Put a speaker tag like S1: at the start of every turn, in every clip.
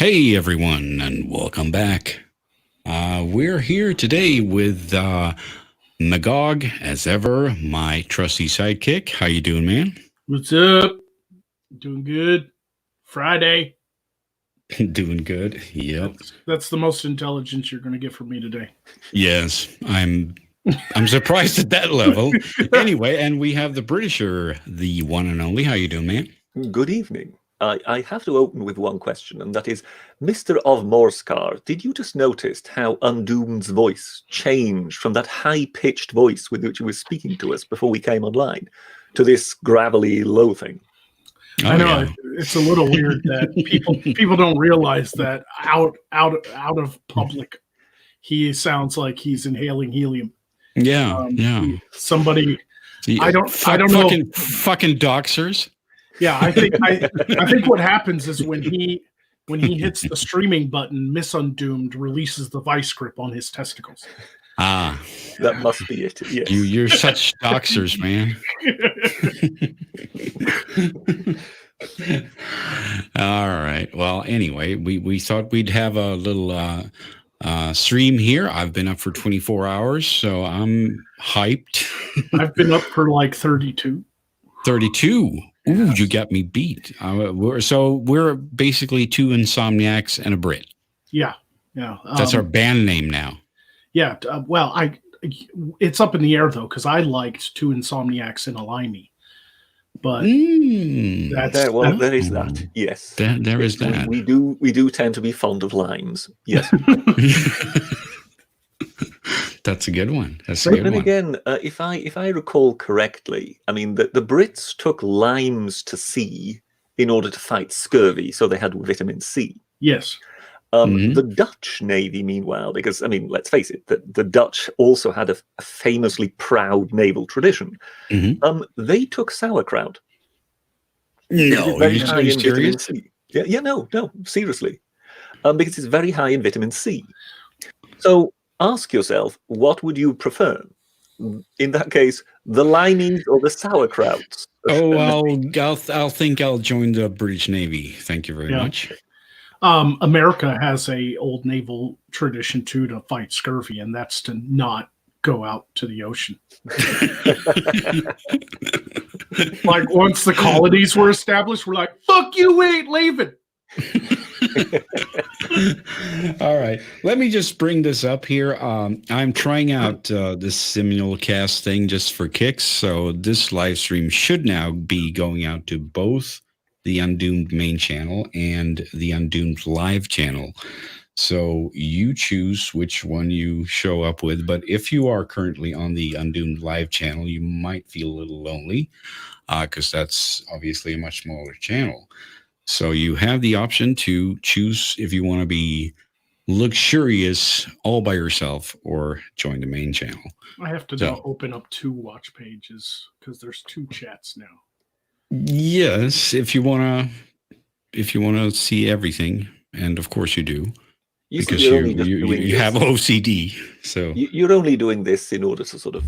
S1: Hey everyone, and welcome back. We're here today with Magog, as ever, my trusty sidekick. How you doing, man?
S2: What's up? Doing good. Friday.
S1: Doing good. Yep.
S2: That's the most intelligence you're going to get from me today.
S1: Yes, I'm surprised at that level. Anyway, and we have the Britisher, the one and only. How you doing, man?
S3: Good evening. I have to open with one question, and that is, Mr. of Morskar, did you just notice how Undoomed's voice changed from that high-pitched voice with which he was speaking to us before we came online to this gravelly, low thing?
S2: I know, yeah. It's a little weird that people don't realize that out of public, he sounds like he's inhaling helium.
S1: Yeah,
S2: Somebody, I don't
S1: know. Fucking doxers.
S2: Yeah, I think what happens is when he hits the streaming button, Miss Undoomed releases the vice grip on his testicles.
S1: Ah,
S3: that must be it. Yes.
S1: You're such doxers, man. All right. Well, anyway, we thought we'd have a little stream here. I've been up for 24 hours, so I'm hyped.
S2: I've been up for like 32.
S1: 32. Ooh, you got me beat. We're basically two insomniacs and a Brit.
S2: Yeah.
S1: That's our band name now.
S2: Yeah. It's up in the air though, because I liked Two Insomniacs and a Limey. But
S3: there is that. Yes,
S1: there is that.
S3: We do tend to be fond of limes. Yes.
S1: That's a good one.
S3: Then again, if I recall correctly, I mean the Brits took limes to sea in order to fight scurvy, so they had vitamin C.
S2: Yes.
S3: The Dutch Navy, meanwhile, because I mean, let's face it, the Dutch also had a famously proud naval tradition. They took sauerkraut.
S1: No, are you serious?
S3: Yeah, no, seriously, because it's very high in vitamin C. So ask yourself, what would you prefer? In that case, the limeys or the sauerkrauts?
S1: I'll think I'll join the British Navy. Thank you very much.
S2: America has a old naval tradition too to fight scurvy, and that's to not go out to the ocean. Like once the colonies were established, we're like, "Fuck you, we ain't leaving."
S1: All right, let me just bring this up here. I'm trying out this simulcast thing just for kicks, so this live stream should now be going out to both the Undoomed main channel and the Undoomed live channel. So you choose which one you show up with. But if you are currently on the Undoomed live channel, you might feel a little lonely because that's obviously a much smaller channel. So you have the option to choose if you want to be luxurious all by yourself or join the main channel.
S2: I have to now open up 2 watch pages because there's 2 chats now.
S1: Yes, if you wanna see everything, and of course you do, because you have OCD. So
S3: you're only doing this in order to sort of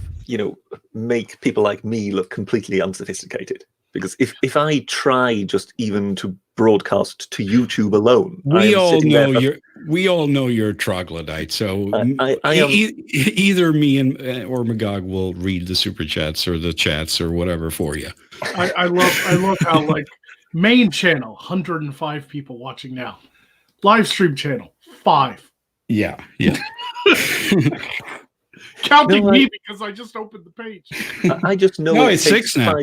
S3: make people like me look completely unsophisticated. Because if I try just even to broadcast to YouTube alone,
S1: we all know you're a troglodyte. So either me or Magog will read the super chats or the chats or whatever for you.
S2: I love how like main channel 105 people watching now, live stream channel 5.
S1: Yeah.
S2: Counting me because I just opened the page.
S3: I just know
S1: no, it's 6 now.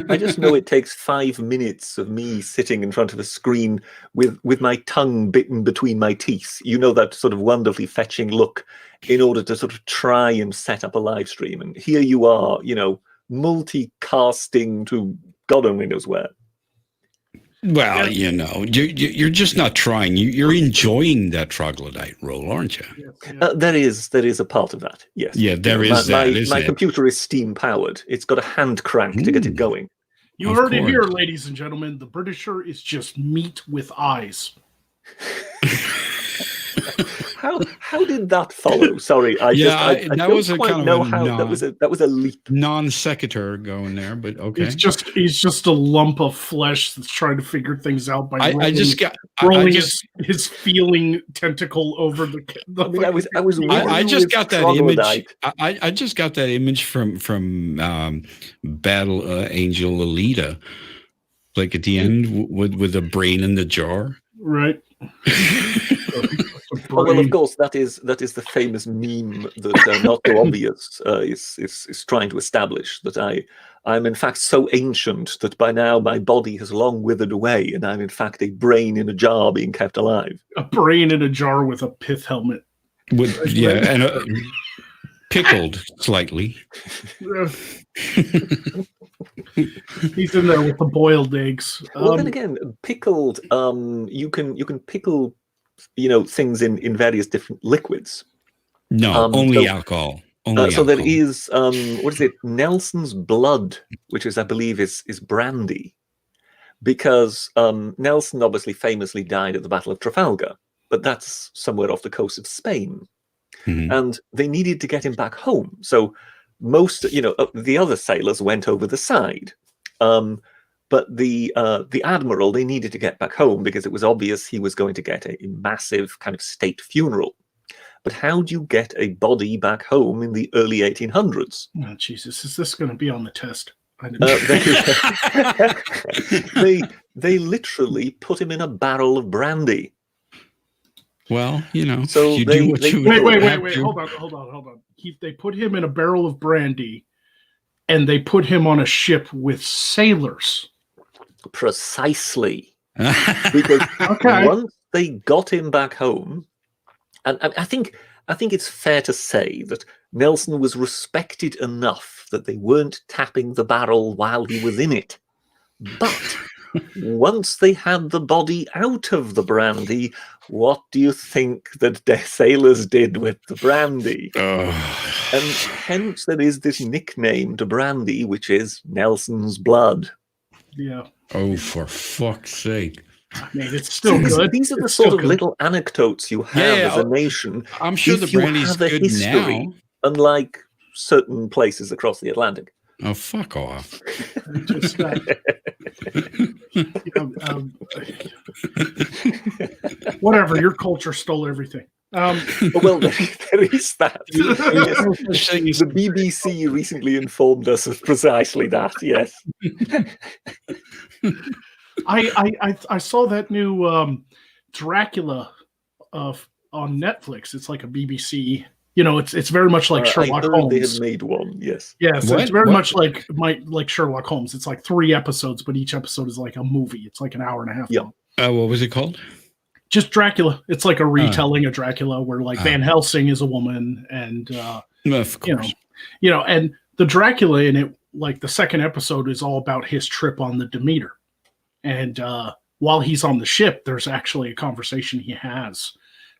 S3: I just know it takes 5 minutes of me sitting in front of a screen with my tongue bitten between my teeth. You know, that sort of wonderfully fetching look in order to sort of try and set up a live stream. And here you are, multicasting to God only knows where.
S1: Well, you're just not trying. You're enjoying that troglodyte role, aren't you?
S3: Yes. There is a part of that. Yes.
S1: Yeah, there is that.
S3: My computer is steam powered. It's got a hand crank to get it going.
S2: You heard it here, ladies and gentlemen. The Britisher is just meat with eyes.
S3: How did that follow? Sorry, I
S1: that
S3: don't
S1: was a
S3: quite
S1: kind of
S3: know
S1: a
S3: how that was a leap.
S1: non sequitur going there, but okay.
S2: He's just a lump of flesh that's trying to figure things out by rolling his feeling tentacle over the.
S1: I just got that image. I just got that image from Battle Angel Alita, like at the end with the brain in the jar.
S2: Right.
S3: Well, of course, that is the famous meme that Not So Obvious is trying to establish, that I'm in fact so ancient that by now my body has long withered away, and I'm in fact a brain in a jar being kept alive.
S2: A brain in a jar with a pith helmet.
S1: And pickled slightly.
S2: He's in there with the boiled eggs.
S3: Well, then again, pickled. You can pickle, things in various different liquids.
S1: No, only alcohol. Only
S3: so
S1: alcohol.
S3: there is what is it? Nelson's blood, which I believe is brandy, because Nelson obviously famously died at the Battle of Trafalgar, but that's somewhere off the coast of Spain, and they needed to get him back home. So most, the other sailors went over the side. But the admiral, they needed to get back home because it was obvious he was going to get a massive kind of state funeral. But how do you get a body back home in the early 1800s?
S2: Oh, Jesus, is this going to be on the test?
S3: They literally put him in a barrel of brandy.
S1: Well,
S3: so
S1: you
S3: do
S1: what you
S2: wait, hold on. They put him in a barrel of brandy, and they put him on a ship with sailors.
S3: Precisely. Because once they got him back home, and I think it's fair to say that Nelson was respected enough that they weren't tapping the barrel while he was in it. But once they had the body out of the brandy, what do you think that the sailors did with the brandy? And hence there is this nickname to brandy, which is Nelson's blood.
S2: Yeah.
S1: Oh, for fuck's sake.
S2: I mean, it's still good.
S3: These are the sort of little anecdotes you have as a nation.
S1: I'm sure the brandy's good now.
S3: Unlike certain places across the Atlantic.
S1: Oh, fuck off.
S2: Whatever, your culture stole everything.
S3: Well, there is that. The BBC recently informed us of precisely that, yes.
S2: I saw that new Dracula on Netflix. It's like a BBC. It's very much like Sherlock Holmes.
S3: They have made one, yes.
S2: Yeah, so it's very much like Sherlock Holmes. It's like 3 episodes, but each episode is like a movie. It's like an hour and a half long.
S1: What was it called?
S2: Just Dracula. It's like a retelling of Dracula, where Van Helsing is a woman, and
S1: of course.
S2: And the Dracula in it, like the second episode, is all about his trip on the Demeter, and while he's on the ship, there's actually a conversation he has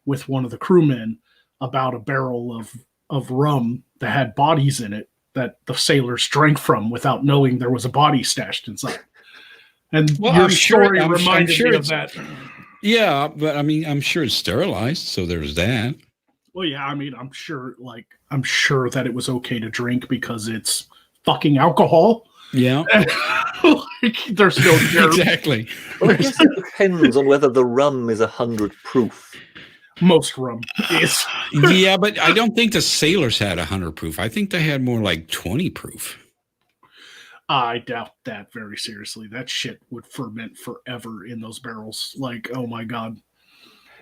S2: with one of the crewmen about a barrel of rum that had bodies in it that the sailors drank from without knowing there was a body stashed inside. And your story reminded me of that.
S1: Yeah, but I mean, I'm sure it's sterilized, so there's that.
S2: Well, yeah, I mean, I'm sure that it was okay to drink because it's fucking alcohol.
S1: Yeah.
S2: There's no germs.
S1: Exactly.
S3: Well, I guess it depends on whether the rum is 100 proof.
S2: Most rum is.
S1: Yeah, but I don't think the sailors had 100 proof. I think they had more like 20 proof.
S2: I doubt that very seriously. That shit would ferment forever in those barrels. Like, oh my god.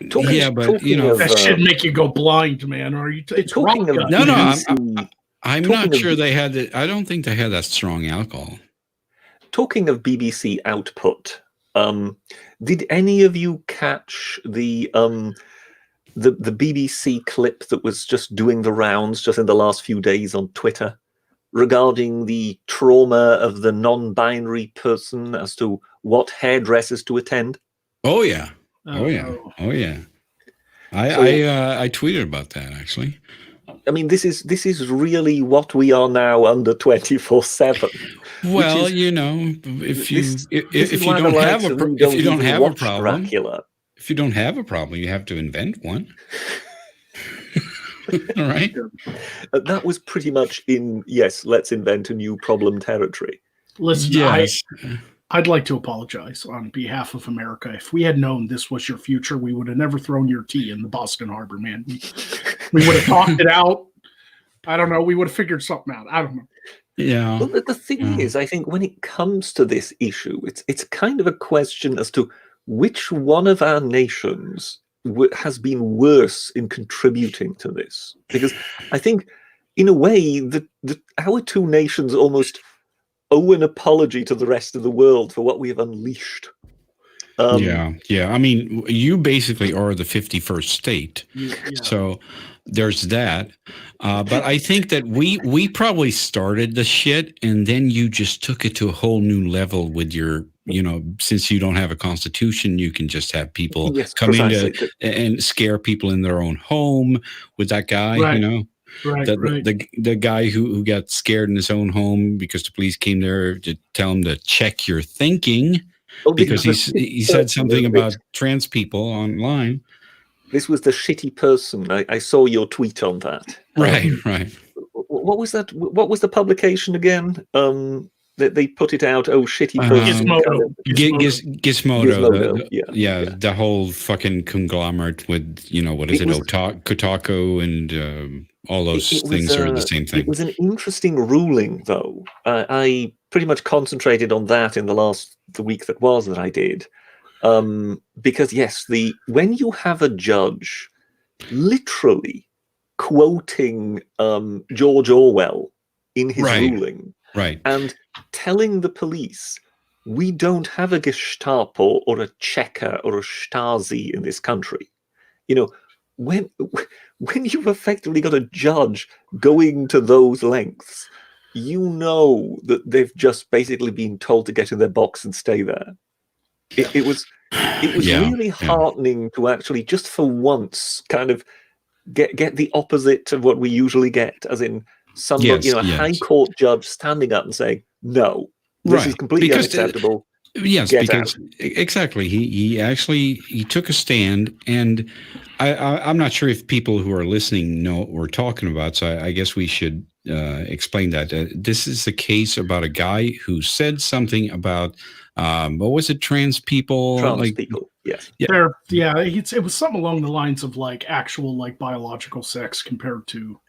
S3: That
S2: shit make you go blind, man. Or it's
S3: talking
S2: of
S1: I'm not sure they had it. I don't think they had that strong alcohol.
S3: Talking of BBC output, did any of you catch the BBC clip that was just doing the rounds just in the last few days on Twitter regarding the trauma of the non-binary person as to what hairdressers to attend?
S1: Oh yeah. I tweeted about that actually.
S3: I mean, this is really what we are now under 24/7.
S1: Well, if you don't have a problem, Dracula. If you don't have a problem, you have to invent one. All right.
S3: That was pretty much in, yes, let's invent a new problem territory.
S2: Listen,
S1: Yes.
S2: I'd like to apologize on behalf of America. If we had known this was your future, we would have never thrown your tea in the Boston Harbor, man. We would have talked it out. I don't know. We would have figured something out. I don't know.
S1: Yeah.
S3: Well, the thing is, I think when it comes to this issue, it's kind of a question as to which one of our nations has been worse in contributing to this. Because I think, in a way, our two nations almost owe an apology to the rest of the world for what we have unleashed.
S1: Yeah. I mean, you basically are the 51st state.
S2: Yeah.
S1: So there's that. But I think that we probably started the shit, and then you just took it to a whole new level with your, since you don't have a constitution, you can just have people come in and scare people in their own home with that guy,
S2: Right. Right,
S1: the guy who got scared in his own home because the police came there to tell him to check your thinking. Because he said something about trans people online.
S3: This was the shitty person. I saw your tweet on that.
S1: Right.
S3: What was that? What was the publication again? That they put it out. Oh, shitty person.
S1: Gizmodo. The whole fucking conglomerate with what is it? Kotaku and all those things are the same thing.
S3: It was an interesting ruling, though. I pretty much concentrated on that in the week that I did, because yes, when you have a judge literally quoting George Orwell in his ruling,
S1: right,
S3: and telling the police, we don't have a Gestapo or a Cheka or a Stasi in this country. When you've effectively got a judge going to those lengths, that they've just basically been told to get in their box and stay there. It was really heartening to actually, just for once, kind of get the opposite of what we usually get, as in somebody, a high court judge standing up and saying, no, this is completely unacceptable.
S1: Exactly. He took a stand, and I'm not sure if people who are listening know what we're talking about. So I guess we should explain that. This is a case about a guy who said something about what was it? Trans people.
S3: People. Yes.
S2: Yeah. It was something along the lines of actual biological sex compared to.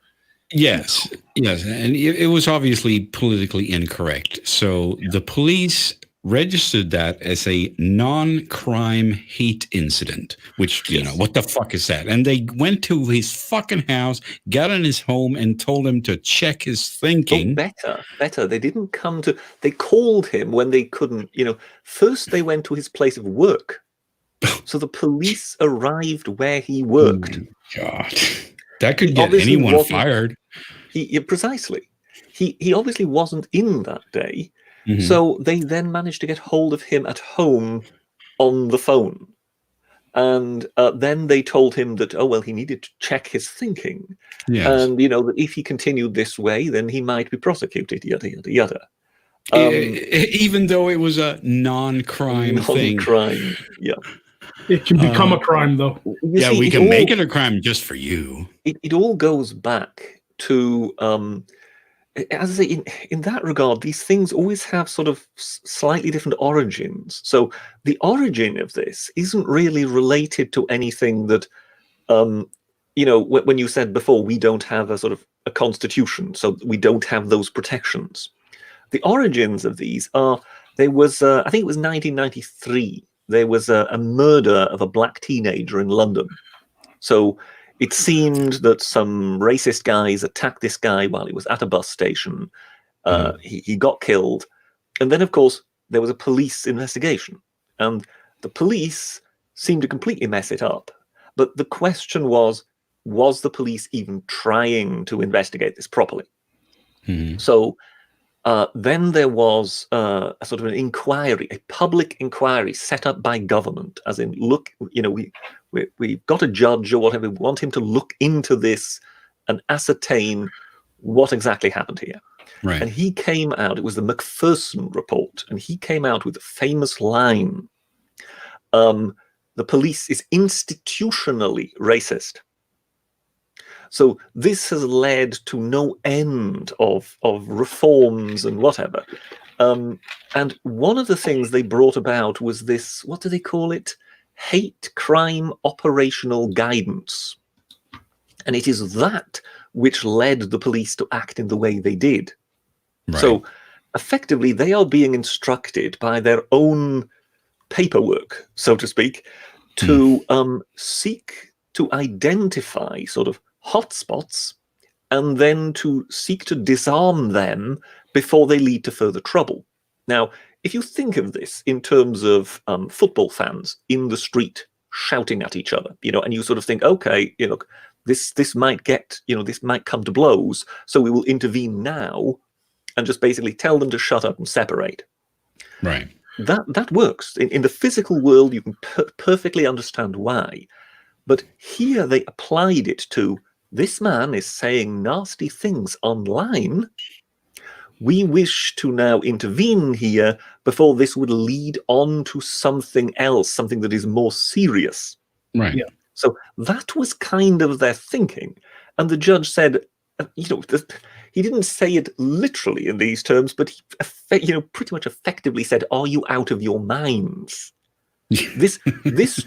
S1: Yes, and it was obviously politically incorrect. So the police registered that as a non-crime hate incident, which, what the fuck is that? And they went to his fucking house, got in his home, and told him to check his thinking.
S3: Better. They didn't they called him when they couldn't, first they went to his place of work. So the police arrived where he worked.
S1: Oh, God. That could get anyone fired.
S3: Precisely. He obviously wasn't in that day. Mm-hmm. So they then managed to get hold of him at home on the phone. And then they told him that, he needed to check his thinking. Yes. And, that if he continued this way, then he might be prosecuted, yada, yada, yada.
S1: Even though it was a non-crime thing.
S3: Non-crime, yeah.
S2: It can become a crime, though.
S1: We can make it a crime just for you.
S3: It all goes back to, as I say, in that regard, these things always have sort of slightly different origins. So the origin of this isn't really related to anything that, when you said before, we don't have a sort of a constitution, so we don't have those protections. The origins of these are, there was, I think it was 1993, there was a murder of a black teenager in London. So it seemed that some racist guys attacked this guy while he was at a bus station. He got killed. And then, of course, there was a police investigation. And the police seemed to completely mess it up. But the question was the police even trying to investigate this properly? Mm-hmm. So then there was a sort of an inquiry, a public inquiry set up by government, as in, look, we've got a judge or whatever, we want him to look into this and ascertain what exactly happened here.
S1: Right.
S3: And he came out, it was the Macpherson report, and he came out with a famous line. The police is institutionally racist. So this has led to no end of reforms and whatever. And one of the things they brought about was this, what do they call it? Hate crime operational guidance. And it is that which led the police to act in the way they did.
S1: Right.
S3: So effectively, they are being instructed by their own paperwork, so to speak, to seek to identify sort of hotspots and then to seek to disarm them before they lead to further trouble. Now, if you think of this in terms of football fans in the street shouting at each other, and you sort of think, okay, this might get, this might come to blows, so we will intervene now and just basically tell them to shut up and separate.
S1: Right.
S3: That works. In the physical world, you can perfectly understand why. But here they applied it to, this man is saying nasty things online. We wish to now intervene here before this would lead on to something else, something that is more serious.
S1: Right.
S2: Yeah.
S3: So that was kind of their thinking. And the judge said, he didn't say it literally in these terms, but he, pretty much effectively said, "Are you out of your minds?" This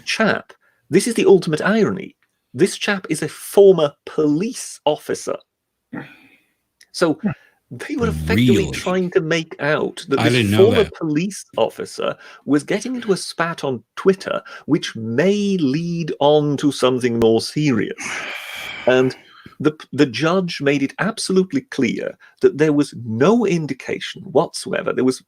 S3: chap, this is the ultimate irony. This chap is a former police officer. So they were effectively
S1: Really?
S3: trying to make out that
S1: I
S3: this
S1: didn't know
S3: former
S1: that.
S3: police officer was getting into a spat on Twitter, which may lead on to something more serious. And the judge made it absolutely clear that there was no indication whatsoever. There was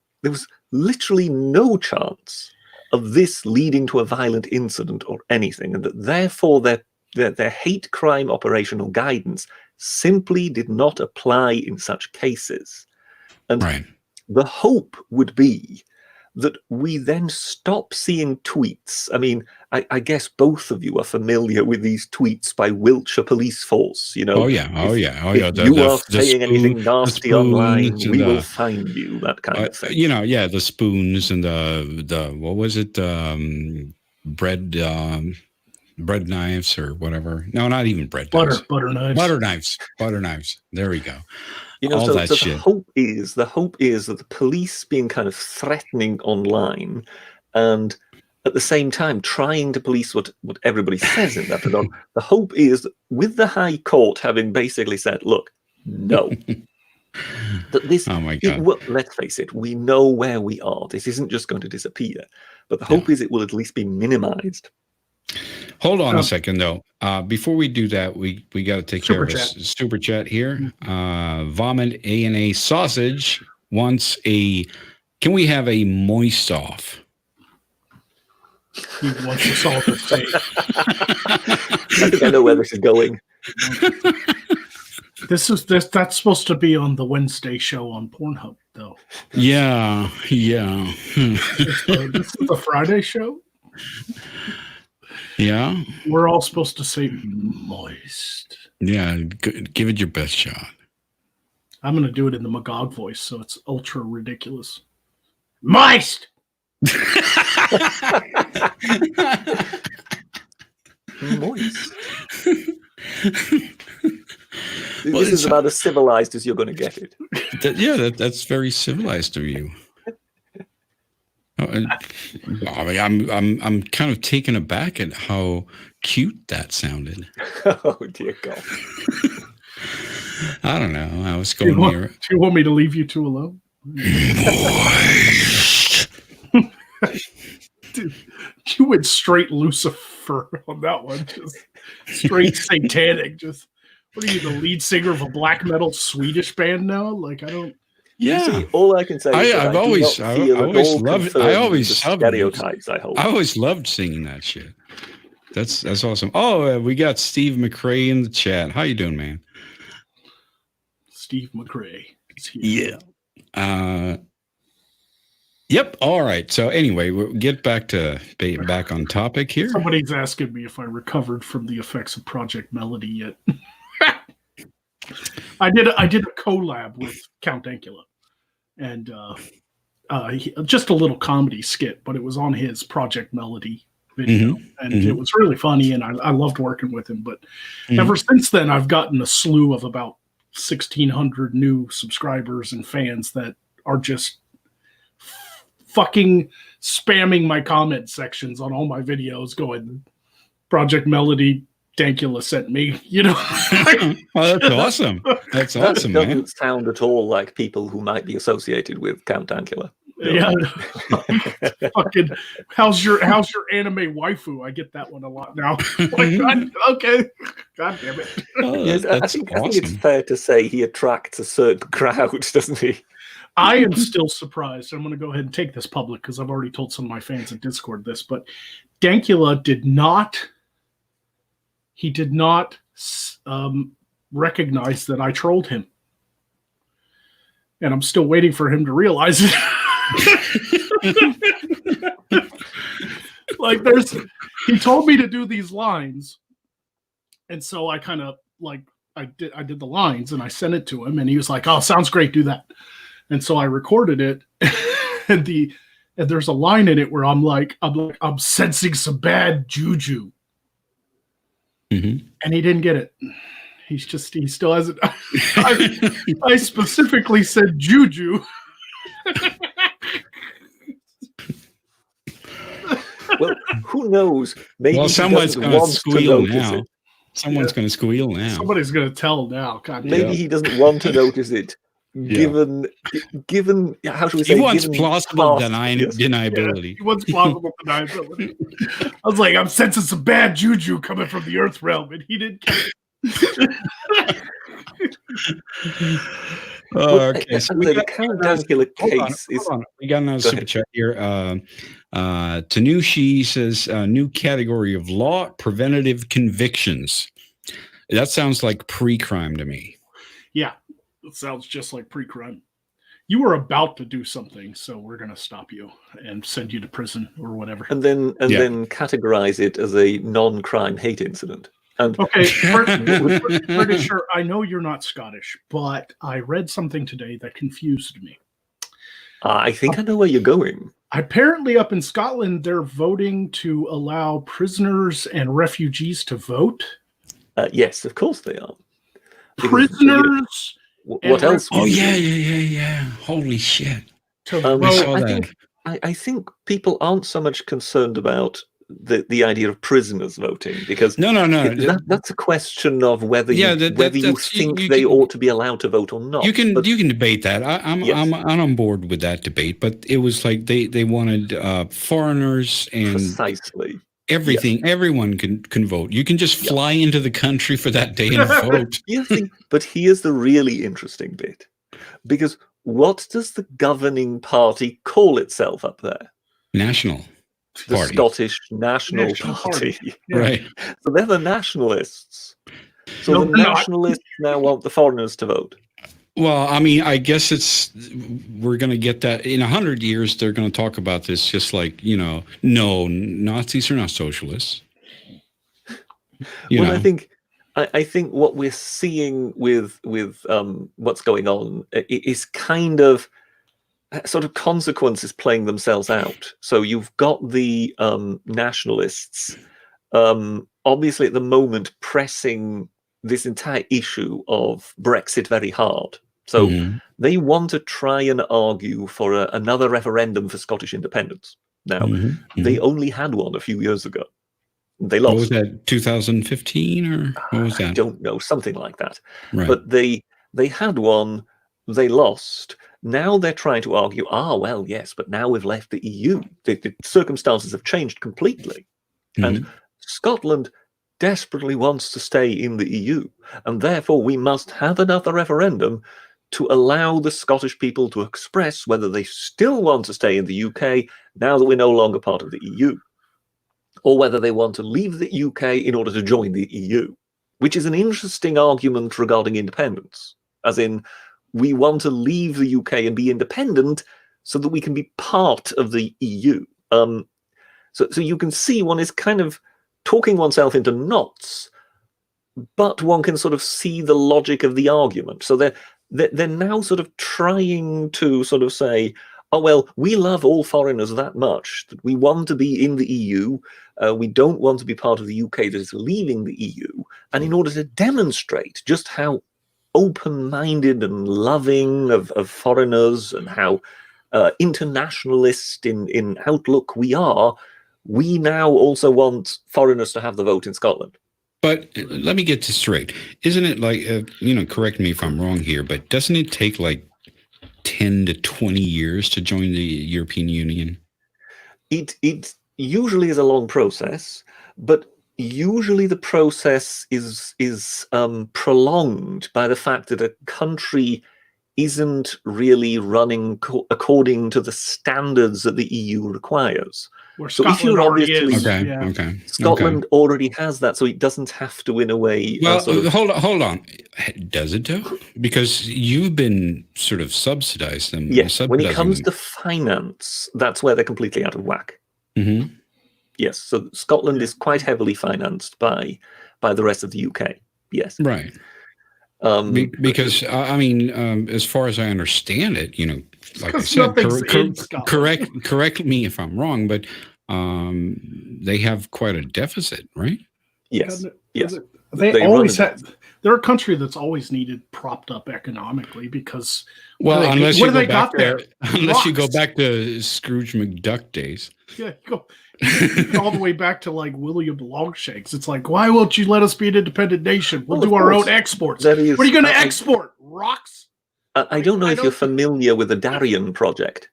S3: literally no chance of this leading to a violent incident or anything, and that therefore their hate crime operational guidance simply did not apply in such cases. And
S1: Right.
S3: the hope would be that we then stop seeing tweets. I mean, I guess both of you are familiar with these tweets by Wiltshire Police Force.
S1: Oh yeah. Oh yeah. Oh yeah.
S3: If you are saying anything nasty online, we will find you. That kind of thing.
S1: Yeah, the spoons and the what was it? Bread knives or whatever. No, not even bread knives.
S2: Butter knives.
S1: Butter knives. There we go.
S3: So
S1: that
S3: the
S1: shit.
S3: hope is that the police being kind of threatening online, and at the same time trying to police what everybody says in that regard. The hope is that with the High Court having basically said, look, no. That this,
S1: Oh my God.
S3: well, let's face it, we know where we are. This isn't just going to disappear. But the hope is it will at least be minimized.
S1: Hold on a second, though. Before we do that, we got to take care of a super chat here. Vomit A&A Sausage wants can we have a moist off?
S2: He wants us all to say.
S3: I think I know where this is going.
S2: That's supposed to be on the Wednesday show on Pornhub, though.
S1: Yeah.
S2: This is the Friday show?
S1: Yeah.
S2: We're all supposed to say moist.
S1: Yeah. Give it your best shot.
S2: I'm going to do it in the Magog voice, so it's ultra ridiculous. Moist!
S3: Moist. This is about as civilized as you're going to get it.
S1: That's very civilized of you. I mean, I'm kind of taken aback at how cute that sounded.
S3: Oh dear God!
S1: I don't know. I was going
S2: here. Do you want me to leave you two alone? Dude, you went straight Lucifer on that one. Just straight satanic. Just what are you, the lead singer of a black metal Swedish band now? Like I don't.
S3: Yeah. See, all I can say is
S1: I always loved
S3: stereotypes. I
S1: always loved singing that shit. That's awesome. Oh, we got Steve McRae in the chat. How you doing, man?
S2: Steve McRae is here.
S1: Yeah. Yep. All right. So anyway, we'll get back on topic here.
S2: Somebody's asking me if I recovered from the effects of Project Melody yet. I did a collab with Count Dankula, and just a little comedy skit, but it was on his Project Melody video, and it was really funny, and I loved working with him. But ever since then, I've gotten a slew of about 1,600 new subscribers and fans that are just fucking spamming my comment sections on all my videos, going, Project Melody Dankula sent me,
S1: Oh, that's awesome. That's awesome,
S3: That
S1: man.
S3: doesn't sound at all like people who might be associated with Count Dankula.
S2: Yeah. Fucking, how's your anime waifu? I get that one a lot now. Like, God, okay. God damn it.
S1: Oh,
S3: Yes, I think it's fair to say he attracts a certain crowd, doesn't he?
S2: I am still surprised. I'm going to go ahead and take this public because I've already told some of my fans in Discord this, but Dankula did not recognize that I trolled him. And I'm still waiting for him to realize it. Like, he told me to do these lines. And so I kind of I did the lines and I sent it to him, and he was like, "Oh, sounds great, do that." And so I recorded it, and there's a line in it where I'm sensing some bad juju. And he didn't get it. He still hasn't. I specifically said juju.
S3: Well, who knows? Maybe
S1: someone's going to squeal now.
S3: Someone's
S1: going to squeal now.
S2: Somebody's going to tell now. God,
S3: maybe he doesn't want to notice it. Given how should we say?
S1: He wants plausible deniability.
S2: Yeah, he wants plausible deniability. I was like, I'm sensing some bad juju coming from the Earth realm, and he didn't get it.
S1: Okay, so
S3: the Count Dankula case is.
S1: We got another super chat here. Tanushi says, new category of law, preventative convictions. That sounds like pre-crime to me.
S2: Yeah, it sounds just like pre-crime. You were about to do something, so we're going to stop you and send you to prison or whatever.
S3: And then categorize it as a non-crime hate incident. And
S2: okay, pretty sure. I know you're not Scottish, but I read something today that confused me.
S3: I think I know where you're going.
S2: Apparently, up in Scotland, they're voting to allow prisoners and refugees to vote.
S3: Yes, of course they are.
S2: Because, prisoners.
S3: What else?
S1: Oh yeah. Holy shit!
S3: I think people aren't so much concerned about the idea of prisoners voting, because
S1: no.
S3: That's a question of whether you think they ought to be allowed to vote or not.
S1: You can debate that. I'm on board with that debate, but it was like they wanted foreigners and
S3: precisely
S1: everything. Yes. Everyone can vote. You can just fly into the country for that day and vote.
S3: But here's the really interesting bit, because what does the governing party call itself up there?
S1: National.
S3: The
S1: Party.
S3: Scottish National Party.
S2: Yeah.
S1: Right.
S3: So they're the nationalists. So the nationalists now want the foreigners to vote.
S1: Well, I mean, I guess we're going to get that in 100 years. They're going to talk about this just like, no, Nazis are not socialists.
S3: I think what we're seeing with what's going on is kind of sort of consequences playing themselves out. So you've got the nationalists, obviously at the moment pressing this entire issue of Brexit very hard. So they want to try and argue for another referendum for Scottish independence. Now, they only had one a few years ago. They lost.
S1: What was that, 2015 or what was that?
S3: I don't know, something like that.
S1: Right.
S3: But they had one, they lost. Now they're trying to argue, well, yes, but now we've left the EU. The circumstances have changed completely. And Scotland desperately wants to stay in the EU. And therefore, we must have another referendum to allow the Scottish people to express whether they still want to stay in the UK now that we're no longer part of the EU, or whether they want to leave the UK in order to join the EU, which is an interesting argument regarding independence, as in, we want to leave the UK and be independent so that we can be part of the EU. So you can see one is kind of talking oneself into knots, but one can sort of see the logic of the argument. So they're now sort of trying to sort of say, oh, well, we love all foreigners that much that we want to be in the EU. We don't want to be part of the UK that is leaving the EU. And in order to demonstrate just how open-minded and loving of foreigners and how internationalist in outlook we are, we now also want foreigners to have the vote in Scotland.
S1: But let me get this straight. Isn't it like, correct me if I'm wrong here, but doesn't it take like 10 to 20 years to join the European Union?
S3: It usually is a long process, but usually the process is prolonged by the fact that a country isn't really running according to the standards that the EU requires.
S2: Where
S3: So
S2: Scotland
S3: if you're
S2: already
S3: obviously
S2: is.
S1: Okay,
S2: Yeah.
S1: okay.
S3: Scotland already has that, so it doesn't have to, in a way.
S1: Well,
S3: sort of,
S1: hold on. Does it though? Because you've been sort of subsidized them.
S3: yes, when it
S1: subsidizing
S3: comes
S1: them.
S3: to finance, that's where they're completely out of whack.
S1: Mhm.
S3: Yes, so Scotland is quite heavily financed by the rest of the UK. Yes,
S1: Right. Because as far as I understand it, like I
S2: Because
S1: said,
S2: nothing's in Scotland.
S1: correct me if I'm wrong, but they have quite a deficit, right?
S3: yes, yes.
S2: They
S3: They
S2: always
S3: run
S2: had. They're a country that's always needed propped up economically because
S1: Well, unless
S2: what
S1: you
S2: do they
S1: go back
S2: got there?
S1: unless you go
S2: Rocks.
S1: back to Scrooge McDuck days.
S2: Yeah, you go all the way back to like William Longshanks. It's like, why won't you let us be an independent nation? We'll
S3: Well,
S2: do
S3: of
S2: our
S3: course.
S2: own exports.
S3: That is-
S2: What are you going to
S3: I-
S2: export? Rocks?
S3: I don't know
S2: I
S3: if you're
S2: don't-
S3: familiar with the Darien project.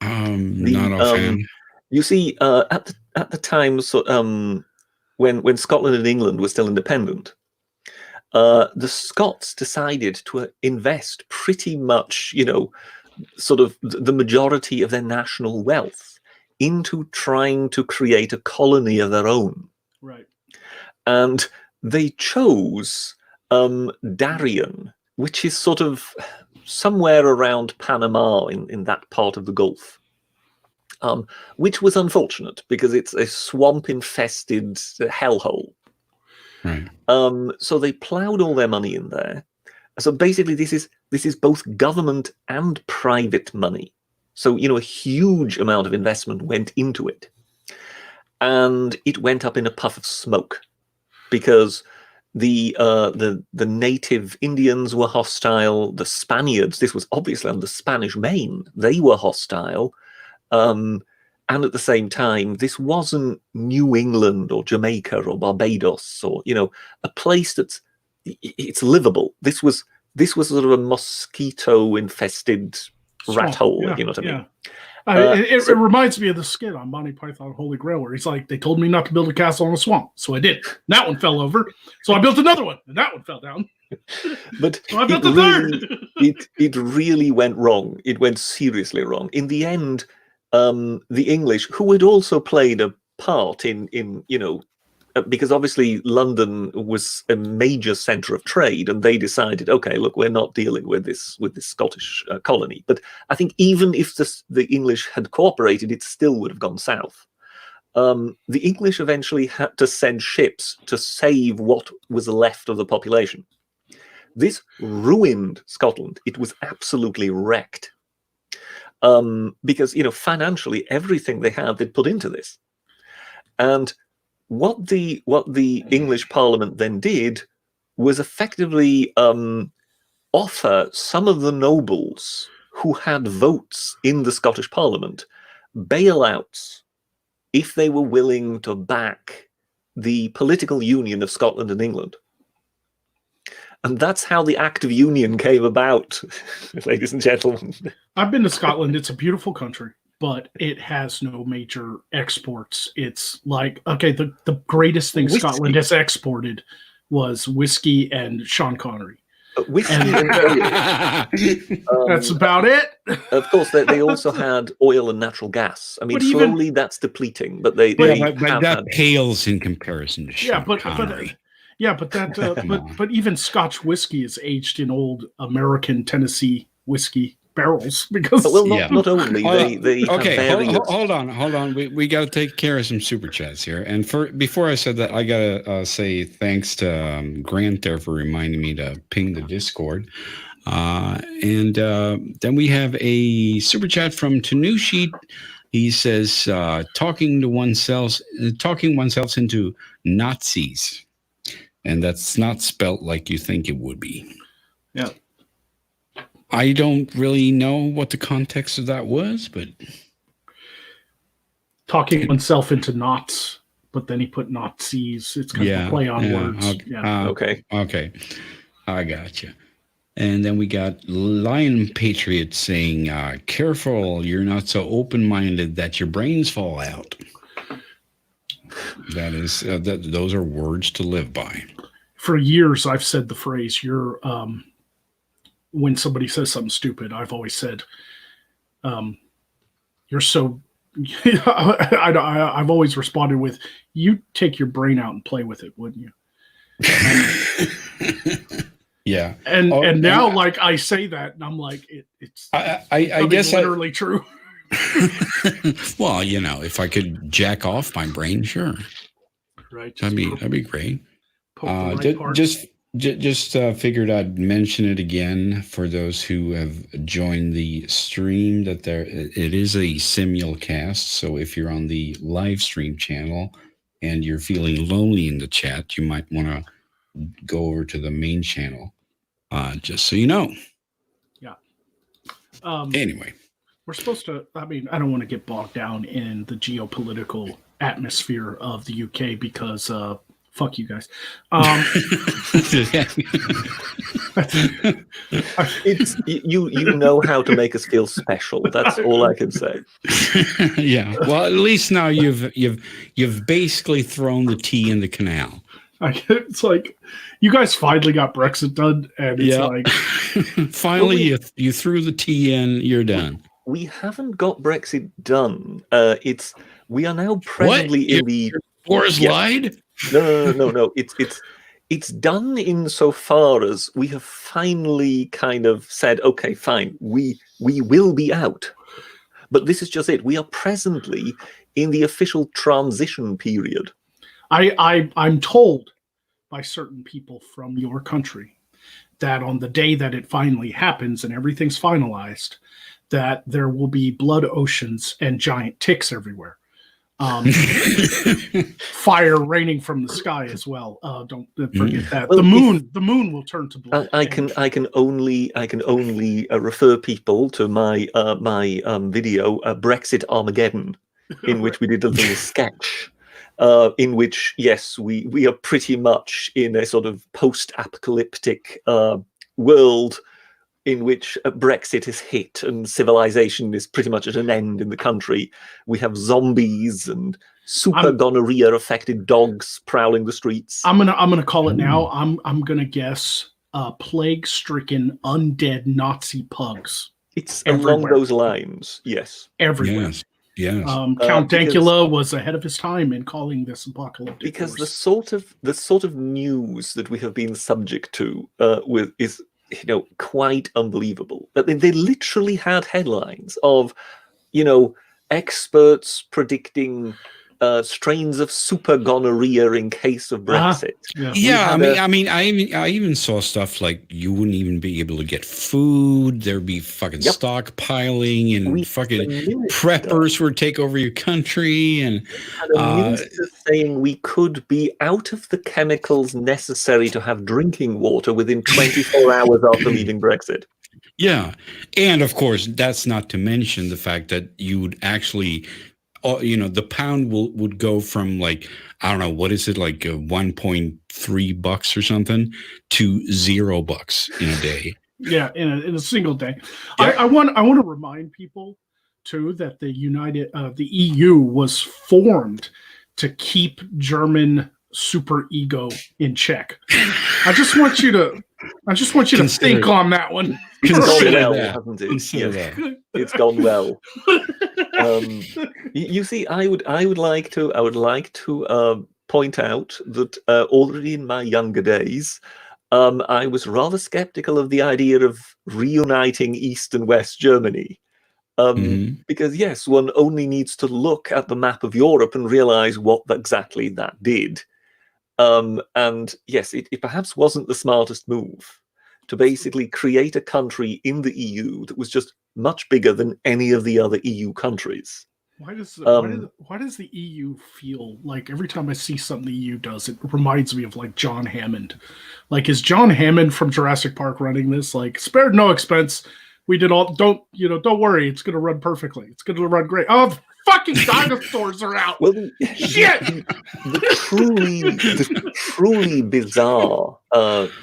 S1: Not offhand.
S3: You see, at the time, so when Scotland and England were still independent, the Scots decided to invest pretty much, sort of the majority of their national wealth into trying to create a colony of their own,
S2: Right.
S3: and they chose Darien, which is sort of somewhere around Panama in that part of the Gulf. Which was unfortunate because it's a swamp-infested hellhole.
S1: Right.
S3: So they ploughed all their money in there. So basically, this is both government and private money. So a huge amount of investment went into it, and it went up in a puff of smoke because the native Indians were hostile. The Spaniards, this was obviously on the Spanish Main, they were hostile. And at the same time, this wasn't New England or Jamaica or Barbados or a place it's livable. This was sort of a mosquito-infested rat
S2: Swamp.
S3: hole.
S2: Yeah,
S3: You know what I mean?
S2: It reminds me of the skit on Monty Python Holy Grail where he's like, they told me not to build a castle in a swamp, so I did. That one fell over, so I built another one, and that one fell down.
S3: But
S2: So I built the third.
S3: it really went wrong. It went seriously wrong. In the end, the English, who had also played a part in because obviously London was a major centre of trade, and they decided, okay, look, we're not dealing with this Scottish colony. But I think even if the English had cooperated, it still would have gone south. The English eventually had to send ships to save what was left of the population. This ruined Scotland. It was absolutely wrecked. Because financially everything they had they'd put into this, and what the English Parliament then did was effectively offer some of the nobles who had votes in the Scottish Parliament bailouts if they were willing to back the political union of Scotland and England. And that's how the Act of Union came about, ladies and gentlemen.
S2: I've been to Scotland. It's a beautiful country, but it has no major exports. It's like, okay, the greatest thing
S3: Whiskey.
S2: Scotland has exported was whiskey and Sean Connery.
S3: Whiskey,
S2: That's about it.
S3: of course, they also had oil and natural gas. I mean,
S2: But even-
S3: slowly that's depleting, but they
S1: But
S3: have
S1: that
S3: had.
S1: pales in comparison to Sean Connery.
S2: But even Scotch whiskey is aged in old American Tennessee whiskey barrels because
S3: Well,
S1: Yeah.
S3: not only they have
S1: Okay,
S3: various.
S1: hold on. We got to take care of some super chats here. And before I said that, I got to say thanks to Grant there for reminding me to ping the Discord. And then we have a super chat from Tanushi. He says, talking oneself into Nazis. And that's not spelt like you think it would be.
S2: Yeah.
S1: I don't really know what the context of that was, but
S2: Talking oneself into knots, but then he put Nazis. It's kind of a play on words.
S1: Okay.
S2: Yeah.
S1: Okay. I gotcha. And then we got Lion Patriot saying, careful, you're not so open-minded that your brains fall out. That is, those are words to live by.
S2: For years, I've said the phrase, when somebody says something stupid, I've always said, you're so, I've always responded with, you take your brain out and play with it, wouldn't you?
S1: Yeah.
S2: And now, like, I say that, and I'm like, it's
S1: I guess
S2: literally true.
S1: Well, if I could jack off my brain, sure.
S2: Right.
S1: That'd be great.
S2: Poke the right part.
S1: Just figured I'd mention it again for those who have joined the stream that it is a simulcast. So if you're on the live stream channel and you're feeling lonely in the chat, you might want to go over to the main channel, just so you know.
S2: Yeah.
S1: Anyway,
S2: we're supposed to. I mean, I don't want to get bogged down in the geopolitical atmosphere of the UK because. Fuck you guys.
S3: It's you know how to make us feel special. That's all I can say.
S1: Yeah. Well, at least now you've basically thrown the tea in the canal.
S2: It's like you guys finally got Brexit done, and it's like
S1: finally you threw the tea in. You're done.
S3: We haven't got Brexit done. We are now presently in the.
S1: Boris lied.
S3: No. It's done insofar as we have finally kind of said, okay, fine, we will be out. But this is just it. We are presently in the official transition period.
S2: I'm told by certain people from your country that on the day that it finally happens and everything's finalized, that there will be blood oceans and giant ticks everywhere. Fire raining from the sky as well. Don't forget that.
S3: Well,
S2: the moon will turn to blood.
S3: I can only refer people to my video Brexit Armageddon, in which we did a little sketch, in which yes we are pretty much in a sort of post-apocalyptic world in which Brexit is hit and civilization is pretty much at an end in the country. We have zombies and super gonorrhea-affected dogs prowling the streets.
S2: I'm gonna call it now. I'm gonna guess plague-stricken undead Nazi pugs.
S3: It's everywhere. Along those lines, yes.
S2: Everywhere.
S1: Yes.
S2: Count Dankula was ahead of his time in calling this apocalyptic.
S3: Because
S2: force.
S3: the sort of news that we have been subject to is quite unbelievable. But they literally had headlines of, experts predicting strains of super gonorrhea in case of Brexit.
S1: I even saw stuff like you wouldn't even be able to get food. There'd be fucking stockpiling, and fucking preppers would take over your country. And
S3: had a minister saying we could be out of the chemicals necessary to have drinking water within 24 hours after leaving Brexit.
S1: Yeah, and of course, that's not to mention the fact that you would actually. The pound would go from like, I don't know, what is it, like $1.3 or something to $0 in a day.
S2: Yeah, in a single day. Yeah. I want to remind people too that the EU was formed to keep German super ego in check. I just want you to think on that one.
S3: It's gone well, hasn't it? It's gone well. You see, I would like to point out that already in my younger days, I was rather skeptical of the idea of reuniting East and West Germany. Because yes, one only needs to look at the map of Europe and realize what exactly that did. And yes, it perhaps wasn't the smartest move. to basically create a country in the EU that was just much bigger than any of the other EU countries.
S2: Why does
S3: Um,
S2: why does the EU feel like every time I see something the EU does, it reminds me of like John Hammond? Like, is John Hammond from Jurassic Park running this? Like, spared no expense. We did all. Don't worry. It's going to run perfectly. It's going to run great. Oh, the fucking dinosaurs are out.
S3: Well,
S2: Shit.
S3: the truly bizarre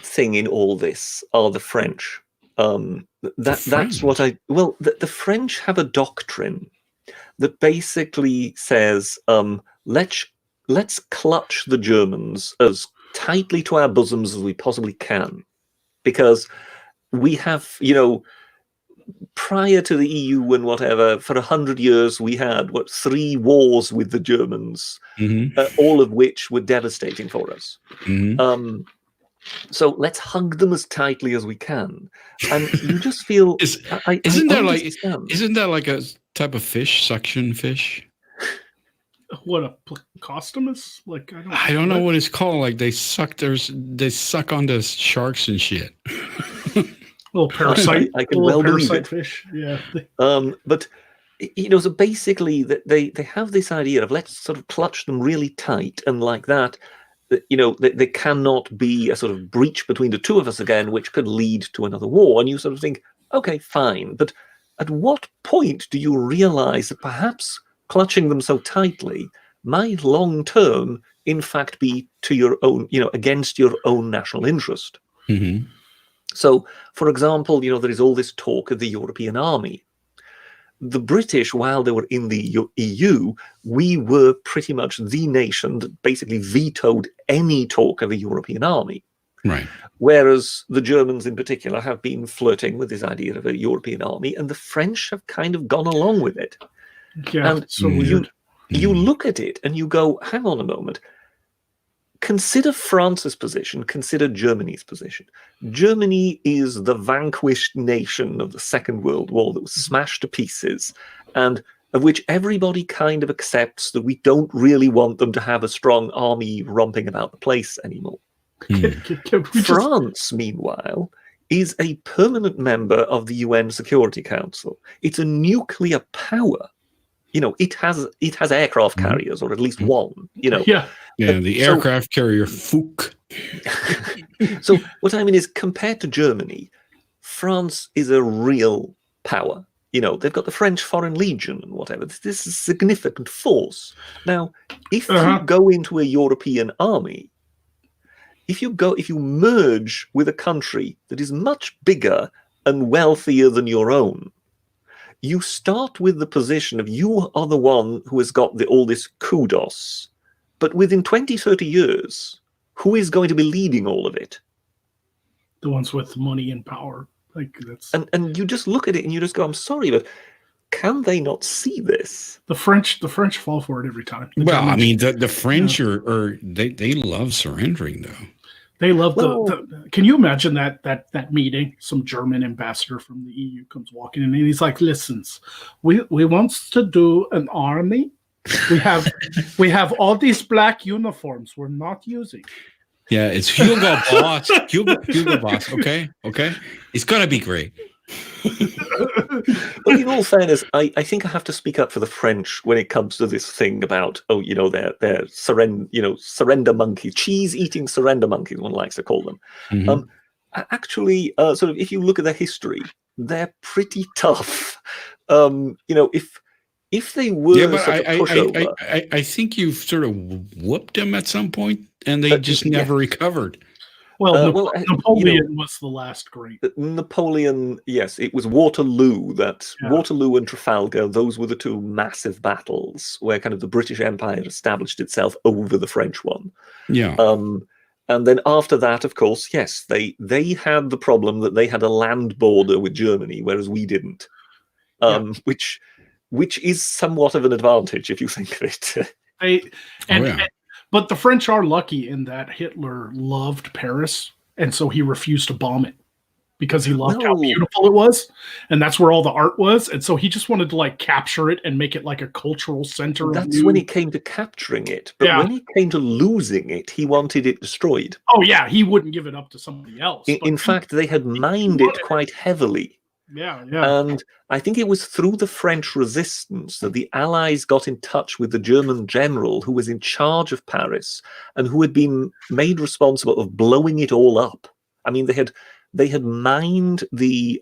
S3: thing in all this are the French. That's what the French have a doctrine that basically says, let's clutch the Germans as tightly to our bosoms as we possibly can, because we have, prior to the EU and whatever, for 100 years we had 3 wars with the Germans, all of which were devastating for us. So let's hug them as tightly as we can, and you just feel.
S1: Isn't that like a type of fish, suction fish?
S2: What, a plecostomus? Like,
S1: I don't know what it's called. Like they suck onto sharks and shit.
S2: Little parasite.
S3: I can well believe it.
S2: Fish. Yeah.
S3: But so basically, they have this idea of let's sort of clutch them really tight, and like that. There cannot be a sort of breach between the two of us again, which could lead to another war. And you sort of think, okay, fine. But at what point do you realize that perhaps clutching them so tightly might long term, in fact, be to your own, against your own national interest? So, for example, there is all this talk of the European army. The British, while they were in the EU, we were pretty much the nation that basically vetoed any talk of a European army.
S1: Right.
S3: Whereas the Germans in particular have been flirting with this idea of a European army, and the French have kind of gone along with it.
S2: Yeah,
S3: and
S2: so weird.
S3: You look at it and you go, hang on a moment. Consider France's position, consider Germany's position. Germany is the vanquished nation of the Second World War that was smashed to pieces, and of which everybody kind of accepts that we don't really want them to have a strong army romping about the place anymore. France, meanwhile, is a permanent member of the UN Security Council. It's a nuclear power. It has aircraft carriers, or at least one.
S2: Yeah,
S1: the aircraft carrier Fouk.
S3: So what I mean is, compared to Germany, France is a real power. They've got the French Foreign Legion and whatever. This is a significant force. Now, if you go into a European army, if you merge with a country that is much bigger and wealthier than your own, you start with the position of you are the one who has got all this kudos. But within 20, 30 years, who is going to be leading all of it?
S2: The ones with money and power. Like that's
S3: and you just look at it and you just go, I'm sorry, but can they not see this?
S2: The French fall for it every time.
S1: The French they love surrendering though.
S2: They love can you imagine that meeting? Some German ambassador from the EU comes walking in and he's like, listen, we want to do an army. We have all these black uniforms we're not using.
S1: Yeah, it's Hugo Boss. Hugo Boss, okay? It's gonna be great.
S3: But in all fairness, I think I have to speak up for the French when it comes to this thing about their surrender monkeys, cheese-eating surrender monkeys, one likes to call them. Actually, sort of, if you look at their history, they're pretty tough. If they were such a pushover,
S1: I think you've sort of whooped them at some point, and they just never recovered.
S2: Well, Napoleon was the last great.
S3: Napoleon, yes, it was Waterloo. Waterloo and Trafalgar, those were the two massive battles where kind of the British Empire established itself over the French one.
S1: Yeah.
S3: And then after that, of course, yes, they had the problem that they had a land border with Germany, whereas we didn't, which is somewhat of an advantage if you think of it.
S2: But the French are lucky in that Hitler loved Paris, and so he refused to bomb it. because he loved how
S3: No.
S2: beautiful it was, and that's where all the art was, and so he just wanted to like capture it and make it like a cultural center.
S3: That's when it came to capturing it, but
S2: Yeah.
S3: when it came to losing it, he wanted it destroyed.
S2: Oh yeah, he wouldn't give it up to somebody else. but
S3: In fact, they had mined it quite heavily.
S2: yeah, yeah,
S3: And I think it was through the French resistance that the Allies got in touch with the German general who was in charge of Paris and who had been made responsible of blowing it all up. I mean, they had mined the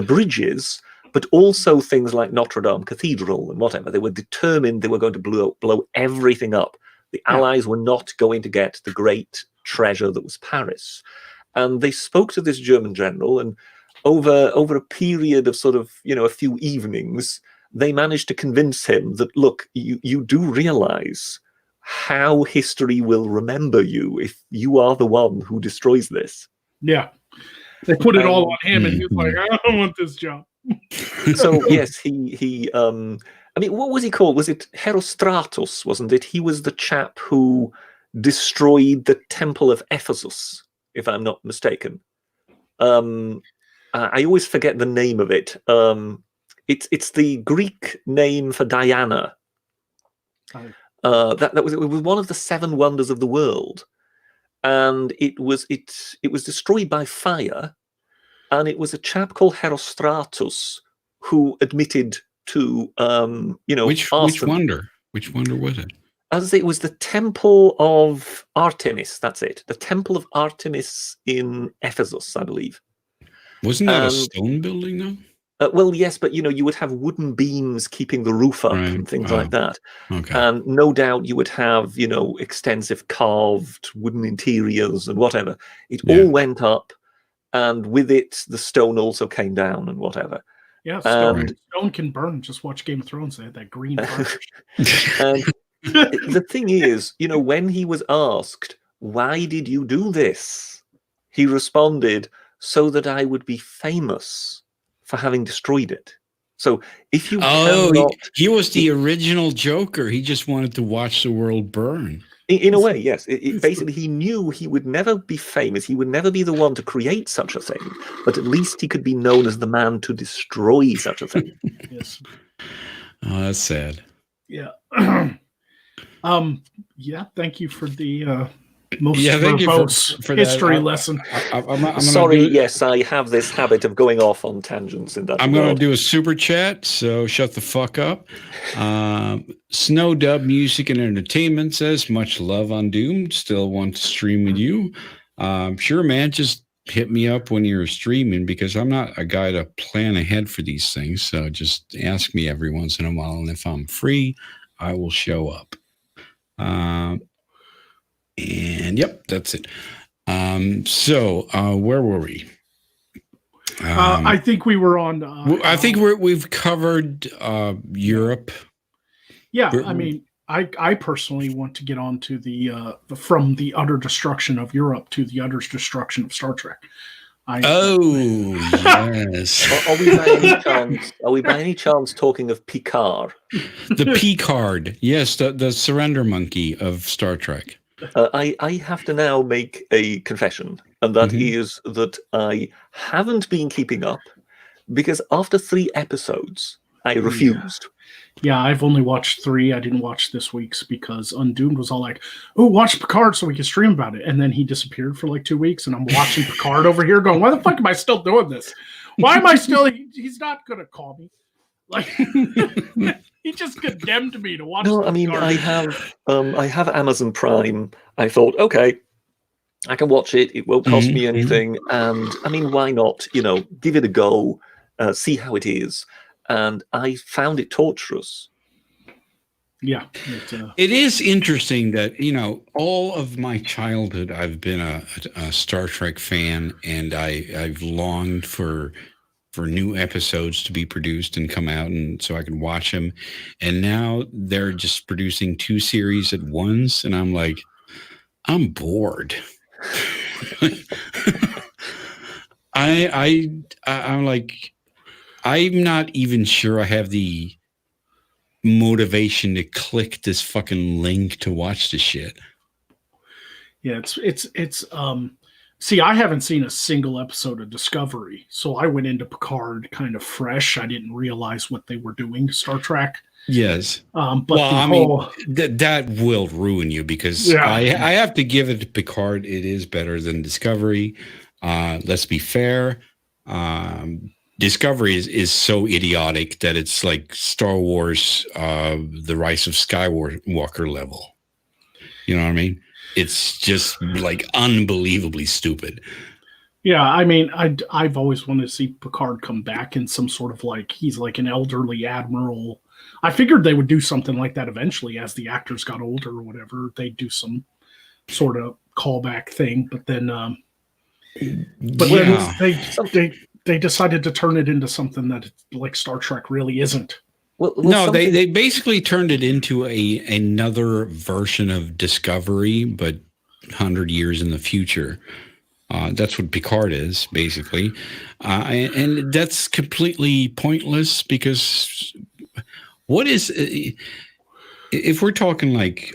S3: bridges, but also things like Notre Dame Cathedral and whatever. They were determined they were going to blow everything up. The Allies were not going to get the great treasure that was Paris. And they spoke to this German general, and over a period of sort of, a few evenings, they managed to convince him that, look, you do realize how history will remember you if you are the one who destroys this.
S2: yeah. They put it all on him, and he was like, "I don't want this job."
S3: So yes, he I mean, what was he called? Was it Herostratus, wasn't it? He was the chap who destroyed the Temple of Ephesus, if I'm not mistaken. I always forget the name of it. It's the Greek name for Diana. It was one of the 7 wonders of the world, and it was destroyed by fire. And it was a chap called Herostratus who admitted to
S1: Which
S3: arson.
S1: wonder? Which wonder was it?
S3: As I say, it was the Temple of Artemis. That's it. The Temple of Artemis in Ephesus, I believe.
S1: Wasn't that a stone building, though?
S3: Well, yes, but you would have wooden beams keeping the roof up and things like that.
S1: Okay.
S3: And no doubt you would have, extensive carved wooden interiors and whatever. It all went up, and with it, the stone also came down and whatever.
S2: Yeah, stone can burn. Just watch Game of Thrones. They had that green burn.
S3: And the thing is, when he was asked, why did you do this? He responded, so that I would be famous for having destroyed it. So if you
S1: he was the original Joker. He just wanted to watch the world burn.
S3: In a way, yes. Basically, he knew he would never be famous. He would never be the one to create such a thing. But at least he could be known as the man to destroy such a thing.
S2: Yes.
S1: Oh, that's sad.
S2: Yeah. Yeah. Thank you for the most verbose history lesson.
S3: I'm sorry. Yes, I have this habit of going off on tangents in that.
S1: I'm going to do a super chat, so shut the fuck up. Snow Dub Music and Entertainment says, much love on Doom. Still want to stream with you. Sure, man. Just hit me up when you're streaming, because I'm not a guy to plan ahead for these things. So just ask me every once in a while, and if I'm free, I will show up. And yep, that's it. So where were we?
S2: I think we were on.
S1: I think we've covered Europe.
S2: Yeah, I mean, I personally want to get on to the from the utter destruction of Europe to the utter destruction of Star Trek.
S1: Yes.
S3: Are we by any chance talking of Picard?
S1: The Picard, yes, the surrender monkey of Star Trek.
S3: I have to now make a confession, and that is that I haven't been keeping up, because after 3 episodes, I refused.
S2: Yeah, I've only watched 3. I didn't watch this week's because Undoomed was all like, "Oh, watch Picard so we can stream about it," and then he disappeared for like 2 weeks, and I'm watching Picard over here, going, "Why the fuck am I still doing this? Why am I still?" He's not gonna call me. Like he just condemned me to watch.
S3: No, I mean, I have Amazon Prime. I thought, okay, I can watch it. It won't cost me anything, and I mean, why not? Give it a go, see how it is. And I found it torturous.
S2: Yeah,
S1: it is interesting that all of my childhood I've been a Star Trek fan, and I've longed for new episodes to be produced and come out, and so I can watch them. And now they're just producing 2 series at once, and I'm like, I'm bored. I'm like, I'm not even sure I have the motivation to click this fucking link to watch the shit.
S2: Yeah, it's See, I haven't seen a single episode of Discovery, so I went into Picard kind of fresh. I didn't realize what they were doing to Star Trek.
S1: Yes.
S2: But
S1: well,
S2: the
S1: I
S2: whole,
S1: mean, that will ruin you because
S2: Yeah.
S1: I have to give it to Picard. It is better than Discovery. Let's be fair. Discovery is so idiotic that it's like Star Wars, The Rise of Skywalker level. You know what I mean? It's just like unbelievably stupid.
S2: yeah, I mean, I've always wanted to see Picard come back in some sort of like, he's like an elderly admiral. I figured they would do something like that eventually as the actors got older or whatever. They'd do some sort of callback thing, but then they decided to turn it into something that like Star Trek really isn't.
S3: Well,
S1: no, they basically turned it into another version of Discovery, but 100 years in the future. That's what Picard is, basically. And that's completely pointless because what is, if we're talking like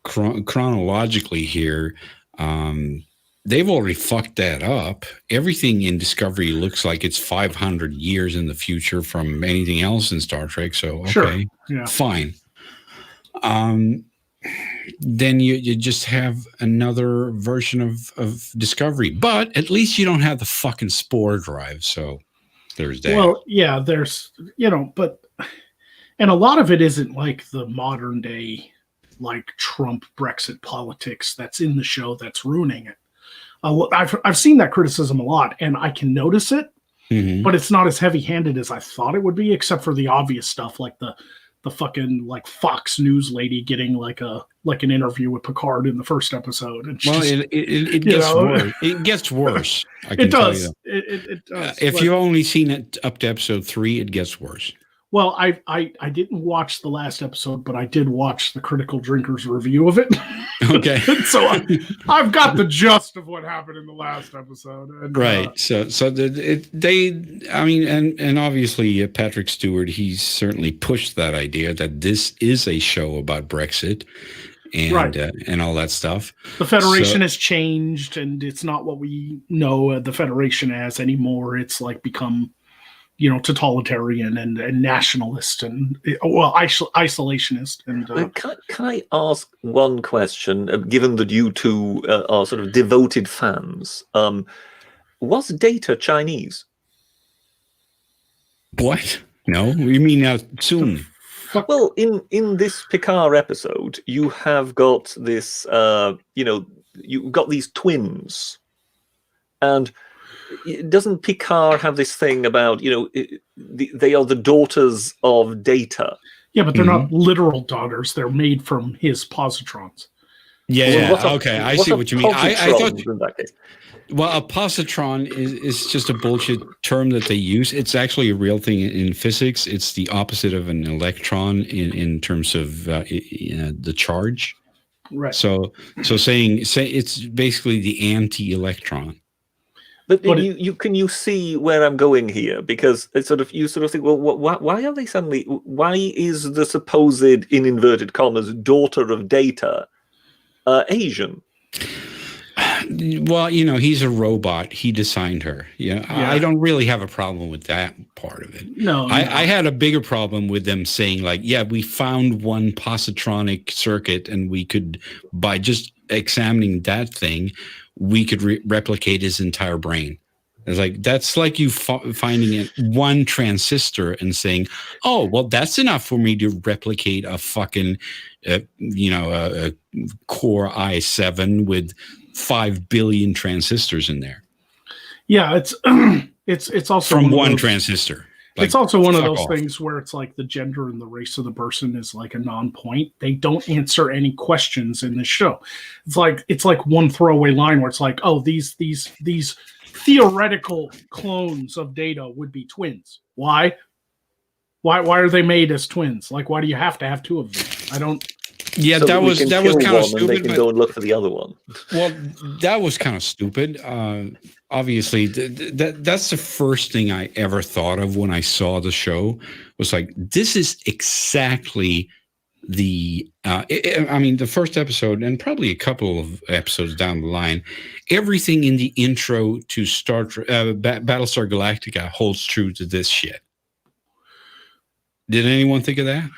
S1: chronologically here, they've already fucked that up. Everything in Discovery looks like it's 500 years in the future from anything else in Star Trek. So, okay,
S2: Sure. Yeah.
S1: fine. Then you just have another version of Discovery, but at least you don't have the fucking spore drive. So there's that.
S2: Well, yeah, there's, but, and a lot of it isn't like the modern day, like Trump Brexit politics that's in the show that's ruining it. I've seen that criticism a lot, and I can notice it, but it's not as heavy-handed as I thought it would be, except for the obvious stuff, like the fucking like Fox News lady getting like an interview with Picard in the first episode. And
S1: well, it gets worse. It gets worse. I can
S2: it does.
S1: Tell you.
S2: It does.
S1: If you've only seen it up to episode 3, it gets worse.
S2: Well, I didn't watch the last episode, but I did watch the Critical Drinkers review of it.
S1: Okay.
S2: So I've got the gist of what happened in the last episode. And,
S1: right. So I mean, and obviously Patrick Stewart, he's certainly pushed that idea that this is a show about Brexit and and all that stuff.
S2: The Federation has changed, and it's not what we know the Federation as anymore. It's like become, totalitarian and nationalist and isolationist. And
S3: can I ask one question? Given that you two are sort of devoted fans, was Data Chinese?
S1: What? No, you mean soon?
S3: Well, in this Picard episode, you have got this. You've got these twins, and doesn't Picard have this thing about, they are the daughters of Data?
S2: Yeah, but they're not literal daughters. They're made from his positrons.
S1: Yeah, okay. I see what you mean. I thought
S3: in that case.
S1: Well, a positron is just a bullshit term that they use. It's actually a real thing in physics. It's the opposite of an electron in terms of the charge.
S2: Right.
S1: So say it's basically the anti-electron.
S3: But you see where I'm going here, because it's you think, well, why are they suddenly? Why is the supposed, in inverted commas, daughter of Data Asian?
S1: Well, he's a robot. He designed her. Yeah, I don't really have a problem with that part of it.
S2: No,
S1: I had a bigger problem with them saying like, yeah, we found one positronic circuit, and we could, by just examining that thing, we could replicate his entire brain. It's like, that's like you finding one transistor and saying, oh, well, that's enough for me to replicate a fucking, a Core i7 with 5 billion transistors in there.
S2: Yeah, it's also
S1: from one transistor. Like,
S2: it's also one of those things where it's like the gender and the race of the person is like a non-point. They don't answer any questions in this show. It's like one throwaway line where it's like, oh, these theoretical clones of Data would be twins. Why? Why are they made as twins? Like, why do you have to have two of them? I don't.
S1: Yeah,
S3: so
S1: that was kind of stupid.
S3: They can go and look for the other one.
S1: Well, that was kind of stupid. Obviously, that's the first thing I ever thought of when I saw the show. Was like, this is exactly I mean, the first episode and probably a couple of episodes down the line, everything in the intro to Battlestar Galactica holds true to this shit. Did anyone think of that?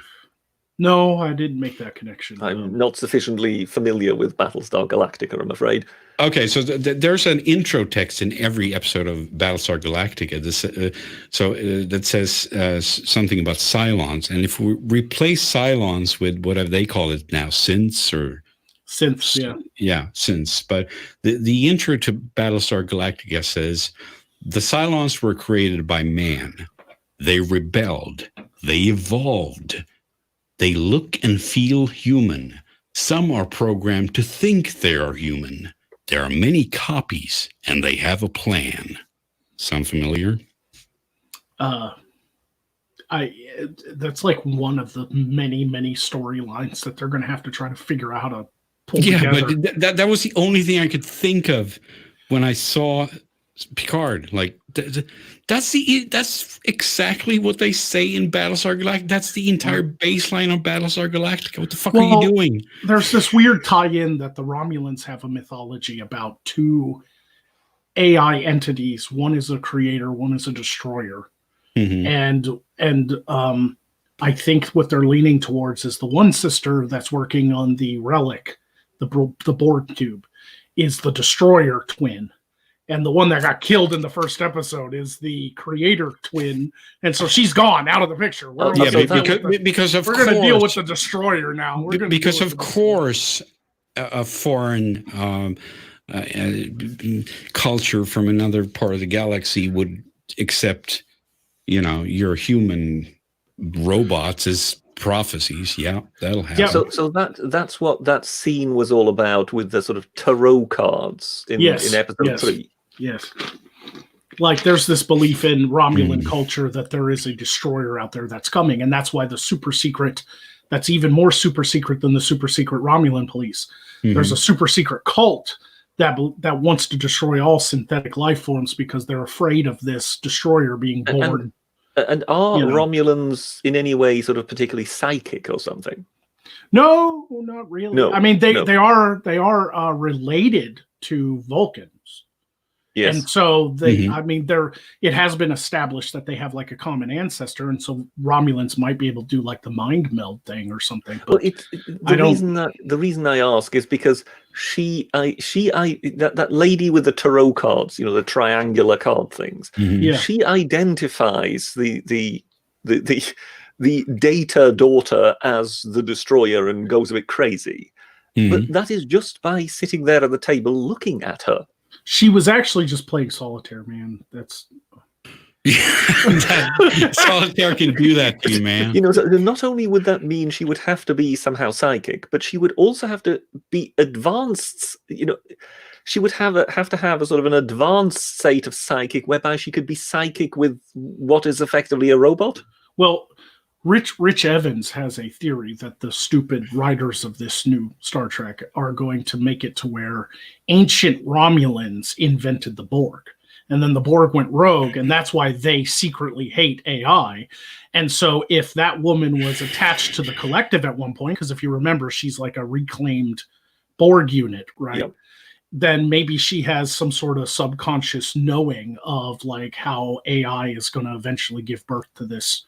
S2: No, I didn't make that connection.
S3: I'm not sufficiently familiar with Battlestar Galactica, I'm afraid.
S1: Okay, so there's an intro text in every episode of Battlestar Galactica. That says something about Cylons, and if we replace Cylons with whatever they call it now, synths or
S2: synths,
S1: synths. But the intro to Battlestar Galactica says the Cylons were created by man. They rebelled. They evolved. They look and feel human. Some are programmed to think they are human. There are many copies, and they have a plan. Sound familiar?
S2: That's like one of the many storylines that they're going to have to try to figure out how to pull together.
S1: But that was the only thing I could think of when I saw Picard. Like that's exactly what they say in Battlestar Galactica. That's the entire baseline of Battlestar Galactica. What the fuck are you doing?
S2: There's this weird tie-in that the Romulans have a mythology about two AI entities. One is a creator, one is a destroyer. Mm-hmm. And I think what they're leaning towards is the one sister that's working on the relic, the Borg cube, is the destroyer twin. And the one that got killed in the first episode is the creator twin, and so she's gone out of the picture.
S1: Because of
S2: we're going to deal with the destroyer now.
S1: Because of course, a foreign culture from another part of the galaxy would accept, your human robots as prophecies. Yeah, that'll happen.
S3: Yeah. So that's what that scene was all about with the sort of tarot cards in episode 3.
S2: Yes. Like there's this belief in Romulan culture that there is a destroyer out there that's coming, and that's why the super secret, that's even more super secret than the super secret Romulan police. Mm-hmm. There's a super secret cult that wants to destroy all synthetic life forms because they're afraid of this destroyer being born.
S3: And are Romulans in any way sort of particularly psychic or something?
S2: No, not really.
S3: No,
S2: I mean, they are related to Vulcans.
S3: Yes.
S2: And so it has been established that they have like a common ancestor, and so Romulans might be able to do like the mind meld thing or something. But
S3: the reason I ask is because that lady with the tarot cards, the triangular card things, she identifies the Data daughter as the destroyer and goes a bit crazy. But that is just by sitting there at the table looking at her.
S2: She was actually just playing solitaire, man. That's
S1: solitaire can do that to you, man.
S3: Not only would that mean she would have to be somehow psychic, but she would also have to be advanced. She would have to have a sort of an advanced state of psychic, whereby she could be psychic with what is effectively a robot.
S2: Well, Rich Evans has a theory that the stupid writers of this new Star Trek are going to make it to where ancient Romulans invented the Borg. And then the Borg went rogue, and that's why they secretly hate AI. And so if that woman was attached to the collective at one point, because if you remember, she's like a reclaimed Borg unit, right? Yep. Then maybe she has some sort of subconscious knowing of like how AI is going to eventually give birth to this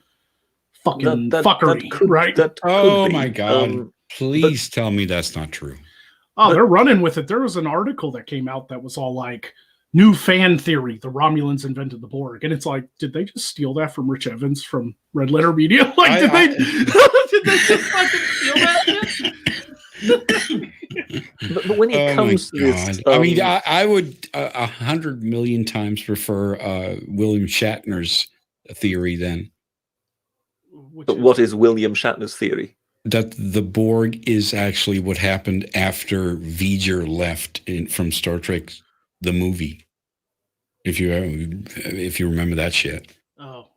S2: fucking fuckery, right?
S1: Oh my God. Please tell me that's not true.
S2: They're running with it. There was an article that came out that was all like, new fan theory, the Romulans invented the Borg. And it's like, did they just steal that from Rich Evans from Red Letter Media? Like, did they just fucking steal that?
S3: But when it comes to this...
S1: I mean, I would 100 million times prefer William Shatner's theory then.
S3: But what is William Shatner's theory?
S1: That the Borg is actually what happened after V'ger left from Star Trek, the movie. If you remember that shit.
S2: Oh,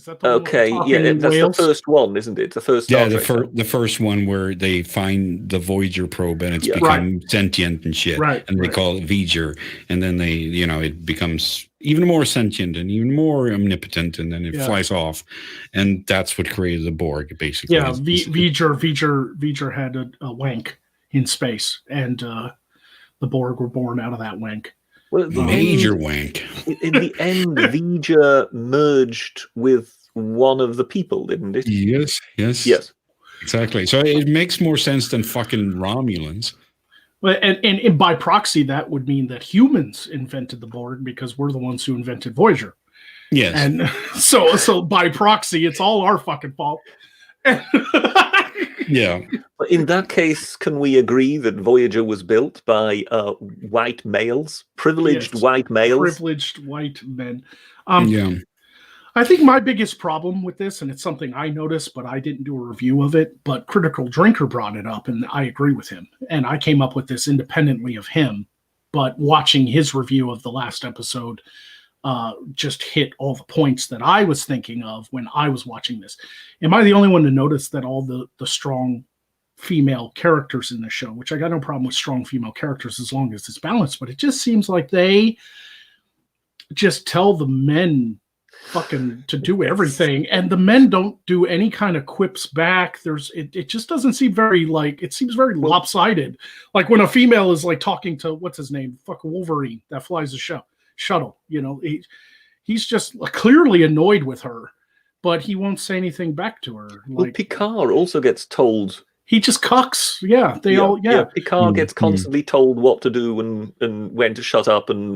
S2: Is that the one with the
S3: Okay,
S2: talking
S3: yeah, that's
S2: whales?
S3: the first one, isn't it? The first Star
S1: Yeah,
S3: Trek film.
S1: the first one where they find the Voyager probe and it's
S3: Yeah.
S1: become sentient and shit,
S2: Right,
S1: and they
S2: right.
S1: call it V'ger, and then they, it becomes even more sentient and even more omnipotent, and then it
S2: Yeah.
S1: flies off, and that's what created the Borg, basically.
S2: Yeah, V'ger had a wank in space, and the Borg were born out of that wank.
S3: Well, at the
S1: Major
S3: end,
S1: wank.
S3: in the end, V'ger merged with one of the people, didn't it?
S1: Yes.
S3: Yes.
S1: Exactly. So it makes more sense than fucking Romulans.
S2: Well, and by proxy, that would mean that humans invented the Borg because we're the ones who invented Voyager.
S1: Yes.
S2: And so by proxy, it's all our fucking fault.
S1: Yeah.
S3: But in that case, can we agree that Voyager was built by white males, privileged
S2: Yes.
S3: white males?
S2: Privileged white men.
S1: Yeah.
S2: I think my biggest problem with this, and it's something I noticed, but I didn't do a review of it, but Critical Drinker brought it up, and I agree with him. And I came up with this independently of him, but watching his review of the last episode just hit all the points that I was thinking of when I was watching this. Am I the only one to notice that all the strong female characters in the show, which I got no problem with strong female characters as long as it's balanced, but it just seems like they just tell the men fucking to do everything, and the men don't do any kind of quips back. It just doesn't seem very it seems very lopsided. Like when a female is like talking to what's his name, fucking Wolverine that flies the shuttle, he's just clearly annoyed with her, but he won't say anything back to her.
S3: Well, Picard also gets told.
S2: He just cucks. Yeah,
S3: Picard gets constantly told what to do and when to shut up and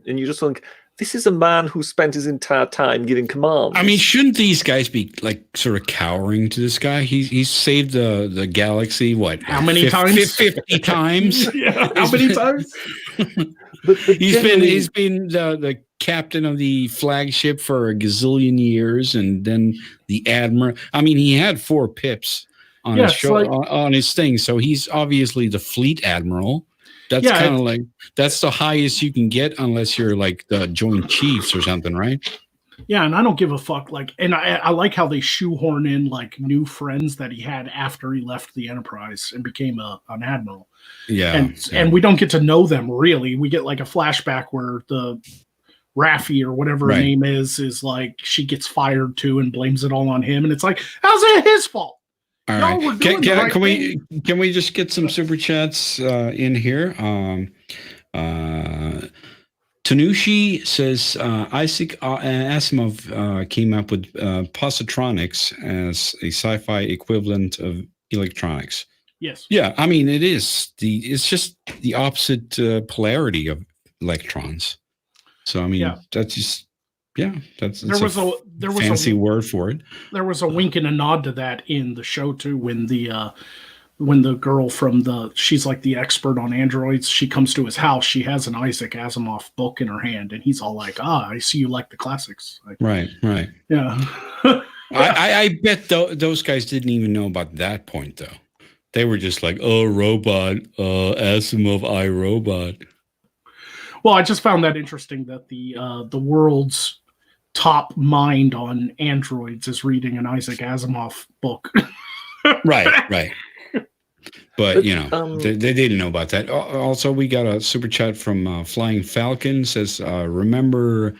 S3: you just think, this is a man who spent his entire time giving commands.
S1: I mean, shouldn't these guys be like sort of cowering to this guy? He's saved the galaxy. What?
S2: How many times?
S1: 50 times.
S2: Yeah, how many times?
S3: but
S1: he's been the captain of the flagship for a gazillion years, and then the admiral. I mean, he had 4 pips on his show, on his thing, so he's obviously the fleet admiral. That's kind of like, that's the highest you can get unless you're like the Joint Chiefs or something, right?
S2: Yeah, and I don't give a fuck. And I like how they shoehorn in like new friends that he had after he left the Enterprise and became an admiral.
S1: Yeah,
S2: and we don't get to know them really. We get like a flashback where the Raffi or whatever her name is like she gets fired too and blames it all on him, and it's like, how's it his fault?
S1: All right. Can we just get some super chats in here? Tanushi says Isaac Asimov came up with positronics as a sci-fi equivalent of electronics.
S2: Yes.
S1: Yeah, I mean it's just the opposite polarity of electrons. So I mean that's just. Yeah, that's there was a fancy word for it.
S2: There was a wink and a nod to that in the show too. When the girl from she's like the expert on androids. She comes to his house. She has an Isaac Asimov book in her hand, and he's all like, I see you like the classics." Like,
S1: right.
S2: Yeah.
S1: I bet those guys didn't even know about that point though. They were just like, "Oh, robot, Asimov, iRobot."
S2: Well, I just found that interesting that the world's top mind on androids is reading an Isaac Asimov book.
S1: Right. But they didn't know about that. Also, we got a super chat from Flying Falcon. Says, remember,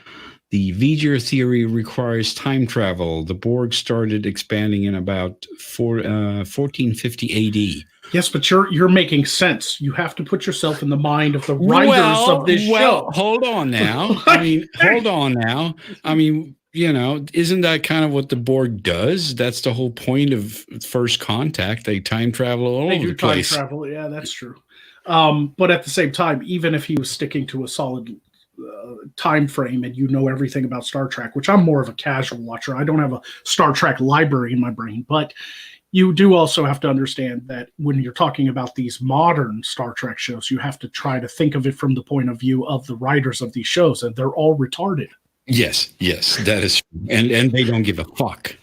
S1: the V'ger theory requires time travel. The Borg started expanding in about 1450 AD.
S2: Yes, but you're making sense. You have to put yourself in the mind of the writers of this show.
S1: Hold on now. I mean, isn't that kind of what the Borg does? That's the whole point of First Contact. They time travel all over the place.
S2: Time travel, yeah, that's true. But at the same time, even if he was sticking to a solid time frame and everything about Star Trek, which I'm more of a casual watcher. I don't have a Star Trek library in my brain, but you do also have to understand that when you're talking about these modern Star Trek shows, you have to try to think of it from the point of view of the writers of these shows, and they're all retarded.
S1: Yes, that is true. And they don't give a fuck.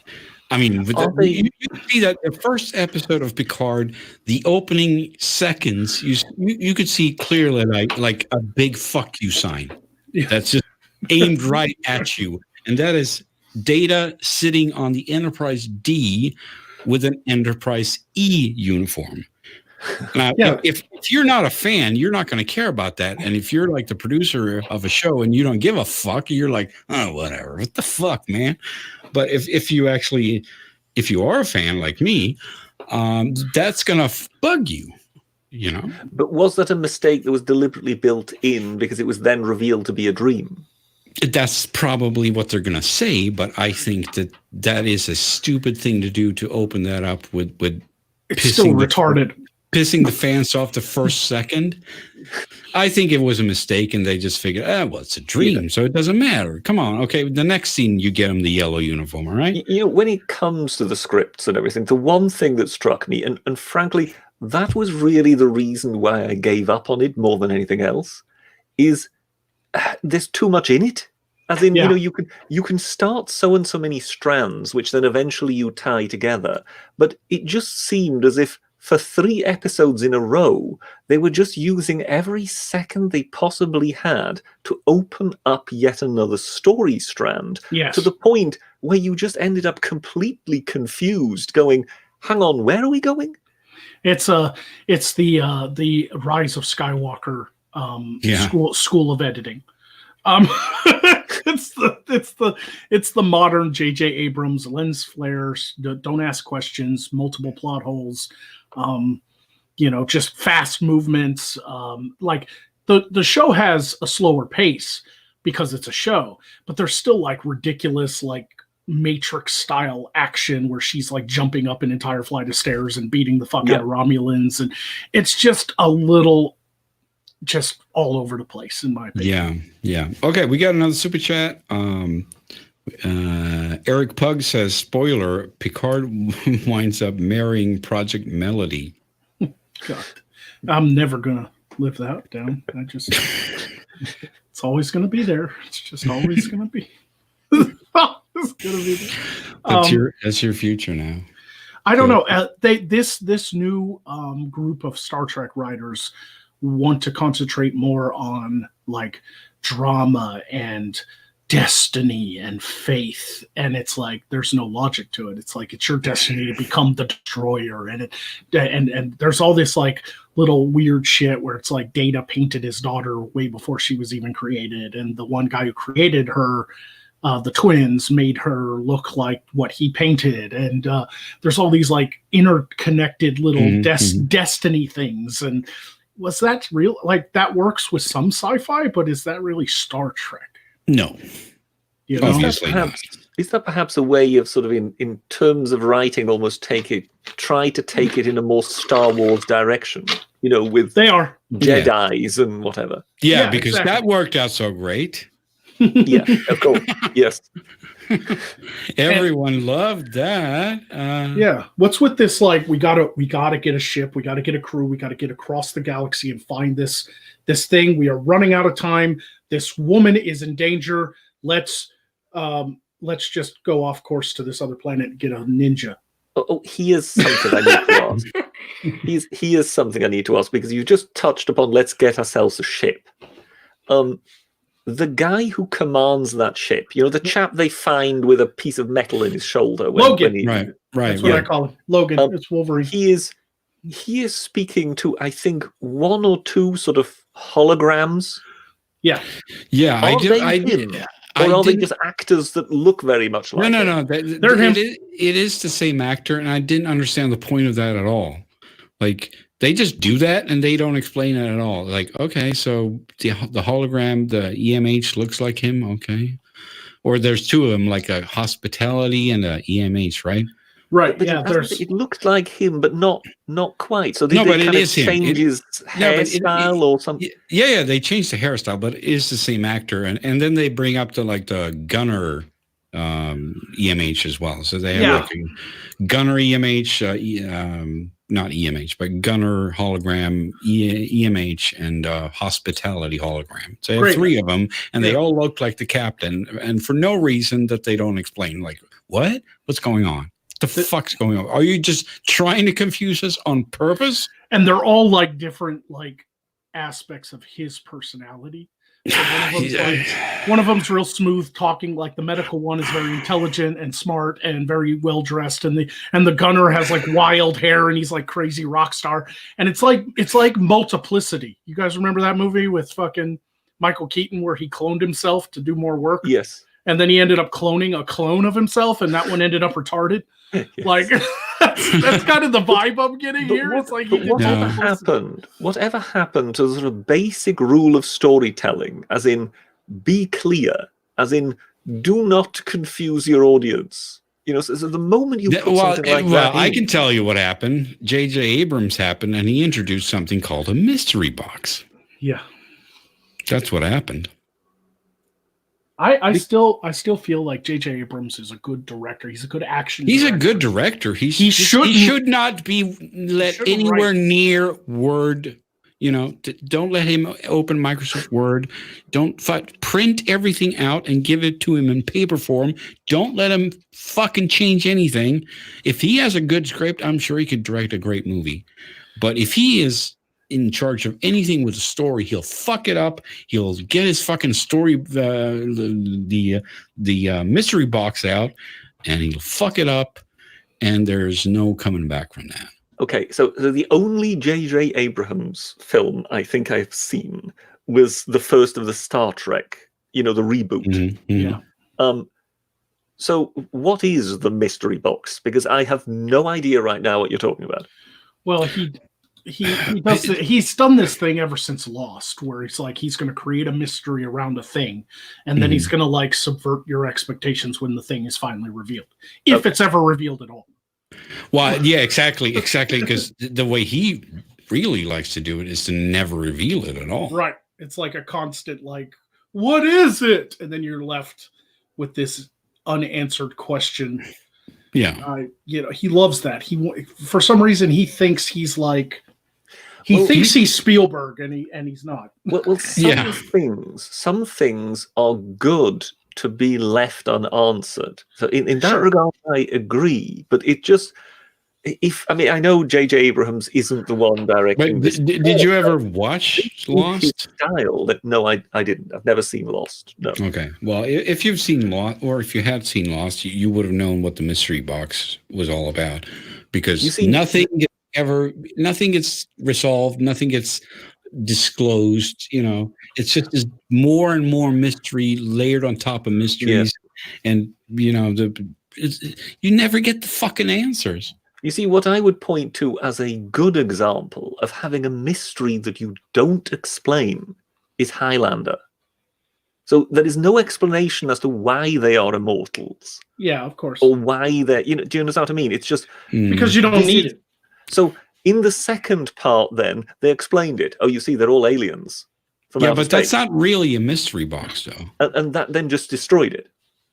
S1: I mean, you see that the first episode of Picard, the opening seconds, you could see clearly like a big fuck you sign. Yeah. That's just aimed right at you. And that is Data sitting on the Enterprise D with an Enterprise E uniform. Now,
S2: Yeah.
S1: if you're not a fan, you're not going to care about that. And if you're like the producer of a show and you don't give a fuck, you're like, oh, whatever. What the fuck, man? But if you are a fan like me, that's going to bug you, you know?
S3: But was that a mistake that was deliberately built in because it was then revealed to be a dream?
S1: That's probably what they're going to say, but I think that is a stupid thing to do, to open that up with
S2: It's still retarded.
S1: Pissing the fans off the first second. I think it was a mistake, and they just figured, well, it's a dream, so it doesn't matter. Come on, okay. The next scene, you get them the yellow uniform, all right?
S3: You know, when it comes to the scripts and everything, the one thing that struck me, and frankly, that was really the reason why I gave up on it more than anything else, is there's too much in it. As in, you know, you can start so and so many strands, which then eventually you tie together. But it just seemed as if for 3 episodes in a row, they were just using every second they possibly had to open up yet another story strand.
S2: Yes.
S3: To the point where you just ended up completely confused, going, hang on, where are we going?
S2: It's the Rise of Skywalker school of editing. It's the modern J.J. Abrams lens flares, don't ask questions, multiple plot holes, you know, just fast movements. Like the show has a slower pace because it's a show, but there's still like ridiculous, like Matrix style action where she's like jumping up an entire flight of stairs and beating the fuck out of Romulans, and it's just a little just all over the place in my opinion.
S1: Yeah. Okay, we got another super chat. Eric Pug says, spoiler, Picard winds up marrying Project Melody.
S2: God, I'm never gonna live that down. It's always gonna be there. It's just always gonna be. It's gonna be there.
S1: That's your future now.
S2: I don't know. This new group of Star Trek writers want to concentrate more on like drama and destiny and faith, and it's like there's no logic to it. It's like it's your destiny to become the destroyer, and there's all this like little weird shit where it's like Data painted his daughter way before she was even created, and the one guy who created her, the twins, made her look like what he painted, and there's all these like interconnected little destiny things. And was that real? Like that works with some sci-fi, but is that really Star Trek?
S1: No,
S2: you know?
S1: Obviously not.
S3: Is that perhaps a way of sort of in terms of writing, almost try to take it in a more Star Wars direction? You know, with
S2: they are
S3: Jedis and whatever.
S1: Yeah, because that worked out so great.
S3: Yeah, of course. Yes.
S1: Everyone loved that.
S2: Yeah. What's with this? Like, we gotta get a ship, we gotta get a crew, we gotta get across the galaxy and find this thing. We are running out of time. This woman is in danger. Let's just go off course to this other planet and get a ninja.
S3: He is something I need to ask. He is something I need to ask, because you just touched upon let's get ourselves a ship. The guy who commands that ship, you know, the chap they find with a piece of metal in his shoulder.
S2: Logan.
S1: Right.
S2: That's what I call him. Logan. It's Wolverine.
S3: He is speaking to, I think, 1 or 2 sort of holograms.
S2: Yeah.
S1: Yeah.
S3: Are they just actors that look very much like him?
S1: No.
S2: They're him.
S1: It is the same actor, and I didn't understand the point of that at all. Like, they just do that, and they don't explain it at all. Like, okay, so the hologram, the EMH looks like him, okay. Or there's 2 of them, like a hospitality and a EMH, right?
S2: Right.
S3: But
S2: yeah.
S3: it looks like him, but not quite. So they
S1: but
S3: kind
S1: it
S3: of
S1: is him.
S3: change his hairstyle or something.
S1: Yeah, they changed the hairstyle, but it is the same actor. And then they bring up the Gunner EMH as well. So they have like a Gunner EMH, not EMH, but Gunner hologram, EMH, and hospitality hologram. So they have 3 of them, and they all look like the captain, and for no reason that they don't explain. Like, what's going on? What the fuck's going on? Are you just trying to confuse us on purpose?
S2: And they're all like different like aspects of his personality. One of them's real smooth talking, like the medical one is very intelligent and smart and very well dressed, and the gunner has like wild hair and he's like crazy rock star. And it's like Multiplicity. You guys remember that movie with fucking Michael Keaton where he cloned himself to do more work?
S3: Yes.
S2: And then he ended up cloning a clone of himself, and that one ended up retarded. Yes. Like that's kind of the vibe I'm getting here. It's like
S3: whatever happened to the sort of basic rule of storytelling, as in be clear, as in do not confuse your audience. You know, so the moment you put something like that
S1: I can tell you what happened. J.J. Abrams happened, and he introduced something called a mystery box.
S2: Yeah,
S1: that's what happened.
S2: I still feel like J.J. Abrams is a good director. He's a good action.
S1: He's a good director. He should not be let anywhere near Word. You know, don't let him open Microsoft Word. Don't print everything out and give it to him in paper form. Don't let him fucking change anything. If he has a good script, I'm sure he could direct a great movie. But if he is in charge of anything with a story, he'll fuck it up. He'll get his fucking story, the mystery box out, and he'll fuck it up. And there's no coming back from that.
S3: Okay, so the only J.J. Abrams film I think I've seen was the first of the Star Trek, you know, the reboot.
S2: Mm-hmm.
S3: Yeah. So what is the mystery box? Because I have no idea right now what you're talking about.
S2: Well, he's done this thing ever since Lost, where he's like he's going to create a mystery around a thing, and then he's going to like subvert your expectations when the thing is finally revealed, if it's ever revealed at all.
S1: Well, yeah, exactly, because the way he really likes to do it is to never reveal it at all.
S2: Right. It's like a constant, like, what is it? And then you're left with this unanswered question.
S1: Yeah.
S2: You know, he loves that. For some reason, he thinks he's like, he's Spielberg, and he's not.
S3: Well, some things are good to be left unanswered. So in that regard, I agree. But it just, I know J.J. Abrams isn't the one directing this.
S1: Did you ever watch Lost?
S3: No, I didn't. I've never seen Lost. No.
S1: Okay. Well, if you've seen Lost, or if you had seen Lost, you would have known what the mystery box was all about, because nothing gets resolved, nothing gets disclosed. You know, it's just this more and more mystery layered on top of mysteries, and you know you never get the fucking answers.
S3: You see, what I would point to as a good example of having a mystery that you don't explain is Highlander. So there is no explanation as to why they are immortals.
S2: Yeah, of course.
S3: Or why they're, do you understand what I mean? It's just
S2: because you don't need it.
S3: So in the second part, then they explained it. Oh, you see, they're all aliens.
S1: Yeah, but that's not really a mystery box, though.
S3: And that then just destroyed it.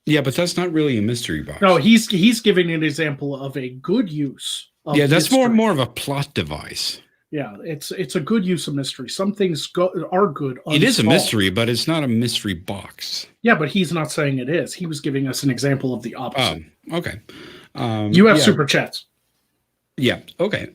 S1: Yeah, but that's not really a mystery box.
S2: No, he's giving an example of a good use of
S1: that's
S2: mystery.
S1: more of a plot device.
S2: Yeah, it's a good use of mystery. Some things are good.
S1: It is a mystery, but it's not a mystery box.
S2: Yeah, but he's not saying it is. He was giving us an example of the opposite.
S1: Oh, okay.
S2: You have super chats.
S1: Yeah, okay.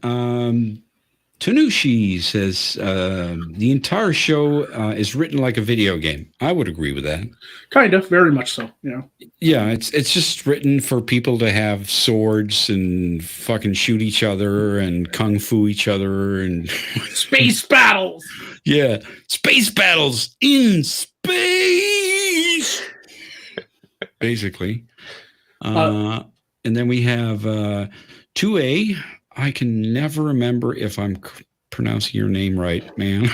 S1: Tanushi says the entire show is written like a video game. I would agree with that.
S2: Kind of, very much so. Yeah.
S1: Yeah, it's just written for people to have swords and fucking shoot each other and kung fu each other and
S2: space battles.
S1: Yeah, space battles in space. Basically, and then we have 2A. I can never remember if I'm pronouncing your name right, man.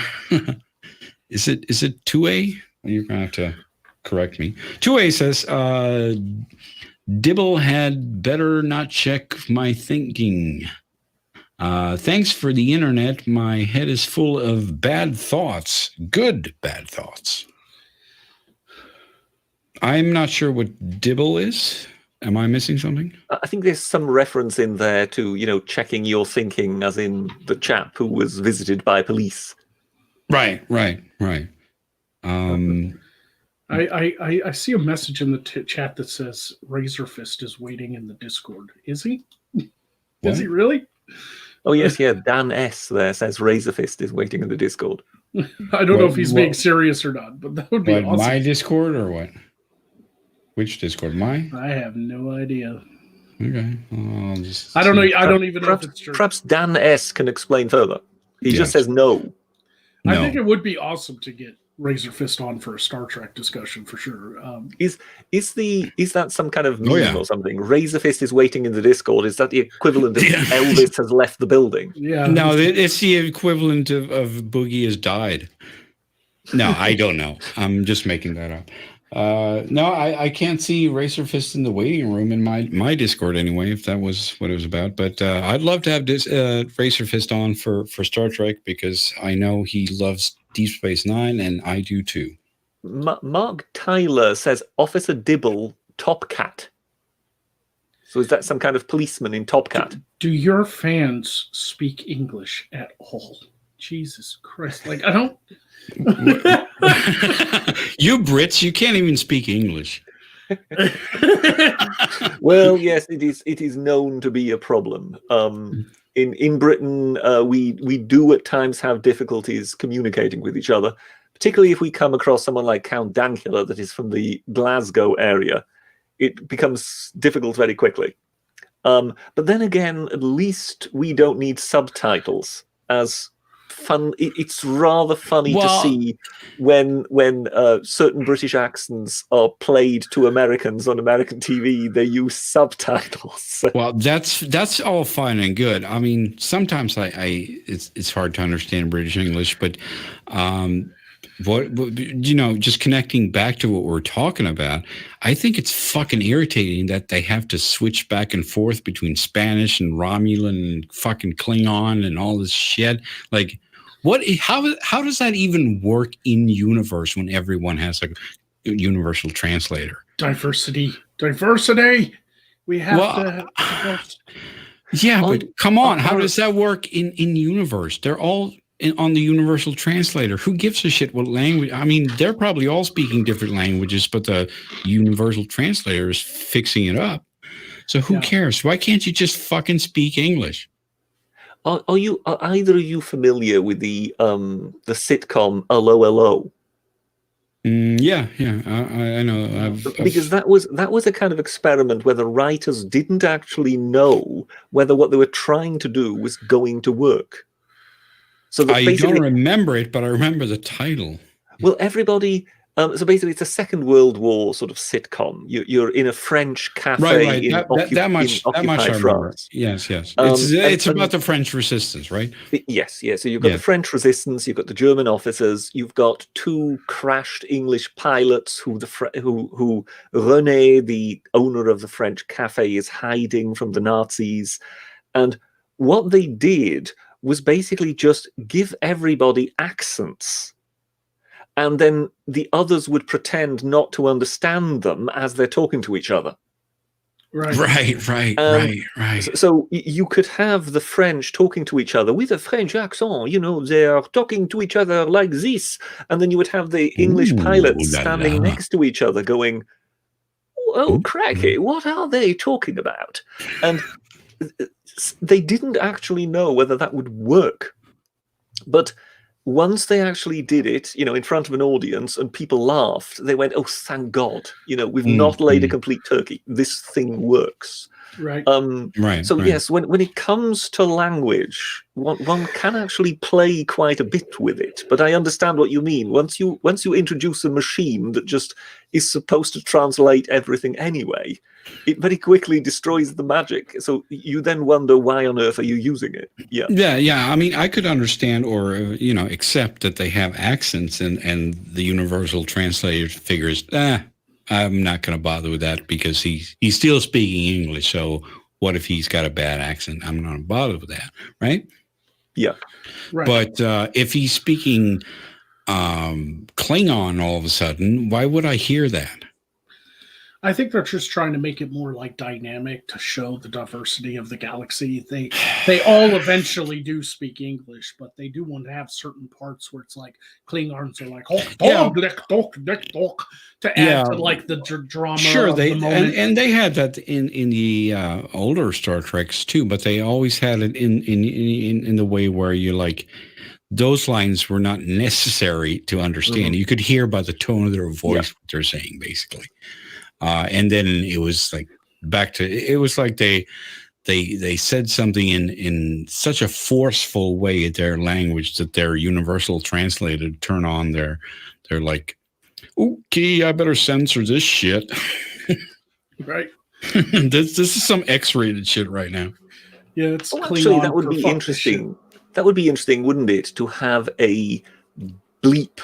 S1: Is it 2A? You're going to have to correct me. 2A says, Dibble had better not check my thinking. Thanks for the internet. My head is full of bad thoughts. Good bad thoughts. I'm not sure what Dibble is. Am I missing something?
S3: I think there's some reference in there to, checking your thinking, as in the chap who was visited by police.
S1: Right.
S2: I see a message in the chat that says Razor Fist is waiting in the Discord. Is he? Is he really?
S3: Oh, yes, yeah. Dan S. there says Razor Fist is waiting in the Discord.
S2: I don't know if he's being serious or not, but that would be awesome.
S1: My Discord or what? Which Discord? My?
S2: I have no idea.
S1: Okay.
S2: I don't know. I don't even know if it's true.
S3: Perhaps Dan S. can explain further. He just says no.
S2: I think it would be awesome to get Razor Fist on for a Star Trek discussion for sure.
S3: Is that some kind of meme or something? Razor Fist is waiting in the Discord. Is that the equivalent of Elvis has left the building?
S2: Yeah.
S1: No, it's the equivalent of Boogie has died. No, I don't know. I'm just making that up. No, I can't see Razor Fist in the waiting room in my Discord anyway, if that was what it was about. But I'd love to have Razor Fist on for Star Trek because I know he loves Deep Space Nine, and I do too.
S3: Mark Tyler says Officer Dibble, Top Cat. So is that some kind of policeman in Top Cat?
S2: Do your fans speak English at all? Jesus Christ! Like I don't.
S1: You Brits, you can't even speak English.
S3: Well, yes, it is known to be a problem. In Britain, we do at times have difficulties communicating with each other, particularly if we come across someone like Count Dankula that is from the Glasgow area. It becomes difficult very quickly. But then again, at least we don't need subtitles as fun. It's rather funny to see when certain British accents are played to Americans on American TV. They use subtitles.
S1: Well, that's all fine and good. I mean, sometimes it's hard to understand British English, but just connecting back to what we're talking about, I think it's fucking irritating that they have to switch back and forth between Spanish and Romulan and fucking Klingon and all this shit. Like, how does that even work in universe when everyone has a universal translator?
S2: Diversity. We have to.
S1: Yeah, but come on, how does that work in universe? They're all on the universal translator. Who gives a shit what language? I mean, they're probably all speaking different languages, but the universal translator is fixing it up. So who cares? Why can't you just fucking speak English?
S3: Are either of you familiar with the sitcom Hello Hello?
S1: Yeah, I know.
S3: Because that was a kind of experiment where the writers didn't actually know whether what they were trying to do was going to work. So
S1: I don't remember it, but I remember the title.
S3: Well, everybody. So basically, it's a Second World War sort of sitcom. You're in a French cafe
S1: right.
S3: in
S1: That much I remember.
S3: France.
S1: Yes. It's about the French resistance, right?
S3: Yes. So you've got the French resistance. You've got the German officers. You've got two crashed English pilots who René, the owner of the French cafe, is hiding from the Nazis. And what they did was basically just give everybody accents. And then the others would pretend not to understand them as they're talking to each other.
S1: Right.
S3: So you could have the French talking to each other with a French accent. They are talking to each other like this. And then you would have the English pilots standing next to each other going, oh, cracky, what are they talking about? And they didn't actually know whether that would work. But once they actually did it, in front of an audience and people laughed, they went, oh, thank God, we've not laid a complete turkey. This thing works.
S2: Right.
S3: So yes, when it comes to language, one can actually play quite a bit with it. But I understand what you mean. Once you introduce a machine that just is supposed to translate everything anyway, it very quickly destroys the magic. So you then wonder, why on earth are you using it?
S1: Yeah. I mean, I could understand or accept that they have accents and the universal translator figures, I'm not going to bother with that because he's still speaking English. So what if he's got a bad accent? I'm not going to bother with that, right?
S3: Yeah.
S2: Right.
S1: But if he's speaking Klingon all of a sudden, why would I hear that?
S2: I think they're just trying to make it more like dynamic to show the diversity of the galaxy. They all eventually do speak English, but they do want to have certain parts where it's like Klingons are like to add to like the drama.
S1: Sure,
S2: of the moment.
S1: And they had that in the older Star Treks too, but they always had it in the way where you like those lines were not necessary to understand. You could hear by the tone of their voice what they're saying, basically. And then it was like it was like they said something in such a forceful way at their language that their universal translator turn on they're like, okay, I better censor this shit.
S2: Right.
S1: This is some X-rated shit right now.
S2: Yeah, it's
S3: actually, that would be interesting. That would be interesting, wouldn't it, to have a bleep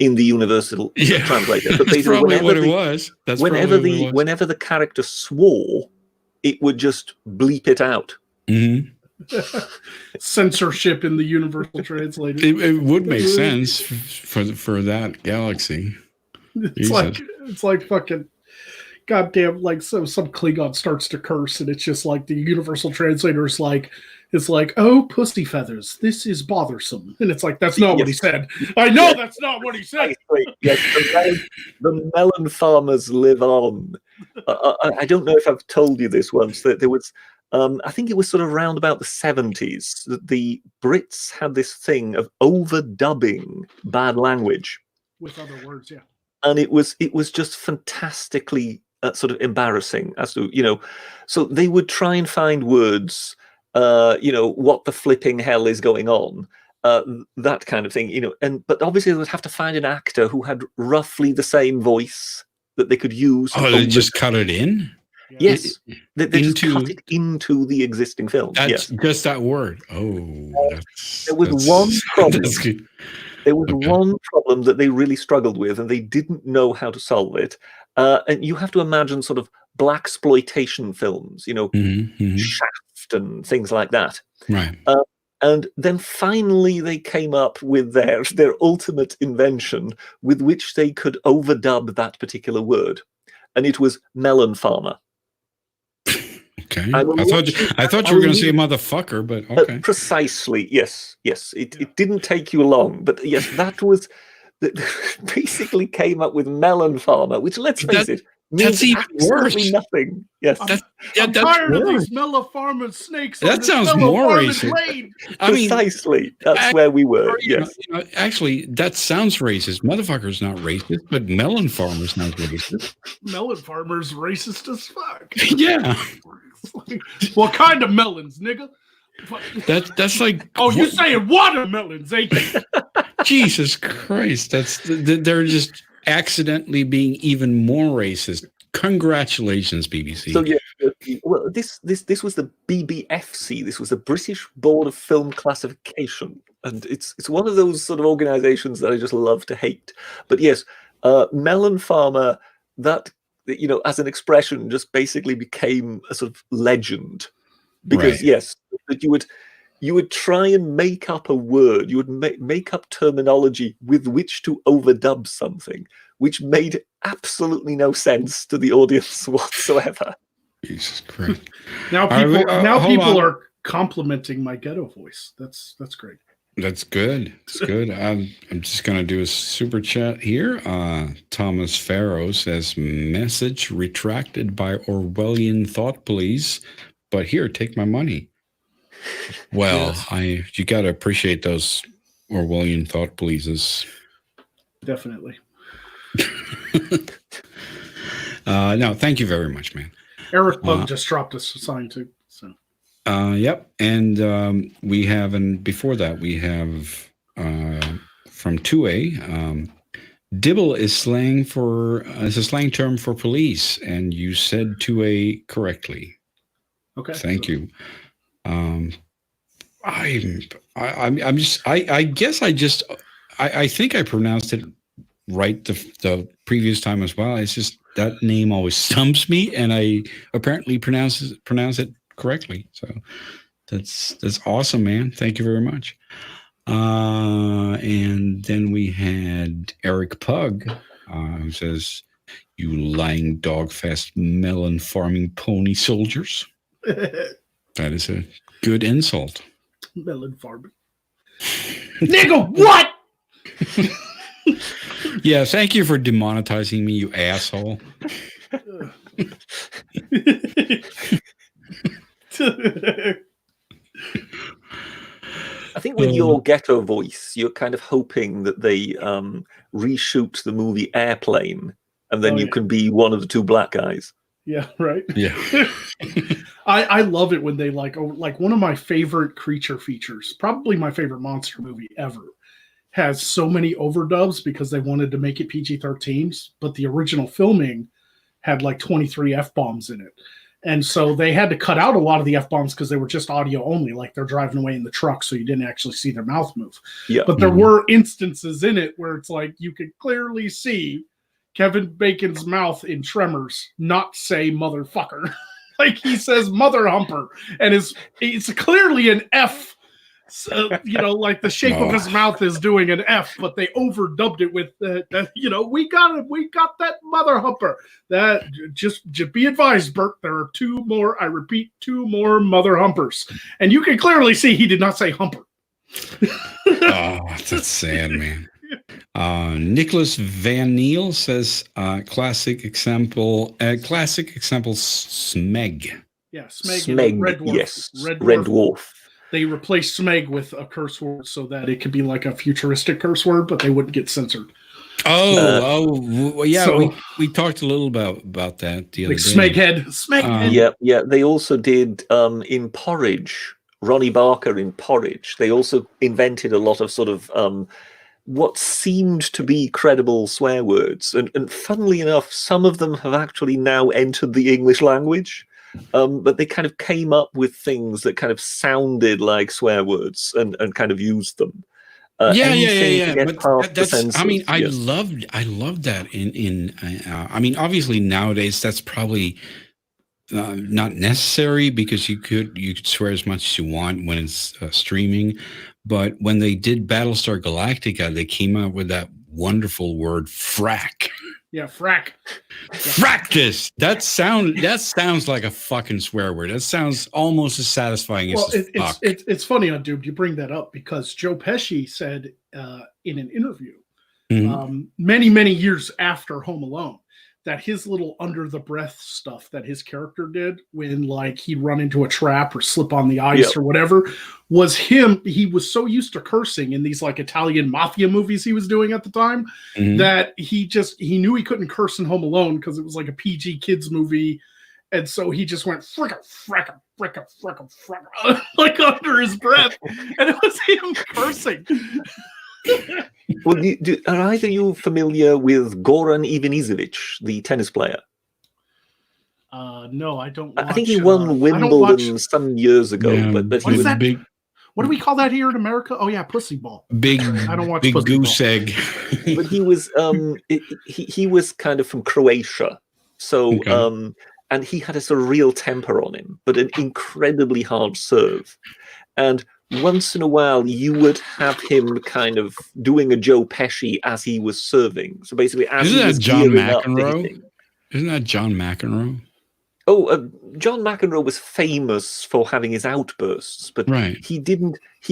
S3: in the universal translator? But
S1: that's probably what it was. That's
S3: whenever the character swore, it would just bleep it out.
S1: Mm-hmm.
S2: Censorship in the universal translator.
S1: It would make sense for that galaxy.
S2: It's like fucking goddamn, like some Klingon starts to curse, and it's just like the universal translator is like, it's like, oh, pussy feathers, this is bothersome, and it's like, that's not what he said. I know that's not what he said.
S3: Yes, the melon farmers live on. I don't know if I've told you this once, that there was, I think it was sort of around about the 70s, that the Brits had this thing of overdubbing bad language
S2: with other words, yeah.
S3: And it was just fantastically sort of embarrassing as to, so they would try and find words, what the flipping hell is going on, that kind of thing, but obviously they would have to find an actor who had roughly the same voice that they could use.
S1: Oh, they just cut it in?
S3: Yes, they just cut it into the existing film.
S1: That's just that word. Oh,
S3: there was one problem. There was one problem that they really struggled with, and they didn't know how to solve it. And you have to imagine sort of blaxploitation films, Shaft and things like that.
S1: Right.
S3: And then finally they came up with their ultimate invention with which they could overdub that particular word. And it was melon farmer.
S1: Okay. I thought you were going to say motherfucker, but okay.
S3: Precisely. Yes. It didn't take you long, but yes, that was basically came up with melon farmer, which, let's face it, means
S1: even
S3: absolutely nothing. Yes.
S2: I'm tired of these melon farmer snakes.
S1: That sounds more racist.
S3: Precisely. That's where we were. Yes.
S1: Actually, that sounds racist. Motherfucker's not racist, but melon farmer's not racist.
S2: Melon farmer's racist as fuck.
S1: Yeah.
S2: What kind of melons, nigga?
S1: That's like,
S2: oh, you're saying watermelons, ain't you?
S1: Jesus Christ, they're just accidentally being even more racist. Congratulations, BBC.
S3: So well, this was the BBFC. This was the British Board of Film Classification, and it's one of those sort of organisations that I just love to hate. But yes, melon farmer, that as an expression, just basically became a sort of legend, because yes, that you would try and make up a word, you would make up terminology with which to overdub something, which made absolutely no sense to the audience whatsoever.
S1: Jesus Christ!
S2: Now people are complimenting my ghetto voice. That's great.
S1: That's good. It's good. I'm just going to do a super chat here. Thomas Farrow says, message retracted by Orwellian thought police, but here, take my money. Well, you got to appreciate those Orwellian thought polices.
S2: Definitely.
S1: No, thank you very much, man.
S2: Eric Bug just dropped us a sign too. So.
S1: Yep, and we have, and before that we have from 2A. Dibble is a slang term for police, and you said 2A correctly.
S2: Okay,
S1: thank you. I think I pronounced it right the previous time as well. It's just that name always stumps me, and I apparently pronounce it correctly. So that's awesome, man. Thank you very much. And then we had Eric Pug, who says, "You lying dog-fast melon farming pony soldiers." That is a good insult.
S2: Melon farming. Nigga, what?
S1: Yeah, thank you for demonetizing me, you asshole.
S3: I think with your ghetto voice, you're kind of hoping that they reshoot the movie Airplane, and then you can be one of the two black guys.
S2: Yeah, right.
S1: Yeah.
S2: I love it when they like one of my favorite creature features, probably my favorite monster movie ever, has so many overdubs because they wanted to make it PG-13s, but the original filming had like 23 F-bombs in it. And so they had to cut out a lot of the F-bombs because they were just audio only, like they're driving away in the truck, so you didn't actually see their mouth move.
S3: Yeah.
S2: But there were instances in it where it's like you could clearly see Kevin Bacon's mouth in Tremors not say motherfucker. Like he says mother humper, and it's clearly an F. Like the shape of his mouth is doing an F, but they overdubbed it with we got that mother humper. That just be advised, Bert, there are two more mother humpers, and you can clearly see he did not say humper.
S1: Oh, that's sad, man. Nicholas Van Neel says, classic example, Smeg.
S2: Yeah, Smeg.
S3: Smeg,
S2: Red Dwarf.
S3: yes.
S2: Red
S3: Dwarf.
S2: They replaced Smeg with a curse word so that it could be like a futuristic curse word, but they wouldn't get censored.
S1: Yeah. So, we talked a little about that the other day.
S2: Smeghead.
S3: Yeah. They also did in Porridge. Ronnie Barker in Porridge. They also invented a lot of sort of what seemed to be credible swear words, and funnily enough, some of them have actually now entered the English language. But they kind of came up with things that kind of sounded like swear words and kind of used them.
S1: Yeah. But that's. I mean, I loved that. I mean, obviously nowadays that's probably not necessary because you could swear as much as you want when it's streaming. But when they did Battlestar Galactica, they came out with that wonderful word "frack."
S2: Yeah, frack.
S1: Fractus. That sounds like a fucking swear word. That sounds almost as satisfying as fuck.
S2: It's funny, Dude, you bring that up because Joe Pesci said in an interview many, many years after Home Alone that his little under the breath stuff that his character did when like he'd run into a trap or slip on the ice or whatever was him. He was so used to cursing in these like Italian mafia movies he was doing at the time that he knew he couldn't curse in Home Alone because it was like a PG kids movie. And so he just went fricka, like under his breath. And it was him cursing.
S3: Well, are either you familiar with Goran Ivanisevic, the tennis player?
S2: No, I don't.
S3: I think he won Wimbledon some years ago, but he was
S2: big. What do we call that here in America? Oh yeah, pussy ball.
S1: Big.
S2: I don't watch
S1: big
S2: pussy
S1: goose
S2: ball.
S1: egg.
S3: But he was he was kind of from Croatia, so and he had a sort of real temper on him, but an incredibly hard serve, and once in a while, you would have him kind of doing a Joe Pesci as he was serving. So basically, as he was
S1: John
S3: gearing up,
S1: McEnroe? Isn't that John McEnroe?
S3: Oh, John McEnroe was famous for having his outbursts, but he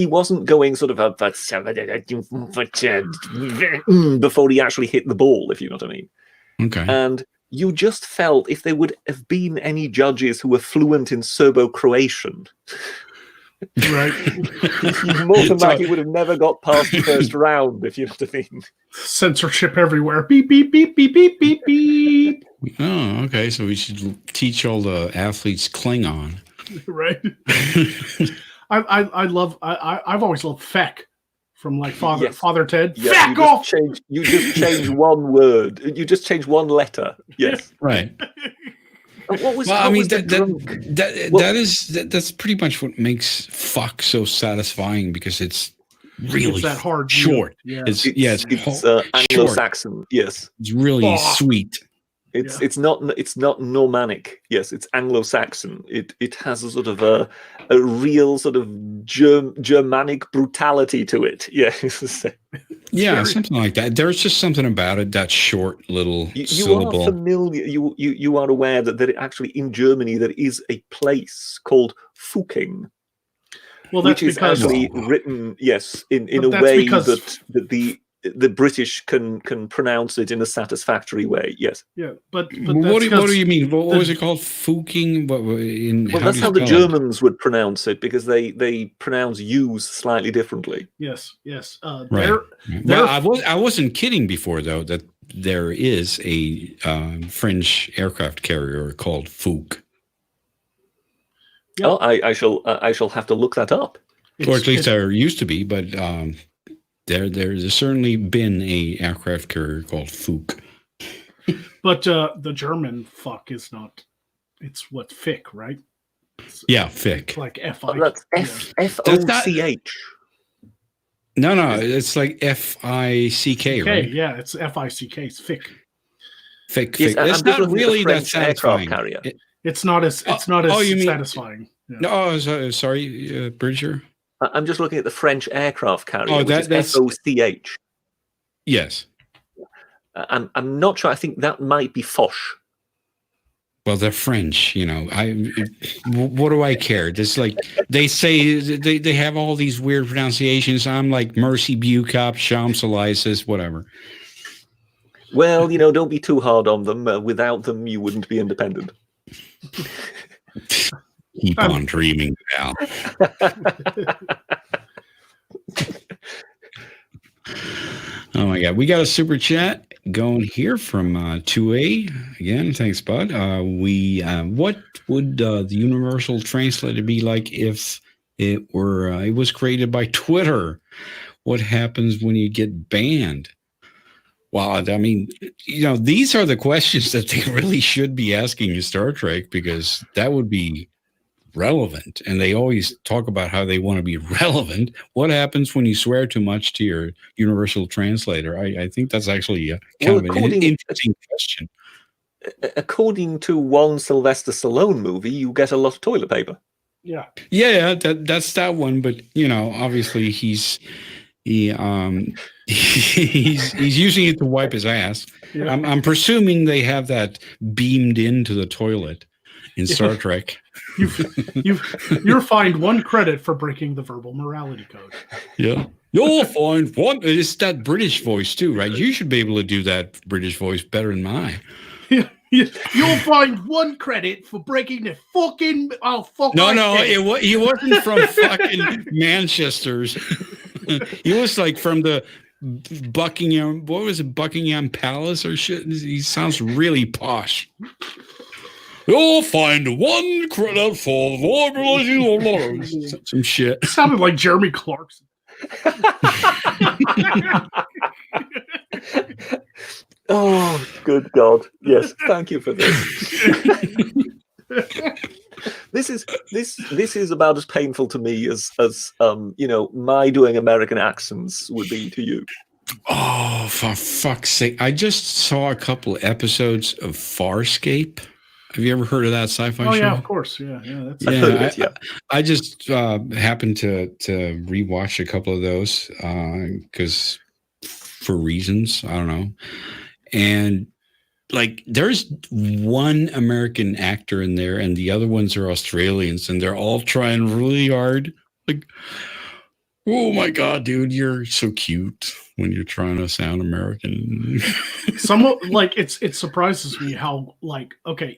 S3: wasn't going sort of before he actually hit the ball, if you know what I mean.
S1: Okay.
S3: And you just felt if there would have been any judges who were fluent in Serbo-Croatian,
S2: right,
S3: he more than likely would have never got past the first round, if you know what I mean.
S2: Censorship everywhere. Beep, beep, beep, beep, beep, beep, beep.
S1: Oh, okay. So we should teach all the athletes Klingon.
S2: Right. I've always loved feck from like Father Ted.
S3: Yeah,
S2: feck off!
S3: You just change one word. You just change one letter. Yes.
S1: Right.
S3: What was?
S1: Well, I mean, that's pretty much what makes fuck so satisfying because it's really
S2: it's that hard
S1: short.
S2: Yeah.
S1: It's
S3: Anglo-Saxon.
S1: Short.
S3: Yes,
S1: it's really sweet.
S3: It's not Normannic. Yes, it's Anglo-Saxon. It has a sort of a real sort of Germanic brutality to it. Yes.
S1: Yeah, something like that. There's just something about it, that short little syllable.
S3: You are familiar. You are aware that actually in Germany there is a place called Fuking.
S2: Well, that's
S3: which is
S2: because
S3: actually written, yes, in a way that the the British can pronounce it in a satisfactory way. Yes.
S2: Yeah, but
S1: What do you mean? What was it called? Fuking?
S3: Well, that's how the Germans would pronounce it, because they pronounce U's slightly differently.
S2: Yes.
S1: Right. Well, I wasn't kidding before, though, that there is a French aircraft carrier called Fouk.
S3: Yeah. Oh, I shall have to look that up.
S1: Or at least there used to be, but there's certainly been a aircraft carrier called Fouk.
S2: But the German fuck is not. It's what Fick, right?
S1: Yeah, Fick.
S2: Like F-I.
S3: That's F-O-C-H.
S1: No, it's like F-I-C-K, right?
S2: Yeah, it's F-I-C-K. It's Fick.
S1: Fick.
S3: Yes,
S1: it's not really that satisfying.
S2: It's not as satisfying. Yeah.
S1: No, sorry, Bridger.
S3: I'm just looking at the French aircraft carrier.
S1: Oh,
S3: that's F-O-C-H.
S1: Yes.
S3: I'm not sure. I think that might be Foch.
S1: Well, they're French, what do I care? Just like they say, they have all these weird pronunciations. I'm like Mercy Bucop, Champs-Élysées, whatever.
S3: Well, don't be too hard on them. Without them, you wouldn't be independent.
S1: Keep on dreaming, pal. Oh my God, we got a super chat going here from 2A again. Thanks, bud. What would the universal translator be like if it was created by Twitter? What happens when you get banned? Well, I mean, these are the questions that they really should be asking in Star Trek, because that would be relevant. And they always talk about how they want to be relevant. What happens when you swear too much to your universal translator? I think that's actually an interesting question.
S3: According to one Sylvester Stallone movie, you get a lot of toilet paper.
S2: Yeah,
S1: that's that one. But obviously he's using it to wipe his ass. Yeah. I'm presuming they have that beamed into the toilet in Star Trek.
S2: You're fined 1 credit for breaking the verbal morality code.
S1: Yeah. You'll find 1. It's that British voice too, right? You should be able to do that British voice better than mine.
S2: You'll find 1 credit for breaking the fucking. Oh fuck!
S1: No, he wasn't from fucking Manchester. He was like from the Buckingham. What was it, Buckingham Palace or shit? He sounds really posh. You'll find 1 credit for some shit.
S2: It sounded like Jeremy Clarkson.
S3: Oh, good God! Yes, thank you for this. This is about as painful to me as my doing American accents would be to you.
S1: Oh, for fuck's sake! I just saw a couple episodes of Farscape. Have you ever heard of that sci-fi show?
S2: Oh yeah, of course. Yeah.
S1: I just happened to rewatch a couple of those because for reasons I don't know, and like there's one American actor in there, and the other ones are Australians, and they're all trying really hard. Like, oh my God, dude, you're so cute when you're trying to sound American.
S2: Somewhat like it surprises me how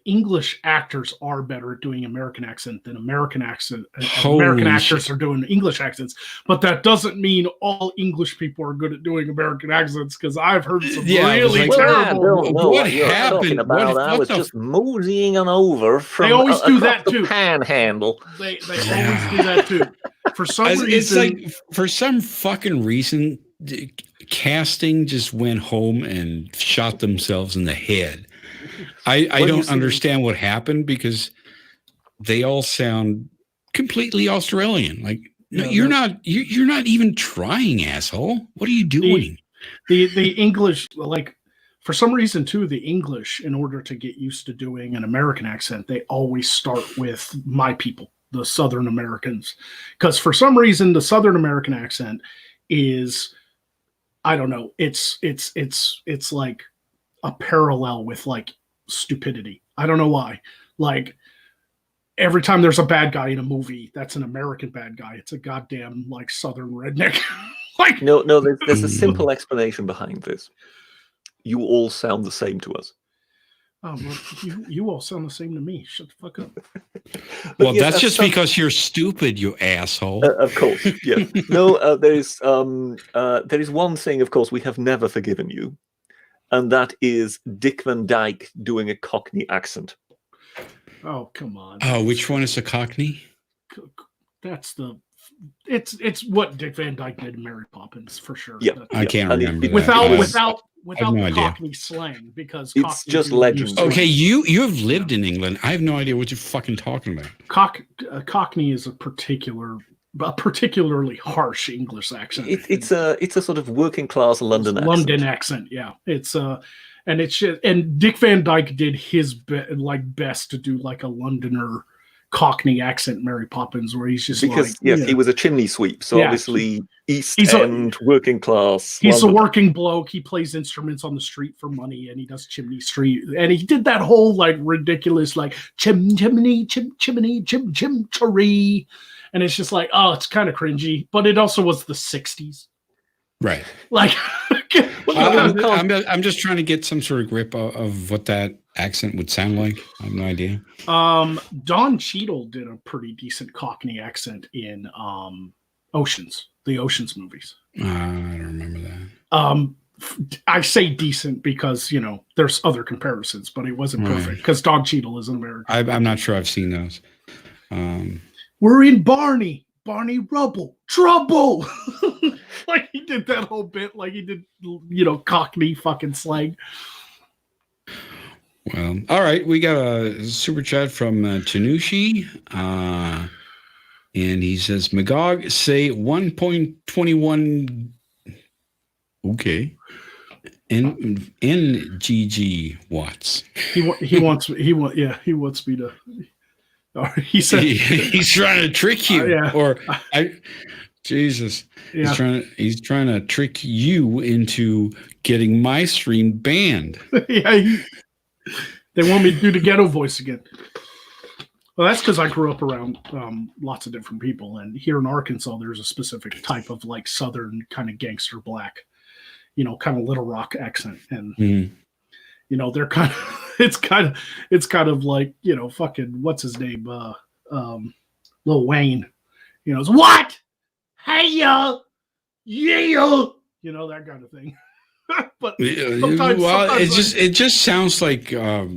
S2: English actors are better at doing American accent than American accent. American actors are doing English accents, but that doesn't mean all English people are good at doing American accents, because I've heard some really terrible.
S3: What happened? I was just moseying on over from.
S2: They always do that too.
S3: Panhandle.
S2: They always do that too. For some reason,
S1: it's like for some fucking reason. Casting just went home and shot themselves in the head. I don't understand what happened, because they all sound completely Australian. Like, no, you're not even trying, asshole. What are you doing?
S2: The English, like, for some reason too, the English, in order to get used to doing an American accent, they always start with my people, the Southern Americans, because for some reason the Southern American accent is, I don't know. It's like a parallel with like stupidity. I don't know why. Like every time there's a bad guy in a movie, that's an American bad guy. It's a goddamn like Southern redneck. Like,
S3: No, there's a simple explanation behind this. You all sound the same to us.
S2: oh, well, you all sound the same to me. Shut the fuck up.
S1: Well,
S3: yes,
S1: that's just because you're stupid, you asshole.
S3: Of course, yeah. No, there is one thing, of course, we have never forgiven you, and that is Dick Van Dyke doing a Cockney accent.
S2: Oh, come on.
S1: Oh, which one is a Cockney?
S2: That's it's what Dick Van Dyke did in Mary Poppins for sure.
S3: Yeah,
S1: I can't remember that.
S2: Without
S1: no
S2: the
S1: idea.
S2: Cockney slang, because
S3: It's
S2: Cockney
S3: just
S2: people
S3: legend.
S2: use slang.
S1: Okay, you have lived in England. I have no idea what you're fucking talking about.
S2: Cockney is a particularly harsh English accent.
S3: It's a sort of working class London accent.
S2: London accent, yeah. It's and it's just, and Dick Van Dyke did his best to do like a Londoner Cockney accent, Mary Poppins, where he's just
S3: because he was a chimney sweep, so obviously East End working class.
S2: He's
S3: London.
S2: a working bloke. He plays instruments on the street for money, and he does chimney street, and he did that whole like ridiculous like chimney tree, and it's just like, oh, it's kind of cringy, but it also was the 60s,
S1: Right.
S2: like.
S1: I'm just trying to get some sort of grip of what that accent would sound like. I have no idea.
S2: Don Cheadle did a pretty decent Cockney accent in the Oceans movies.
S1: I don't remember that.
S2: I say decent because there's other comparisons, but it wasn't perfect because Don Cheadle is an American.
S1: I'm not sure I've seen those.
S2: We're in Barney Rubble trouble. Like he did that whole bit, like he did, Cockney fucking slang.
S1: Well, all right. We got a super chat from Tanushi. And he says, Magog, say 1.21. Okay. NGG watts.
S2: He wants me to. He said
S1: he's trying to trick you. Jesus.
S2: Yeah.
S1: He's trying to trick you into getting my stream banned.
S2: Yeah. They want me to do the ghetto voice again. Well, that's because I grew up around lots of different people, and here in Arkansas, there's a specific type of like Southern kind of gangster black, kind of Little Rock accent, and they're kind of it's kind of like fucking what's his name, Lil Wayne, it's what, hey yo, yeah, that kind of thing. But sometimes
S1: it just sounds like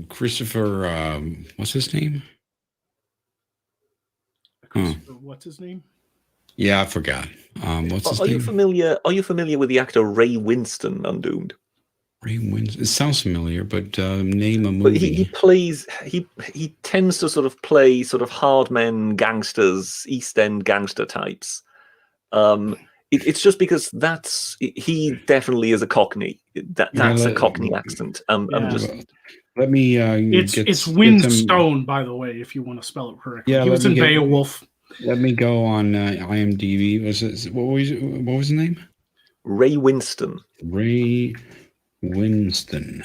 S1: Christopher. What's his name?
S2: What's his name?
S1: Yeah, I forgot. What's his name?
S3: Are you familiar with the actor Ray Winston, Undoomed?
S1: Ray Winston. It sounds familiar, but name a movie.
S3: But he tends to sort of play sort of hard men gangsters, East End gangster types. It's just because he definitely is a Cockney. That's a Cockney accent.
S1: Let me.
S2: It's Winstone, by the way, if you want to spell it correctly.
S1: Yeah,
S2: he was in Beowulf.
S1: Let me go on IMDb. What was his name?
S3: Ray Winston.
S1: Ray Winston.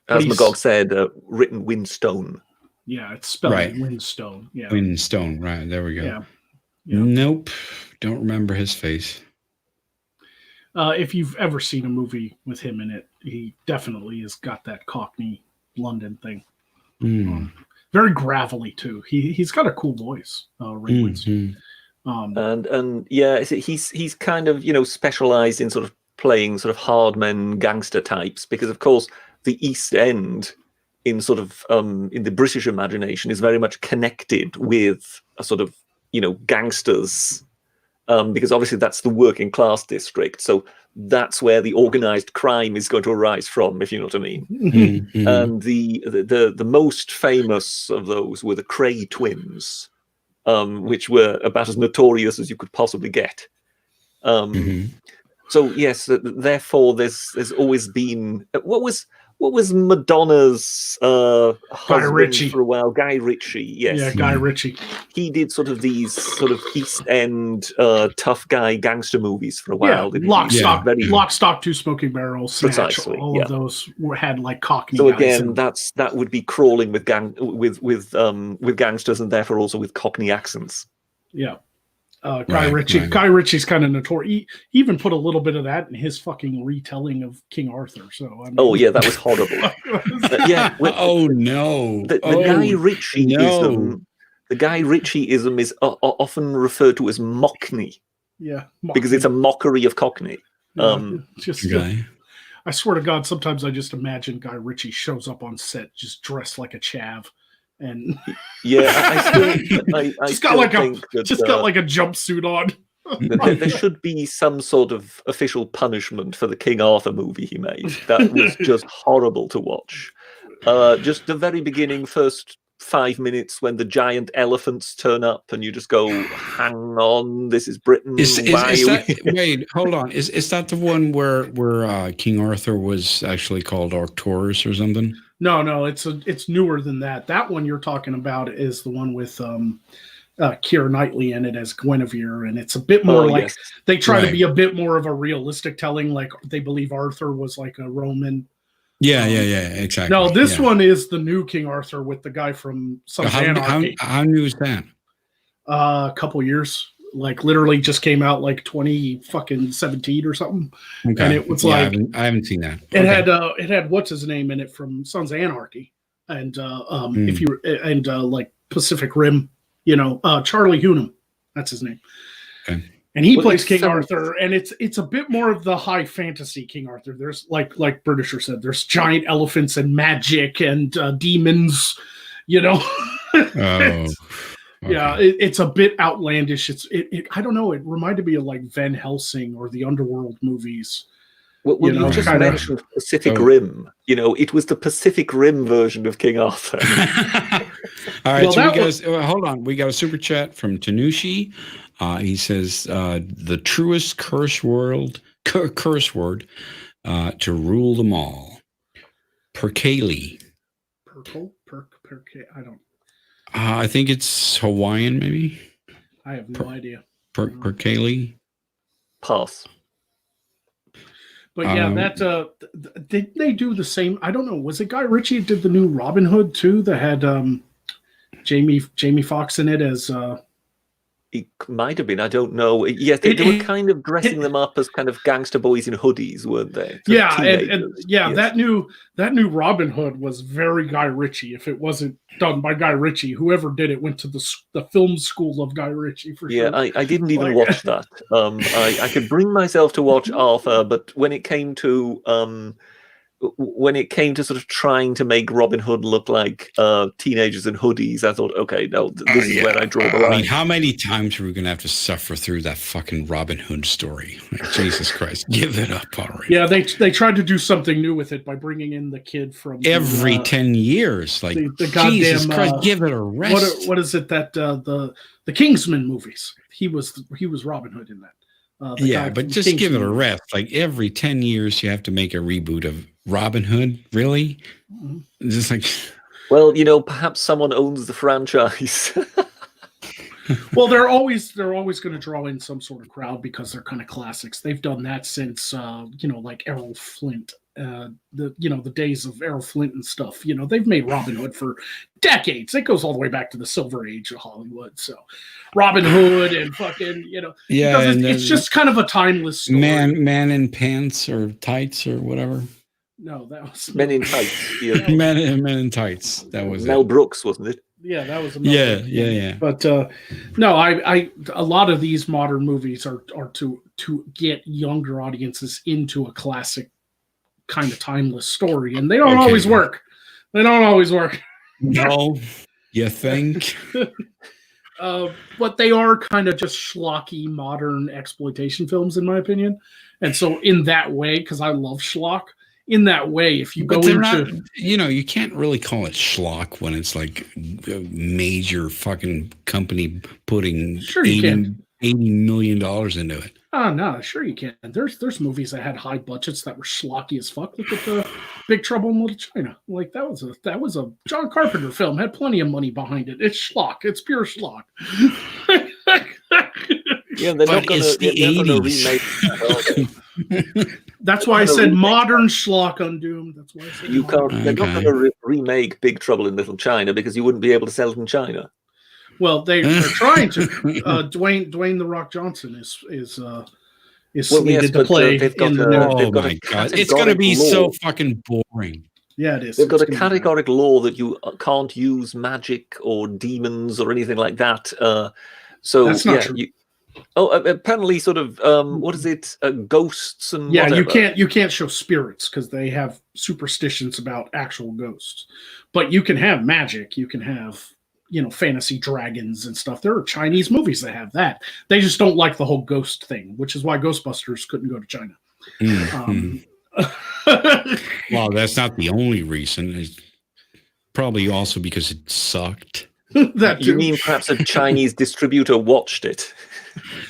S3: As Magog said, written Winstone.
S2: Yeah, it's spelled Winstone. Yeah,
S1: Winstone. Right, there we go.
S2: Yeah.
S1: Nope, don't remember his face.
S2: If you've ever seen a movie with him in it, he definitely has got that Cockney London thing. Very gravelly too. He's got a cool voice, Ray Winston.
S3: And he's kind of specialized in sort of playing sort of hard men gangster types, because of course the East End in sort of in the British imagination is very much connected with a sort of gangsters, because obviously that's the working class district, so that's where the organized crime is going to arise from, if you know what I mean. And the most famous of those were the Cray twins, which were about as notorious as you could possibly get. So yes, therefore there's always been what was Madonna's husband for a while? Guy Ritchie, yes.
S2: Yeah, Guy Ritchie.
S3: He did sort of these sort of East End tough guy gangster movies for a while.
S2: Yeah, Lock, Stock, Two Smoking Barrels, Snatch,
S3: precisely,
S2: all of those had like Cockney.
S3: So
S2: guys
S3: again, that would be crawling with gangsters, and therefore also with Cockney accents.
S2: Yeah. Guy Ritchie.
S1: right.
S2: Guy Ritchie's kind of notorious. He even put a little bit of that in his fucking retelling of King Arthur. So I mean,
S3: Oh yeah, that was horrible. Yeah.
S1: Oh no.
S3: The Guy Ritchieism. The Guy Ritchieism is often referred to as mockney.
S2: Yeah,
S3: because it's a mockery of Cockney.
S2: I swear to God, sometimes I just imagine Guy Ritchie shows up on set just dressed like a chav, and
S3: I
S2: got like a jumpsuit on.
S3: There should be some sort of official punishment for the King Arthur movie he made. That was just horrible to watch. Just the very beginning, first 5 minutes when the giant elephants turn up and you just go, hang on, this is Britain.
S1: Wait, hold on. Is that the one where King Arthur was actually called Arcturus or something?
S2: No, it's newer than that. That one you're talking about is the one with Keira Knightley in it as Guinevere, and it's a bit more they try to be a bit more of a realistic telling, like they believe Arthur was like a Roman.
S1: Yeah, exactly.
S2: No, this one is the new King Arthur with the guy from Sons of Anarchy.
S1: How new is that?
S2: A couple years, like literally just came out like 2017 or something.
S1: Okay.
S2: And it was I
S1: haven't seen that.
S2: It had what's his name in it from Sons of Anarchy, and if you like Pacific Rim, Charlie Hunnam, that's his name. Okay. And he plays King Arthur, and it's a bit more of the high fantasy King Arthur. There's like Britisher said, there's giant elephants and magic and demons,
S1: Okay.
S2: Yeah, it's a bit outlandish. I don't know. It reminded me of like Van Helsing or the Underworld movies.
S3: Well, you just mentioned Pacific Rim. It was the Pacific Rim version of King Arthur.
S1: All right, hold on. We got a super chat from Tanushi. He says, the truest curse word to rule them all. Perkele.
S2: I don't.
S1: I think it's Hawaiian, maybe.
S2: I have no idea.
S1: Perkele.
S3: Pass.
S2: But yeah, did they do the same? I don't know. Was it Guy Ritchie did the new Robin Hood too? That had Jamie Foxx in it as.
S3: It might have been. I don't know. Yes, they were kind of dressing them up as kind of gangster boys in hoodies, weren't they?
S2: That new Robin Hood was very Guy Ritchie. If it wasn't done by Guy Ritchie, whoever did it went to the film school of Guy Ritchie for sure.
S3: Yeah, I didn't even watch that. I could bring myself to watch Arthur, but when it came to sort of trying to make Robin Hood look like teenagers in hoodies, I thought, okay, no, this is where I draw the line.
S1: I mean, how many times are we going to have to suffer through that fucking Robin Hood story? Like, Jesus Christ, give it up already.
S2: Yeah, they tried to do something new with it by bringing in the kid from
S1: every 10 years. Like, the goddamn, Jesus Christ, give it a rest.
S2: What is it that the Kingsman movies? He was Robin Hood in that.
S1: But just give it a rest. Like every 10 years, you have to make a reboot of Robin Hood. Really? Mm-hmm. Just like,
S3: well, perhaps someone owns the franchise.
S2: Well, they're always going to draw in some sort of crowd because they're kind of classics. They've done that since like Errol Flint. The days of Errol Flint and stuff. They've made Robin Hood for decades. It goes all the way back to the Silver Age of Hollywood. So Robin Hood and fucking, it's just kind of a timeless story.
S1: Man in pants or tights or whatever.
S2: No, that was
S3: Men in Tights.
S1: Yeah. Men in Tights. That was
S3: Mel Brooks, wasn't it?
S2: Yeah, that was
S1: yeah.
S2: But no, I a lot of these modern movies are to get younger audiences into a classic kind of timeless story, and they don't always work.
S1: No, you think?
S2: But they are kind of just schlocky modern exploitation films, in my opinion. And so, in that way, because I love schlock, in that way, if you go into,
S1: you can't really call it schlock when it's like a major fucking company putting $80 million into it.
S2: Oh no, sure you can. There's movies that had high budgets that were schlocky as fuck. Look at the Big Trouble in Little China. Like that was a John Carpenter film. Had plenty of money behind it. It's schlock. It's pure schlock.
S3: Yeah, they're not going to remake.
S2: That's why I said modern schlock Undoomed. That's why I said
S3: you can't. They're not going to remake Big Trouble in Little China because you wouldn't be able to sell it in China.
S2: Well, they're trying to. Dwayne the Rock Johnson is slated to play
S3: they've got
S2: in the
S3: a-
S2: new.
S1: Oh
S3: they've got
S1: my
S3: a
S1: god, it's going to be
S3: categorical
S1: so
S3: law.
S1: fucking boring.
S2: Yeah, it is.
S3: They've got a
S2: It's gonna be bad.
S3: categorical law that you can't use magic or demons or anything like that. So
S2: That's not true.
S3: apparently, sort of, what is it? Ghosts and
S2: Yeah,
S3: whatever.
S2: you can't show spirits because they have superstitions about actual ghosts. But you can have magic. You can have fantasy dragons and stuff. There are Chinese movies that have that. They just don't like the whole ghost thing, which is why Ghostbusters couldn't go to China.
S1: Well, that's not the only reason. It's probably also because it sucked.
S2: That
S3: You
S2: too.
S3: mean perhaps a Chinese distributor watched it?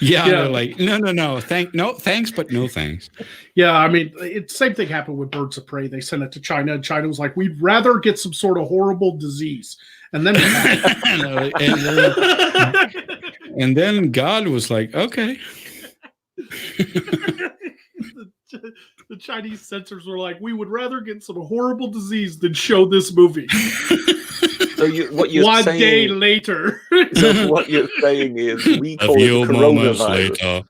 S1: Yeah,
S2: Yeah.
S1: they're like, no, thanks, but no thanks.
S2: Yeah, I mean, same thing happened with Birds of Prey. They sent it to China, and China was like, "We'd rather get some sort of horrible disease." And then,
S1: and then God was like, okay.
S2: the Chinese censors were like, "We would rather get some horrible disease than show this movie."
S3: So what you're
S2: One
S3: saying,
S2: day later.
S3: so what you're saying is we
S1: A
S3: call it
S1: few
S3: the
S1: moments
S3: coronavirus.
S1: later.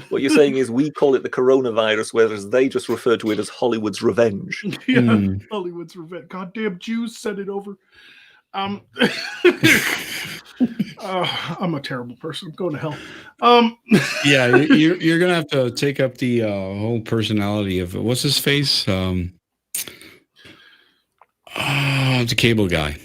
S3: What you're saying is we call it the coronavirus, whereas they just refer to it as Hollywood's revenge.
S2: Yeah, Hollywood's revenge. Goddamn Jews sent it over. I'm a terrible person. I'm going to hell.
S1: Yeah, you're gonna have to take up the whole personality of what's his face? The cable guy.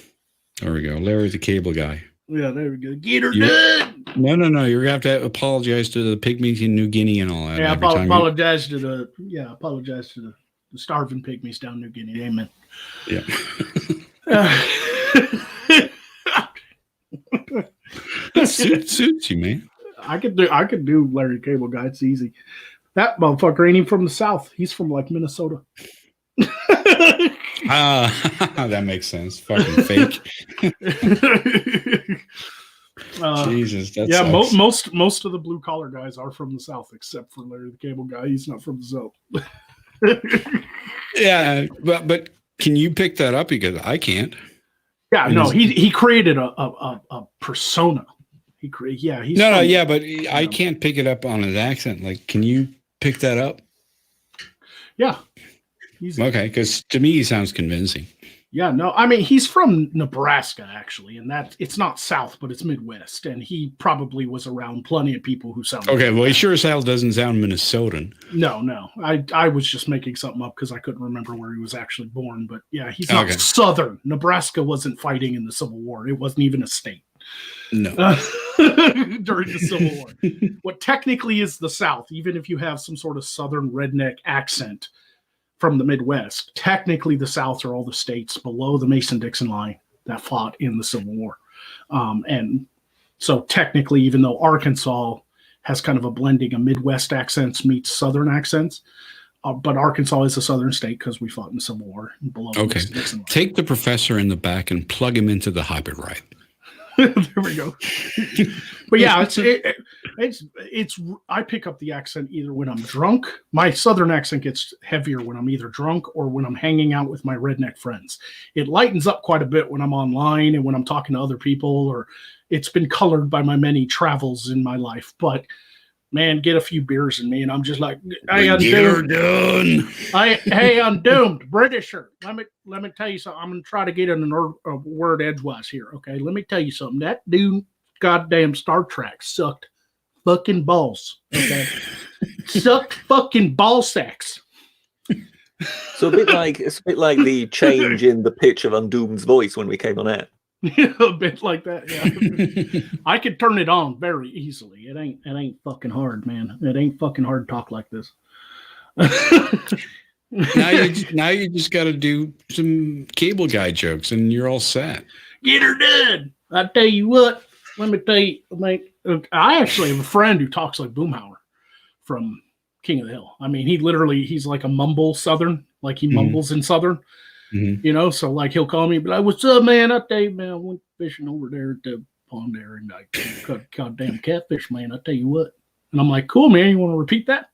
S1: There we go, Larry the Cable Guy.
S2: Yeah, there we go. Get her
S1: You-
S2: done.
S1: No, you're gonna have to apologize to the pygmies in New Guinea and all that.
S2: Yeah,
S1: every time you-
S2: apologize to the starving pygmies down New Guinea. Amen.
S1: Yeah. Suits you, man.
S2: I could do Larry Cable Guy. It's easy. That motherfucker ain't even from the South. He's from like Minnesota.
S1: That makes sense. Fucking fake. Jesus, that's
S2: yeah. Most of the blue collar guys are from the South, except for Larry the Cable Guy. He's not from the South.
S1: Yeah, but can you pick that up? Because I can't.
S2: Yeah, no, he created a persona. He's
S1: Yeah, but I can't pick it up on his accent. Like, can you pick that up?
S2: Yeah.
S1: Okay, because to me he sounds convincing.
S2: Yeah, no, I mean he's from Nebraska actually, and it's not South, but it's Midwest, and he probably was around plenty of people who sound.
S1: Okay, well, he sure as hell doesn't sound Minnesotan.
S2: No, I was just making something up because I couldn't remember where he was actually born, but yeah, he's not Southern. Nebraska wasn't fighting in the Civil War; it wasn't even a state.
S1: No.
S2: During the Civil War, what technically is the South, even if you have some sort of Southern redneck accent from the Midwest, technically the South are all the states below the Mason-Dixon line that fought in the Civil War. And so technically, even though Arkansas has kind of a blending of Midwest accents meets Southern accents, but Arkansas is a Southern state because we fought in the Civil War below the Mason-Dixon line.
S1: Take the professor in the back and plug him into the Hobbit ride.
S2: There we go. But yeah, it's I pick up the accent either when I'm drunk. My Southern accent gets heavier when I'm either drunk or when I'm hanging out with my redneck friends. It lightens up quite a bit when I'm online and when I'm talking to other people, or it's been colored by my many travels in my life. But man, get a few beers in me and I'm just like, hey, I'm doomed. Hey, I'm doomed. Britisher. Let me tell you something. I'm gonna try to get in a word edgewise here. Okay, let me tell you something. That dude, goddamn Star Trek sucked fucking balls. Okay, sucked fucking ball sacks.
S3: So it's a bit like the change in the pitch of Undoomed's voice when we came on air.
S2: A bit like that, yeah. I could turn it on very easily. It ain't fucking hard, man. It ain't fucking hard to talk like this.
S1: Now you just got to do some Cable Guy jokes, and you're all set.
S2: Get her done. I tell you what. Let me tell you, mate. I actually have a friend who talks like Boomhauer from King of the Hill. I mean, he's like a mumble Southern, like he mumbles in Southern.
S1: Mm-hmm.
S2: You know, so like he'll call me, be like, "What's up, man? I tell you, man, I went fishing over there at the pond there, and I caught a goddamn catfish, man. I tell you what." And I'm like, "Cool, man. You want to repeat that?"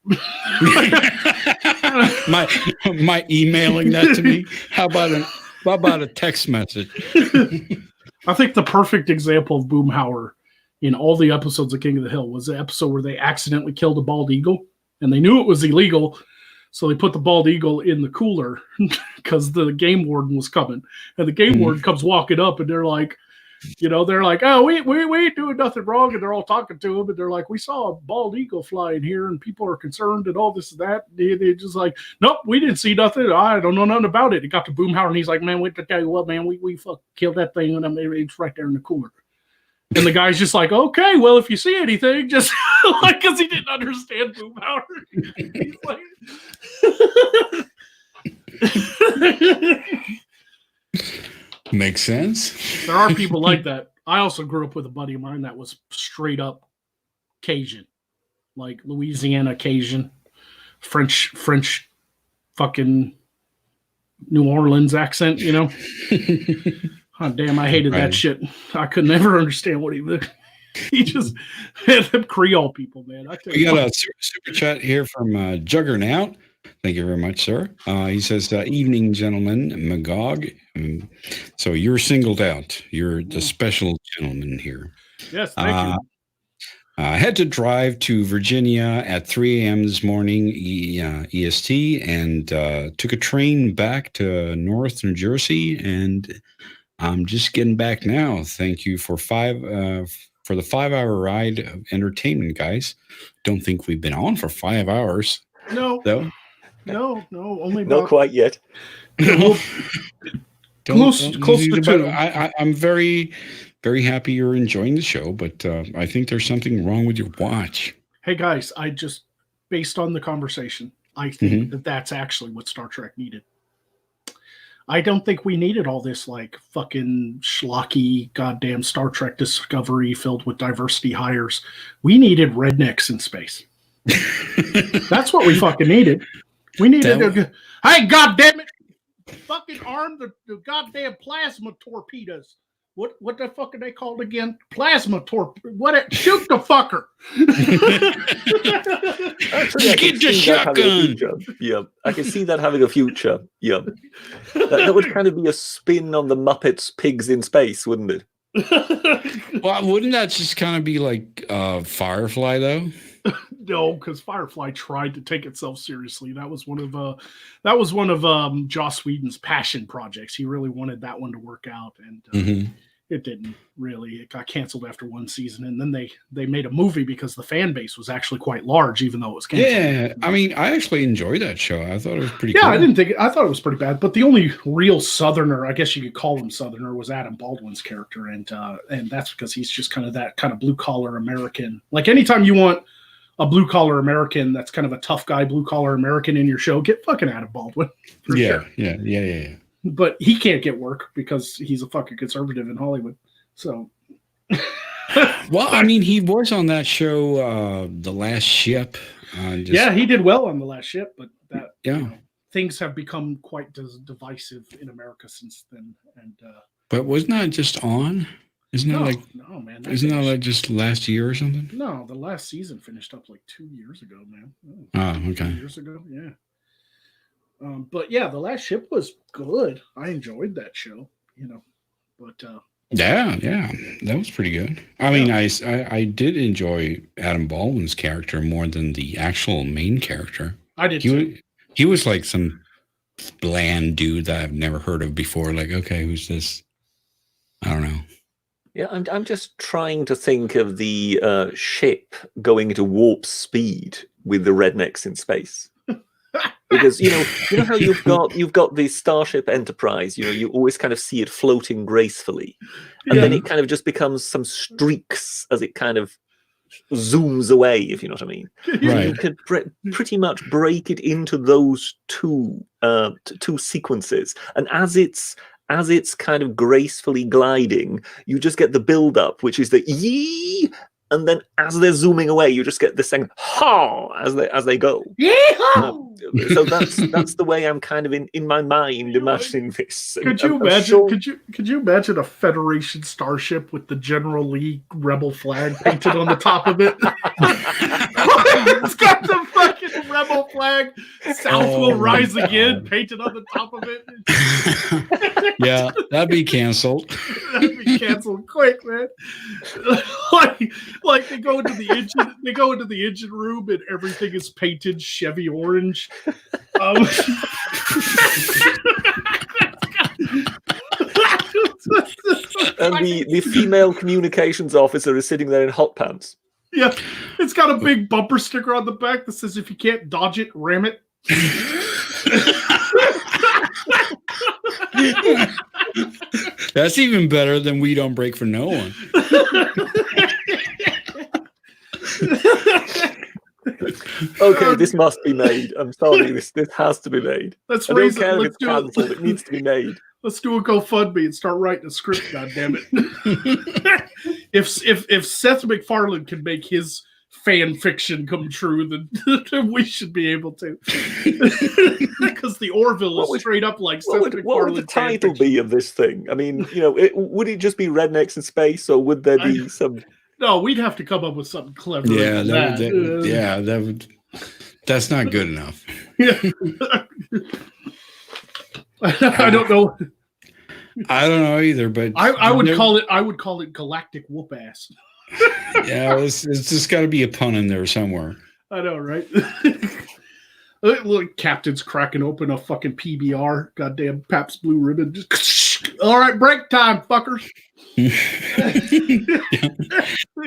S1: my emailing that to me. How about a text message?
S2: I think the perfect example of Boomhauer in all the episodes of King of the Hill was the episode where they accidentally killed a bald eagle, and they knew it was illegal, so they put the bald eagle in the cooler because the game warden was coming, and the game warden comes walking up, and they're like, oh, we ain't doing nothing wrong, and they're all talking to him, and they're like, we saw a bald eagle flying here, and people are concerned, and all this and that. They're just like, nope, we didn't see nothing. I don't know nothing about it. It got to Boomhauer, and he's like, man, wait to tell you what, man, we killed that thing, and it's right there in the cooler. And the guy's just like, okay, well, if you see anything, just like, because he didn't understand Boomhauer. He's like,
S1: Makes sense.
S2: there are people like that. I also grew up with a buddy of mine that was straight up Cajun, like Louisiana Cajun, French fucking New Orleans accent, Oh, damn, I hated that shit. I could never understand what he just had them Creole people, man.
S1: We got a super chat here from Juggernaut. Thank you very much, sir. He says, evening, gentlemen, Magog. So you're singled out. You're the special gentleman here.
S2: Yes, thank you.
S1: I had to drive to Virginia at 3 a.m. this morning, EST, and took a train back to North New Jersey, and I'm just getting back now. Thank you for the 5-hour ride of entertainment, guys. Don't think we've been on for 5 hours.
S2: No,
S1: though.
S2: No, only
S3: not quite yet.
S2: Close to 2.
S1: I'm very, very happy you're enjoying the show, but I think there's something wrong with your watch.
S2: Hey guys, I just, based on the conversation, I think that's actually what Star Trek needed. I don't think we needed all this like fucking schlocky goddamn Star Trek Discovery filled with diversity hires. We needed rednecks in space. That's what we fucking needed. We needed hey, goddamn it! Fucking arm the goddamn plasma torpedoes. What the fuck are they called again? Plasma torpedo. Shoot the fucker.
S3: Actually,
S1: get the shotgun.
S3: Yeah, I can see that having a future. Yeah, that would kind of be a spin on the Muppets Pigs in Space, wouldn't it?
S1: Well, wouldn't that just kind of be like Firefly, though?
S2: No, because Firefly tried to take itself seriously. That was one of Joss Whedon's passion projects. He really wanted that one to work out, and it didn't really. It got canceled after one season, and then they made a movie because the fan base was actually quite large, even though it was canceled.
S1: Yeah, I mean, I actually enjoyed that show. I thought it was pretty.
S2: Yeah,
S1: cool.
S2: I thought it was pretty bad. But the only real Southerner, I guess you could call him Southerner, was Adam Baldwin's character, and that's because he's just kind of that kind of blue collar American. Like anytime you want a blue collar American that's kind of a tough guy, blue collar American in your show, get fucking Adam Baldwin.
S1: Yeah.
S2: But he can't get work because he's a fucking conservative in Hollywood. So,
S1: well, I mean, he was on that show, The Last Ship.
S2: Yeah, he did well on The Last Ship, but things have become quite divisive in America since then. And
S1: but wasn't that just on? Isn't that like just last year or something?
S2: No, the last season finished up like 2 years ago, man.
S1: Oh, okay.
S2: 2 years ago, yeah. But yeah, The Last Ship was good. I enjoyed that show, But
S1: yeah, that was pretty good. I mean, I did enjoy Adam Baldwin's character more than the actual main character.
S2: I did too.
S1: He was like some bland dude that I've never heard of before. Like, okay, who's this? I don't know.
S3: Yeah, I'm just trying to think of the ship going into warp speed with the rednecks in space, because you know how you've got the Starship Enterprise. You always kind of see it floating gracefully, and then it kind of just becomes some streaks as it kind of zooms away. If you know what I mean.
S1: Right.
S3: You could pretty much break it into those two sequences, and as it's kind of gracefully gliding, you just get the build up, which is the yee, and then as they're zooming away, you just get this thing ha as they go. So that's the way I'm kind of in my mind imagining this.
S2: Could you imagine? Could you imagine a Federation starship with the General Lee rebel flag painted on the top of it? It's got the fucking rebel flag. South will rise again, painted on the top of it.
S1: Yeah, that'd be canceled.
S2: That'd be canceled quick, man. like they go into the engine. They go into the engine room, and everything is painted Chevy orange.
S3: And the female communications officer is sitting there in hot pants.
S2: Yeah, it's got a big bumper sticker on the back that says, "If you can't dodge it, ram it."
S1: That's even better than "We Don't Break for No One."
S3: Okay, this must be made. I'm sorry, this has to be made.
S2: Let's
S3: I don't
S2: raise it.
S3: care if
S2: Let's
S3: it's
S2: do
S3: cancelled.
S2: it.
S3: It needs to be made.
S2: Let's do a GoFundMe and start writing a script. God damn it! If Seth MacFarlane can make his fan fiction come true, then we should be able to. Because the Orville is straight up like Seth MacFarlane.
S3: What would the title be of this thing? I mean, would it just be Rednecks in Space, or would there be some?
S2: No, we'd have to come up with something clever.
S1: Yeah, that would. That's not good enough.
S2: Yeah. I don't know.
S1: I don't know either, but
S2: I would call it Galactic Whoop Ass.
S1: Yeah, it's just got to be a pun in there somewhere.
S2: I know, right? Look, Captain's cracking open a fucking PBR, goddamn Pabst Blue Ribbon. Just, all right, break time, fuckers.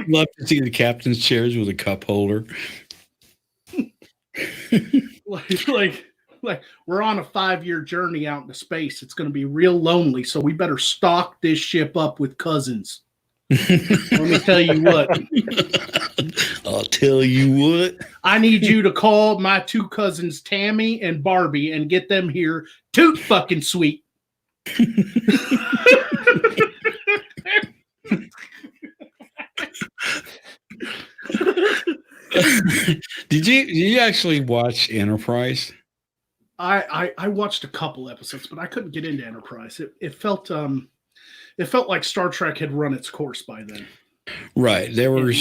S1: Love to see the captain's chairs with a cup holder.
S2: Like we're on a 5-year journey out into space. It's going to be real lonely, so we better stock this ship up with cousins. Let me tell you what.
S1: I'll tell you what.
S2: I need you to call my 2 cousins, Tammy and Barbie, and get them here toot fucking sweet.
S1: Did you actually watch Enterprise?
S2: I watched a couple episodes, but I couldn't get into Enterprise. It felt like Star Trek had run its course by then.
S1: Right. They were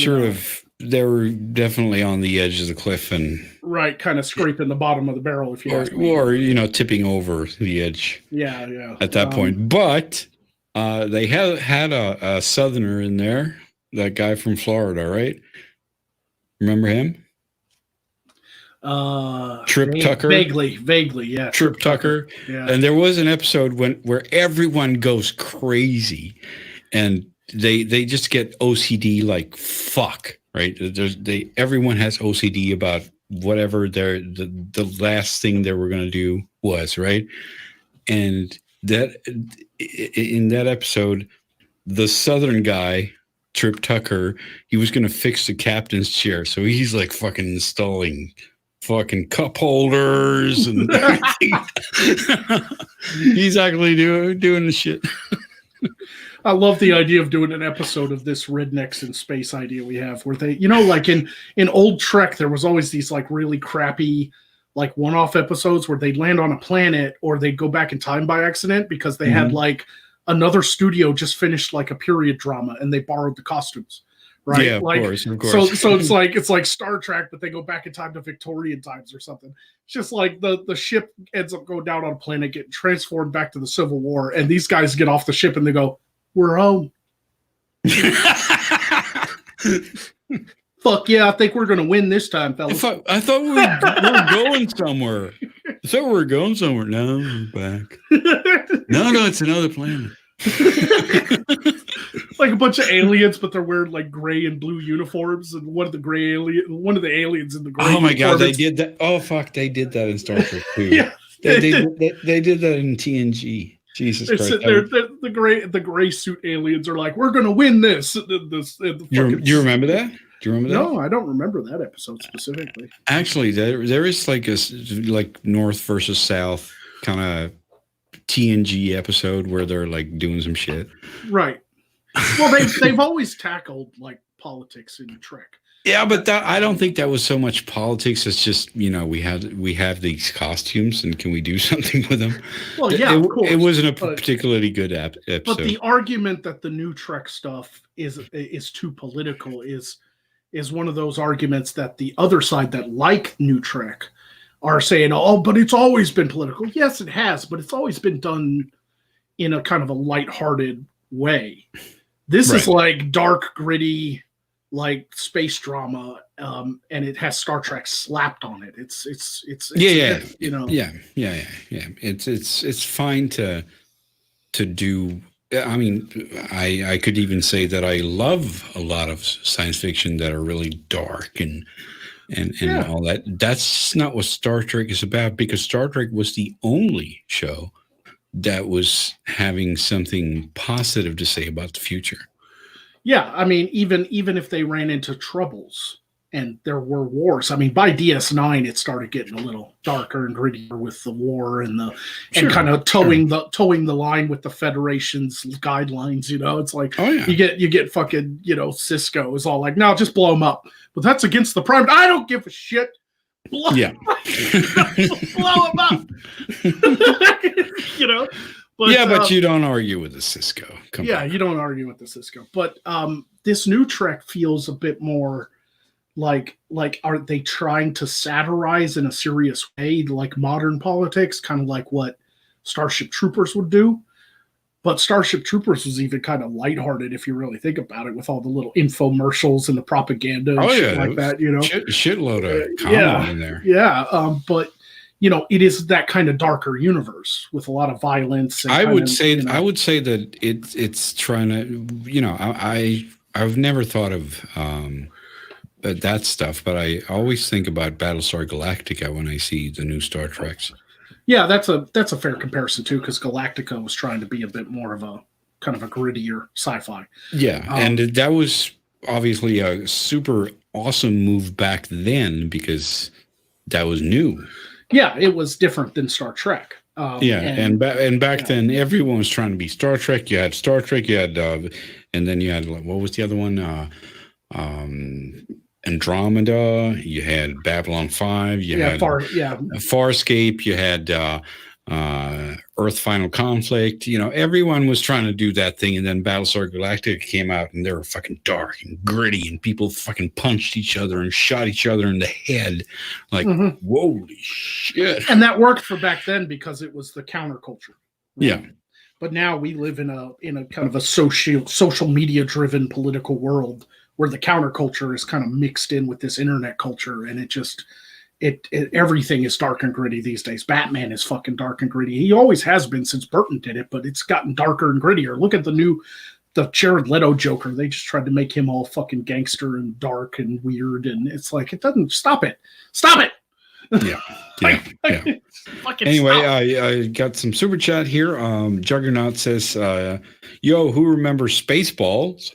S1: they were definitely on the edge of the cliff and
S2: right, kind of scraping the bottom of the barrel, if you ask me.
S1: Or tipping over the edge.
S2: Yeah.
S1: At that point. But they had a Southerner in there, that guy from Florida, right? Remember him? Trip Tucker.
S2: Vaguely, yeah.
S1: Trip Tucker.
S2: Yeah.
S1: And there was an episode where everyone goes crazy and they just get OCD like fuck, right? Everyone has OCD about whatever the last thing they were going to do was, right? And that in that episode, the Southern guy, Trip Tucker, he was going to fix the captain's chair. So he's like fucking installing fucking cup holders and everything. He's actually doing the shit.
S2: I love the idea of doing an episode of this rednecks in space idea we have where they, like in old Trek, there was always these like really crappy, like one-off episodes where they'd land on a planet or they'd go back in time by accident because they had like another studio just finished like a period drama and they borrowed the costumes. Right.
S1: Yeah,
S2: like,
S1: of course.
S2: So it's like Star Trek, but they go back in time to Victorian times or something. It's just like the ship ends up going down on a planet, getting transformed back to the Civil War, and these guys get off the ship and they go, "We're home." Fuck yeah, I think we're gonna win this time, fellas.
S1: I thought we were going somewhere. I thought we were going somewhere. No, we're back. No, it's another planet.
S2: Like a bunch of aliens, but they're wearing like gray and blue uniforms, and one of the aliens in the gray.
S1: Oh my god, they did that! Oh fuck, they did that in Star Trek too.
S2: Yeah,
S1: they did that in TNG. Jesus Christ!
S2: The gray suit aliens are like, we're gonna win this.
S1: You remember that? Do you remember that?
S2: No, I don't remember that episode specifically.
S1: Actually, there is like a North versus South kind of TNG episode where they're like doing some shit.
S2: Right. Well, they've always tackled like politics in Trek.
S1: Yeah, but I don't think that was so much politics. It's just we have these costumes and can we do something with them?
S2: Well, yeah, of course.
S1: It wasn't a particularly good episode.
S2: But the argument that the new Trek stuff is too political is one of those arguments that the other side that like new Trek are saying, oh, but it's always been political. Yes, it has, but it's always been done in a kind of a lighthearted way. This is
S1: Right.
S2: like dark, gritty, like space drama, and it has Star Trek slapped on it. It's
S1: Yeah.
S2: you know.
S1: Yeah. It's fine to do. I mean, I could even say that I love a lot of science fiction that are really dark and
S2: Yeah.
S1: all that. That's not what Star Trek is about, because Star Trek was the only show that was having something positive to say about the future.
S2: Yeah, I mean, even if they ran into troubles and there were wars, I mean, by DS9 it started getting a little darker and grittier with the war and
S1: Sure,
S2: kind of towing the line with the Federation's guidelines. You know, it's like
S1: Oh yeah.
S2: you get fucking, you know, Cisco is all like, no, just blow them up, but that's against the prime. I don't give a shit. Blow,
S1: Yeah.
S2: blow them up. You know. But,
S1: yeah, but you don't argue with the Cisco. Come
S2: yeah,
S1: on.
S2: you don't argue with the Cisco. But this new Trek feels a bit more like are they trying to satirize in a serious way, like modern politics, kind of like what Starship Troopers would do? But Starship Troopers was even kind of lighthearted if you really think about it, with all the little infomercials and the propaganda and shit like that. You know,
S1: shitload of comedy in there.
S2: Yeah, but you know, it is that kind of darker universe with a lot of violence. And
S1: I would say that it's trying to, you know, I've never thought of that stuff, but I always think about Battlestar Galactica when I see the new Star Treks.
S2: Yeah, that's a fair comparison too, because Galactica was trying to be a bit more of a kind of a grittier sci-fi.
S1: Yeah, and that was obviously a super awesome move back then because that was new.
S2: Yeah, it was different than Star Trek.
S1: And back then everyone was trying to be Star Trek. You had Star Trek, you had, and then you had, what was the other one? Andromeda. You had Babylon 5. You had Farscape. You had Earth Final Conflict. You know, everyone was trying to do that thing, and then Battlestar Galactica came out, and they were fucking dark and gritty, and people fucking punched each other and shot each other in the head. Like, holy shit!
S2: And that worked for back then because it was the counterculture. Right?
S1: Yeah.
S2: But now we live in a kind of a social media driven political world where the counterculture is kind of mixed in with this internet culture, and it everything is dark and gritty these days. Batman is fucking dark and gritty. He always has been since Burton did it, but it's gotten darker and grittier. Look at the Jared Leto Joker. They just tried to make him all fucking gangster and dark and weird, and it's like, it doesn't stop it.
S1: Yeah. Anyway, I got some super chat here. Juggernaut says, yo, who remembers Spaceballs?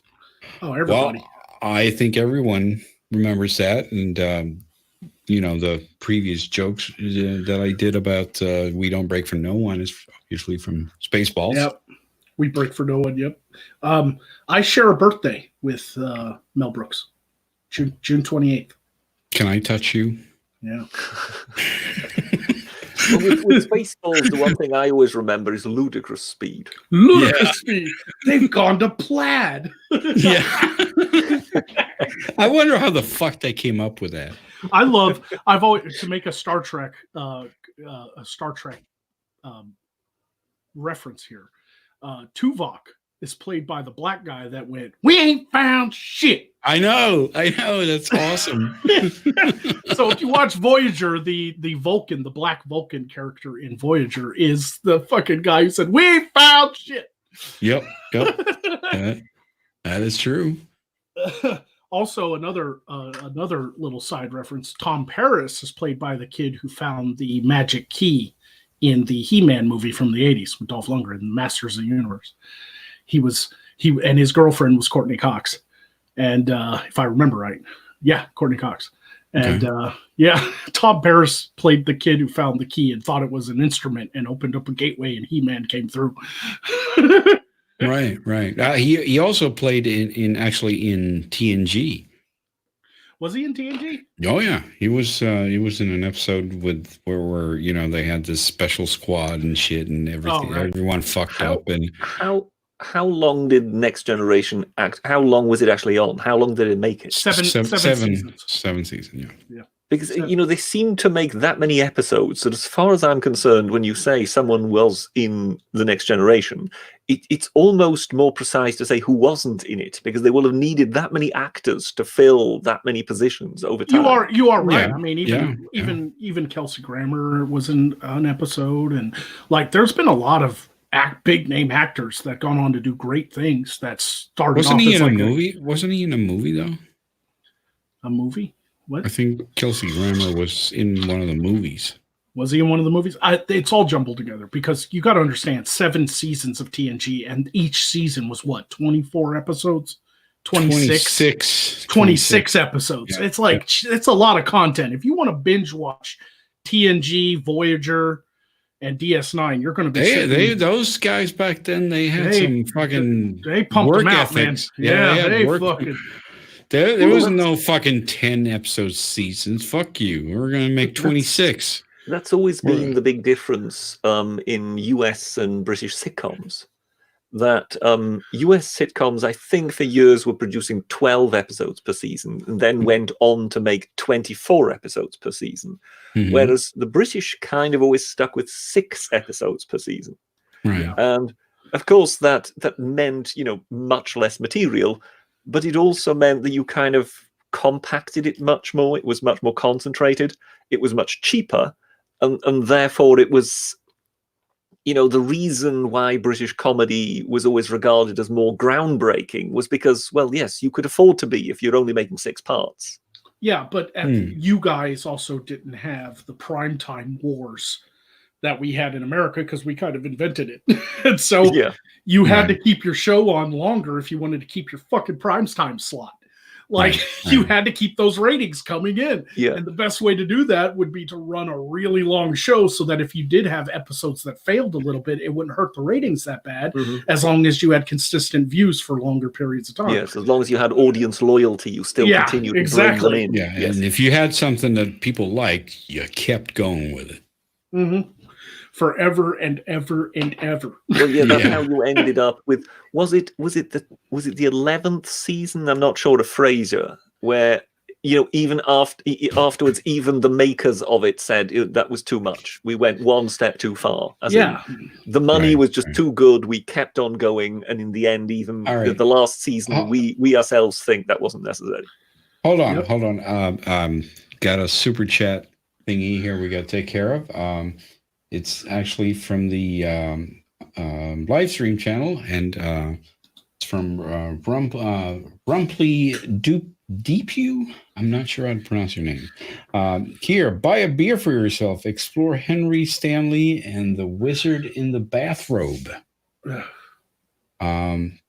S2: Oh, everybody.
S1: Well, I think everyone remembers that. And, you know, the previous jokes that I did about We Don't Break for No One is obviously from Spaceballs.
S2: Yep. We Break for No One, yep. I share a birthday with Mel Brooks, June 28th.
S1: Can I touch you?
S2: Yeah.
S3: Well, with Spaceballs, the one thing I always remember is ludicrous speed.
S2: Ludicrous speed. They've gone to plaid.
S1: Yeah. I wonder how the fuck they came up with that.
S2: I've always, to make a Star Trek reference here. Tuvok is played by the black guy that went, "We ain't found shit."
S1: I know, that's awesome.
S2: So if you watch Voyager, the Vulcan, the black Vulcan character in Voyager is the fucking guy who said, "We ain't found shit."
S1: Yep. That is true.
S2: Also, another little side reference: Tom Paris is played by the kid who found the magic key in the He-Man movie from the 80s with Dolph Lundgren, Masters of the Universe. He and his girlfriend was Courtney Cox, and if I remember right, yeah, Courtney Cox. And Tom Paris played the kid who found the key and thought it was an instrument and opened up a gateway, and He-Man came through.
S1: Right. He also played in TNG.
S2: Was he in TNG?
S1: Oh yeah, he was in an episode where you know they had this special squad and shit and everything.
S2: Right.
S1: Everyone fucked up. And
S3: how long did Next Generation act? How long was it actually on? How long did it make it?
S2: Seven seasons.
S1: 7 seasons.
S2: Yeah.
S3: Because, they seem to make that many episodes that, as far as I'm concerned, when you say someone was in The Next Generation, it's almost more precise to say who wasn't in it, because they will have needed that many actors to fill that many positions over time.
S2: You are right.
S1: Yeah.
S2: I mean, even Kelsey Grammer was in an episode, and like there's been a lot of big name actors that gone on to do great things that started
S1: Wasn't
S2: off
S1: he
S2: as
S1: in
S2: like
S1: a movie? Wasn't he in a movie though?
S2: a movie. What?
S1: I think Kelsey Grammer was in one of the movies.
S2: Was he in one of the movies? It's all jumbled together because you got to understand 7 seasons of TNG, and each season was what, 24 episodes? 26 episodes.
S1: Yeah.
S2: It's like it's a lot of content. If you want to binge watch TNG, Voyager, and DS9, you're going to be
S1: those guys back then. They had some fucking
S2: they pumped
S1: work
S2: them out,
S1: ethics.
S2: man. Yeah, they
S1: work.
S2: fucking.
S1: There was no fucking 10 episode seasons. Fuck you. We're gonna make 26.
S3: That's always been the big difference in US and British sitcoms. That US sitcoms, I think, for years were producing 12 episodes per season, and then went on to make 24 episodes per season.
S1: Mm-hmm.
S3: Whereas the British kind of always stuck with 6 episodes per season.
S1: Right.
S3: And of course, that meant much less material. But it also meant that you kind of compacted it much more. It was much more concentrated. It was much cheaper. And therefore, it was, the reason why British comedy was always regarded as more groundbreaking was because, well, yes, you could afford to be if you're only making 6 parts.
S2: Yeah, but you guys also didn't have the primetime wars that we had in America because we kind of invented it. And so you had to keep your show on longer if you wanted to keep your fucking prime time slot. Like you had to keep those ratings coming in.
S3: Yeah.
S2: And the best way to do that would be to run a really long show so that if you did have episodes that failed a little bit, it wouldn't hurt the ratings that bad as long as you had consistent views for longer periods of time.
S3: Yes, as long as you had audience loyalty, you still continued to bring them in.
S1: Yeah, and if you had something that people liked, you kept going with it.
S2: Mm-hmm. Forever and ever and ever.
S3: Well, that's how you ended up with. Was it the 11th season? I'm not sure of Frasier, where even afterwards, even the makers of it said that was too much. We went one step too far. The money was just too good. We kept on going, and in the end, even the last season, we ourselves think that wasn't necessary.
S1: Hold on. Got a super chat thingy here we got to take care of. It's actually from the live stream channel, and it's from Rumpley Deepu. I'm not sure how to pronounce your name. Here, buy a beer for yourself. Explore Henry Stanley and the Wizard in the Bathrobe. Thank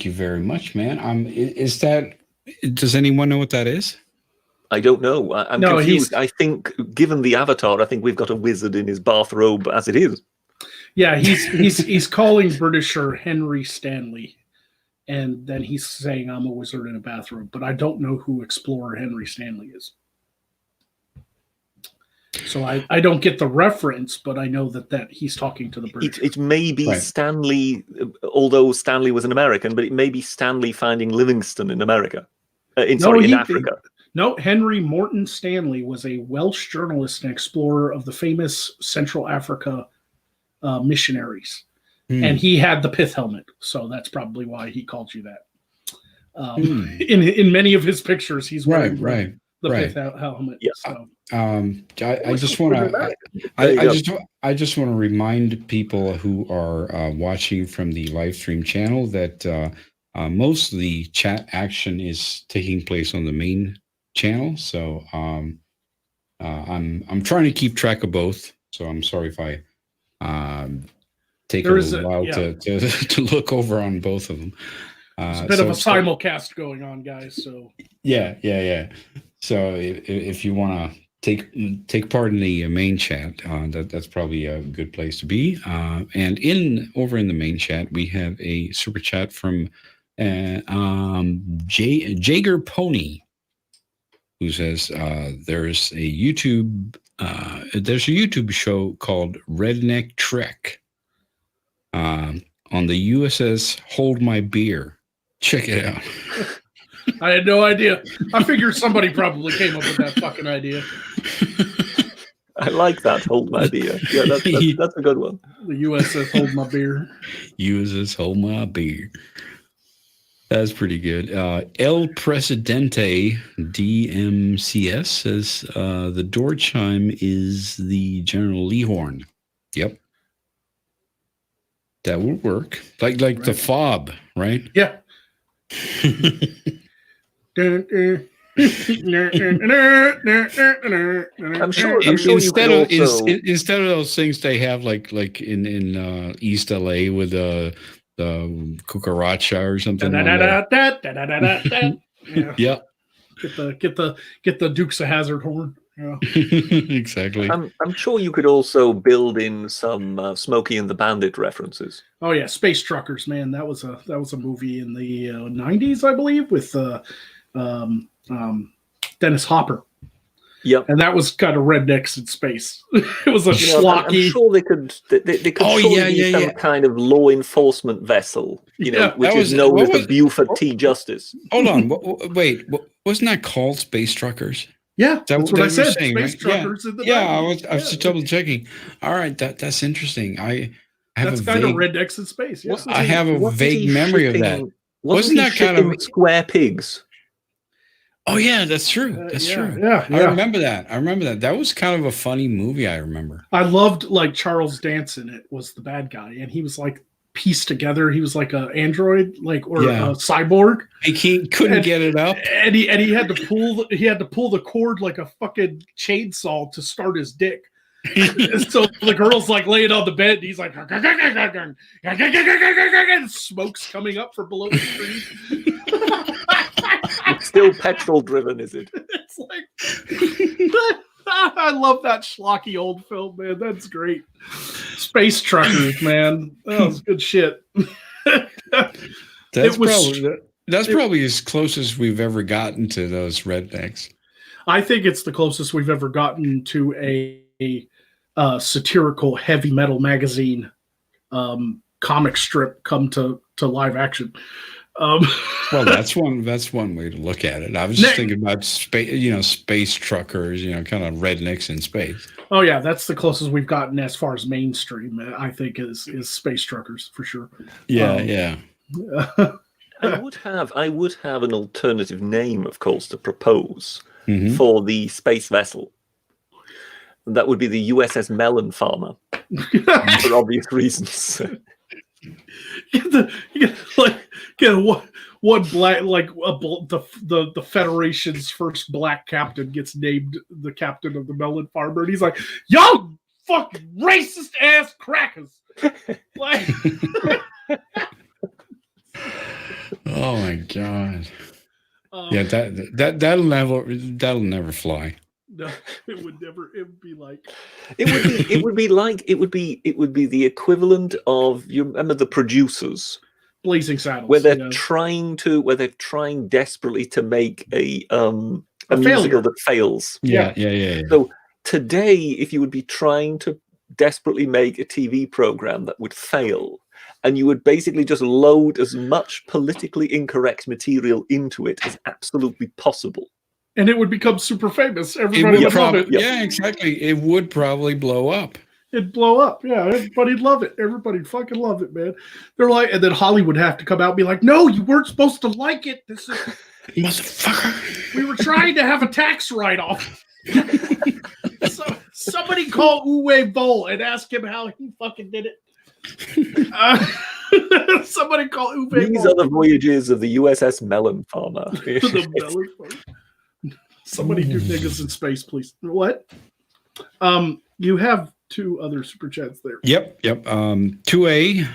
S1: you very much, man. Is that? Does anyone know what that is?
S3: I don't know. I'm confused. I think, given the avatar, I think we've got a wizard in his bathrobe as it is.
S2: Yeah, he's calling Britisher Henry Stanley, and then he's saying, "I'm a wizard in a bathrobe," but I don't know who Explorer Henry Stanley is. So I don't get the reference, but I know that he's talking to the British.
S3: It may be Stanley, although Stanley was an American, but it may be Stanley finding Livingstone in America. In Africa.
S2: No, Henry Morton Stanley was a Welsh journalist and explorer of the famous Central Africa missionaries. And he had the pith helmet. So that's probably why he called you that. In many of his pictures, he's wearing the pith helmet.
S3: Yeah.
S2: So.
S1: I just want to remind people who are watching from the live stream channel that most of the chat action is taking place on the main channel. So I'm trying to keep track of both. So I'm sorry if I take a little while to look over on both of them.
S2: It's a bit of a simulcast going on, guys. So
S1: yeah. So if you want to take part in the main chat, that's probably a good place to be. And over in the main chat, we have a super chat from Jager Pony, who says there's a YouTube show called Redneck Trek on the USS Hold My Beer. Check it out.
S2: I had no idea. I figured somebody probably came up with that fucking idea.
S3: I like that. Hold my beer. Yeah, that's a good one.
S2: The USS Hold My Beer.
S1: USS Hold My Beer. That's pretty good. El Presidente DMCS says the door chime is the General Lee horn. Yep. That would work. Like right. The fob, right?
S2: Yeah.
S3: I'm sure
S1: instead of those things they have like in East LA with the cucaracha or something. Yeah.
S2: Get the Dukes of Hazzard horn. Yeah.
S1: Exactly.
S3: I'm sure you could also build in some Smokey and the Bandit references.
S2: Oh yeah, Space Truckers, man. That was a movie in the 90s, I believe, with Dennis Hopper.
S3: Yep.
S2: And that was kind of rednecks in space. It was a schlocky.
S3: I'm sure they could use some kind of law enforcement vessel, which is known as the Buford T. Justice.
S1: Hold on. Wait, wasn't that called Space Truckers?
S2: Yeah, that's what I said.
S1: Saying,
S2: Space
S1: right?
S2: Truckers in the 90s.
S1: I was just double checking. All right, that's interesting. I have
S2: that's kind of rednecks in space. Yeah.
S1: I have a vague memory of that. Wasn't that kind of
S3: square pigs?
S1: Oh yeah, that's true. That's true.
S2: Yeah,
S1: I remember that. That was kind of a funny movie. I remember.
S2: I loved Charles Dance in it was the bad guy, and he was like pieced together. He was like an android, a cyborg.
S1: He couldn't get it up,
S2: and he had to pull the cord like a fucking chainsaw to start his dick. So the girl's like laying on the bed, and he's like, and smoke's coming up from below the screen.
S3: It's still petrol driven, is it?
S2: It's like I love that schlocky old film, man. That's great. Space Truckers, man. That was good shit.
S1: That's probably as close as we've ever gotten to those rednecks.
S2: I think it's the closest we've ever gotten to a satirical heavy metal magazine comic strip come to live action.
S1: Well, that's one way to look at it. I was just thinking about space truckers, kind of rednecks in space.
S2: Oh yeah, that's the closest we've gotten as far as mainstream. I think is Space Truckers for sure.
S1: Yeah.
S3: I would have an alternative name, of course, to propose for the space vessel. That would be the USS Melon Farmer, for obvious reasons.
S2: Get one black the Federation's first black captain gets named the captain of the Melon Farmer, and he's like, "Y'all fucking racist ass crackers!" Like,
S1: oh my god, yeah, that'll never fly.
S2: No, it would never. It would be like.
S3: It would be the equivalent of, you remember The Producers,
S2: Blazing Saddles,
S3: where they're trying desperately to make a musical that fails.
S1: Yeah.
S3: So today, if you would be trying to desperately make a TV program that would fail, and you would basically just load as much politically incorrect material into it as absolutely possible.
S2: And it would become super famous. Everybody would love it.
S1: Yeah, exactly. It would probably blow up.
S2: It'd blow up. Yeah, everybody'd love it. Everybody'd fucking love it, man. They're like, and then Hollywood would have to come out and be like, "No, you weren't supposed to like it. This is
S1: motherfucker.
S2: We were trying to have a tax write-off." So somebody call Uwe Boll and ask him how he fucking did it. Somebody call Uwe Boll.
S3: These are the voyages of the USS Melon Farmer.
S2: The Melon Farmer. Somebody do niggas in space, please. What? You have two other super chats there.
S1: Yep. 2A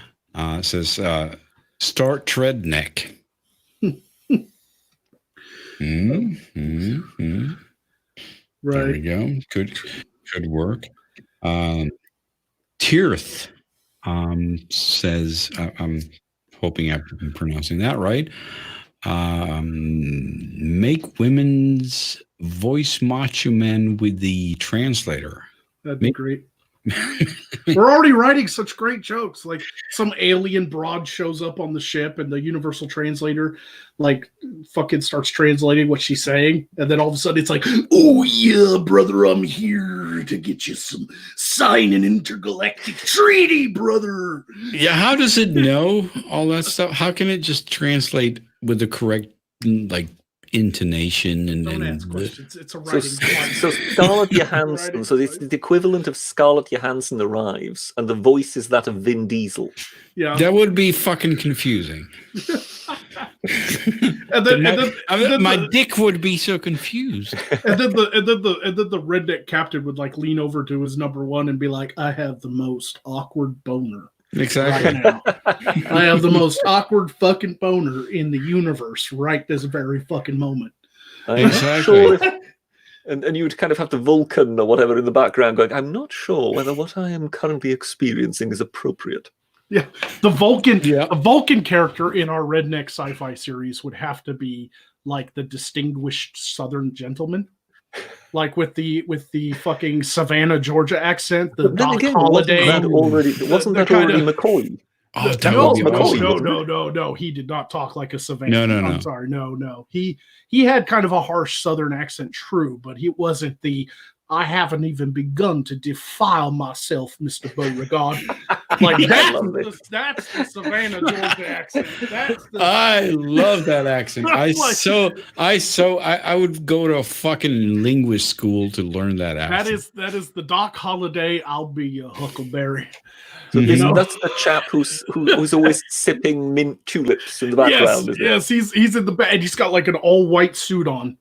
S1: says start treadneck.
S2: Right.
S1: There we go. Good work. Tirth says, I'm hoping I'm pronouncing that right. Make women's voice macho men with the translator.
S2: That'd be great. We're already writing such great jokes. Like some alien broad shows up on the ship, and the universal translator, like, fucking starts translating what she's saying, and then all of a sudden it's like, "Oh yeah, brother, I'm here to get you some sign an intergalactic treaty, brother."
S1: Yeah, how does it know all that stuff? How can it just translate with the correct like intonation
S2: Don't
S1: and
S2: ask questions. It's a
S3: So,
S2: writing
S3: so Scarlett Johansson. So it's the equivalent of Scarlett Johansson arrives, and the voice is that of Vin Diesel.
S2: Yeah.
S1: that would be fucking confusing.
S2: And then
S1: My
S2: the,
S1: dick would be so confused.
S2: and then the redneck captain would like lean over to his number one and be like, "I have the most awkward boner
S1: Exactly.
S2: right now. I have the most awkward fucking boner in the universe right this very fucking moment."
S3: I'm not sure if, and you'd kind of have the Vulcan or whatever in the background going, "I'm not sure whether what I am currently experiencing is appropriate."
S2: Yeah, the Vulcan,
S1: Yeah.
S2: the Vulcan character in our redneck sci-fi series would have to be like the distinguished Southern gentleman, like with the fucking Savannah, Georgia accent, the
S3: But then
S2: Doc
S3: again,
S2: Holliday.
S3: wasn't that
S2: kind
S3: already
S2: of-
S3: McCoy?
S1: Oh, that
S3: No,
S1: would be
S3: McCoy,
S1: awesome.
S2: no. He did not talk like a Savannah.
S1: No.
S2: I'm sorry, no. He had kind of a harsh Southern accent, true, but he wasn't the "I haven't even begun to defile myself, Mr. Beauregard." Like that's the Savannah, Georgia accent. That's the,
S1: I love that accent. I
S2: Like-
S1: would go to a fucking linguist school to learn that accent.
S2: that is the Doc Holliday. "I'll be your Huckleberry."
S3: So
S1: Mhm.
S3: that's the chap who's always sipping mint tulips in the background.
S2: Yes, he's in the back, and he's got like an all white suit on,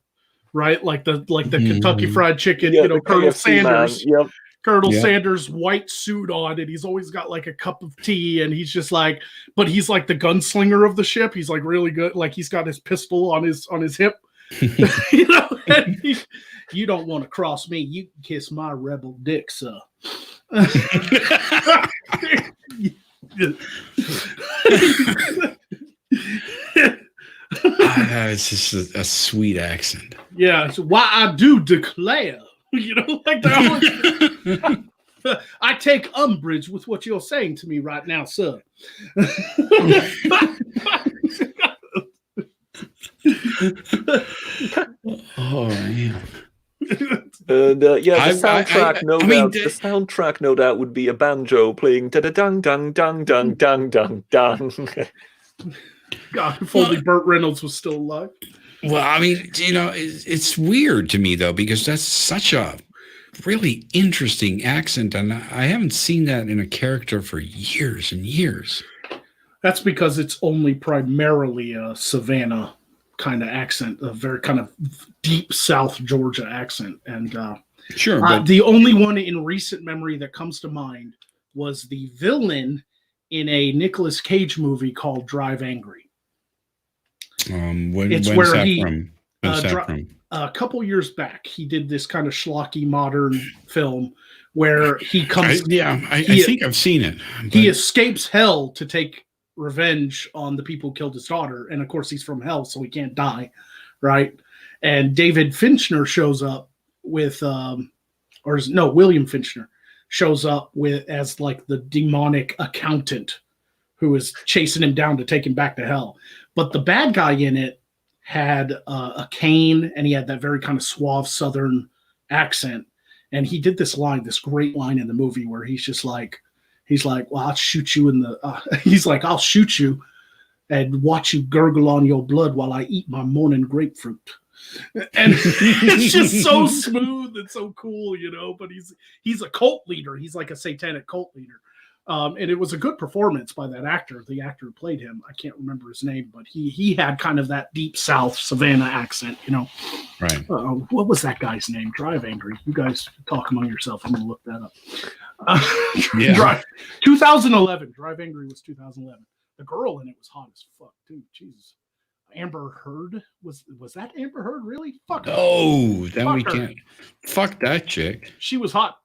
S2: right? Like the Kentucky
S1: Mhm.
S2: Fried Chicken,
S3: Yeah,
S2: you know,
S3: the
S2: Colonel
S3: KFC man.
S2: Sanders.
S3: Yep.
S2: Colonel
S1: Yeah.
S2: Sanders white suit on, and he's always got like a cup of tea, and he's just like, but he's like the gunslinger of the ship. He's like really good. Like he's got his pistol on his hip. You know, and "You don't want to cross me. You can kiss my rebel dick, sir."
S1: It's just a sweet accent.
S2: Yeah, so "Why I do declare," you know, like that. "I take umbrage with what you're saying to me right now, sir."
S1: Oh man.
S3: And the soundtrack,
S1: the
S3: soundtrack, no doubt, would be a banjo playing da da dang dang dang dang dang dang dang.
S2: God, if only Burt Reynolds was still alive.
S1: Well, I mean, you know, it's weird to me though, because that's such a really interesting accent, and I haven't seen that in a character for years and years.
S2: That's because it's only primarily a Savannah kind of accent, a very kind of deep South Georgia accent. And
S1: Sure, but
S2: the only one in recent memory that comes to mind was the villain in a Nicolas Cage movie called Drive Angry.
S1: when's
S2: It's
S1: that
S2: where he-
S1: from? When's that from?
S2: A couple years back, he did this kind of schlocky modern film where he comes.
S1: I think I've seen it.
S2: He
S1: but-
S2: escapes hell to take revenge on the people who killed his daughter, and of course he's from hell, so he can't die, right? And David Fincher shows up with William Fincher shows up with as like the demonic accountant who is chasing him down to take him back to hell. But the bad guy in it had a cane, and he had that very kind of suave Southern accent, and he did this great line in the movie where he's like, "Well, I'll shoot you in the," he's like, "I'll shoot you and watch you gurgle on your blood while I eat my morning grapefruit." And it's just so smooth and so cool, you know, but he's a cult leader. He's like a satanic cult leader. And it was a good performance by that actor, the actor who played him. I can't remember his name, but he had kind of that deep South Savannah accent, you know.
S1: Right.
S2: What was that guy's name? Drive Angry. You guys talk among yourself. I'm going to look that up.
S1: Yeah.
S2: 2011. Drive Angry was 2011. The girl in it was hot as fuck, too. Jesus. Amber Heard. Was that Amber Heard? Really? Fuck her.
S1: Oh, then
S2: Fuck
S1: we
S2: her.
S1: can't. Fuck that chick.
S2: She was hot.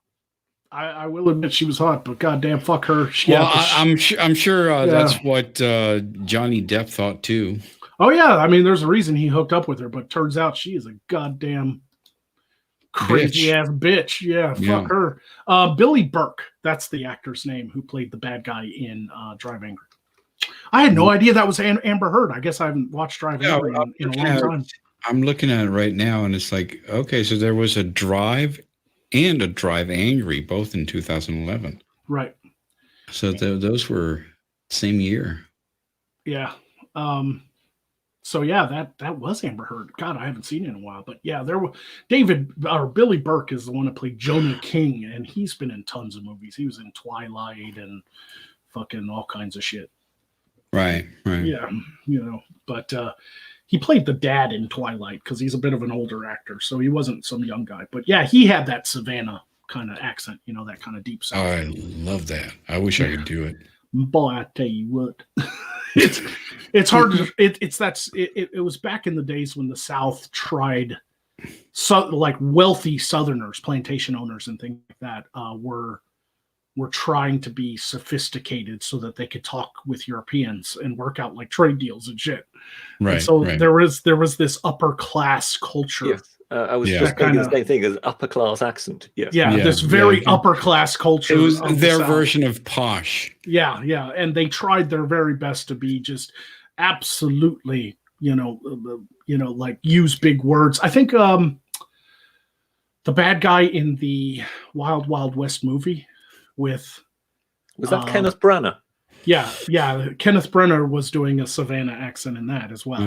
S2: I will admit she was hot, but goddamn, fuck her.
S1: Well, I'm sure
S2: Yeah.
S1: that's what Johnny Depp thought too.
S2: Oh yeah, I mean, there's a reason he hooked up with her, but turns out she is a goddamn crazy ass bitch. Yeah,
S1: Yeah.
S2: fuck her. Billy Burke, that's the actor's name who played the bad guy in Drive Angry. I had no idea that was Amber Heard. I guess I haven't watched Drive Angry in a long time.
S1: I'm looking at it right now, and it's like, okay, so there was a Drive and a Drive Angry, both in 2011.
S2: Right.
S1: So those were same year.
S2: Yeah. So yeah, that was Amber Heard. God, I haven't seen it in a while, but yeah, there was Billy Burke is the one that played Jonah King, and he's been in tons of movies. He was in Twilight and fucking all kinds of shit.
S1: Right.
S2: Yeah, but he played the dad in Twilight because he's a bit of an older actor, so he wasn't some young guy. But yeah, he had that Savannah kind of accent, that kind of deep South.
S1: Oh, I love that. I wish I could do it.
S2: Boy, I tell you what, it's hard to it was back in the days when the South tried, like wealthy Southerners, plantation owners, and things like that were trying to be sophisticated so that they could talk with Europeans and work out like trade deals and shit.
S1: Right.
S2: And so there was this upper class culture.
S3: Yes. I was just thinking the same thing as upper class accent. Yes.
S2: Yeah, this very upper class culture.
S1: It was their version of posh.
S2: Yeah, and they tried their very best to be just absolutely, like use big words. I think the bad guy in the Wild Wild West movie was that
S3: Kenneth Branagh?
S2: Yeah. Kenneth Branagh was doing a Savannah accent in that as well.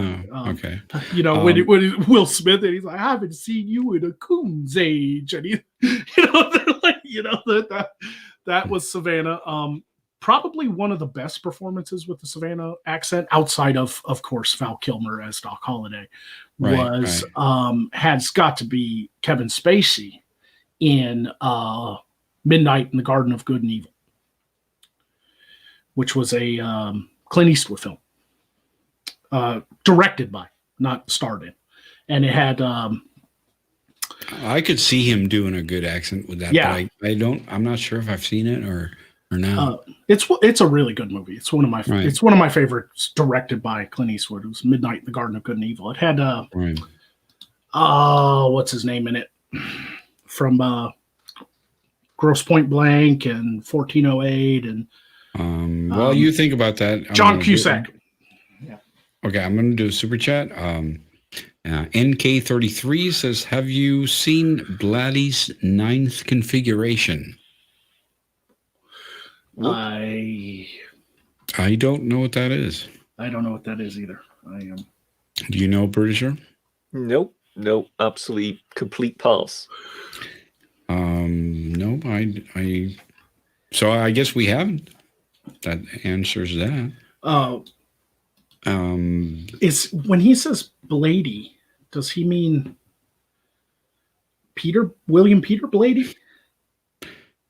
S1: Okay.
S2: When Will Smith, and he's like, I haven't seen you in a coon's age, and that was Savannah. Probably one of the best performances with the Savannah accent, outside of course, Val Kilmer as Doc Holliday, has got to be Kevin Spacey in Midnight in the Garden of Good and Evil, which was a Clint Eastwood film, directed by, not starred in, and it had.
S1: I could see him doing a good accent with that.
S2: Yeah,
S1: but I'm not sure if I've seen it or not.
S2: It's a really good movie. It's one of my favorites, directed by Clint Eastwood. It was Midnight in the Garden of Good and Evil. It had what's his name in it from Grosse Point Blank and 1408 and.
S1: While you think about that,
S2: John Cusack.
S1: Okay, I'm going to do a super chat. NK33 says, "Have you seen Blatty's ninth configuration?"
S2: I
S1: don't know what that is.
S2: I don't know what that is either.
S1: Do you know, Britisher?
S3: Nope. Absolutely complete pass.
S1: No, I. So I guess we haven't. That answers that.
S2: Is when he says Blady, does he mean William Peter Blady?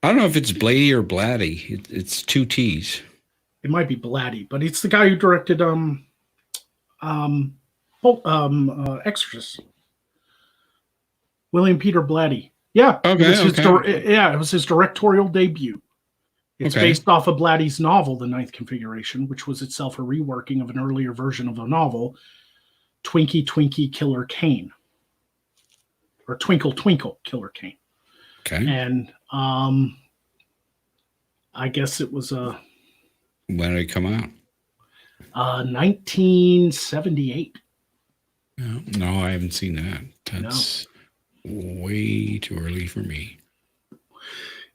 S1: I don't know if it's Blady or Blatty. It's two T's.
S2: It might be Blatty, but it's the guy who directed Exorcist. William Peter Blatty. Yeah.
S1: Okay.
S2: It was his directorial debut. It's based off of Blatty's novel, The Ninth Configuration, which was itself a reworking of an earlier version of the novel, Twinkie Twinkie Killer Kane, or Twinkle Twinkle Killer Kane.
S1: Okay.
S2: And I guess it was
S1: when did it come out?
S2: 1978.
S1: No, I haven't seen that. That's way too early for me.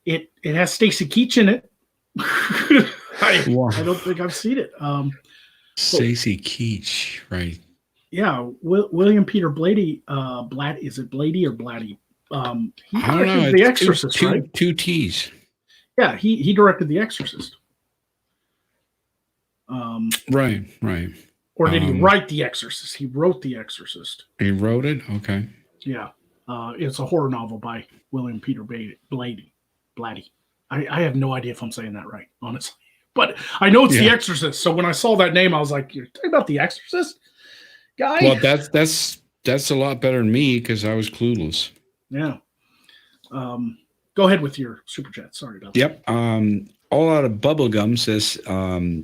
S2: It has Stacy Keach in it. I don't think I've seen it.
S1: Stacy Keach, right?
S2: Yeah, William Peter Blady. Is it Blady or Blatty? He directed The Exorcist, right?
S1: Two T's.
S2: Yeah, he directed The Exorcist.
S1: Right.
S2: Or did he write The Exorcist? He wrote The Exorcist.
S1: He wrote it? Okay.
S2: Yeah. It's a horror novel by William Peter Blatty. I have no idea if I'm saying that right, honestly. But I know it's The Exorcist. So when I saw that name, I was like, you're talking about The Exorcist guy?
S1: Well, that's a lot better than me because I was clueless.
S2: Yeah. Go ahead with your super chat. Sorry about that.
S1: Yep. All Out of Bubblegum says,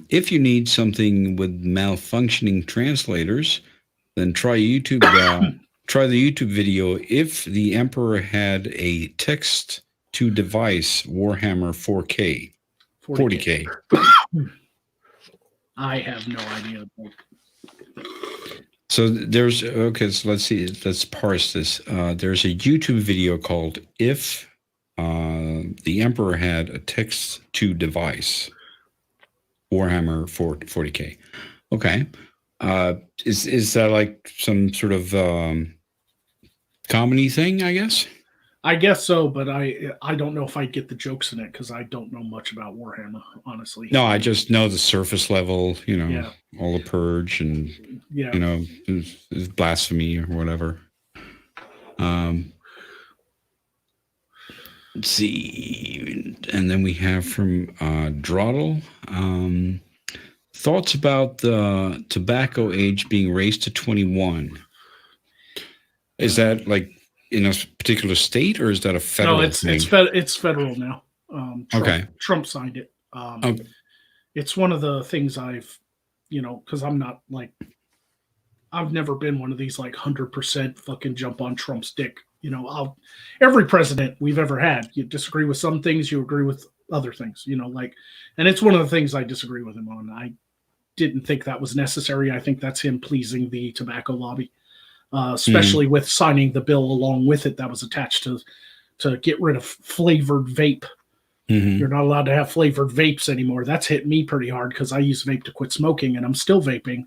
S1: if you need something with malfunctioning translators, then try YouTube try the YouTube video. If the Emperor had a text-to-device Warhammer 4K, 40K.
S2: I have no idea.
S1: So there's so let's see. Let's parse this. There's a YouTube video called "If the Emperor Had a Text-to-Device Warhammer 40K." Okay, is that like some sort of comedy thing? I guess.
S2: I guess so, but I don't know if I get the jokes in it because I don't know much about Warhammer, honestly.
S1: No, I just know the surface level. All the purge and is blasphemy or whatever. Let's see, and then we have from Drawdle. Thoughts about the tobacco age being raised to 21. Is that like in a particular state, or is that a federal thing?
S2: It's federal now. Trump signed it.
S1: Okay.
S2: It's one of the things I've, because I'm not like, I've never been one of these like 100% fucking jump on Trump's dick. Every president we've ever had, you disagree with some things, you agree with other things, and it's one of the things I disagree with him on. I didn't think that was necessary. I think that's him pleasing the tobacco lobby. Especially with signing the bill along with it that was attached to get rid of flavored vape. Mm-hmm. You're not allowed to have flavored vapes anymore. That's hit me pretty hard because I use vape to quit smoking, and I'm still vaping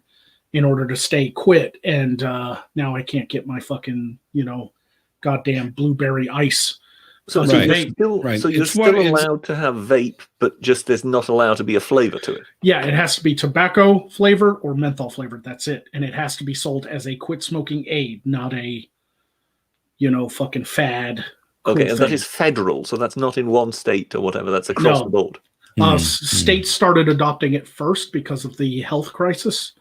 S2: in order to stay quit. And now I can't get my fucking, goddamn blueberry ice.
S3: So you're still allowed to have vape, but just there's not allowed to be a flavor to it.
S2: Yeah, it has to be tobacco flavored or menthol flavored. That's it. And it has to be sold as a quit smoking aid, not a, fucking fad.
S3: Okay, and that is federal, so that's not in one state or whatever. That's across the board.
S2: States started adopting it first because of the health crisis.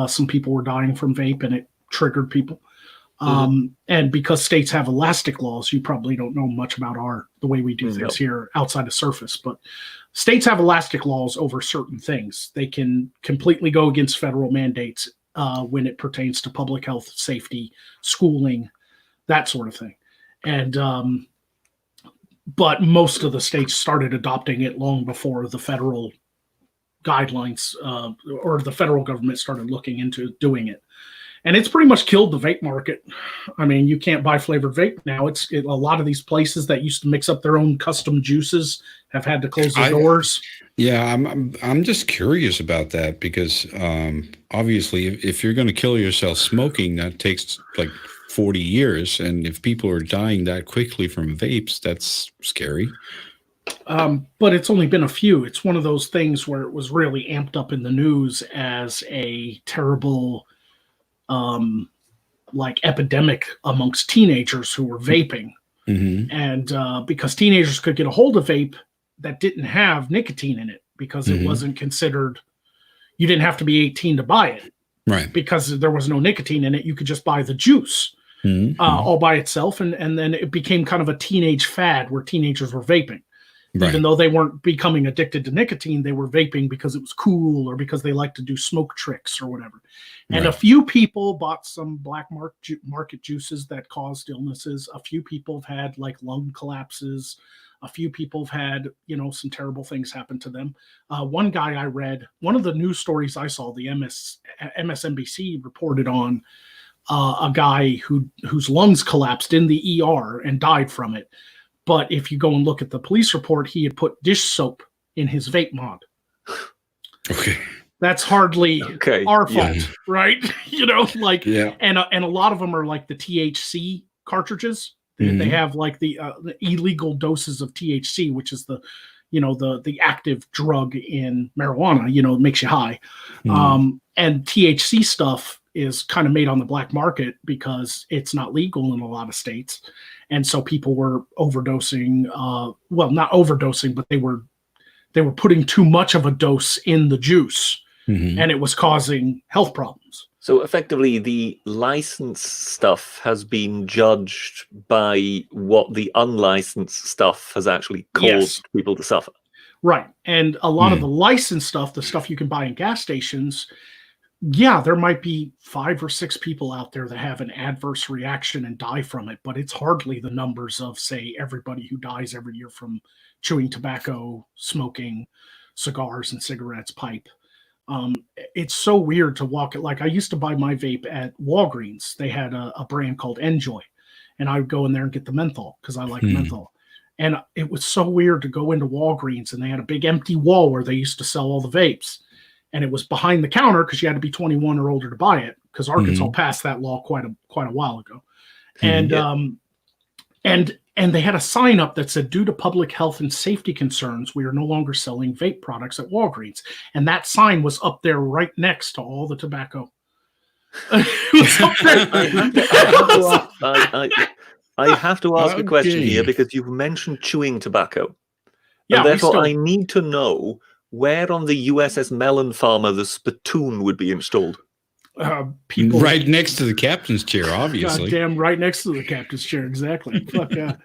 S2: Some people were dying from vape, and it triggered people. And because states have elastic laws, you probably don't know much about the way we do things here outside of surface, but states have elastic laws over certain things. They can completely go against federal mandates when it pertains to public health, safety, schooling, that sort of thing. And but most of the states started adopting it long before the federal guidelines or the federal government started looking into doing it. And it's pretty much killed the vape market. I mean, you can't buy flavored vape now. A lot of these places that used to mix up their own custom juices have had to close their doors.
S1: Yeah, I'm just curious about that because obviously, if you're going to kill yourself smoking, that takes like 40 years, and if people are dying that quickly from vapes, that's scary.
S2: But it's only been a few. It's one of those things where it was really amped up in the news as a terrible like epidemic amongst teenagers who were vaping. Mm-hmm. And because teenagers could get a hold of vape that didn't have nicotine in it because it wasn't considered, you didn't have to be 18 to buy it.
S1: Right.
S2: Because there was no nicotine in it. You could just buy the juice all by itself. And then it became kind of a teenage fad where teenagers were vaping. Right. Even though they weren't becoming addicted to nicotine, they were vaping because it was cool or because they liked to do smoke tricks or whatever. And a few people bought some black market juices that caused illnesses. A few people have had like lung collapses. A few people have had, some terrible things happen to them. One guy I read, one of the news stories I saw, the MSNBC reported on a guy whose lungs collapsed in the ER and died from it. But if you go and look at the police report, he had put dish soap in his vape mod.
S1: Okay.
S2: That's hardly our fault, right? And a lot of them are like the THC cartridges. They have like the illegal doses of THC, which is the active drug in marijuana, it makes you high. And THC stuff is kind of made on the black market because it's not legal in a lot of states. And so people were overdosing, not overdosing, but they were putting too much of a dose in the juice and it was causing health problems.
S3: So effectively the licensed stuff has been judged by what the unlicensed stuff has actually caused people to suffer.
S2: Right. And a lot of the licensed stuff, the stuff you can buy in gas stations, yeah, there might be 5 or 6 people out there that have an adverse reaction and die from it, but it's hardly the numbers of, say, everybody who dies every year from chewing tobacco, smoking, cigars and cigarettes, pipe. It's so weird to walk it. Like, I used to buy my vape at Walgreens. They had a brand called Enjoy, and I would go in there and get the menthol because I like menthol. And it was so weird to go into Walgreens, and they had a big empty wall where they used to sell all the vapes. And it was behind the counter because you had to be 21 or older to buy it, because Arkansas passed that law quite a while ago. And and they had a sign up that said, "Due to public health and safety concerns, we are no longer selling vape products at Walgreens." And that sign was up there right next to all the tobacco. It was up there.
S3: I have to ask a question here, because you've mentioned chewing tobacco.
S2: Yeah,
S3: and therefore I need to know where on the USS Melon Farmer the spittoon would be installed.
S2: People
S1: right next to the captain's chair, obviously.
S2: Goddamn, right next to the captain's chair, exactly. Fuck yeah.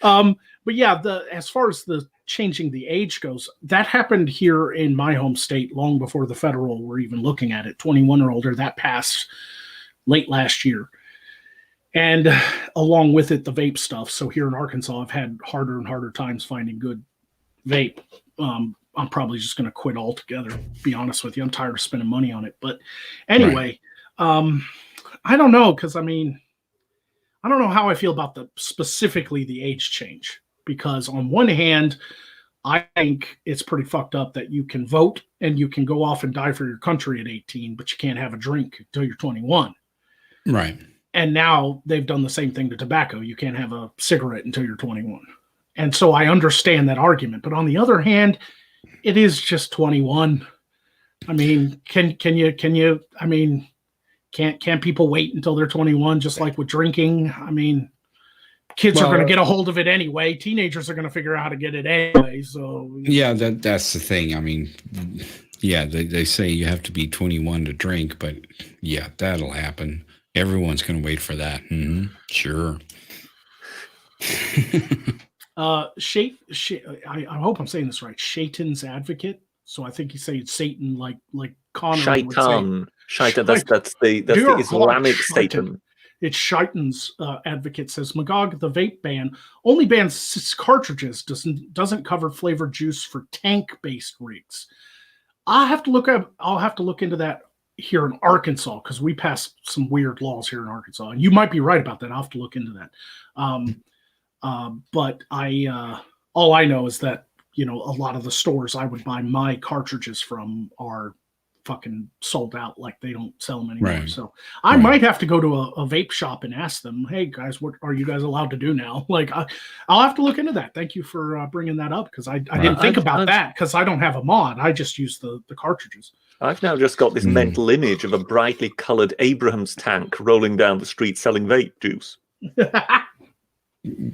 S2: But yeah, as far as the changing the age goes, that happened here in my home state long before the federal were even looking at it. 21 or older, that passed late last year. And along with it, the vape stuff. So here in Arkansas, I've had harder and harder times finding good vape. I'm probably just going to quit altogether, be honest with you. I'm tired of spending money on it. But anyway, I don't know, because I mean, I don't know how I feel about specifically the age change, because on one hand, I think it's pretty fucked up that you can vote and you can go off and die for your country at 18, but you can't have a drink until you're 21.
S1: Right.
S2: And now they've done the same thing to tobacco. You can't have a cigarette until you're 21. And so I understand that argument. But on the other hand, it is just 21. I mean, can you, I mean, can't people wait until they're 21, just like with drinking? I mean, kids are going to get a hold of it anyway. Teenagers are going to figure out how to get it anyway. So
S1: yeah, that's the thing. I mean, yeah, they say you have to be 21 to drink, but yeah, that'll happen. Everyone's going to wait for that. Sure.
S2: I hope I'm saying this right. Shaitan's advocate. So I think he's saying Satan, like Connor.
S3: Shaitan. That's the Islamic Satan.
S2: It's Shaitan's advocate says Magog, the vape ban only bans cartridges, doesn't cover flavored juice for tank-based rigs. I'll have to look into that here in Arkansas, because we passed some weird laws here in Arkansas, and you might be right about that. I'll have to look into that. But all I know is that, you know, a lot of the stores I would buy my cartridges from are fucking sold out. Like, they don't sell them anymore. Right. So I might have to go to a vape shop and ask them, "Hey guys, what are you guys allowed to do now?" Like, I'll have to look into that. Thank you for bringing that up, because I didn't think about that, because I don't have a mod. I just use the cartridges.
S3: I've now just got this mental image of a brightly colored Abrams tank rolling down the street selling vape juice.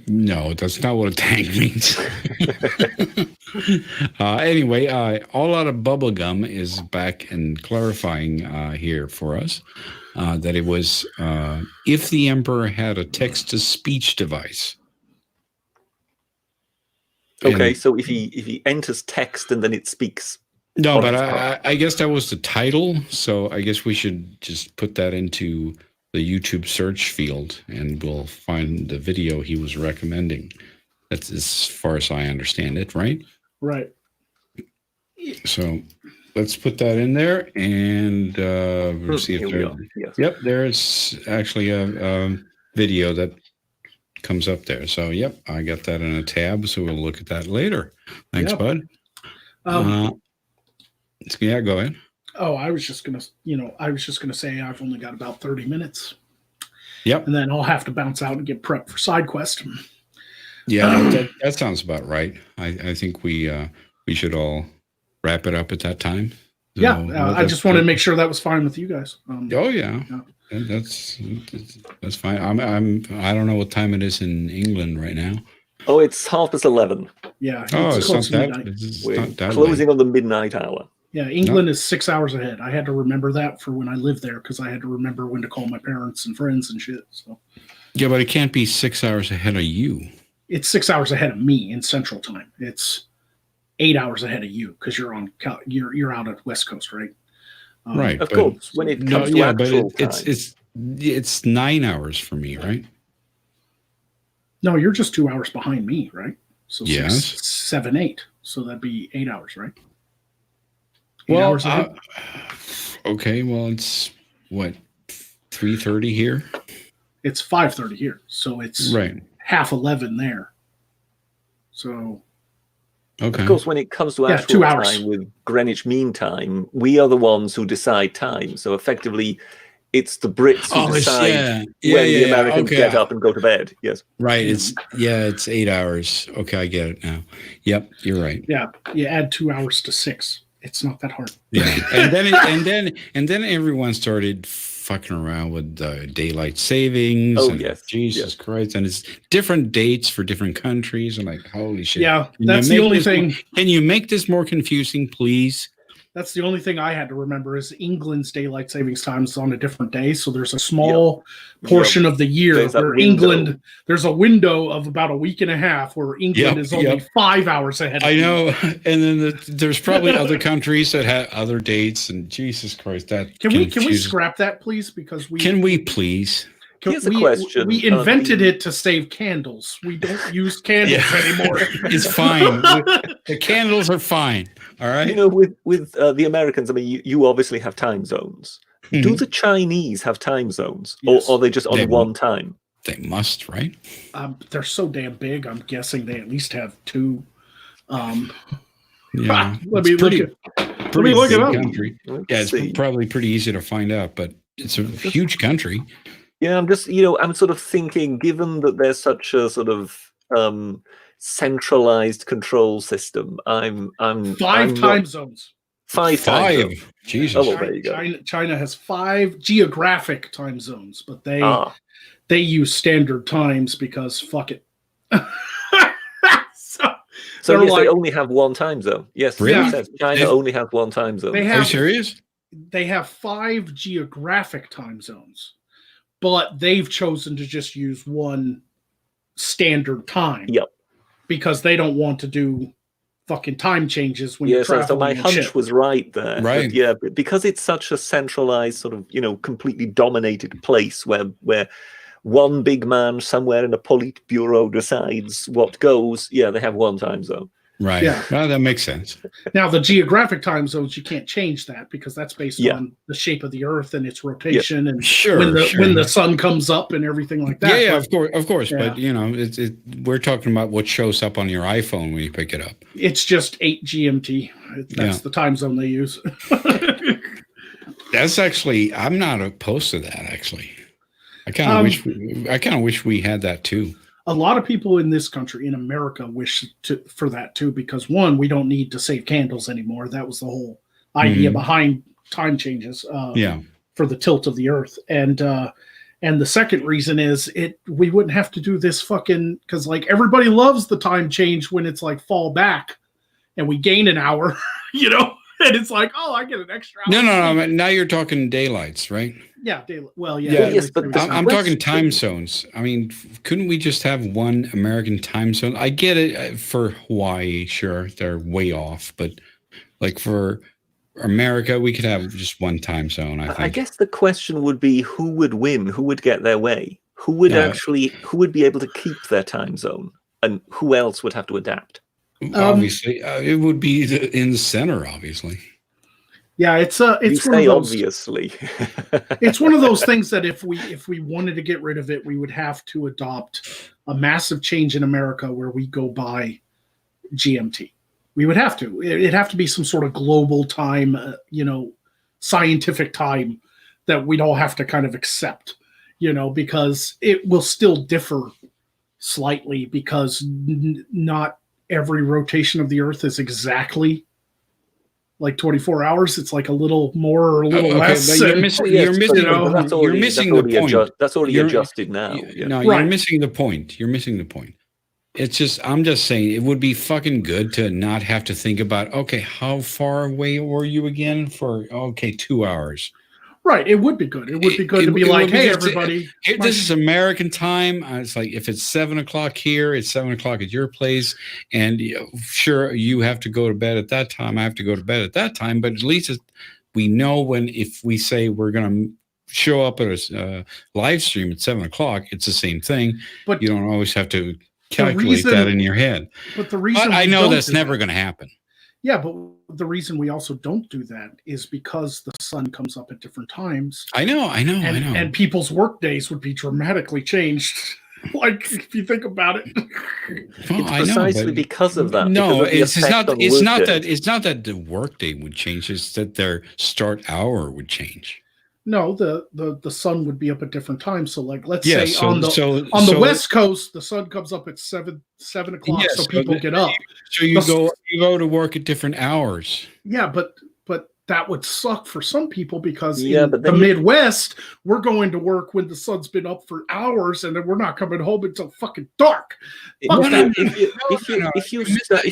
S1: No, that's not what a tank means. Anyway, All Out of Bubblegum is back and clarifying here for us that it was if the Emperor had a text-to-speech device.
S3: Okay, so if he enters text and then it speaks.
S1: No, but I guess that was the title, so I guess we should just put that into the YouTube search field, and we'll find the video he was recommending. That's as far as I understand it, right?
S2: Right.
S1: So let's put that in there, and we'll see if there. Yes. Yep, there's actually a video that comes up there. So yep, I got that in a tab, so we'll look at that later. Thanks, bud. Yeah, go ahead.
S2: Oh, I was just gonna say I've only got about 30 minutes.
S1: Yep.
S2: And then I'll have to bounce out and get prepped for side quest.
S1: Yeah, that sounds about right. I think we should all wrap it up at that time. So,
S2: yeah, I just wanted to make sure that was fine with you guys.
S1: Yeah. That's fine. I don't know what time it is in England right now.
S3: Oh, it's 11:30.
S2: Yeah.
S1: It's not that
S3: closing on the midnight hour.
S2: Yeah, England is 6 hours ahead. I had to remember that for when I lived there, because I had to remember when to call my parents and friends and shit. So.
S1: Yeah, but it can't be 6 hours ahead of you.
S2: It's 6 hours ahead of me in Central Time. It's 8 hours ahead of you, because you're out at West Coast, right?
S1: Right.
S3: Of
S1: but-
S3: course, when it
S1: No,
S3: comes to
S1: yeah, but
S3: actual
S1: it's 9 hours for me, right?
S2: No, you're just 2 hours behind me, right? So
S1: Yes.
S2: 6, 7, 8. So that'd be 8 hours, right? 8
S1: Well,
S2: hours ahead?
S1: okay. Well, it's what 3:30 here,
S2: It's 5:30 here, so it's
S1: right?
S2: half 11 there. So
S1: Okay.
S3: Of course, when it comes to
S2: Yeah,
S3: actual
S2: 2 hours.
S3: time with Greenwich Mean Time, we are the ones who decide time. So effectively, it's the Brits who decide when the Americans
S1: Okay.
S3: get up and go to bed. Yes.
S1: Right. It's 8 hours. Okay, I get it now. Yep, you're right.
S2: yeah, you add 2 hours to 6. It's not that hard.
S1: Yeah, and then everyone started fucking around with daylight savings.
S3: Oh,
S1: and
S3: yes,
S1: Jesus
S3: yes.
S1: Christ! And it's different dates for different countries. I'm like, holy shit!
S2: Yeah,
S1: Can
S2: that's
S1: you
S2: the
S1: make
S2: only
S1: this
S2: thing.
S1: more- can you make this more confusing, please?
S2: That's the only thing I had to remember is England's daylight savings time is on a different day. So there's a small portion of the year
S3: There's that
S2: where
S3: window.
S2: there's a window of about a week and a half where England is only 5 hours ahead of
S1: I
S2: you.
S1: know, and then there's probably other countries that have other dates, and Jesus Christ, that
S2: Can we
S1: confuses-
S2: scrap that, please? Because
S1: Can we please?
S3: Here's a question.
S2: We invented it to save candles. We don't use candles anymore.
S1: It's fine. The candles are fine. All right.
S3: You know, with the Americans, I mean, you obviously have time zones. Do the Chinese have time zones,
S2: Yes.
S3: or are they just on
S1: They
S3: one time?
S1: They must, right?
S2: They're so damn big. I'm guessing they at least have 2.
S1: Yeah.
S2: Let me look it
S1: big
S2: up.
S1: country.
S3: Let's
S1: Yeah, it's
S3: see.
S1: probably pretty easy to find out, but it's a huge country.
S3: Yeah, I'm sort of thinking, given that there's such a sort of centralized control system, I'm
S2: 5 time zones.
S3: 5 time zones.
S1: Jesus.
S3: Oh, well, there you go.
S2: China has 5 geographic time zones, but they use standard times because fuck it.
S3: So
S2: they're
S3: yes,
S2: like-
S3: they only have one time zone. Yes,
S1: Really?
S3: it says China
S1: They've-
S3: only has one time zone.
S2: They
S1: Are you
S2: have
S1: serious?
S2: they have 5 geographic time zones, but they've chosen to just use one standard time.
S3: Yep.
S2: Because they don't want to do fucking time changes when you're
S3: Yeah, so
S2: traveling.
S3: my
S2: and
S3: hunch
S2: shit.
S3: was right there.
S1: Right.
S3: But yeah, but because it's such a centralized sort of, completely dominated place where one big man somewhere in a Politburo decides what goes, yeah, they have one time zone.
S1: Right.
S2: Yeah.
S1: Well, that makes sense.
S2: Now, the geographic time zones, you can't change that because that's based
S3: Yeah.
S2: on the shape of the Earth and its rotation and
S1: Sure.
S2: when the sun comes up and everything like that.
S1: Yeah,
S2: But
S1: of course.
S2: Yeah.
S1: But we're talking about what shows up on your iPhone when you pick it up.
S2: it's just 8 GMT. That's the time zone they use.
S1: That's actually, I'm not opposed to that. Actually, I kind of wish we had that too.
S2: A lot of people in this country, in America, wish for that too, because one, we don't need to save candles anymore. That was the whole idea behind time changes. For the tilt of the Earth, and the second reason is we wouldn't have to do this fucking because like everybody loves the time change when it's like fall back, and we gain an hour, and it's like I get an extra hour.
S1: No. Now you're talking daylights, right?
S2: Yeah, well,
S1: Yeah.
S2: yeah.
S3: Yes, but
S1: I'm talking time zones. I mean, couldn't we just have one American time zone? I get it for Hawaii, sure, they're way off, but like for America, we could have just one time zone. I think.
S3: I guess the question would be who would win, who would get their way, who would be able to keep their time zone, and who else would have to adapt.
S1: Obviously, it would be in the center. Obviously.
S2: Yeah, it's
S3: You
S2: one of
S3: say
S2: those.
S3: obviously.
S2: It's one of those things that if we wanted to get rid of it, we would have to adopt a massive change in America where we go by GMT. We would have to. It'd have to be some sort of global time, scientific time that we'd all have to kind of accept, because it will still differ slightly because not every rotation of the Earth is exactly like 24 hours. It's like a little more or a little less.
S1: But you're missing the point.
S3: That's already adjusted now.
S1: No, you're missing the point. You're missing the point. It's just, I'm just saying it would be fucking good to not have to think about, okay, how far away were you again for, 2 hours.
S2: Right. It would be good. It would be good to be like, hey, everybody.
S1: This is American time. It's like if it's 7 o'clock here, it's 7 o'clock at your place. And sure, you have to go to bed at that time. I have to go to bed at that time. But at least we know when, if we say we're going to show up at a live stream at 7:00, it's the same thing.
S2: But
S1: you don't always have to calculate that in your head.
S2: But the reason
S1: I know that's never going to happen.
S2: Yeah, but the reason we also don't do that is because the sun comes up at different times.
S1: I know.
S2: And people's work days would be dramatically changed. Like, if you think about it.
S3: It's precisely because of that.
S1: No,
S3: it's
S1: not that the workday would change. It's that their start hour would change.
S2: No, the sun would be up at different times. So, like, let's say on the West Coast, the sun comes up at 7 o'clock, so people get up.
S1: So you go to work at different hours.
S2: Yeah, but that would suck for some people because in the Midwest, we're going to work when the sun's been up for hours, and then we're not coming home until fucking dark.
S3: If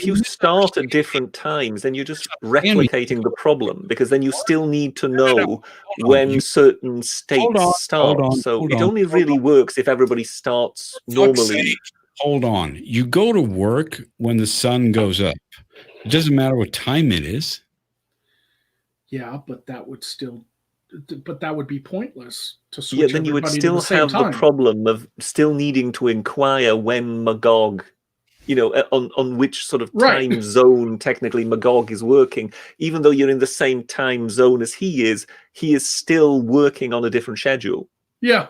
S3: you start at different times, then you're just replicating the problem, because then you still need to know when certain states start. So it only really works if everybody starts normally.
S1: Hold on. You go to work when the sun goes up. It doesn't matter what time it is.
S2: Yeah, but that would be pointless to switch.
S3: Yeah, then you would still have the problem of still needing to inquire when Magog, on which sort of time zone technically Magog is working. Even though you're in the same time zone as he is still working on a different schedule.
S2: Yeah.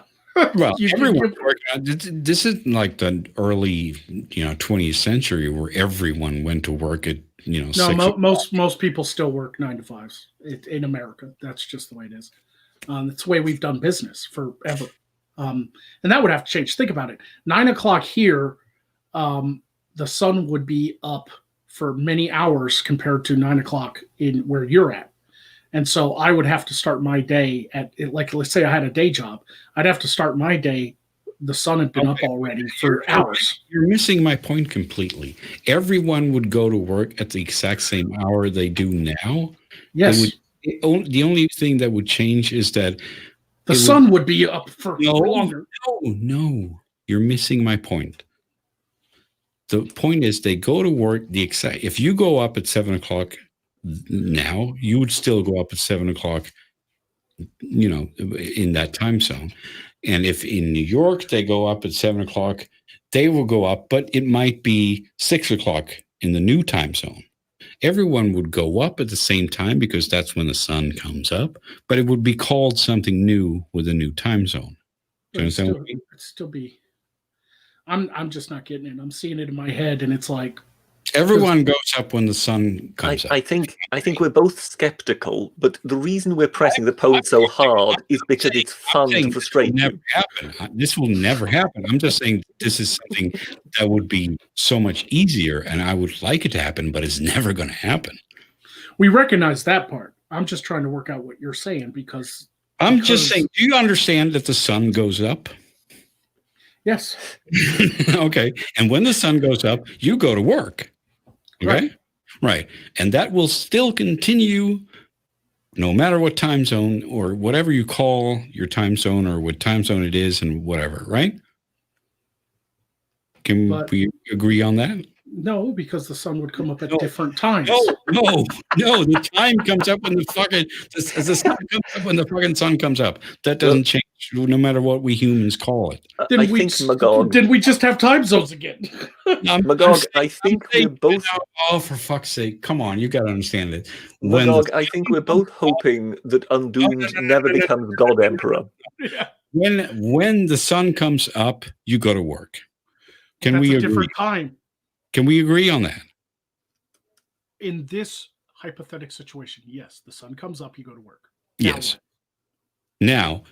S1: Well, everyone's working on this. Isn't like the early, 20th century where everyone went to work at,
S2: No, most people still work 9 to 5s in America. That's just the way it is. It's the way we've done business forever. And that would have to change. Think about it. 9 o'clock here, the sun would be up for many hours compared to 9 o'clock in where you're at. And so I would have to start my day let's say I had a day job. I'd have to start my day. The sun had been up already for hours.
S1: You're missing my point completely. Everyone would go to work at the exact same hour they do now.
S2: Yes.
S1: The only thing that would change is that
S2: the sun would be up for longer.
S1: No. You're missing my point. The point is they go to work if you go up at 7:00 now, you would still go up at 7:00, in that time zone. And if in New York they go up at 7:00, they will go up, but it might be 6:00 in the new time zone. Everyone would go up at the same time because that's when the sun comes up, but it would be called something new with a new time zone.
S2: It'd still be. I'm just not getting it. I'm seeing it in my head, and it's like.
S1: Everyone goes up when the sun comes up.
S3: I think we're both skeptical, but the reason we're pressing the point so hard is because it's fun to frustrate you.
S1: This will never happen. I'm just saying this is something that would be so much easier, and I would like it to happen, but it's never going to happen.
S2: We recognize that part. I'm just trying to work out what you're saying because
S1: just saying, do you understand that the sun goes up?
S2: Yes.
S1: Okay. And when the sun goes up, you go to work. Okay? Right. And that will still continue no matter what time zone or whatever you call your time zone or what time zone it is and whatever, right? Can we agree on that?
S2: No, because the sun would come up at different times.
S1: No. The time comes up when the sun comes up when the fucking sun comes up. That doesn't change no matter what we humans call it.
S2: Did we just have time zones again?
S3: Magog, I think we're both.
S1: Oh, for fuck's sake! Come on, you got to understand it.
S3: Magog, I think we're both hoping that Undoomed never becomes God Emperor.
S2: Yeah.
S1: When the sun comes up, you go to work. Can we agree?
S2: Different time.
S1: Can we agree on that?
S2: In this hypothetical situation, yes, the sun comes up, you go to work.
S1: Yes. Now,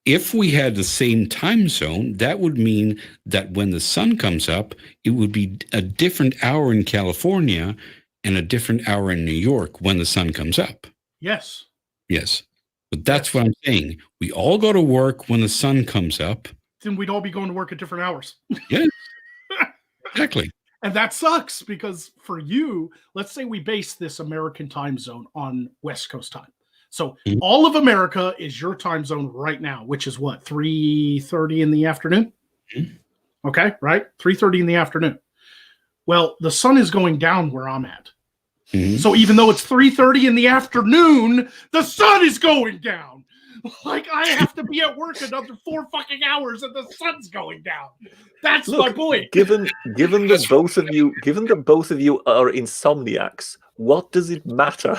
S1: if we had the same time zone, that would mean that when the sun comes up, it would be a different hour in California and a different hour in New York when the sun comes up.
S2: Yes.
S1: Yes. But that's what I'm saying. We all go to work when the sun comes up.
S2: Then we'd all be going to work at different hours.
S1: Yeah. Exactly.
S2: And that sucks because for you, let's say we base this American time zone on West Coast time. So all of America is your time zone right now, which is what, 3:30 in the afternoon? Okay, right? 3:30 in the afternoon. Well, the sun is going down where I'm at.
S1: Mhm.
S2: So even though it's 3:30 in the afternoon, the sun is going down. Like I have to be at work another 4 fucking hours and the sun's going down. That's my point.
S3: Given that both of you are insomniacs, what does it matter?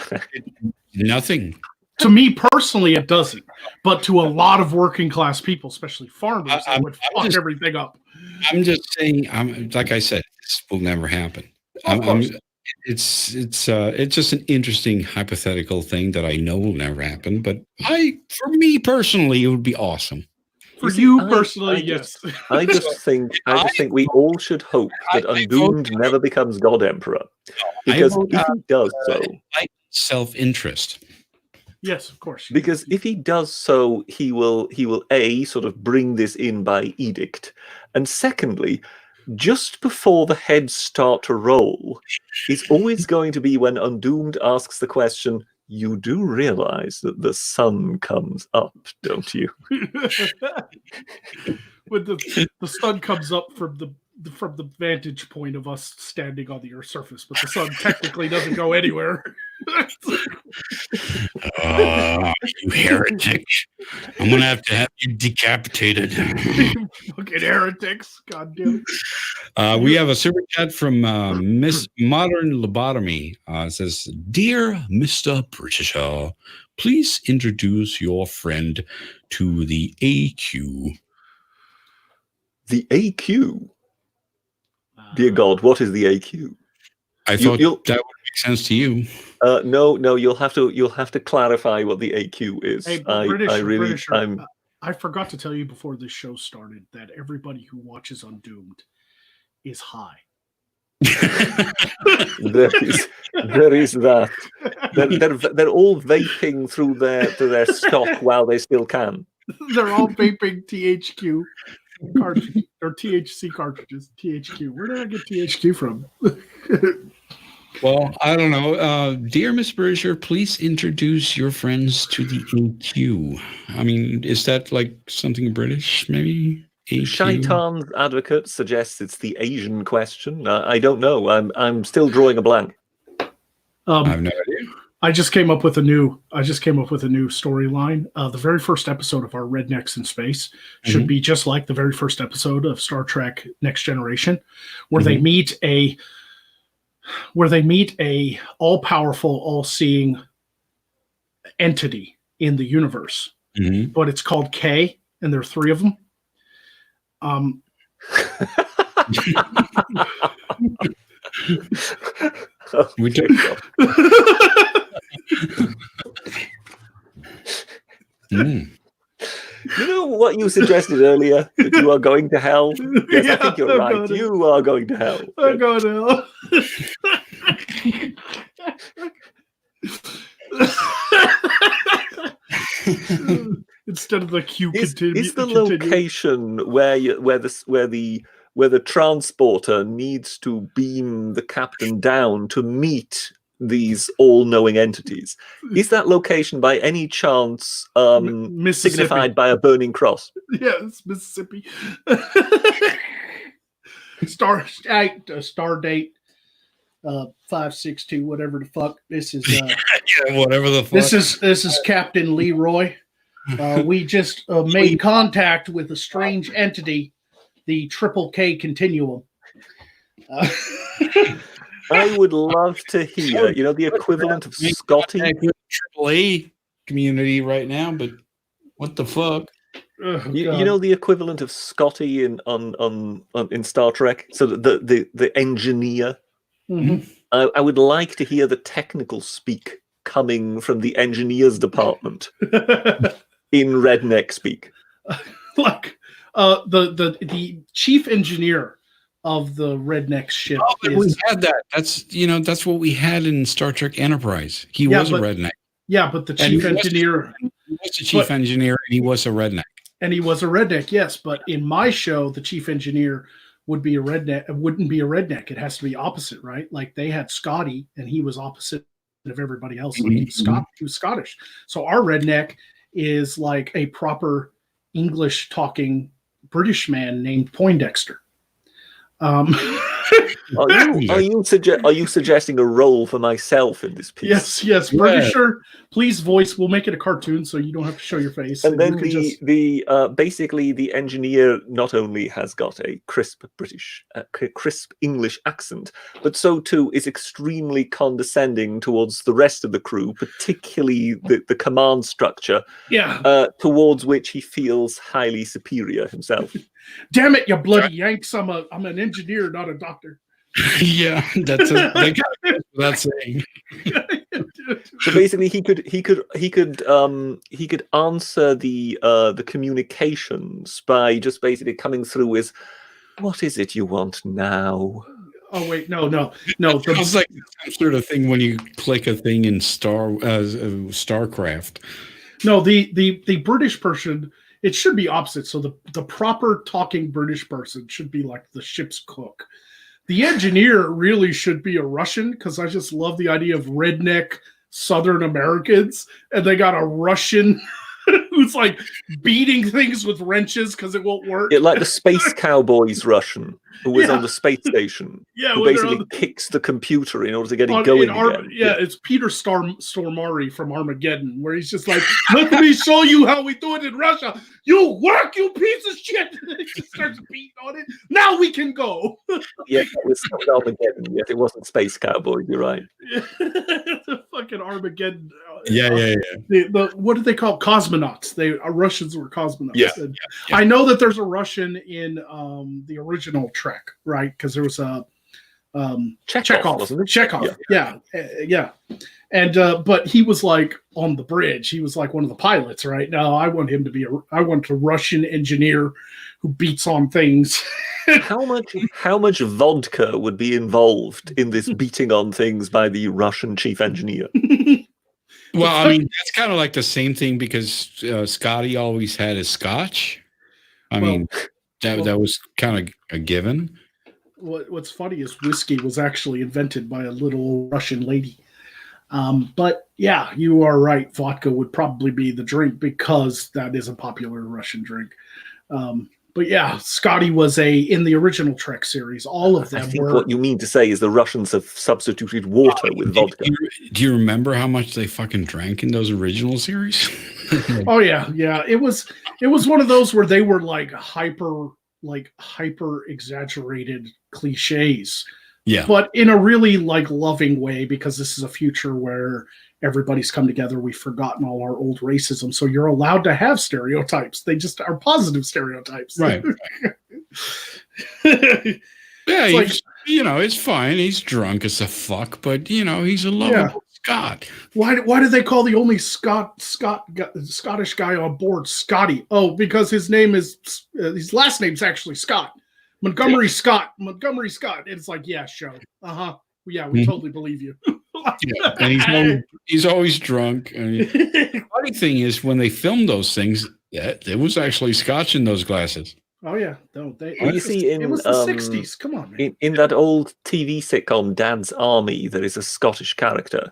S1: Nothing.
S2: To me personally, it doesn't. But to a lot of working class people, especially farmers, it would fuck everything up.
S1: I'm just saying. Like I said, this will never happen. It's just an interesting hypothetical thing that I know will never happen. But for me personally, it would be awesome.
S2: For you personally, yes.
S3: I just think we all should hope that Undoomed never becomes God Emperor, because if he does so,
S1: self-interest.
S2: Yes, of course.
S3: Because if he does so, he will A, sort of bring this in by edict, and secondly, just before the heads start to roll, it's always going to be when Undoomed asks the question, you do realize that the sun comes up, don't you?
S2: When the sun comes up from the vantage point of us standing on the Earth's surface, but the sun technically doesn't go anywhere.
S1: You heretic. I'm going to have you decapitated.
S2: Fucking heretics. God damn it.
S1: We have a super chat from Miss Modern Lobotomy. It says, Dear Mr. Britisher, please introduce your friend to the AQ.
S3: The AQ? Dear God, what is the AQ?
S1: I thought that would make sense to you.
S3: No, you'll have to clarify what the AQ is.
S2: Hey, I forgot to tell you before this show started that everybody who watches Undoomed is high.
S3: there is that. They're all vaping through their stock while they still can.
S2: They're all vaping THQ cartridges or THC cartridges. THQ. Where did I get THQ from?
S1: Well, I don't know. Dear Miss Britisher, please introduce your friends to the AQ. I mean, is that like something British, maybe? AQ?
S3: Shaitan's advocate suggests it's the Asian question. I don't know. I'm still drawing a blank.
S1: I have no idea.
S2: I just came up with a new storyline. The very first episode of our Rednecks in Space should be just like the very first episode of Star Trek Next Generation, where they meet a all-powerful, all-seeing entity in the universe. But it's called K, and there are 3 of them.
S1: We took
S3: You know what you suggested earlier? That you are going to hell? Yes, I think you're right. You are going to hell.
S2: I'm going to hell. Instead of the Q continue.
S3: Is the location where the transporter needs to beam the captain down to meet these all-knowing entities? Is that location by any chance signified by a burning cross?
S2: Yes, Mississippi. Star date 562, whatever the fuck. This is
S1: whatever the fuck.
S2: This is Captain Leroy. We just made contact with a strange entity, the Triple K Continuum.
S3: I would love to hear, the equivalent of Scotty.
S1: Triple A community right now, but what the fuck?
S3: You know the equivalent of Scotty in Star Trek. So the engineer. I would like to hear the technical speak coming from the engineers department in redneck speak.
S2: Like the chief engineer of the redneck ship.
S1: We had that. That's what we had in Star Trek Enterprise. He was a redneck.
S2: Yeah, but the chief engineer
S1: was the chief engineer, and he was a redneck.
S2: And he was a redneck, yes. But in my show, the chief engineer would be a redneck. Wouldn't be a redneck. It has to be opposite, right? Like they had Scotty, and he was opposite of everybody else. Like he was Scottish. So our redneck is like a proper English talking British man named Poindexter.
S3: Are you suggesting a role for myself in this piece?
S2: Yes. Britisher, please voice. We'll make it a cartoon so you don't have to show your face.
S3: And then
S2: basically
S3: the engineer not only has got a crisp English accent, but so too is extremely condescending towards the rest of the crew, particularly the command structure.
S2: Yeah.
S3: Towards which he feels highly superior himself.
S2: Damn it, you bloody Yanks! I'm an engineer, not a doctor.
S1: Yeah, that's saying.
S3: So basically, he could answer the communications by just basically coming through with, "What is it you want now?"
S2: Oh wait, no.
S1: It's like some sort of thing when you click a thing in StarCraft.
S2: No, the British person. It should be opposite. So the proper talking British person should be like the ship's cook. The engineer really should be a Russian, because I just love the idea of redneck Southern Americans, and they got a Russian who's like beating things with wrenches because it won't work.
S3: Like the Space Cowboys Russian who was on the space station.
S2: Yeah,
S3: who basically kicks the computer in order to get it going again.
S2: Yeah, it's Peter Stormare from Armageddon, where he's just like, "Let me show you how we do it in Russia. You work, you piece of shit." And he starts beating on it. Now we can go.
S3: Yeah, it was Armageddon. Yes, it wasn't Space Cowboy. You're right.
S2: The fucking Armageddon.
S1: Yeah.
S2: The what did they call it? Cosmonauts? Russians were cosmonauts.
S1: Yeah.
S2: I know that there's a Russian in the original Trek, right? Because there was a Chekhov, wasn't it? Chekhov. Yeah. And but he was like on the bridge. He was like one of the pilots, right? No, I want him to be I want a Russian engineer who beats on things.
S3: How much vodka would be involved in this beating on things by the Russian chief engineer?
S1: Well, I mean, that's kind of like the same thing, because Scotty always had his scotch. I mean, that was kind of a given.
S2: What's funny is whiskey was actually invented by a little Russian lady. But yeah, you are right. Vodka would probably be the drink, because that is a popular Russian drink. But yeah, Scotty was in the original Trek series. All of them.
S3: I think what you mean to say is the Russians have substituted water with vodka.
S1: Do you remember how much they fucking drank in those original series?
S2: Oh yeah. It was one of those where they were like hyper exaggerated cliches.
S1: Yeah.
S2: But in a really like loving way, because this is a future where everybody's come together. We've forgotten all our old racism. So you're allowed to have stereotypes. They just are positive stereotypes.
S1: Right. Yeah, it's fine. He's drunk as a fuck, but he's a lovable Scot.
S2: Why do they call the only Scottish guy on board Scotty? Oh, because his last name's actually Scott. Montgomery Scott. It's like, yeah, show. Yeah, we totally believe you.
S1: Yeah, and he's always drunk. And the funny thing is, when they filmed those things, there was actually scotch in those glasses.
S2: Oh yeah,
S3: it
S2: was the 60s. Come on, man.
S3: In that old TV sitcom Dad's Army, there is a Scottish character,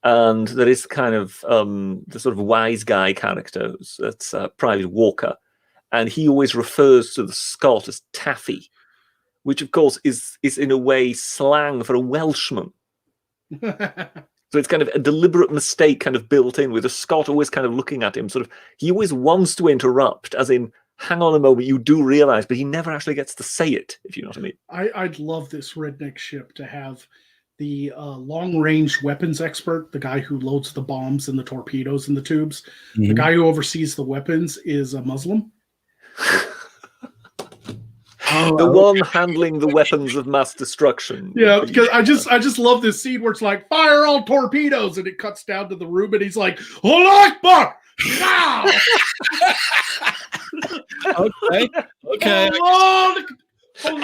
S3: and there is kind of the sort of wise guy character. That's Private Walker, and he always refers to the Scot as Taffy, which of course is in a way slang for a Welshman. So it's kind of a deliberate mistake kind of built in, with a Scot always kind of looking at him, sort of, he always wants to interrupt, as in, hang on a moment, you do realize, but he never actually gets to say it, if you know what I mean.
S2: I'd love this redneck ship to have the long-range weapons expert, the guy who loads the bombs and the torpedoes and the tubes. Mm-hmm. The guy who oversees the weapons is a Muslim.
S3: The one handling the weapons of mass destruction.
S2: Yeah, because I just love this scene where it's like, fire all torpedoes, and it cuts down to the room, and he's like, Allah Akbar! Wow!
S1: Okay. At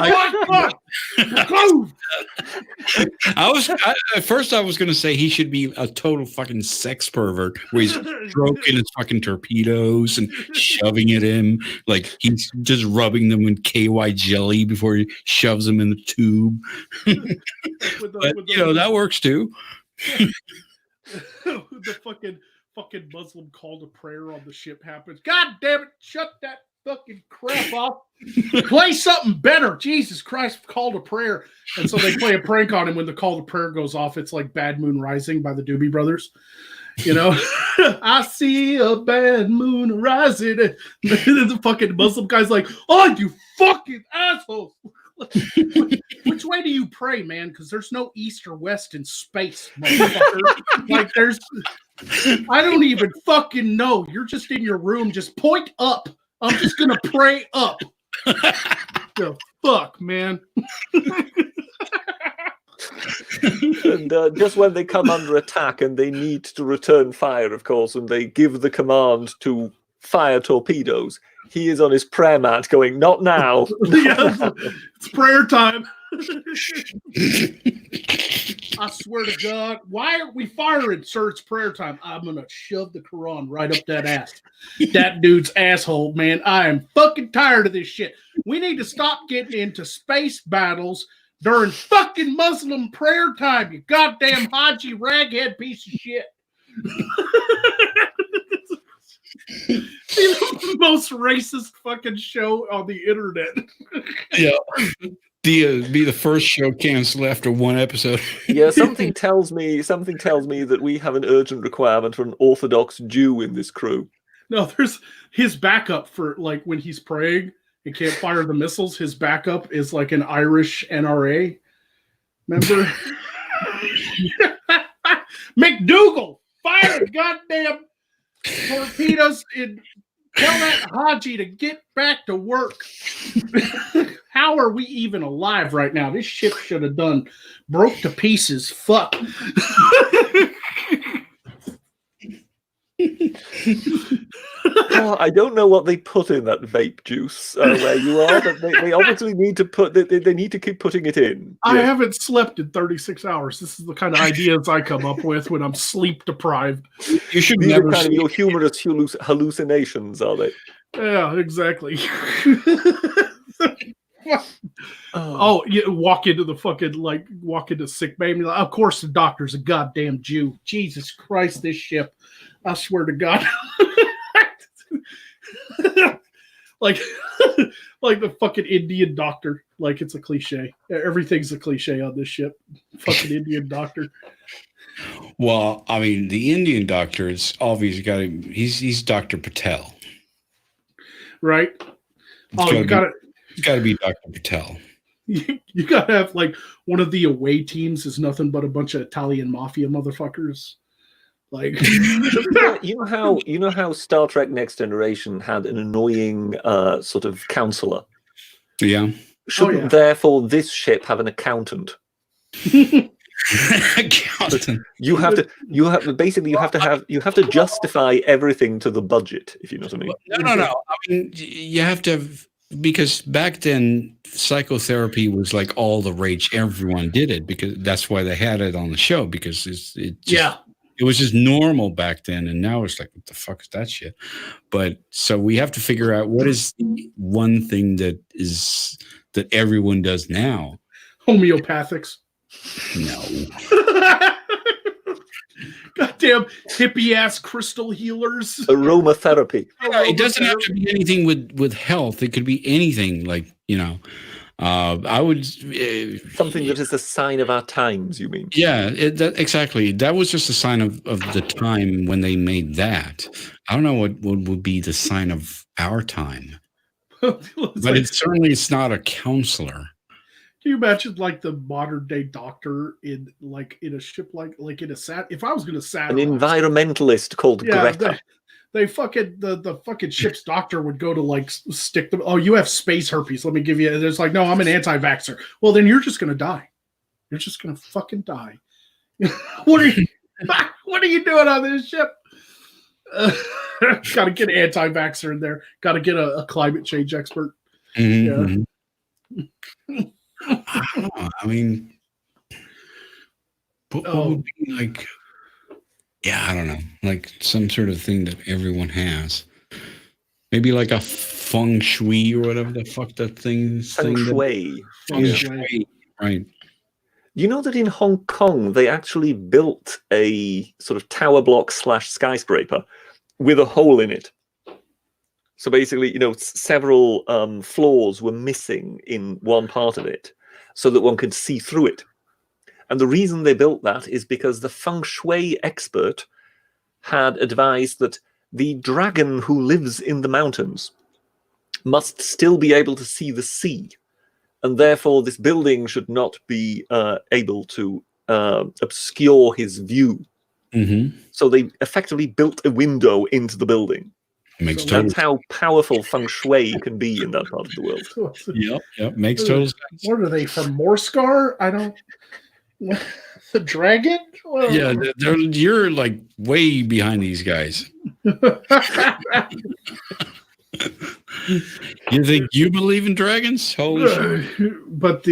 S1: first I was going to say he should be a total fucking sex pervert, where he's stroking his fucking torpedoes and shoving it in, like he's just rubbing them in KY jelly before he shoves them in the tube. But that works too.
S2: The fucking Muslim call to prayer on the ship happens. God damn it! Shut that fucking crap off. Play something better. Jesus Christ, call to prayer. And so they play a prank on him when the call to prayer goes off. It's like Bad Moon Rising by the Doobie Brothers. You know, I see a bad moon rising. And the fucking Muslim guy's like, oh, you fucking asshole. Which way do you pray, man? Because there's no east or west in space, motherfucker. Like, I don't even fucking know. You're just in your room. Just point up. I'm just going to pray up. The fuck, man.
S3: And just when they come under attack and they need to return fire, of course, and they give the command to fire torpedoes, he is on his prayer mat going, not now.
S2: Yes, it's prayer time. I swear to God, why aren't we firing, sir? It's prayer time. I'm going to shove the Quran right up that ass. That dude's asshole, man. I am fucking tired of this shit. We need to stop getting into space battles during fucking Muslim prayer time, you goddamn Haji raghead piece of shit. The most racist fucking show on the internet.
S1: Yeah. Be the first show canceled after one episode.
S3: Yeah, something tells me that we have an urgent requirement for an Orthodox Jew in this crew.
S2: No, there's his backup for like when he's praying and can't fire the missiles. His backup is like an Irish NRA member. McDougal, fire goddamn torpedoes and tell that Haji to get back to work. How are we even alive right now? This ship should have done broke to pieces. Fuck.
S3: Oh, I don't know what they put in that vape juice where you are, but they obviously need to put. They need to keep putting it in.
S2: I haven't slept in 36 hours. This is the kind of ideas I come up with when I'm sleep deprived.
S1: You should
S3: These
S1: never
S3: are kind of
S1: sleep.
S3: your humorous hallucinations, are they?
S2: Yeah, exactly. Oh, you walk into sick bay and be like, of course the doctor's a goddamn Jew. Jesus Christ, this ship. I swear to God. like the fucking Indian doctor. Like it's a cliche. Everything's a cliche on this ship. Fucking Indian doctor.
S1: Well, I mean, the Indian doctor is obviously he's Dr. Patel.
S2: Right?
S1: He's got to be Dr. Patel.
S2: You gotta have like one of the away teams is nothing but a bunch of Italian mafia motherfuckers. Like
S3: you know how Star Trek Next Generation had an annoying sort of counselor.
S1: Yeah.
S3: Shouldn't therefore this ship have an accountant?
S1: Accountant.
S3: You have to justify everything to the budget, if you know what I mean.
S1: No. I mean, you have to have, because back then psychotherapy was like all the rage. Everyone did it because that's why they had it on the show, because it was just normal back then, and now it's like, what the fuck is that shit? But so we have to figure out what is the one thing that everyone does now.
S2: Homeopathics.
S1: No.
S2: Goddamn hippie ass crystal healers.
S3: Aromatherapy.
S1: It doesn't have to be anything with health. It could be anything, like, I would
S3: something that is a sign of our times. You mean?
S1: Yeah, exactly. That was just a sign of the time when they made that. I don't know what would be the sign of our time, but it's not a counselor.
S2: Can you imagine like the modern day doctor in a ship like in a sat? If I was going to satirize
S3: an environmentalist called Greta.
S2: They fucking the fucking ship's doctor would go to like stick them. Oh, you have space herpes. Let me give you. It's like, no, I'm an anti-vaxxer. Well, then you're just gonna die. You're just gonna fucking die. What are you doing on this ship? Got to get an anti-vaxxer in there. Got to get a climate change expert.
S1: Mm-hmm. Yeah. I don't know. I mean, what would be like? Yeah, I don't know. Like some sort of thing that everyone has. Maybe like a feng shui or whatever the fuck that thing.
S3: Feng shui.
S1: Feng shui. Right.
S3: You know that in Hong Kong they actually built a sort of tower block / skyscraper with a hole in it. So basically, several floors were missing in one part of it so that one could see through it. And the reason they built that is because the feng shui expert had advised that the dragon who lives in the mountains must still be able to see the sea. And therefore, this building should not be able to obscure his view.
S1: Mm-hmm.
S3: So they effectively built a window into the building.
S1: Makes
S3: So
S1: total
S3: that's how powerful feng shui can be in that part of the world.
S1: Yep. Makes total sense.
S2: What are they from Morscar? I don't. The dragon? Well,
S1: Yeah, you're like way behind these guys. You think you believe in dragons? Holy shit.
S2: But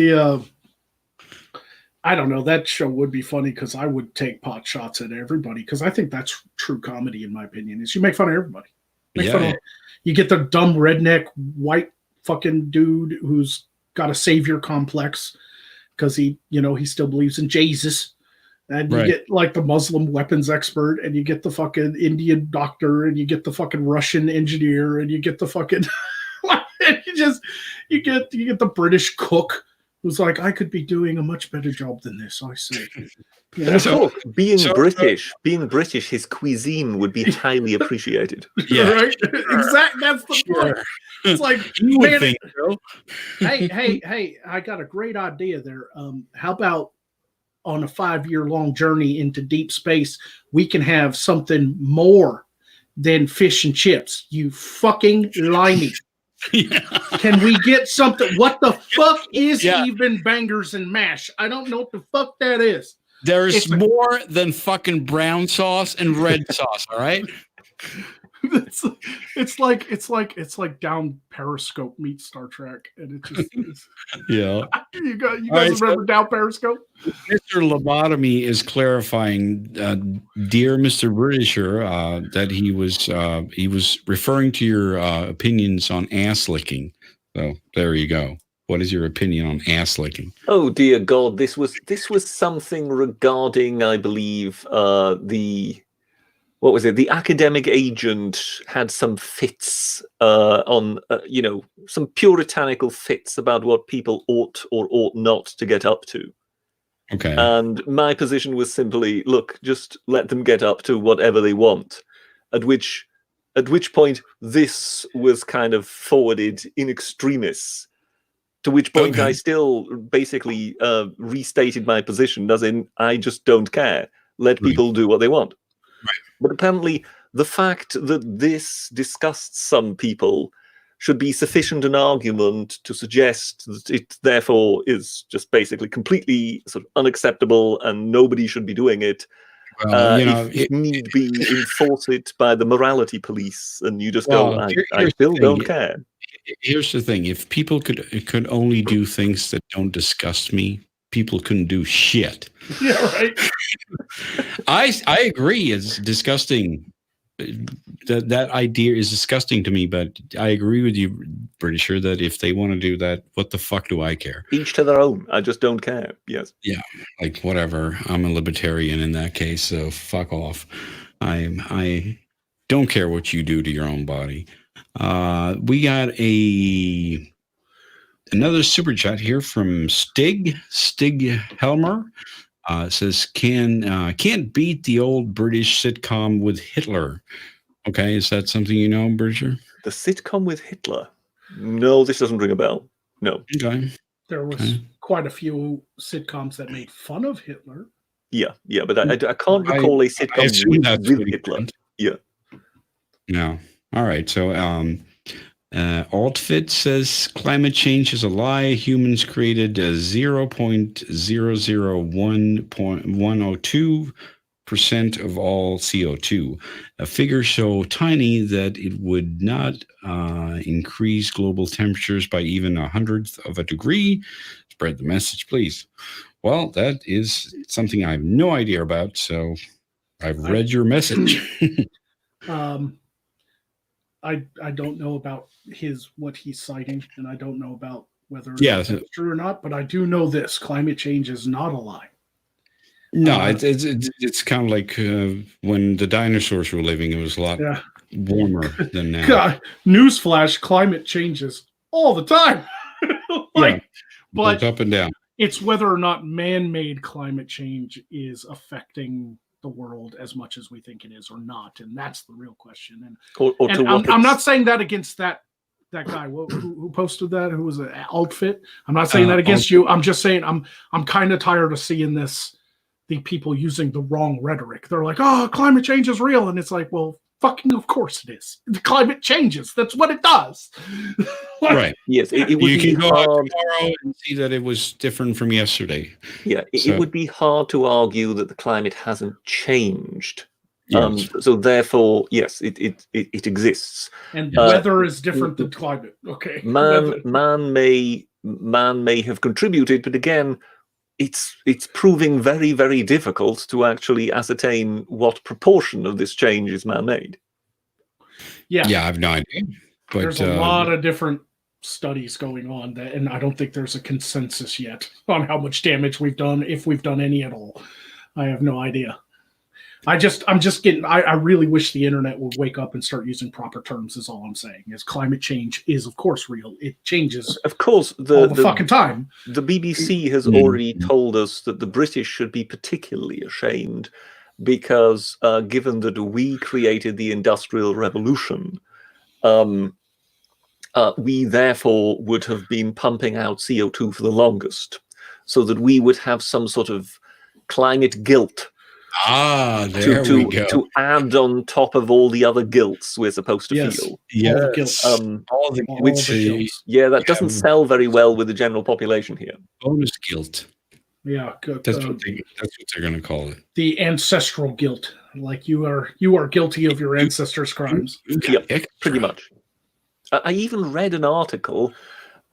S2: I don't know. That show would be funny because I would take pot shots at everybody because I think that's true comedy, in my opinion, is you make fun of everybody. You get the dumb redneck white fucking dude who's got a savior complex because he still believes in Jesus. And you get like the Muslim weapons expert, and you get the fucking Indian doctor, and you get the fucking Russian engineer, and you get the fucking you get the British cook who's like, I could be doing a much better job than this, I say.
S3: Being British, his cuisine would be highly appreciated.
S1: Yeah,
S2: right. Exactly. That's the point. It's like,
S1: you would think so.
S2: Hey, I got a great idea there. How about on a 5-year-long journey into deep space, we can have something more than fish and chips? You fucking limey. Yeah. Can we get something? What the fuck is even bangers and mash? I don't know what the fuck that is.
S1: There's more than fucking brown sauce and red sauce, all right?
S2: It's like down Periscope meets Star Trek, and it just
S1: yeah.
S2: You guys remember down Periscope?
S1: Mr. Lobotomy is clarifying, dear Mr. Britisher, that he was referring to your opinions on ass licking. So there you go. What is your opinion on ass licking?
S3: Oh dear God, this was something regarding, I believe, what was it? The academic agent had some fits on, some puritanical fits about what people ought or ought not to get up to.
S1: Okay.
S3: And my position was simply, look, just let them get up to whatever they want. At which point this was kind of forwarded in extremis. To which point I still basically restated my position, as in, I just don't care. Let people do what they want.
S1: Right.
S3: But apparently, the fact that this disgusts some people should be sufficient an argument to suggest that it therefore is just basically completely sort of unacceptable and nobody should be doing it. If need be, enforce it by the morality police, and you just go, I still don't care.
S1: Here's the thing: if people could only do things that don't disgust me, people couldn't do shit.
S2: Yeah, right.
S1: I agree. It's disgusting. That idea is disgusting to me, but I agree with you, Britisher, that if they want to do that, what the fuck do I care?
S3: Each to their own. I just don't care. Yes.
S1: Yeah, like whatever. I'm a libertarian in that case, so fuck off. I don't care what you do to your own body. We got another super chat here from Stig Helmer. Says can't beat the old British sitcom with Hitler. Okay, is that something you know, Britisher?
S3: The sitcom with Hitler? No, this doesn't ring a bell. No.
S1: Okay.
S2: There was quite a few sitcoms that made fun of Hitler.
S3: Yeah, but I can't recall a sitcom with Hitler. Yeah.
S1: No. All right. So Altfit says climate change is a lie. Humans created 0.001.102% of all CO2, a figure so tiny that it would not increase global temperatures by even 1/100th of a degree. Spread the message, please. Well, that is something I have no idea about, so I've read your message.
S2: I don't know about what he's citing, and I don't know about whether it's true or not, but I do know this: climate change is not a lie.
S1: No, it's kind of like when the dinosaurs were living. It was a lot warmer than now.
S2: God, newsflash, climate changes all the time. But
S1: It's up and down.
S2: it's whether or not man-made climate change is affecting the world as much as we think it is or not, and that's the real question. And I'm not saying that against that guy who posted that, who was an outfit. I'm not saying that against you. I'm just saying I'm kind of tired of seeing the people using the wrong rhetoric. They're like, "Oh, climate change is real," and it's like, well, fucking of course it is. The climate changes. That's what it does.
S1: Right.
S3: Yes, it would
S1: You
S3: be
S1: can go out
S3: hard.
S1: tomorrow and see that it was different from yesterday.
S3: Yeah, it would be hard to argue that the climate hasn't changed.
S1: Yes.
S3: So therefore, yes, it exists.
S2: And weather is different than climate. Okay.
S3: Man may have contributed, but again, it's proving very, very difficult to actually ascertain what proportion of this change is man-made.
S2: Yeah.
S1: Yeah, I have no idea. But
S2: there's a lot of different studies going on, and I don't think there's a consensus yet on how much damage we've done, if we've done any at all. I have no idea. I really wish the internet would wake up and start using proper terms, is all I'm saying. Is climate change is, of course, real. It changes,
S3: of course,
S2: all the fucking time.
S3: The BBC has already told us that the British should be particularly ashamed because given that we created the Industrial Revolution, we therefore would have been pumping out CO2 for the longest, so that we would have some sort of climate guilt.
S1: There we go.
S3: To add on top of all the other guilts we're supposed to feel.
S1: Yes.
S2: All the guilts.
S3: That doesn't sell very well with the general population here.
S1: Bonus guilt.
S2: Yeah,
S1: that's what they're going to call it.
S2: The ancestral guilt, like you are guilty of your ancestors' crimes.
S3: Yeah, pretty much. I even read an article.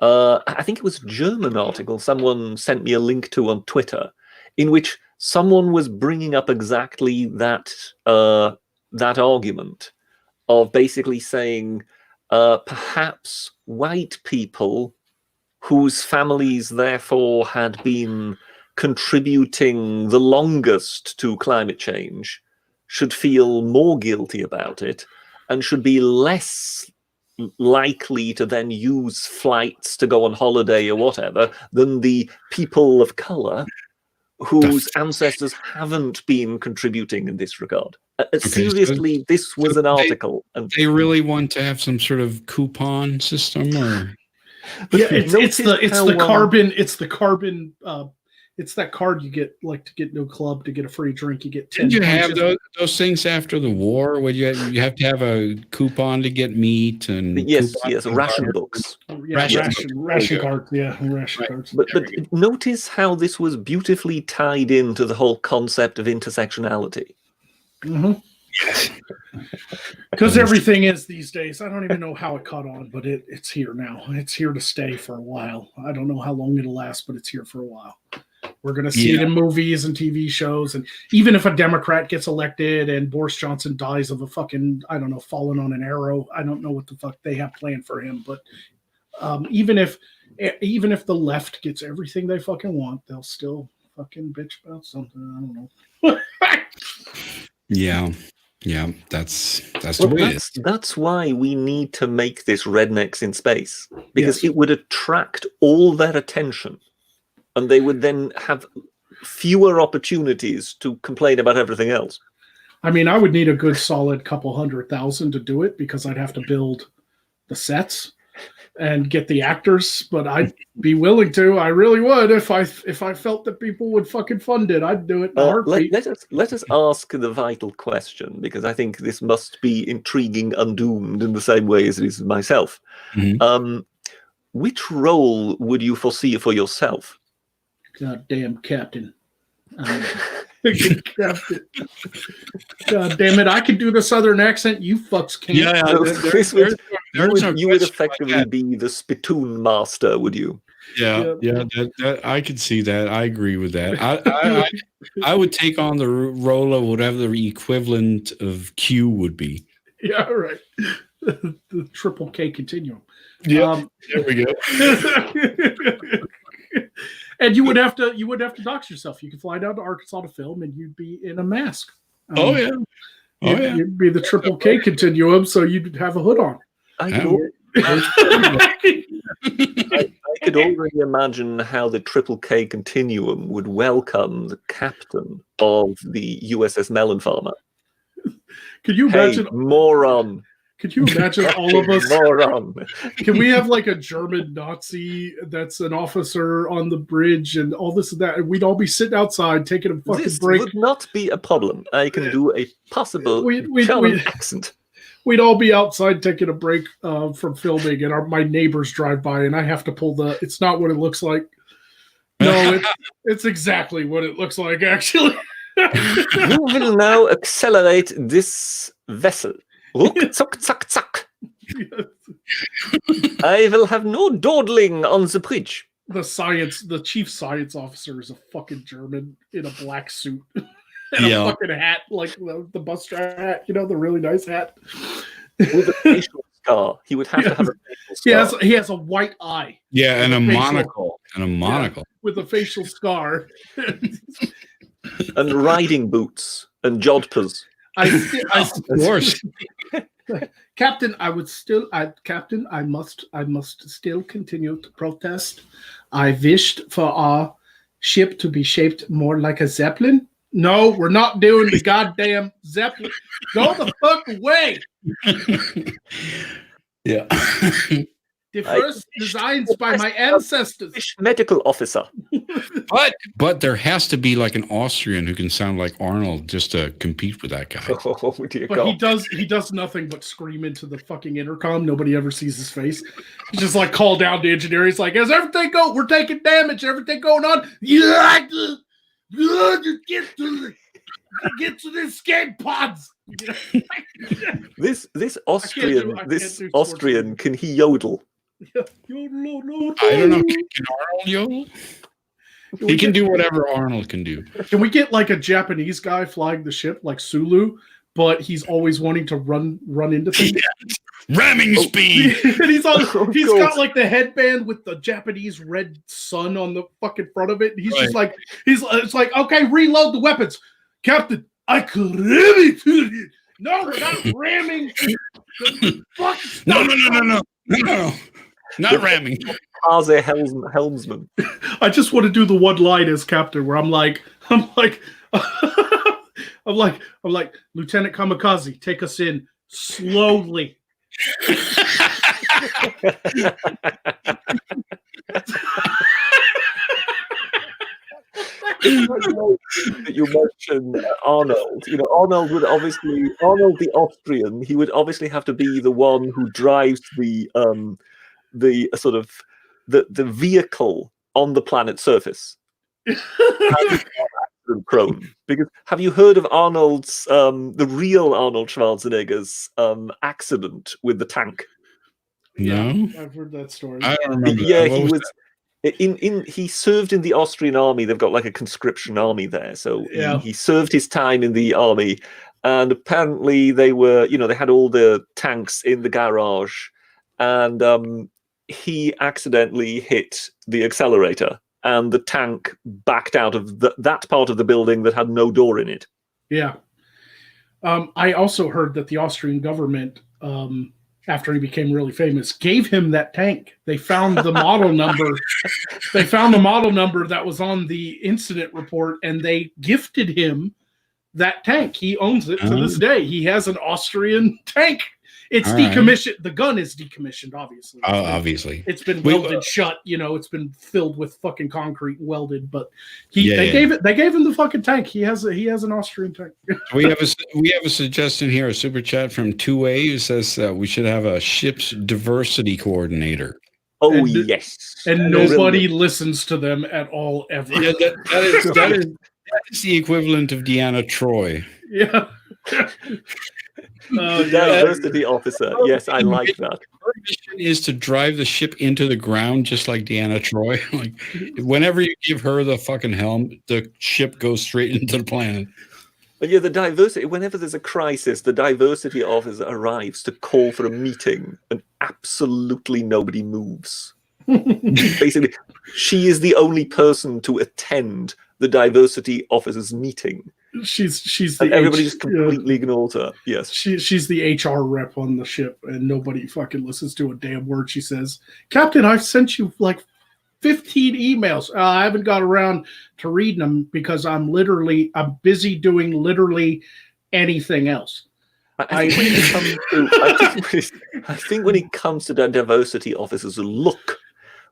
S3: I think it was a German article. Someone sent me a link to on Twitter, in which someone was bringing up exactly that argument of basically saying perhaps white people whose families therefore had been contributing the longest to climate change should feel more guilty about it and should be less likely to then use flights to go on holiday or whatever than the people of color whose ancestors haven't been contributing in this regard. Seriously, this was an article.
S1: And they really want to have some sort of coupon system, or
S2: it's that card you get, like, to get no club, to get a free drink, you get 10.
S1: Did you have those things after the war? Would you have to have a coupon to get meat and
S3: yes, ration books.
S2: Ration cards, ration cards.
S3: But notice how this was beautifully tied into the whole concept of intersectionality.
S2: Mm-hmm. Yes. Because everything is these days. I don't even know how it caught on, but it's here now. It's here to stay for a while. I don't know how long it'll last, but it's here for a while. We're going to see it in movies and TV shows. And even if a Democrat gets elected and Boris Johnson dies of a fucking, I don't know, falling on an arrow, I don't know what the fuck they have planned for him. But even if the left gets everything they fucking want, they'll still fucking bitch about something. I don't know.
S1: Yeah, that's the way it is.
S3: That's why we need to make this Rednecks in Space, because it would attract all their attention, and they would then have fewer opportunities to complain about everything else.
S2: I mean, I would need a good solid couple $100,000 to do it, because I'd have to build the sets and get the actors, but I'd be willing to. I really would. If I felt that people would fucking fund it, I'd do it in a heartbeat.
S3: Let us ask the vital question, because I think this must be intriguing Undoomed in the same way as it is myself. Mm-hmm. Which role would you foresee for yourself?
S2: Goddamn Captain. Captain. God damn it! I can do the Southern accent. You fucks can't.
S3: You would effectively be the spittoon master, would you?
S1: Yeah. That, I could see that. I agree with that. I would take on the role of whatever the equivalent of Q would be.
S2: Yeah, right. The triple K continuum.
S1: Yeah, there we go.
S2: And you would have to dox yourself. You could fly down to Arkansas to film, and you'd be in a mask.
S1: Oh, yeah.
S2: It'd be the triple K continuum, so you'd have a hood on.
S3: I
S1: Yeah.
S3: could already imagine how the Triple K Continuum would welcome the captain of the USS Melon Farmer.
S2: Could you
S3: Hey,
S2: imagine?
S3: moron!
S2: Could you imagine all of us?
S3: Moron!
S2: Can we have like a German Nazi that's an officer on the bridge and all this and that? And we'd all be sitting outside taking a fucking
S3: This
S2: break.
S3: would not be a problem. I can do a possible
S2: We-
S3: German accent.
S2: We'd all be outside taking a break from filming, and my neighbors drive by, and I have to pull the. It's not what it looks like. No, it's exactly what it looks like, actually.
S3: You will now accelerate this vessel. Ruck, zuck, zuck, zuck. I will have no dawdling on the bridge.
S2: The chief science officer is a fucking German in a black suit and a fucking hat, like the bus driver hat, the really nice hat.
S3: With a facial scar. He would have to have a facial scar.
S2: He has a white eye.
S1: Yeah, and a
S2: facial-
S1: monocle. And a monocle.
S2: With a facial scar.
S3: And riding boots and jodhpurs.
S1: Of course.
S2: Captain, Captain, I must still continue to protest. I wished for our ship to be shaped more like a zeppelin. No, we're not doing the goddamn zeppelin. Go the fuck away.
S1: Yeah.
S2: The first designs by my ancestors.
S3: Medical officer.
S1: But there has to be like an Austrian who can sound like Arnold just to compete with that guy.
S3: Oh, dear
S2: But
S3: God.
S2: he does nothing but scream into the fucking intercom. Nobody ever sees his face. He's just like call down to engineer. He's like, "Is everything go? We're taking damage. Everything going on? Yeah, just get to the escape pods."
S3: This
S2: I can't do
S3: Austrian, can he yodel?
S1: I don't know. Can Arnold yodel? He can do whatever Arnold can do.
S2: Can we get like a Japanese guy flying the ship like Sulu, but he's always wanting to run into things?
S1: Ramming speed.
S2: And he's
S3: God.
S2: got like the headband with the Japanese red sun on the fucking front of it. And he's just like it's like, okay, reload the weapons, Captain. I could really do it. No, we're not ramming.
S1: No. Not ramming.
S3: Kaze helmsman.
S2: I just want to do the one line as Captain where I'm like, Lieutenant Kamikaze, take us in slowly.
S3: You mentioned Arnold. Arnold the Austrian. He would obviously have to be the one who drives the sort of the vehicle on the planet's surface. Prone. Because have you heard of Arnold's the real Arnold Schwarzenegger's accident with the tank?
S1: No,
S2: I've heard that story.
S1: I don't remember.
S3: Yeah,
S1: that.
S3: he
S1: What
S3: was. He served in the Austrian army. They've got like a conscription army there, so he served his time in the army. And apparently, they had all the tanks in the garage, and he accidentally hit the accelerator, and the tank backed out of that part of the building that had no door in it.
S2: Yeah. I also heard that the Austrian government, after he became really famous, gave him that tank. They found the model number. They found the model number that was on the incident report, and they gifted him that tank. He owns it to this day. He has an Austrian tank. It's decommissioned. Right. The gun is decommissioned, obviously.
S1: Obviously.
S2: It's been welded shut. It's been filled with fucking concrete and welded. But they gave him the fucking tank. He has an Austrian tank.
S1: we have a suggestion here, a super chat from 2A who says we should have a ship's diversity coordinator.
S3: Oh, yes.
S2: And nobody listens to them at all ever.
S1: Yeah, that is the equivalent of Deanna Troy.
S2: Yeah.
S3: Diversity officer. Yes, I like that.
S1: Her mission is to drive the ship into the ground, just like Deanna Troy. Like, whenever you give her the fucking helm, the ship goes straight into the planet.
S3: But yeah, the diversity. Whenever there's a crisis, the diversity officer arrives to call for a meeting, and absolutely nobody moves. Basically, she is the only person to attend the diversity officer's meeting.
S2: She's
S3: And
S2: the
S3: everybody just completely ignores her. Yes.
S2: She's the HR rep on the ship, and nobody fucking listens to a damn word she says. Captain, I've sent you like 15 emails. I haven't got around to reading them because I'm busy doing literally anything else.
S3: I think when it comes to the diversity officers look,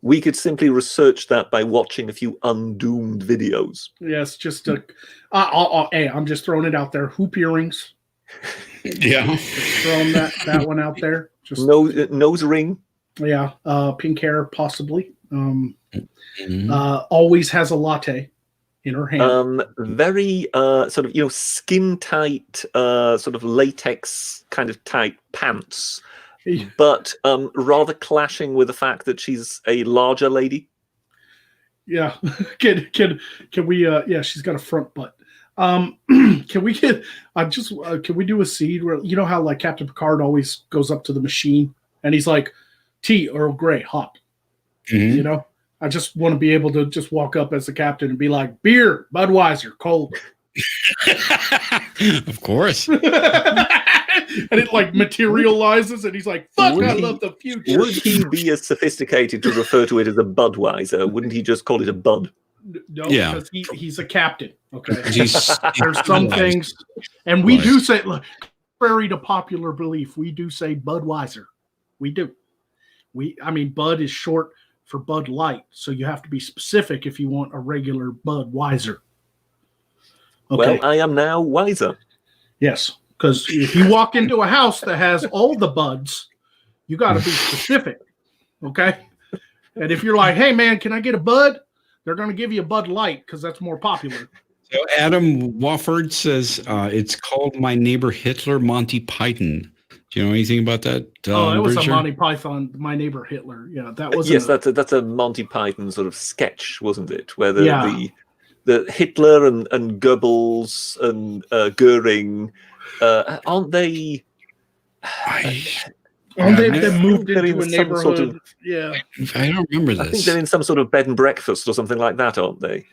S3: we could simply research that by watching a few undoomed videos.
S2: Yes, just hey, I'm just throwing it out there. Hoop earrings.
S1: Yeah.
S2: Just throwing that one out there. Just
S3: nose ring.
S2: Yeah, pink hair possibly. Always has a latte in her hand.
S3: Very sort of skin tight, sort of latex kind of tight pants, but rather clashing with the fact that she's a larger lady.
S2: Yeah, can we? Yeah, she's got a front butt. Can we get? Can we do a scene where you know how like Captain Picard always goes up to the machine and he's like, "Tea, Earl Grey, hot." You know, I just want to be able to just walk up as the captain and be like, "Beer, Budweiser, cold."
S1: Of course.
S2: And it like materializes, and he's like, "Fuck, I love the future."
S3: Would he be as sophisticated to refer to it as a Budweiser? Wouldn't he just call it a Bud?
S2: No,
S1: Yeah,
S2: because he's a captain. Okay,
S1: there's
S2: some things, and we do say, look, contrary to popular belief, we do say Budweiser. We do. I mean, Bud is short for Bud Light, so you have to be specific if you want a regular Budweiser. Okay.
S3: Well, I am now wiser.
S2: Yes, because if you walk into a house that has all the buds, you got to be specific. Okay, and if you're like, "Hey, man, can I get a Bud?" They're going to give you a Bud Light because that's more popular.
S1: So Adam Wofford says it's called My Neighbor Hitler Monty Python. Do you know anything about that?
S2: That was
S1: Bridger?
S2: a Monty Python, My Neighbor Hitler. Yeah, that was.
S3: Yes, that's a Monty Python sort of sketch, wasn't it? Where the Hitler and Goebbels and Goering aren't they?
S2: They moved into a neighborhood.
S3: Sort of,
S1: I don't remember this.
S3: I think they're in some sort of bed and breakfast or something like that, aren't they?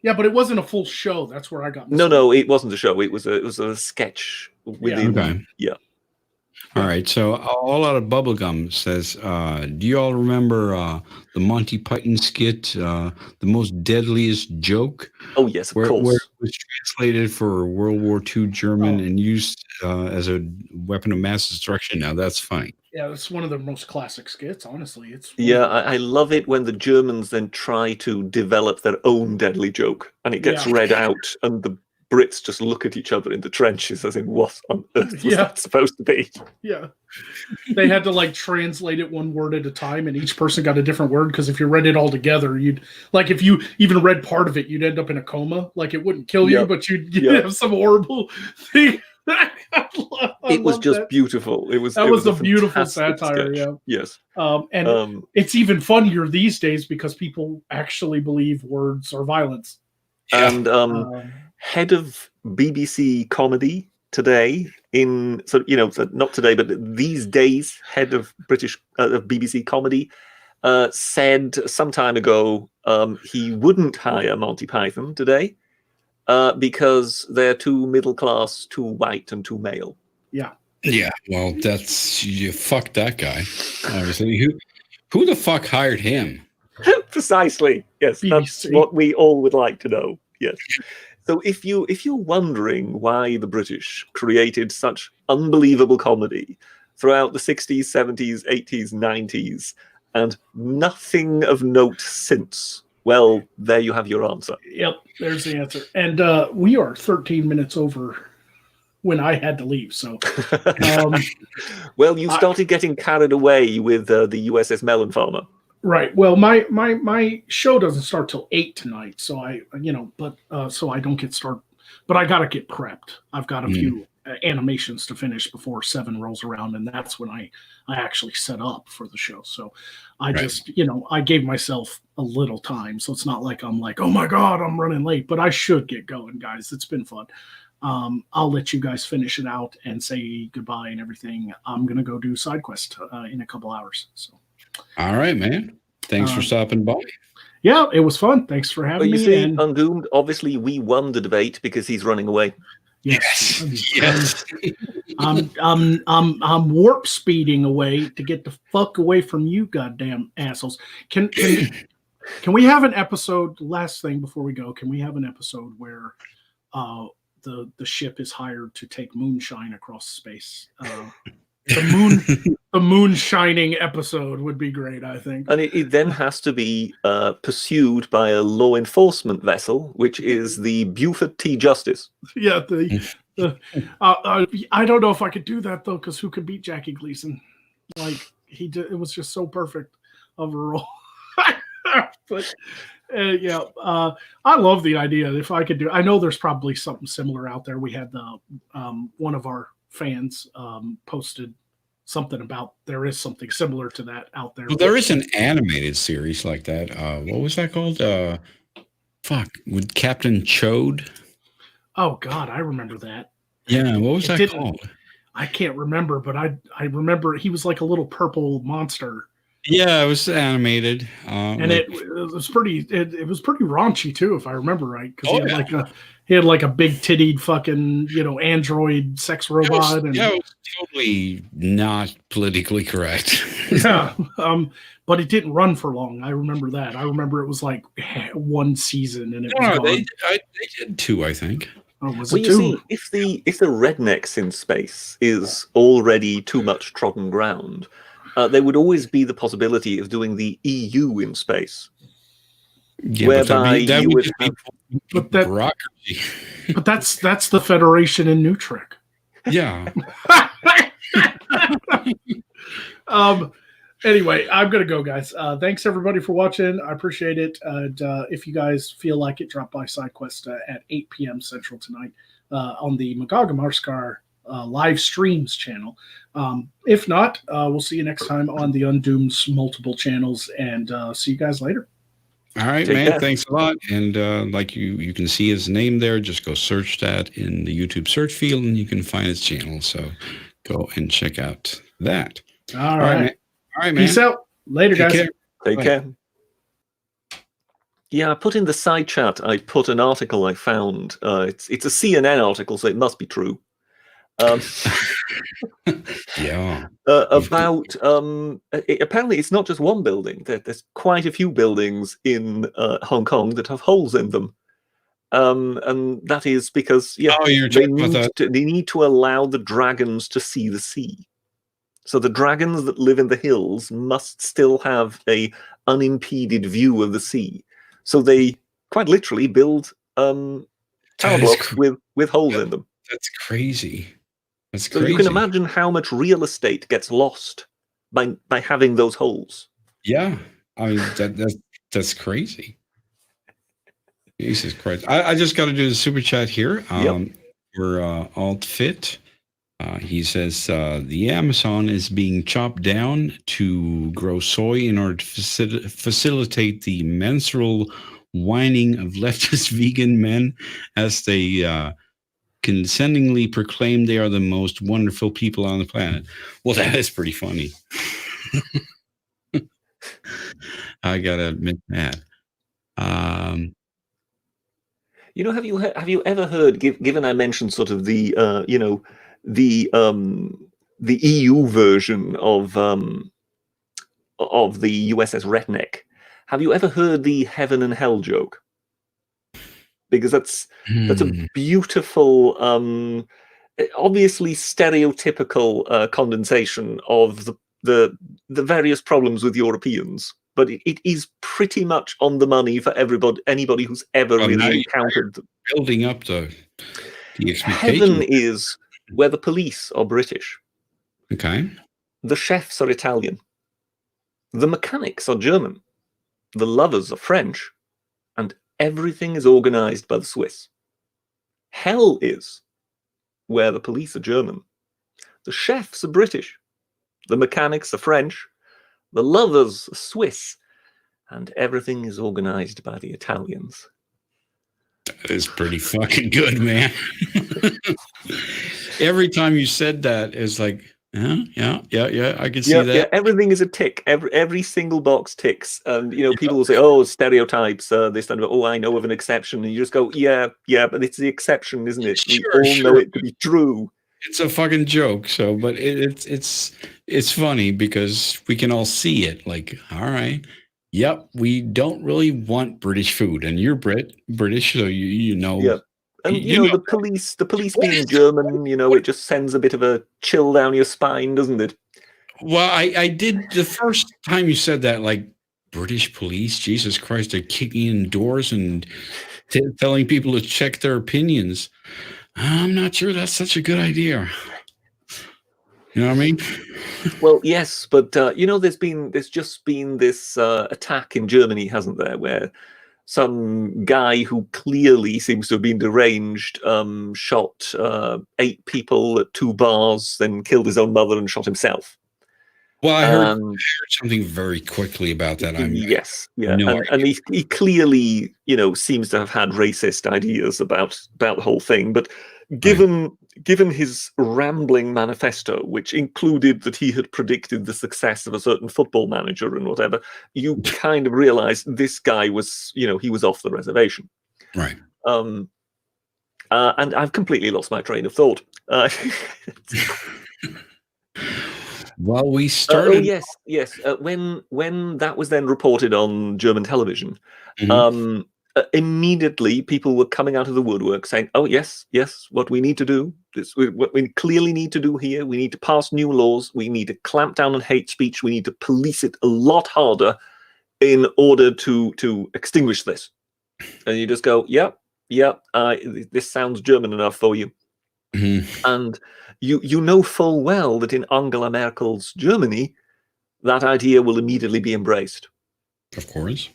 S2: Yeah, but it wasn't a full show. That's where I got.
S3: No, it wasn't a show. It was a sketch within.
S1: Okay.
S3: Yeah.
S1: All right. So All Out of Bubblegum says, do you all remember the Monty Python skit, The Most Deadliest Joke?
S3: Oh, yes, of course.
S1: Where it was translated for World War II German and used as a weapon of mass destruction. Now, that's funny.
S2: Yeah, it's one of the most classic skits, honestly.
S3: I love it when the Germans then try to develop their own deadly joke, and it gets read out, and the Brits just look at each other in the trenches as in, what on earth was that supposed to be?
S2: Yeah. They had to like translate it one word at a time, and each person got a different word, because if you read it all together, if you even read part of it, you'd end up in a coma. Like, it wouldn't kill you, but you'd have some horrible thing.
S3: It was just beautiful. It was
S2: a beautiful satire.
S3: Sketch.
S2: Yeah.
S3: Yes.
S2: And it's even funnier these days because people actually believe words are violence.
S3: And head of BBC comedy today, not today, but these days, head of of BBC comedy said some time ago he wouldn't hire Monty Python today because they're too middle class, too white, and too male.
S2: Yeah.
S1: Yeah. Well, fuck that guy. Obviously, who the fuck hired him?
S3: Precisely. Yes, BBC. That's what we all would like to know. Yes. So if you're wondering why the British created such unbelievable comedy throughout the 60s, 70s, 80s, 90s, and nothing of note since, well, there you have your answer.
S2: Yep, there's the answer. And we are 13 minutes over when I had to leave. So,
S3: well, you started getting carried away with the USS Melon Farmer.
S2: Right. Well, my show doesn't start till 8 tonight, so so I don't get started. But I gotta get prepped. I've got a few animations to finish before 7 rolls around, and that's when I actually set up for the show. So I just I gave myself a little time, so it's not like I'm like, oh my god, I'm running late. But I should get going, guys. It's been fun. I'll let you guys finish it out and say goodbye and everything. I'm gonna go do side quest in a couple hours. So.
S1: All right, man. Thanks for stopping by.
S2: Yeah, it was fun. Thanks for
S3: But
S2: having
S3: you
S2: me.
S3: see,
S2: And
S3: Undoomed, obviously we won the debate because he's running away.
S2: yes,
S1: Yes.
S2: I'm warp speeding away to get the fuck away from you, goddamn assholes. Can we have an episode? Last thing before we go, can we have an episode where the ship is hired to take moonshine across space? The moonshining episode would be great, I think.
S3: And it then has to be pursued by a law enforcement vessel, which is the Buford T. Justice.
S2: Yeah, I don't know if I could do that though, because who could beat Jackie Gleason? Like he did, it was just so perfect of a role. But yeah, I love the idea. If I could do, I know there's probably something similar out there. We had the one of our fans posted something about there is something similar to that out there.
S1: Well, there is an animated series like that. What was that called? With Captain Chode.
S2: Oh God, I remember that.
S1: Yeah, what was that called?
S2: I can't remember, but I remember he was like a little purple monster.
S1: Yeah, it was animated,
S2: and it was pretty. It was pretty raunchy too, if I remember right, because he had like a big tittied fucking android sex robot.
S1: It was totally not politically correct.
S2: Yeah, but it didn't run for long. I remember that. I remember it was like one season, and it was gone.
S1: They did two, I think.
S2: Oh, was
S3: Well,
S2: it
S3: you
S2: two?
S3: see, if the rednecks in space is already too much trodden ground, there would always be the possibility of doing the EU in space, whereby you would have.
S2: But that's the Federation in New Trek.
S1: Yeah.
S2: Anyway, I'm gonna go, guys. Thanks everybody for watching. I appreciate it. And if you guys feel like it, drop by SideQuest at 8 p.m. Central tonight on the Magog and Marskar live streams channel. If not, we'll see you next time on the Undoomed's multiple channels, and see you guys later.
S1: All right,
S3: Take
S1: man.
S3: care.
S1: Thanks a lot. And like you can see his name there. Just go search that in the YouTube search field, and you can find his channel. So go and check out that.
S2: All right,
S1: man. All right, man.
S2: Peace out. Later, guys.
S3: Take care. Yeah, I put in the side chat. I put an article I found. It's a CNN article, so it must be true.
S1: Yeah.
S3: About apparently it's not just one building. There's quite a few buildings in Hong Kong that have holes in them, and that is because they need to allow the dragons to see the sea. So the dragons that live in the hills must still have a unimpeded view of the sea. So they quite literally build tower blocks with holes in them.
S1: That's crazy. That's
S3: so
S1: crazy.
S3: You can imagine how much real estate gets lost by having those holes.
S1: Yeah, I mean that's crazy. Jesus Christ! I just got to do the super chat here. For Alt Fit. He says the Amazon is being chopped down to grow soy in order to facilitate the menstrual whining of leftist vegan men as they condescendingly proclaim they are the most wonderful people on the planet. Well, that is pretty funny. I gotta admit that.
S3: Have you ever heard? Given I mentioned sort of the the EU version of the USS Redneck. Have you ever heard the heaven and hell joke? Because that's a beautiful, obviously stereotypical condensation of the various problems with Europeans, but it is pretty much on the money for anybody who's ever really encountered them.
S1: Building up the expectation.
S3: Heaven is where the police are British.
S1: Okay.
S3: The chefs are Italian. The mechanics are German. The lovers are French. And everything is organized by the Swiss. Hell is where the police are German. The chefs are British. The mechanics are French. The lovers are Swiss. And everything is organized by the Italians.
S1: That is pretty fucking good, man. Every time you said that, it's like, Yeah. I can see
S3: Yeah, yeah.
S1: that.
S3: Everything is a tick. Every single box ticks, and people will say, "Oh, stereotypes." This and oh, I know of an exception, and you just go, "Yeah, yeah," but it's the exception, isn't it? We all know
S1: Sure.
S3: it to be true.
S1: It's a fucking joke. So, but it's funny because we can all see it. Like, all right, yep, we don't really want British food, and you're British, so you know
S3: Yeah, and
S1: you know
S3: the police
S1: what
S3: being
S1: is
S3: German,
S1: what.
S3: it just sends a bit of a chill down your spine, doesn't it?
S1: Well, I did the first time you said that, like British police, Jesus Christ, they're kicking in doors and telling people to check their opinions. I'm not sure that's such a good idea. You know what I mean?
S3: Well, yes, but there's just been this attack in Germany, hasn't there, where some guy who clearly seems to have been deranged shot 8 people at 2 bars, then killed his own mother and shot himself.
S1: Well, I heard
S3: Um,
S1: something very quickly about that. I
S3: yes, yeah,
S1: no
S3: and
S1: idea.
S3: he clearly seems to have had racist ideas about the whole thing. But
S1: Right.
S3: given his rambling manifesto, which included that he had predicted the success of a certain football manager and whatever, you kind of realize this guy was he was off the reservation.
S1: Right.
S3: Um, and I've completely lost my train of thought.
S1: Well, we
S3: Oh
S1: started.
S3: yes, yes. When that was then reported on German television,
S1: Mhm.
S3: immediately people were coming out of the woodwork saying, "Oh yes, yes. What we need to do, what we clearly need to do here, we need to pass new laws. We need to clamp down on hate speech. We need to police it a lot harder in order to extinguish this." And you just go, "Yep, yep. This sounds German enough for you."
S1: Mhm.
S3: And you know full well that in Angela Merkel's Germany, that idea will immediately be embraced.
S1: Of course.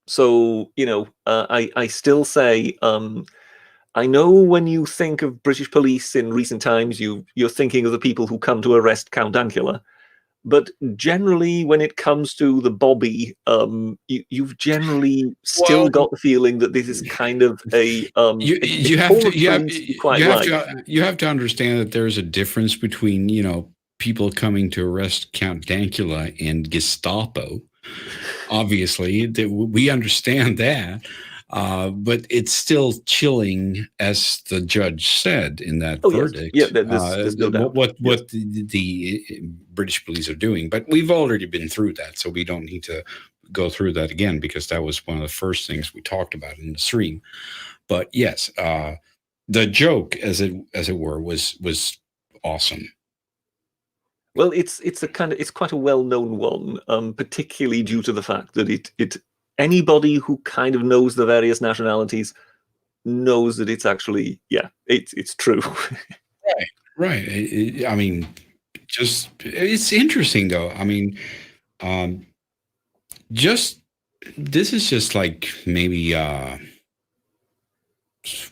S3: So I still say I know when you think of British police in recent times, you're thinking of the people who come to arrest Count Dankula. But generally, when it comes to the Bobby, you've generally still
S1: Well,
S3: got the feeling that this is kind of a
S1: you have
S3: form
S1: to
S3: of police you quite like.
S1: you have to understand that there's a difference between people coming to arrest Count Dankula and Gestapo. Obviously, that we understand that, but it's still chilling, as the judge said in that
S3: Oh yes, yeah.
S1: verdict.
S3: There's no doubt. Yes.
S1: What the British police are doing, but we've already been through that, so we don't need to go through that again because that was one of the first things we talked about in the stream. But yes, the joke, as it were, was awesome.
S3: Well, it's quite a well-known one, particularly due to the fact that it anybody who kind of knows the various nationalities knows that it's actually it's true.
S1: Right. I mean, just it's interesting though. I mean, um, just this is just like maybe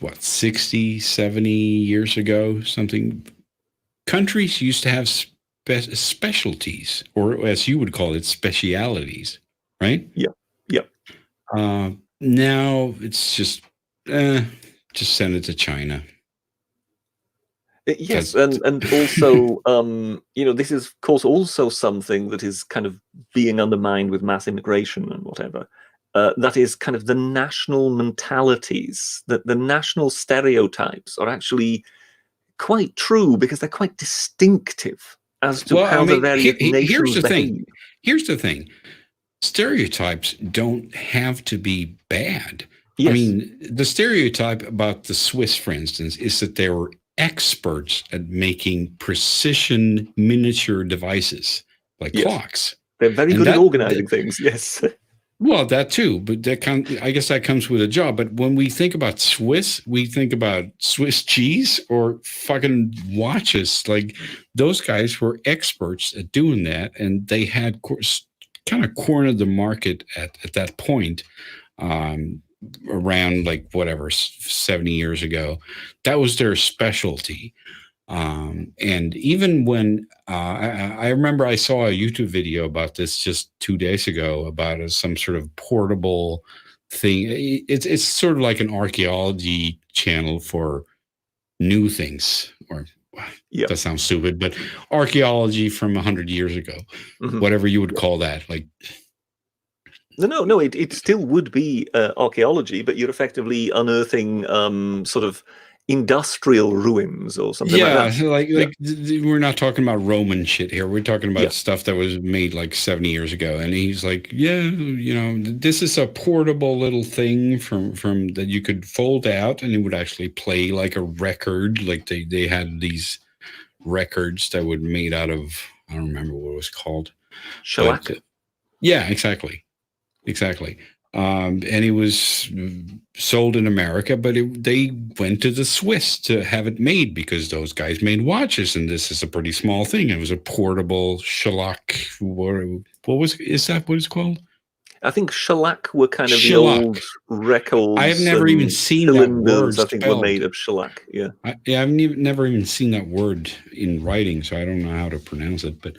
S1: what 60, 70 years ago, something. Countries used to have specialties, or as you would call it, specialities, right?
S3: Yeah, yeah.
S1: Now it's just send it to China.
S3: Yes,
S1: That's
S3: and also this is of course also something that is kind of being undermined with mass immigration and whatever. That is kind of the national mentalities, that the national stereotypes are actually quite true because they're quite distinctive as to
S1: well. I
S3: how the
S1: mean,
S3: various
S1: here's
S3: nations
S1: the thing.
S3: behave.
S1: Here's the thing. Stereotypes don't have to be bad. I
S3: Yes,
S1: mean, the stereotype about the Swiss, for instance, is that they were experts at making precision miniature devices like
S3: yes,
S1: clocks.
S3: they're very
S1: And
S3: good at organizing things. Yes,
S1: well, that too, but I guess that comes with a job. But when we think about Swiss, we think about Swiss cheese or fucking watches. Like those guys were experts at doing that, and they had kind of cornered the market at that point, um, around like whatever 70 years ago. That was their specialty. And even when I remember I saw a YouTube video about this just 2 days ago about some sort of portable thing. It's sort of like an archaeology channel for new things, or
S3: Yeah.
S1: That sounds stupid, but archaeology from 100 years ago, whatever you would call that. Like,
S3: no, it still would be archaeology, but you're effectively unearthing sort of industrial ruins or something like that.
S1: So we're not talking about Roman shit here. We're talking about stuff that was made like 70 years ago. And he's like, this is a portable little thing from that you could fold out, and it would actually play like a record. Like they had these records that were made out of, I don't remember what it was called.
S3: Shellac.
S1: But, yeah, exactly. And it was sold in America, but they went to the Swiss to have it made because those guys made watches, and this is a pretty small thing. It was a portable shellac. Is that what it's called?
S3: I think shellac were kind of the old records.
S1: I have never even seen that word.
S3: I think were made of shellac. Yeah,
S1: I've never even seen that word in writing, so I don't know how to pronounce it. But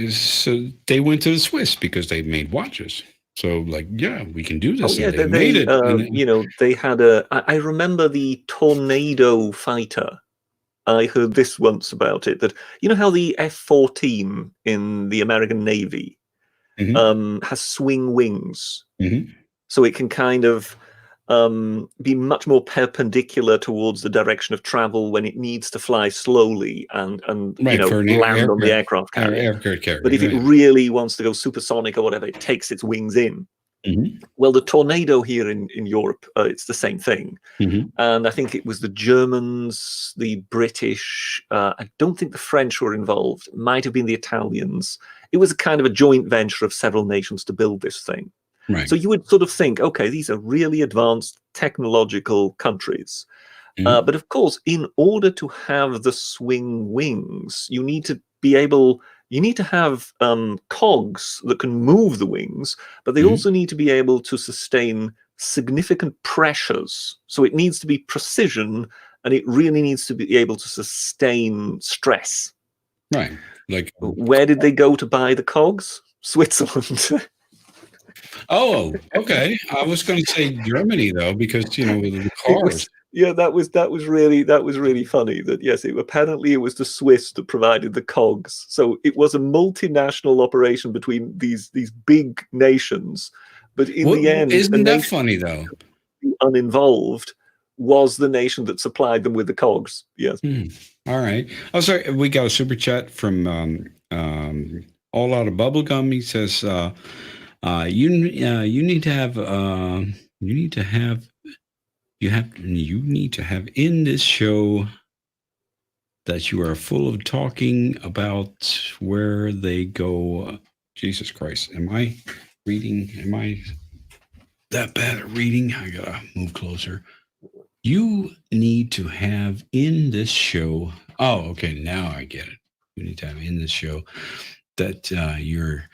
S1: so they went to the Swiss because they made watches. So we can do this.
S3: Oh,
S1: they made it.
S3: They had I remember the Tornado fighter. I heard this once about it, that you know how the F-14 in the American Navy has swing wings, so it can kind of be much more perpendicular towards the direction of travel when it needs to fly slowly and land on the aircraft carrier. But if it really wants to go supersonic or whatever, it takes its wings in. Well, the Tornado here in Europe, it's the same thing. And I think it was the Germans, the British, I don't think the French were involved, it might have been the Italians. It was a kind of a joint venture of several nations to build this thing.
S1: Right.
S3: So you would sort of think, okay, these are really advanced technological countries. But of course, in order to have the swing wings, you need to have cogs that can move the wings, but they also need to be able to sustain significant pressures. So it needs to be precision, and it really needs to be able to sustain stress.
S1: Right. Like,
S3: where did they go to buy the cogs? Switzerland.
S1: Oh, okay. I was going to say Germany though, because with the cars.
S3: That was really funny. That yes, apparently it was the Swiss that provided the cogs. So it was a multinational operation between these big nations. But in the end,
S1: isn't that funny though?
S3: Uninvolved was the nation that supplied them with the cogs. Yes.
S1: All right. Oh, sorry. We got a super chat from All Out of Bubblegum. He says, you need to have in this show that you are full of talking about where they go. Jesus Christ. Am I that bad at reading? I gotta move closer. You need to have in this show. Oh, okay. Now I get it. You need to have in this show that you're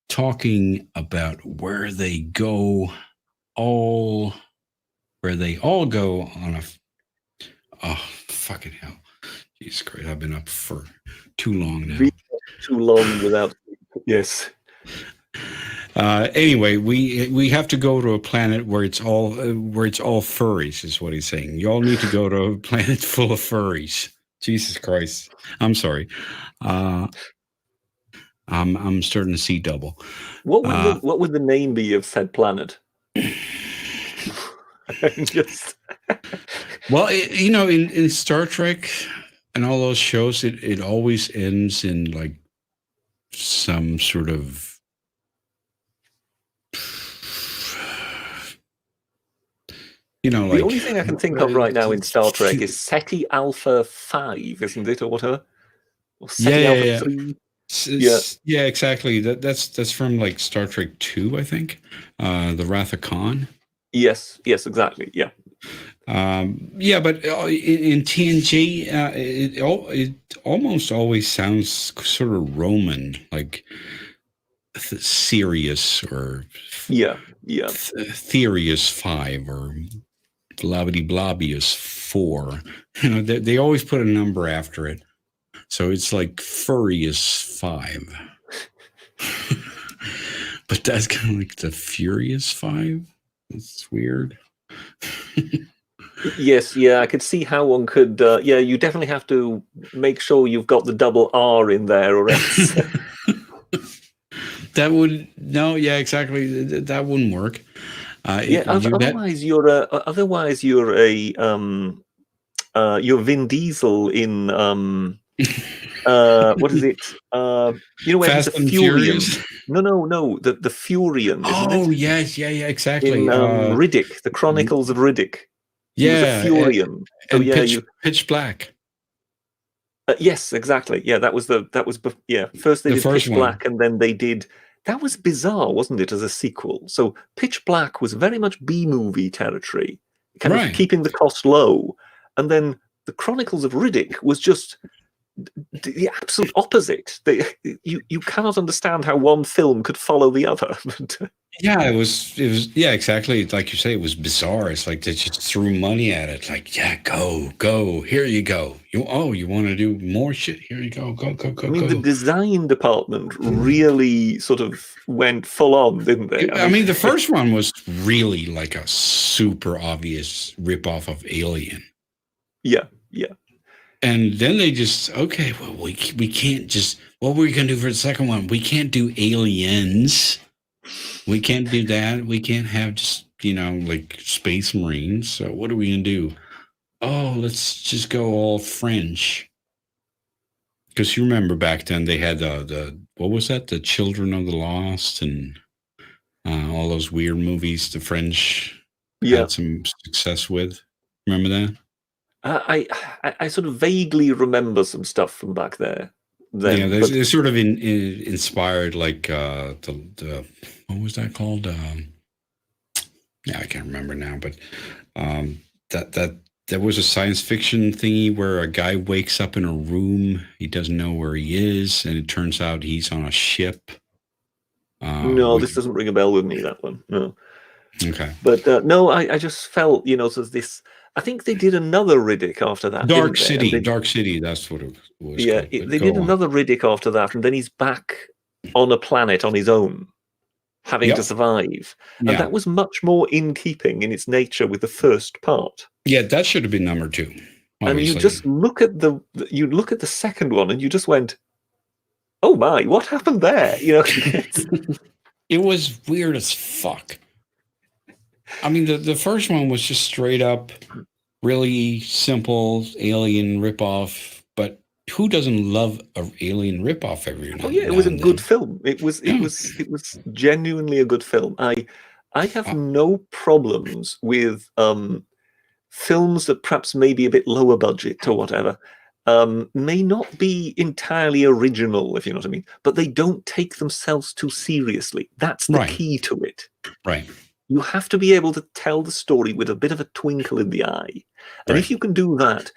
S1: talking about where they all go on fucking hell. Jesus Christ, I've been up for too long now.
S3: Too long without yes.
S1: Anyway, we have to go to a planet where it's all furries, is what he's saying. You all need to go to a planet full of furries. Jesus Christ. I'm sorry. I'm starting to see double.
S3: What would the name be of said planet?
S1: Well, in Star Trek and all those shows, it always ends in like some sort of
S3: the only thing I can think of right now in Star Trek is SETI Alpha 5, isn't it, or whatever? Or SETI Alpha 3.
S1: Yeah, exactly. That's from like Star Trek 2, I think. The Wrath of Khan.
S3: Yes, exactly. Yeah.
S1: But in TNG, it almost always sounds sort of Roman, like Sirius or Therius 5 or Blobbity Blobbius 4. They always put a number after it. So it's like Furious 5. But that's kind of like the Furious 5. It's weird.
S3: Yes, yeah, I could see how one could. Yeah, you definitely have to make sure you've got the double R in there, or else.
S1: That would no, yeah, exactly. That wouldn't work.
S3: Yeah,
S1: You that
S3: otherwise you're Vin Diesel in what is it? You know where he's a
S1: Fast and
S3: Furion.
S1: Furious.
S3: No, the Furion, isn't
S1: Oh
S3: it?
S1: yes, yeah,
S3: In
S1: exactly.
S3: Riddick, the Chronicles of Riddick. He was a
S1: Yeah,
S3: Furion. So
S1: and
S3: yeah,
S1: Pitch Black,
S3: yes, exactly. Yeah, yeah. First they
S1: the
S3: did
S1: first
S3: Pitch
S1: one.
S3: Black, and then they did. That was bizarre, wasn't it, as a sequel? So Pitch Black was very much B-movie territory, kind of
S1: Right.
S3: keeping the cost low, and then the Chronicles of Riddick was just the absolute opposite. You cannot understand how one film could follow the other.
S1: Yeah, it was yeah, exactly. Like you say, it was bizarre. It's like they just threw money at it. Like, yeah, go, here you go. You want to do more shit? Here you go, go,
S3: I mean, the
S1: go.
S3: design department really sort of went full on, didn't they?
S1: I mean, the first one was really like a super obvious ripoff of Alien.
S3: Yeah.
S1: And then they just, okay, well, we can't just, what were we going to do for the second one? We can't do aliens. We can't do that. We can't have just, like Space Marines. So what are we going to do? Oh, let's just go all French. Because you remember back then they had what was that? The Children of the Lost and all those weird movies the French had some success with. Remember that?
S3: I sort of vaguely remember some stuff from back there. Then,
S1: yeah, they're sort of inspired, like the what was that called? Yeah, I can't remember now, but that there was a science fiction thingy where a guy wakes up in a room, he doesn't know where he is, and it turns out he's on a ship.
S3: No, this doesn't ring a bell with me. That one, no.
S1: Okay,
S3: but no, I just felt, so this. I think they did another Riddick after that.
S1: Dark City. That's what it was.
S3: Yeah, they did another Riddick after that, and then he's back on a planet on his own, having to survive. And that was much more in keeping in its nature with the first part.
S1: Yeah, that should have been number 2. Obviously.
S3: And you just look at the second one, and you just went, "Oh my, what happened there?"
S1: It was weird as fuck. I mean, the first one was just straight up, really simple Alien ripoff. But who doesn't love an Alien ripoff every now?
S3: Oh yeah, it was a good film. It was genuinely a good film. I have no problems with films that perhaps may be a bit lower budget or whatever. May not be entirely original, if you know what I mean, but they don't take themselves too seriously. That's the key to it.
S1: Right.
S3: You have to be able to tell the story with a bit of a twinkle in the eye. And if you can do that,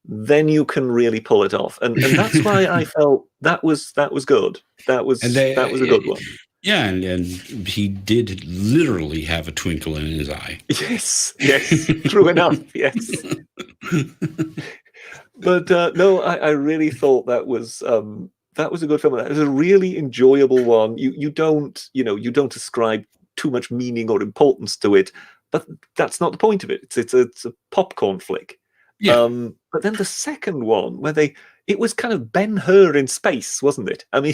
S3: then you can really pull it off. And that's why I felt that was good. That was a good one.
S1: Yeah, and he did literally have a twinkle in his eye.
S3: Yes, true enough, yes. But no, I really thought that was a good film. That was a really enjoyable one. You don't ascribe too much meaning or importance to it, but that's not the point of it. It's a popcorn flick.
S1: Yeah.
S3: But then the second one, where it was kind of Ben-Hur in space, wasn't it? I mean,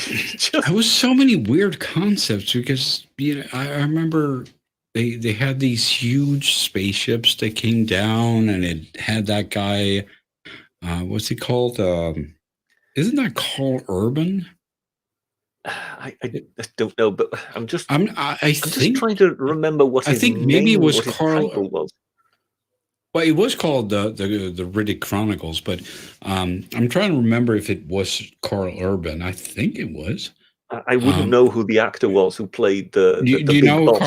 S1: there was so many weird concepts because I remember they had these huge spaceships that came down, and it had that guy. What's he called? Isn't that Carl Urban?
S3: I don't know, but I'm just
S1: trying
S3: to remember what his name,
S1: maybe it was
S3: Carl.
S1: Well, it was called the Riddick Chronicles, but I'm trying to remember if it was Carl Urban. I think it was.
S3: I wouldn't know who the actor was who played the.
S1: Do you know who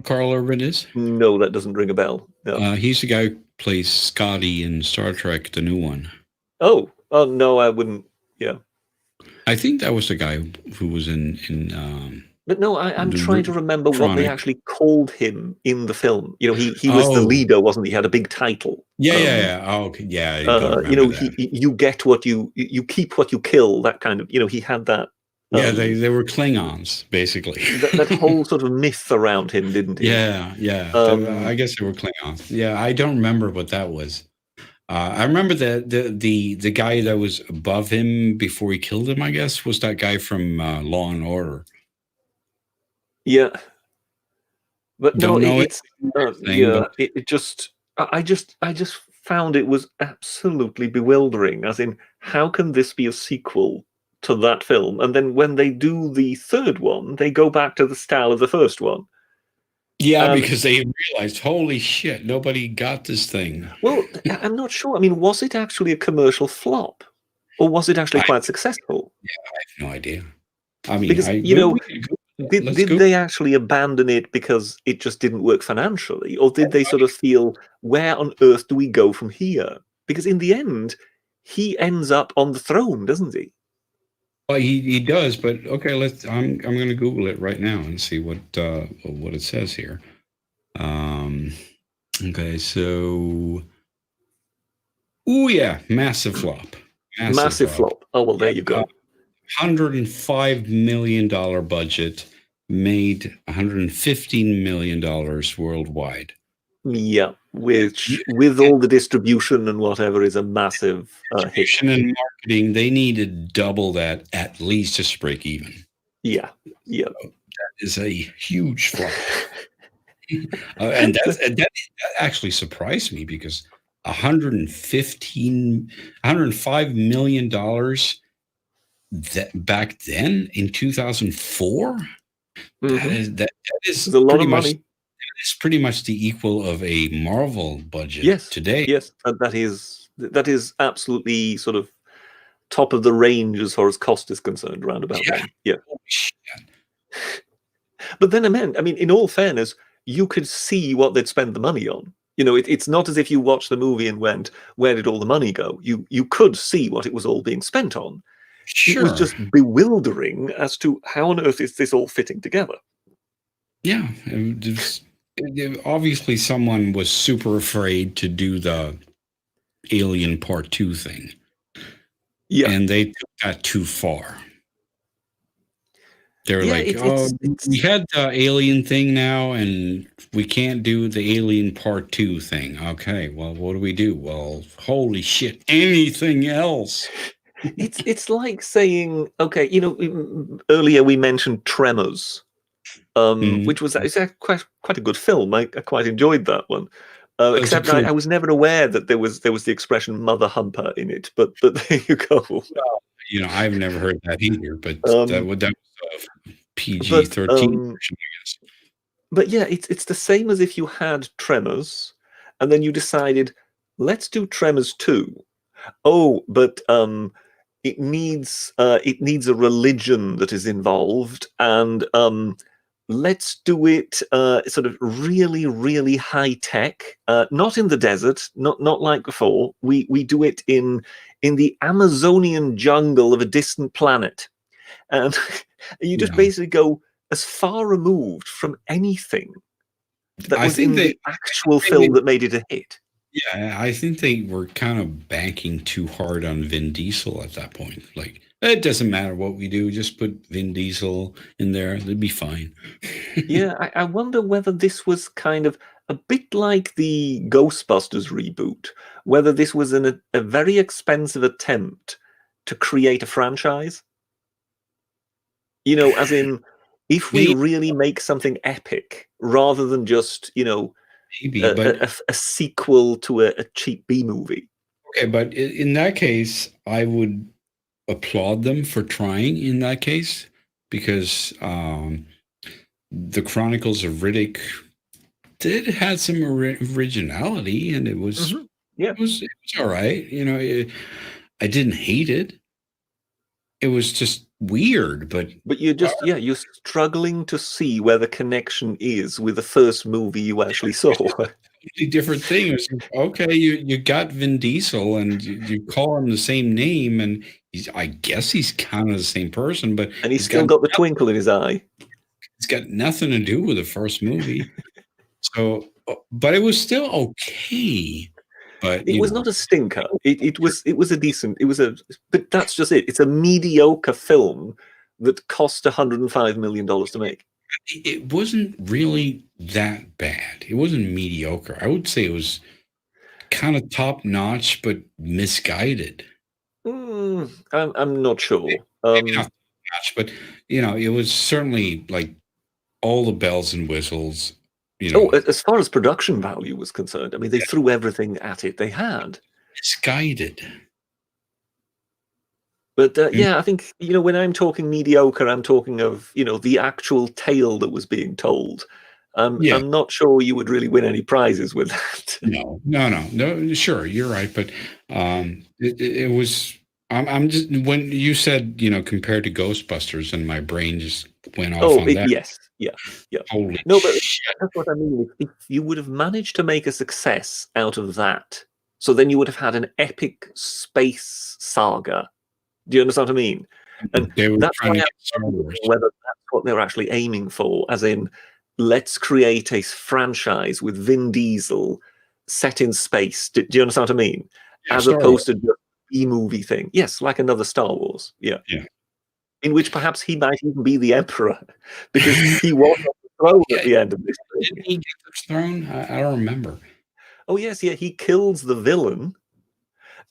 S1: Carl Urban is?
S3: No, that doesn't ring a bell. No.
S1: He's the guy who plays Scotty in Star Trek, the new one.
S3: Oh no, I wouldn't. Yeah.
S1: I think that was the guy who was in
S3: but no, I'm trying to remember what they actually called him in the film. He was the leader, wasn't he? He had a big title.
S1: Yeah. Oh, okay. Yeah.
S3: You get what you keep what you kill. That kind of. He had that
S1: Yeah, they were Klingons, basically.
S3: That whole sort of myth around him, didn't he?
S1: Yeah. I guess they were Klingons. Yeah, I don't remember what that was. I remember the guy that was above him before he killed him, I guess, was that guy from Law and Order.
S3: Yeah. But no,
S1: Don't know
S3: it's I just found it was absolutely bewildering. As in, how can this be a sequel to that film? And then when they do the third one, they go back to the style of the first one.
S1: Yeah, because they realized, holy shit, nobody got this thing.
S3: Well, I'm not sure. I mean, was it actually a commercial flop, or was it actually quite successful?
S1: Yeah, I have no idea. I mean,
S3: because did they actually abandon it because it just didn't work financially, or did they sort of feel, where on earth do we go from here? Because in the end, he ends up on the throne, doesn't he?
S1: Well, he does, but okay, I'm going to Google it right now and see what it says here. Okay, so massive flop.
S3: Massive flop. Oh well, there you go.
S1: $105 million budget, made $115 million worldwide.
S3: Yeah, which with all the distribution and whatever is a massive hit.
S1: And marketing, they need to double that at least to break even.
S3: Yeah.
S1: So that is a huge flop. And that actually surprised me, because $105 million that back then in 2004, that is
S3: a lot of money.
S1: That is pretty much the equal of a Marvel budget today.
S3: Yes, that is absolutely sort of top of the range as far as cost is concerned, around about then. Yeah. But then, I mean, in all fairness, you could see what they'd spend the money on. You know, it's not as if you watched the movie and went, where did all the money go? You could see what it was all being spent on. It was just bewildering as to how on earth is this all fitting together.
S1: Yeah. Obviously, someone was super afraid to do the Alien Part 2 thing. Yeah. And they took that too far. They're like, we had the Alien thing now, and we can't do the Alien Part 2 thing. Okay, well, what do we do? Well, holy shit, anything else?
S3: It's like saying, okay, you know, earlier we mentioned Tremors, which was quite a good film. I quite enjoyed that one. Except I was never aware that there was the expression "mother humper" in it. But there you go.
S1: Well, you know, I've never heard that either. But that was PG-13 version, I guess.
S3: But yeah, it's the same as if you had Tremors, and then you decided, let's do Tremors 2. Oh, but it needs a religion that is involved, and let's do it sort of really, really high tech, not in the desert, not like before. We do it in the Amazonian jungle of a distant planet, and you just basically go as far removed from anything that was in the actual film that made it a hit.
S1: Yeah, I think they were kind of banking too hard on Vin Diesel at that point. Like, it doesn't matter what we do, just put Vin Diesel in there, it'll be fine.
S3: Yeah, I wonder whether this was kind of a bit like the Ghostbusters reboot, whether this was a very expensive attempt to create a franchise. You know, as in, if we really make something epic, rather than just, you know,
S1: maybe,
S3: a sequel to a cheap B movie.
S1: Okay, but in that case, I would applaud them for trying in that case, because the Chronicles of Riddick did have some originality, and it was it was all right. You know, I didn't hate it. It was just weird, but
S3: you're just you're struggling to see where the connection is with the first movie you actually saw.
S1: Completely different thing. It was okay, you got Vin Diesel, and you call him the same name, and I guess he's kind of the same person, but
S3: he's still got the twinkle in his eye.
S1: It's got nothing to do with the first movie. So, but it was still okay. But
S3: it was not a stinker. It was a decent. But that's just it. It's a mediocre film that cost $105 million to make.
S1: It wasn't really that bad. It wasn't mediocre. I would say it was kind of top notch, but misguided.
S3: I'm not sure.
S1: Maybe not top notch, but it was certainly like all the bells and whistles.
S3: As far as production value was concerned, I mean, they threw everything at it they had.
S1: Misguided.
S3: But I think, when I'm talking mediocre, I'm talking of, the actual tale that was being told. I'm not sure you would really win any prizes with that.
S1: No. Sure, you're right. But it was, I'm just, when you said, compared to Ghostbusters, and my brain just went off on that.
S3: Yes. Yeah.
S1: Holy
S3: No, but
S1: shit.
S3: that's what I mean. If you would have managed to make a success out of that, so then you would have had an epic space saga. Do you understand what I mean? And
S1: they were
S3: that's
S1: trying
S3: why
S1: to
S3: I'm
S1: get Star Wars.
S3: whether that's what they were actually aiming for, as in, let's create a franchise with Vin Diesel set in space. Do you understand what I mean?
S1: Yeah,
S3: as
S1: Star
S3: opposed
S1: Wars.
S3: to just E-movie thing. Yes, like another Star Wars. Yeah. In which perhaps he might even be the Emperor, because he was on the throne at the end of this thing.
S1: Didn't he get the throne? I don't remember.
S3: Oh yes, yeah, he kills the villain,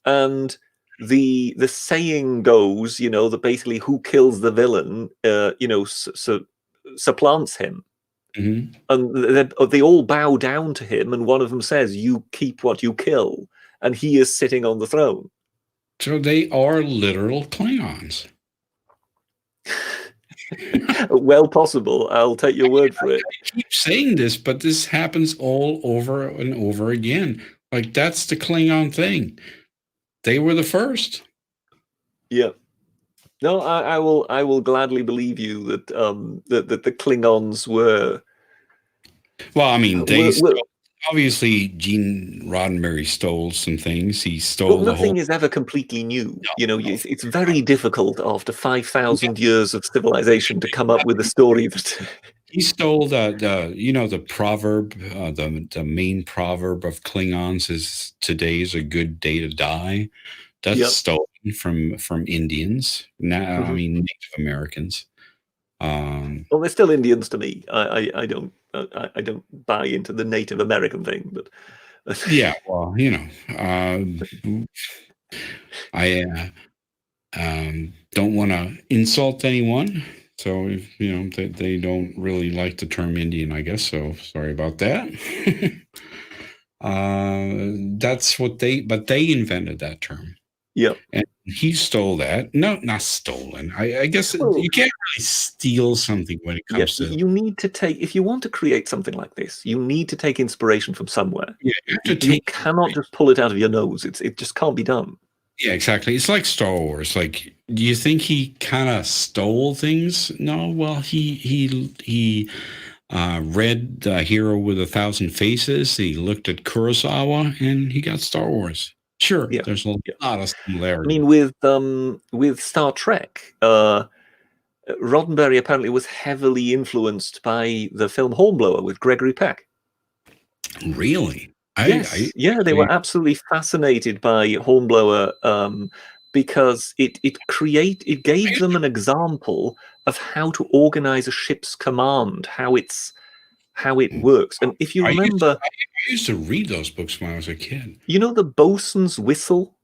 S3: and the saying goes, that basically who kills the villain, supplants him, and they all bow down to him, and one of them says, "You keep what you kill," and he is sitting on the throne.
S1: So they are literal Klingons.
S3: Well possible. I'll take your word for it.
S1: I keep saying this, but this happens all over and over again. Like, that's the Klingon thing. They were the first.
S3: Yeah. No, I will gladly believe you that that the Klingons were.
S1: Well, I mean, obviously Gene Roddenberry stole some things. He stole the whole.
S3: Nothing is ever completely new. It's very difficult after 5,000 years of civilization to come up with a story that.
S1: He stole the proverb, the main proverb of Klingons is "Today's a good day to die." That's stolen from Indians. Now, I mean, Native Americans.
S3: Well, they're still Indians to me. I don't buy into the Native American thing, but
S1: yeah, well, I don't want to insult anyone, so they don't really like the term Indian, I guess. So sorry about that. That's what they invented that term.
S3: Yeah,
S1: and he stole that. No, not stolen. I guess you can't really steal something when it comes to.
S3: You need to take, if you want to create something like this, you need to take inspiration from somewhere.
S1: Yeah,
S3: you cannot just pull it out of your nose. It just can't be done.
S1: Yeah, exactly. It's like Star Wars. Like, do you think he kind of stole things? No. Well, he read The Hero with a Thousand Faces. He looked at Kurosawa, and he got Star Wars. Sure, there's a lot of similarity.
S3: I mean, with Star Trek, Roddenberry apparently was heavily influenced by the film Hornblower with Gregory Peck.
S1: Really?
S3: Yes. They were absolutely fascinated by Hornblower because it gave them an example of how to organize a ship's command, how it works. And if you remember,
S1: I used to read those books when I was a kid.
S3: You know the bosun's whistle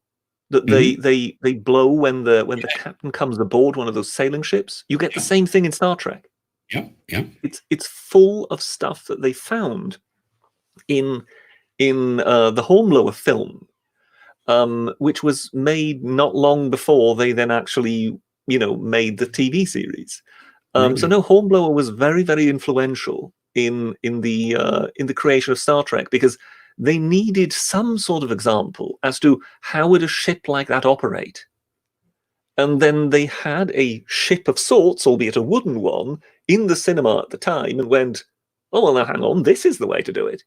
S3: that they blow when the captain comes aboard one of those sailing ships? You get the same thing in Star Trek.
S1: Yeah.
S3: It's full of stuff that they found in the Hornblower film, which was made not long before they then actually made the TV series.
S1: Really?
S3: So no, Hornblower was very, very influential in the creation of Star Trek, because they needed some sort of example as to how would a ship like that operate. And then they had a ship of sorts, albeit a wooden one, in the cinema at the time, and went, "Oh well, now hang on, this is the way to do it,"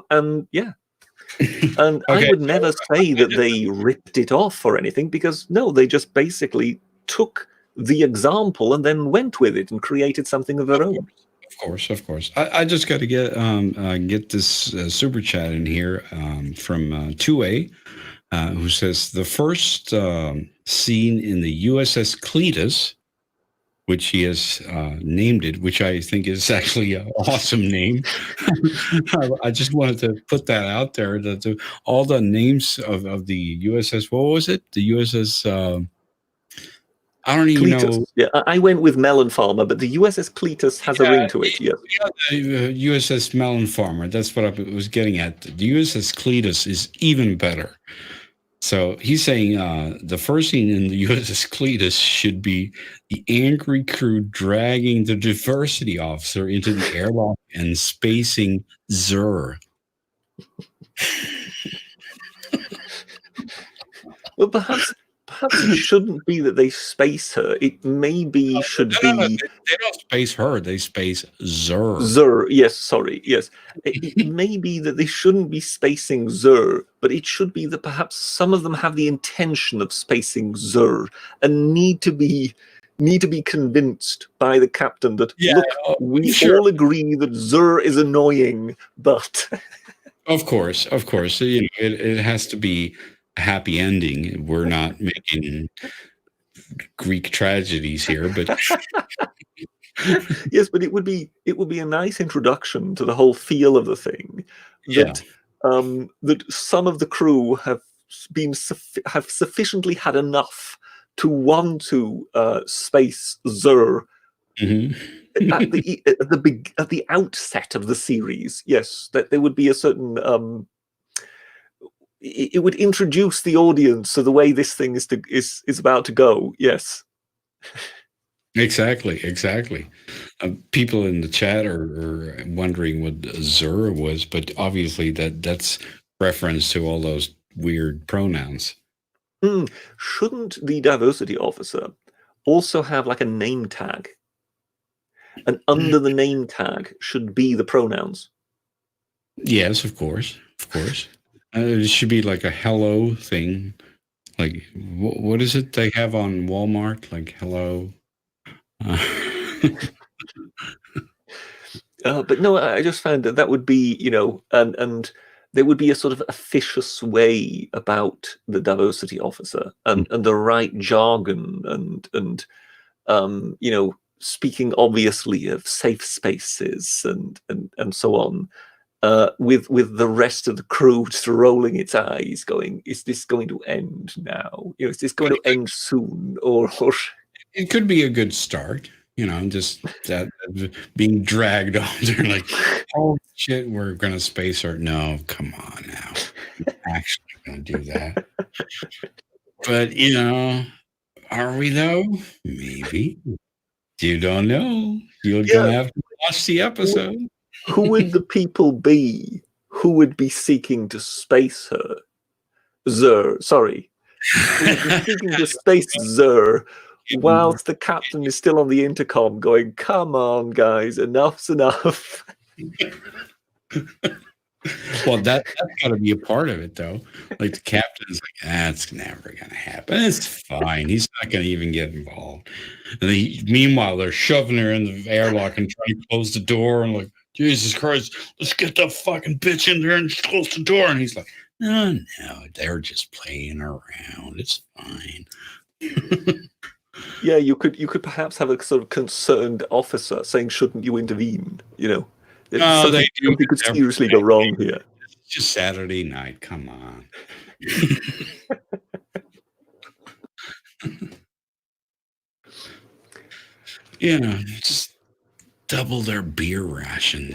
S3: and yeah. And I would never say that they ripped it off or anything, because no, they just basically took the example and then went with it and created something of their own.
S1: Of course. I just got to get this super chat in here from 2A, who says the first scene in the USS Cletus which he has named it, which I think is actually an awesome name. I just wanted to put that out there. That all the names of the USS, what was it? The USS, I don't even
S3: Cletus.
S1: know.
S3: Yeah, I went with Melon Farmer, but the USS Cletus has a ring to it. Yes.
S1: The USS Melon Farmer. That's what I was getting at. The USS Cletus is even better. So he's saying the first scene in the USS Cletus should be the angry crew dragging the diversity officer into the airlock and spacing Zur.
S3: Well, perhaps it shouldn't be that they space her. It maybe should be.
S1: They don't space her. They space Zur.
S3: Zur. Yes, sorry. Yes, it may be that they shouldn't be spacing Zur, but it should be that perhaps some of them have the intention of spacing Zur and need to be convinced by the captain that look, we all agree that Zur is annoying, but
S1: of course, you know, it has to be a happy ending. We're not making Greek tragedies here, but
S3: yes, but it would be a nice introduction to the whole feel of the thing. That that some of the crew have sufficiently had enough to want to space Zur at the outset of the series. Yes, that there would be a certain. It would introduce the audience to the way this thing is about to go. Yes.
S1: Exactly. People in the chat are wondering what Zur was, but obviously that's reference to all those weird pronouns.
S3: Shouldn't the diversity officer also have like a name tag? And under the name tag should be the pronouns.
S1: Yes, of course. It should be like a hello thing. Like, what is it they have on Walmart? Like, hello.
S3: But no, I just found that would be, you know, and there would be a sort of officious way about the diversity officer and the right jargon and you know, speaking obviously of safe spaces and so on. With the rest of the crew just rolling its eyes, going, "Is this going to end now? You know, is this going to end soon?" Or
S1: it could be a good start, you know, just that being dragged on there, like, oh shit, we're gonna space her. No, come on now, we're actually gonna do that. But you know, are we though? Maybe. You don't know. You're gonna have to watch the episode.
S3: Who would the people be who would be seeking to space her? Zur, sorry. Who would be seeking to space Zur whilst the captain is still on the intercom going, "Come on, guys, enough's enough."
S1: Well, that's got to be a part of it, though. Like the captain's like, "That's never going to happen. It's fine. He's not going to even get involved." And meanwhile, they're shoving her in the airlock and trying to close the door. And like, Jesus Christ, let's get the fucking bitch in there and close the door. And he's like, "Oh no, they're just playing around. It's fine."
S3: Yeah, you could perhaps have a sort of concerned officer saying, "Shouldn't you intervene?" You know.
S1: No, they do.
S3: Something could seriously go wrong here.
S1: It's just Saturday night. Come on. Yeah, just double their beer ration.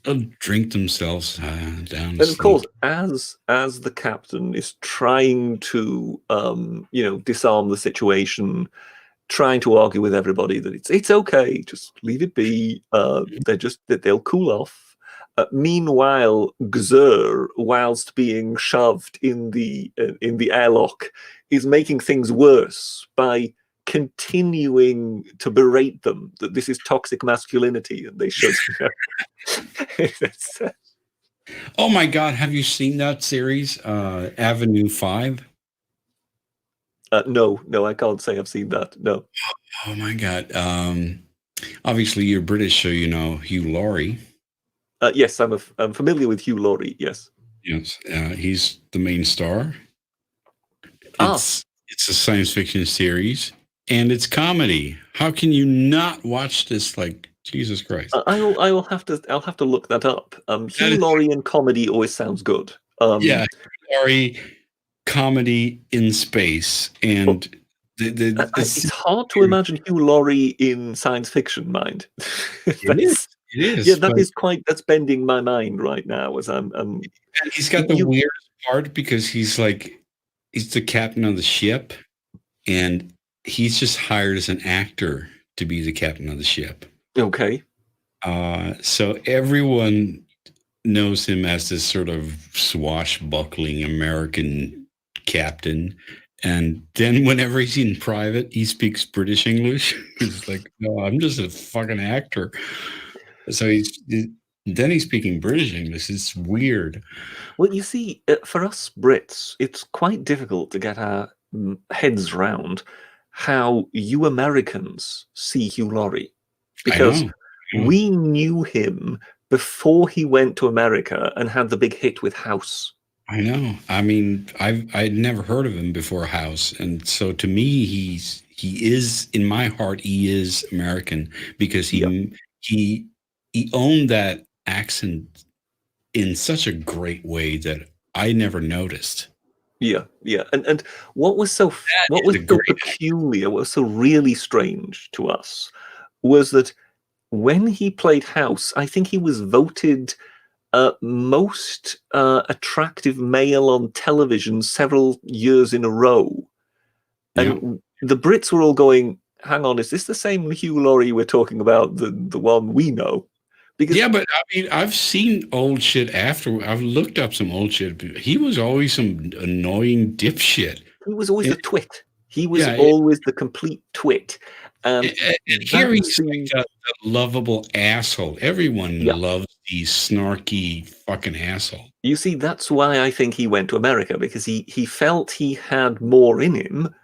S1: They'll drink themselves down.
S3: And of course, as the captain is trying to you know, disarm the situation, trying to argue with everybody that it's okay, just leave it be. They'll cool off. Meanwhile, Gzur, whilst being shoved in the airlock, is making things worse by continuing to berate them that this is toxic masculinity and they should.
S1: Oh my God! Have you seen that series, Avenue 5?
S3: No, I can't say I've seen that. No.
S1: Oh my God! Obviously, you're British, so you know Hugh Laurie.
S3: Yes, I'm familiar with Hugh Laurie. Yes.
S1: Yes, he's the main star. It's a science fiction series. and it's comedy. How can you not watch this? Like, Jesus Christ.
S3: I'll have to look that up.
S1: That
S3: Hugh
S1: is,
S3: Laurie in comedy always sounds good.
S1: yeah, sorry, comedy in space,
S3: But
S1: and
S3: it's hard to imagine Hugh Laurie in science fiction, mind.
S1: it is. It
S3: Yeah,
S1: is. But
S3: that's bending my mind right now as I'm
S1: and he's got the weirdest part because he's the captain of the ship, and he's just hired as an actor to be the captain of the ship.
S3: okay.
S1: So everyone knows him as this sort of swashbuckling American captain. And then whenever he's in private, he speaks British English. He's like, no, I'm just a fucking actor. So then he's speaking British English. It's weird.
S3: Well, you see, for us Brits, it's quite difficult to get our heads round how you Americans see Hugh Laurie, because
S1: I know.
S3: we knew him before he went to America and had the big hit with House.
S1: I know. I mean, I'd never heard of him before House, and so to me, he is in my heart. He is American because he owned that accent in such a great way that I never noticed.
S3: Yeah, and what was so peculiar, what was so really strange to us, was that when he played House, I think he was voted most attractive male on television several years in a row, and the Brits were all going, "Hang on, is this the same Hugh Laurie we're talking about, the one we know?" Because
S1: but I mean, I've seen old shit after. I've looked up some old shit. He was always some annoying dipshit.
S3: He was always a twit. He was always the complete twit.
S1: And here he's like a lovable asshole. Everyone loves these snarky fucking asshole.
S3: You see, that's why I think he went to America, because he felt he had more in him,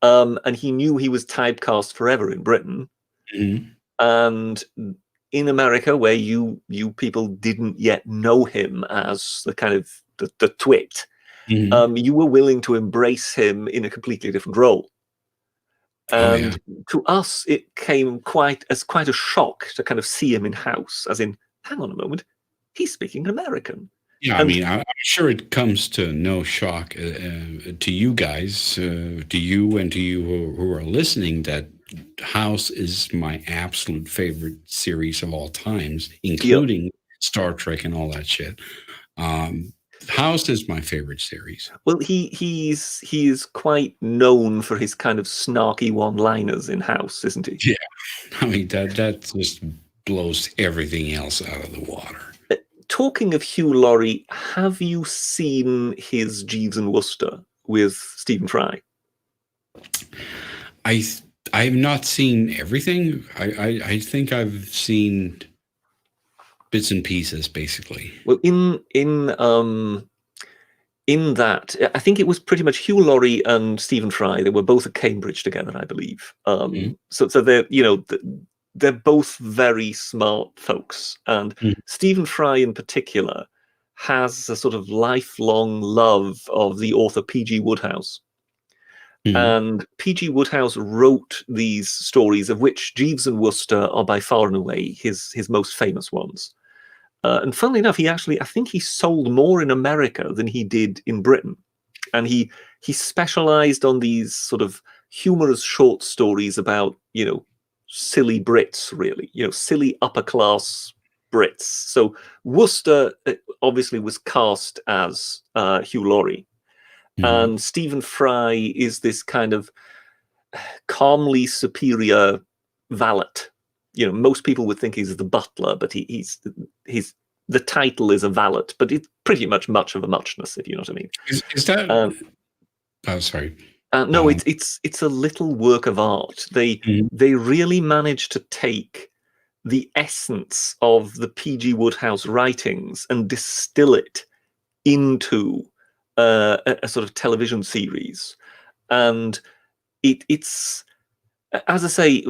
S3: and he knew he was typecast forever in Britain.
S1: Mm-hmm.
S3: And in America, where you people didn't yet know him as the kind of the twit, you were willing to embrace him in a completely different role. And to us, it came quite a shock to kind of see him in House, as in, hang on a moment, he's speaking American.
S1: Yeah, I mean, I'm sure it comes to no shock to you guys, to you and to you who are listening, that House is my absolute favorite series of all times, including Star Trek and all that shit. House is my favorite series.
S3: Well, he is quite known for his kind of snarky one-liners in House, isn't he?
S1: Yeah, I mean that just blows everything else out of the water.
S3: Talking of Hugh Laurie, have you seen his Jeeves and Wooster with Stephen Fry?
S1: I've not seen everything. I think I've seen bits and pieces, basically.
S3: Well, in that, I think it was pretty much Hugh Laurie and Stephen Fry. They were both at Cambridge together, I believe. So they're both very smart folks, and Stephen Fry in particular has a sort of lifelong love of the author P.G. Wodehouse. And P.G. Wodehouse wrote these stories, of which Jeeves and Wooster are by far and away his most famous ones. And funnily enough, I think he sold more in America than he did in Britain. And he specialized on these sort of humorous short stories about, silly Brits, really, silly upper class Brits. So Wooster obviously was cast as Hugh Laurie. And Stephen Fry is this kind of calmly superior valet. Most people would think he's the butler, but he's the title is a valet, but it's pretty much of a muchness, if you know what I mean.
S1: Is that? Oh, sorry.
S3: No, it's a little work of art. They really managed to take the essence of the P.G. Wodehouse writings and distill it into a sort of television series, and it's, as I say,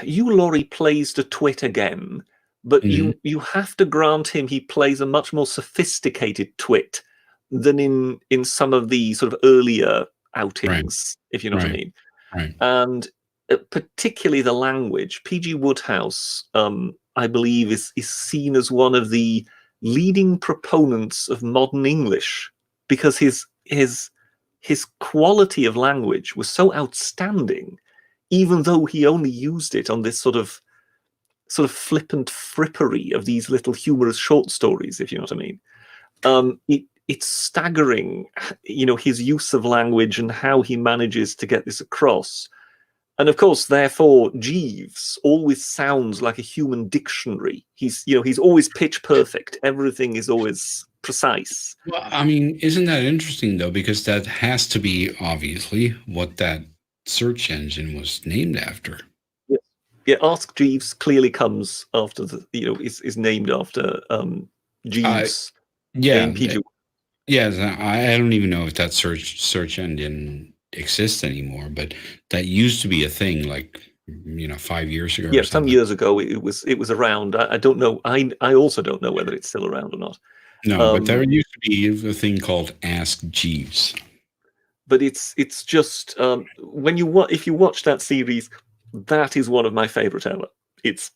S3: Hugh Laurie plays the twit again, but you have to grant him he plays a much more sophisticated twit than in some of the sort of earlier outings, if you know what I mean.
S1: Right.
S3: And particularly the language. P.G. Wodehouse, I believe, is seen as one of the leading proponents of modern English, because his quality of language was so outstanding, even though he only used it on this sort of flippant frippery of these little humorous short stories, if you know what I mean. It's staggering, his use of language and how he manages to get this across. And of course, therefore, Jeeves always sounds like a human dictionary. He's always pitch perfect. Everything is always precise.
S1: Well, I mean, isn't that interesting though? Because that has to be obviously what that search engine was named after.
S3: Yeah, Ask Jeeves clearly comes after is named after Jeeves.
S1: Yeah,
S3: PG.
S1: yes. I don't even know if that search engine exists anymore, but that used to be a thing, like 5 years ago.
S3: Yeah,
S1: or
S3: some years ago it was around. I don't know. I also don't know whether it's still around or not.
S1: No, but there used to be a thing called Ask Jeeves.
S3: But it's just if you watch that series, that is one of my favorite ever. It's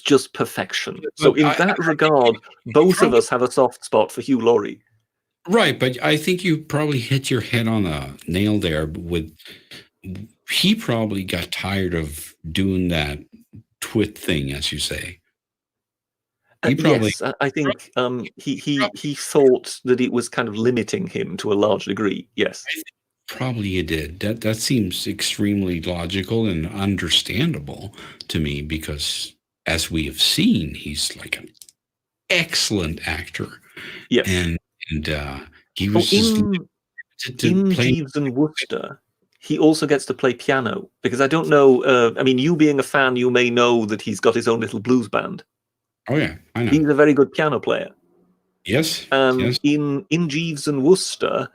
S3: just perfection. So in that regard, both of us have a soft spot for Hugh Laurie.
S1: Right, but I think you probably hit your head on a nail there. He probably got tired of doing that twit thing, as you say.
S3: Yes, I think he thought that it was kind of limiting him to a large degree. Yes,
S1: I think probably he did. That seems extremely logical and understandable to me, because as we have seen, he's like an excellent actor.
S3: Yes,
S1: and he was
S3: in Jeeves and Wooster. He also gets to play piano, because I don't know. I mean, you being a fan, you may know that he's got his own little blues band.
S1: Oh yeah, I know.
S3: He's a very good piano player.
S1: Yes.
S3: Yes. In Jeeves and Wooster,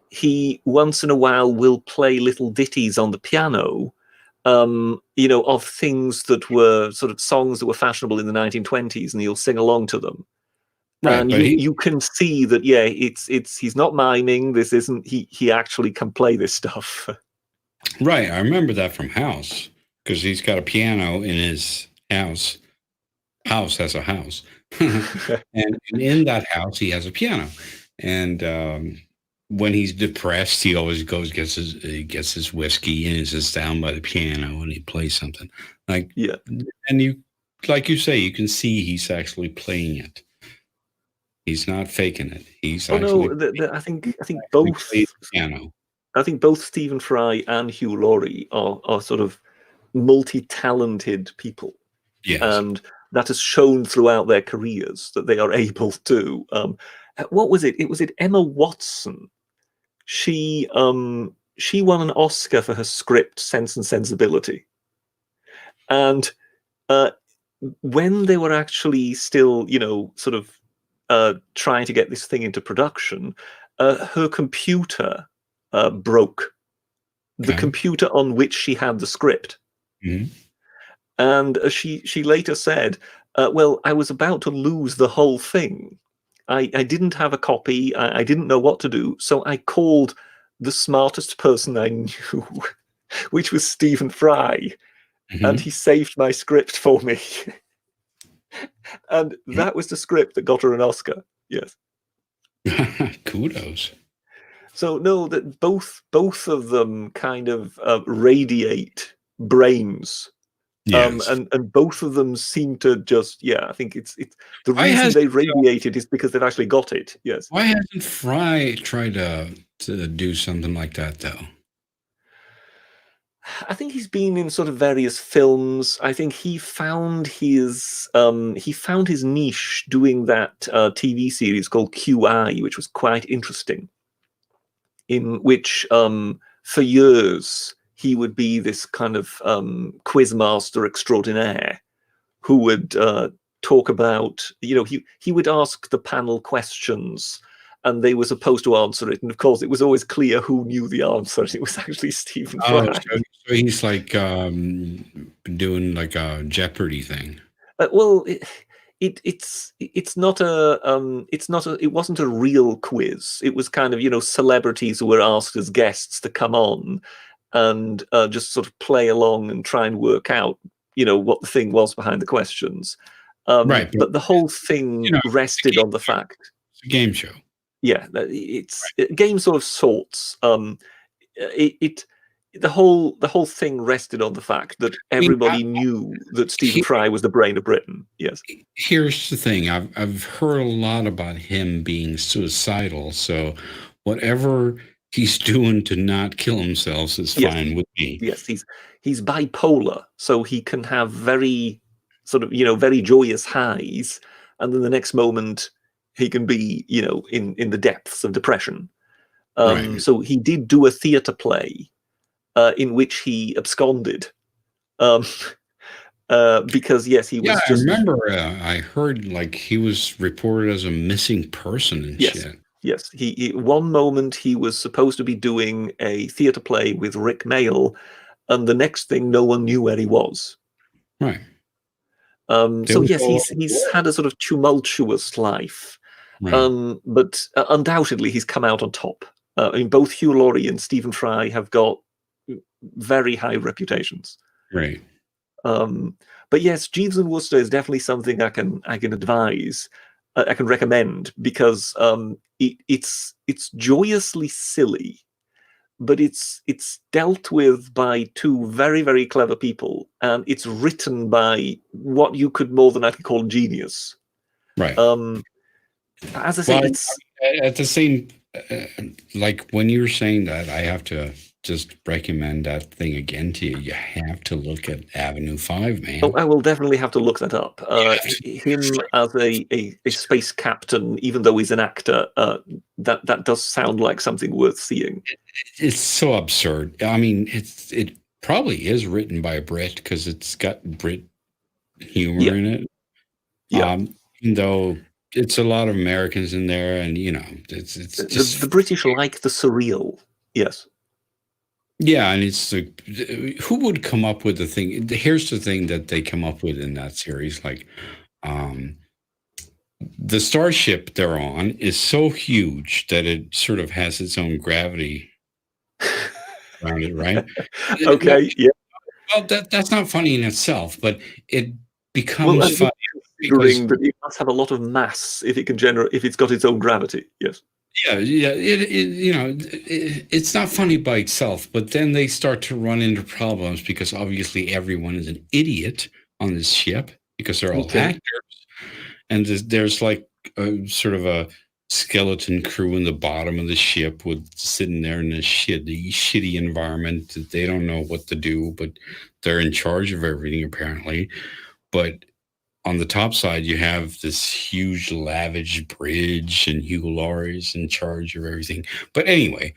S3: he once in a while will play little ditties on the piano, of things that were sort of songs that were fashionable in the 1920s, and he'll sing along to them. Right, and you can see that, yeah, he's not miming. This isn't he actually can play this stuff.
S1: Right, I remember that from House, because he's got a piano in his house. House has a house, and in that house he has a piano. And when he's depressed, he always gets his whiskey and he sits down by the piano and he plays something. And you, like you say, you can see he's actually playing it. He's not faking it. He's
S3: I think both
S1: piano.
S3: I think both Stephen Fry and Hugh Laurie are sort of multi-talented people.
S1: Yes.
S3: And that has shown throughout their careers that they are able to. What was it? Was it Emma Watson? She won an Oscar for her script Sense and Sensibility. And when they were actually still, sort of trying to get this thing into production, her computer broke. The computer on which she had the script.
S1: Mm-hmm.
S3: And she later said, well, I was about to lose the whole thing. I didn't have a copy. I didn't know what to do. So I called the smartest person I knew, which was Stephen Fry. Mm-hmm. And he saved my script for me. And that was the script that got her an Oscar. Yes.
S1: Kudos.
S3: So no, that both of them kind of radiate brains.
S1: Yes.
S3: And both of them seem to just, I think it's the reason they radiated is because they've actually got it. Yes.
S1: Why hasn't Fry tried to do something like that though?
S3: I think he's been in sort of various films. I think he found his niche doing that TV series called QI, which was quite interesting. In which for years he would be this kind of quizmaster extraordinaire who would talk about, he would ask the panel questions and they were supposed to answer it. And of course, it was always clear who knew the answer. It was actually Stephen Fry.
S1: So he's like doing like a Jeopardy thing.
S3: Well, it wasn't a real quiz. It was kind of, celebrities who were asked as guests to come on. and just sort of play along and try and work out, what the thing was behind the questions.
S1: Right,
S3: But the whole thing rested on the fact.
S1: It's a game show.
S3: Yeah, it's a game sort of sorts. The whole thing rested on the fact that everybody knew that Stephen Fry was the brain of Britain. Yes.
S1: Here's the thing. I've heard a lot about him being suicidal. So whatever he's doing to not kill himself is fine with me.
S3: Yes, he's bipolar, so he can have very sort of very joyous highs, and then the next moment he can be in the depths of depression.
S1: Right.
S3: So he did do a theatre play in which he absconded. Because he was just.
S1: I remember. I heard like he was reported as a missing person and shit.
S3: Yes, he one moment he was supposed to be doing a theatre play with Rick Mayall, and the next thing no one knew where he was.
S1: Right.
S3: So yes, he's had a sort of tumultuous life,
S1: right.
S3: But undoubtedly he's come out on top. I mean, both Hugh Laurie and Stephen Fry have got very high reputations.
S1: Right.
S3: But yes, Jeeves and Wooster is definitely something I can advise. I can recommend because it's joyously silly, but it's dealt with by two very, very clever people, and it's written by what you could more than likely call genius.
S1: Right.
S3: As I say,
S1: it's at the same. Like when you're saying that, I have to just recommend that thing again to you. You have to look at Avenue 5, man.
S3: Oh, I will definitely have to look that up. Him as a space captain, even though he's an actor, that does sound like something worth seeing.
S1: It's so absurd. I mean, it probably is written by a Brit because it's got Brit humor in it.
S3: Yeah.
S1: Even though it's a lot of Americans in there, and it's just
S3: the British like the surreal. Yes.
S1: Yeah, and it's like, who would come up with the thing? Here's the thing that they come up with in that series, like, the starship they're on is so huge that it sort of has its own gravity around it, right?
S3: Okay.
S1: Well, that's not funny in itself, but it becomes funny.
S3: Considering that it must have a lot of mass if it can generate, if it's got its own gravity. Yes.
S1: Yeah. It's not funny by itself, but then they start to run into problems because obviously everyone is an idiot on this ship because they're all actors, and there's like a sort of a skeleton crew in the bottom of the ship with sitting there in a shitty environment that they don't know what to do, but they're in charge of everything apparently. But on the top side, you have this huge lavish bridge and Hugh Laurie's in charge of everything. But anyway,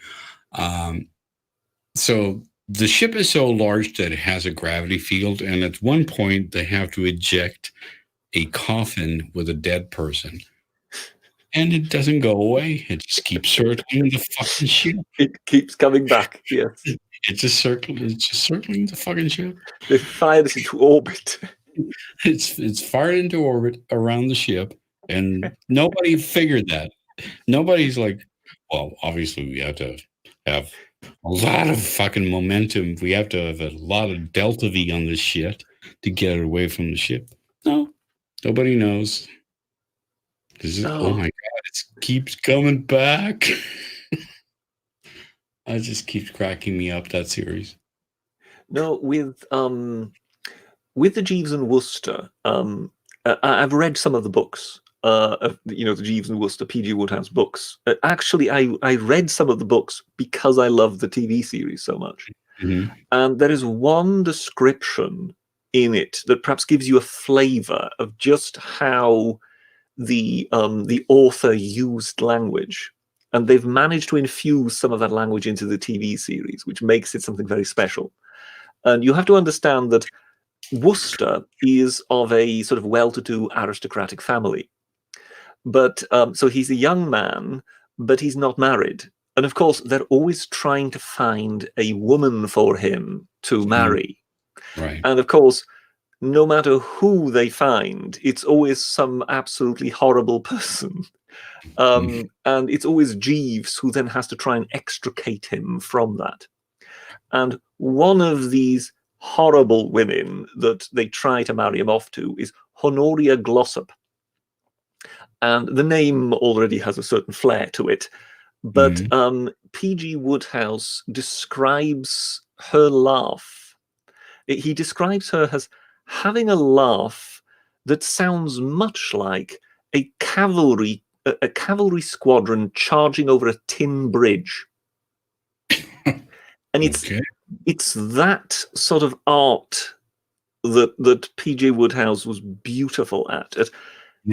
S1: so the ship is so large that it has a gravity field. And at one point, they have to eject a coffin with a dead person. And it doesn't go away. It just keeps circling the fucking ship.
S3: It keeps coming back. Yes.
S1: It's just circling the fucking ship.
S3: They fired it into orbit.
S1: It's fired into orbit around the ship, and nobody figured that. Nobody's like, well, obviously we have to have a lot of fucking momentum. We have to have a lot of delta V on this shit to get it away from the ship. No, nobody knows. Oh my god, it keeps coming back. It just keeps cracking me up, that series.
S3: No, with the Jeeves and Wooster, I've read some of the books, of the Jeeves and Wooster, P.G. Wodehouse books. Actually, I read some of the books because I love the TV series so much.
S1: Mm-hmm.
S3: And there is one description in it that perhaps gives you a flavor of just how the author used language. And they've managed to infuse some of that language into the TV series, which makes it something very special. And you have to understand that Wooster is of a sort of well-to-do aristocratic family. But so he's a young man, but he's not married. And of course, they're always trying to find a woman for him to marry.
S1: Right.
S3: And of course, no matter who they find, it's always some absolutely horrible person. And it's always Jeeves who then has to try and extricate him from that. And one of these horrible women that they try to marry him off to is Honoria Glossop. And the name already has a certain flair to it. But P.G. Wodehouse describes her laugh. He describes her as having a laugh that sounds much like a cavalry squadron charging over a tin bridge. And it's that sort of art that P.G. Wodehouse was beautiful at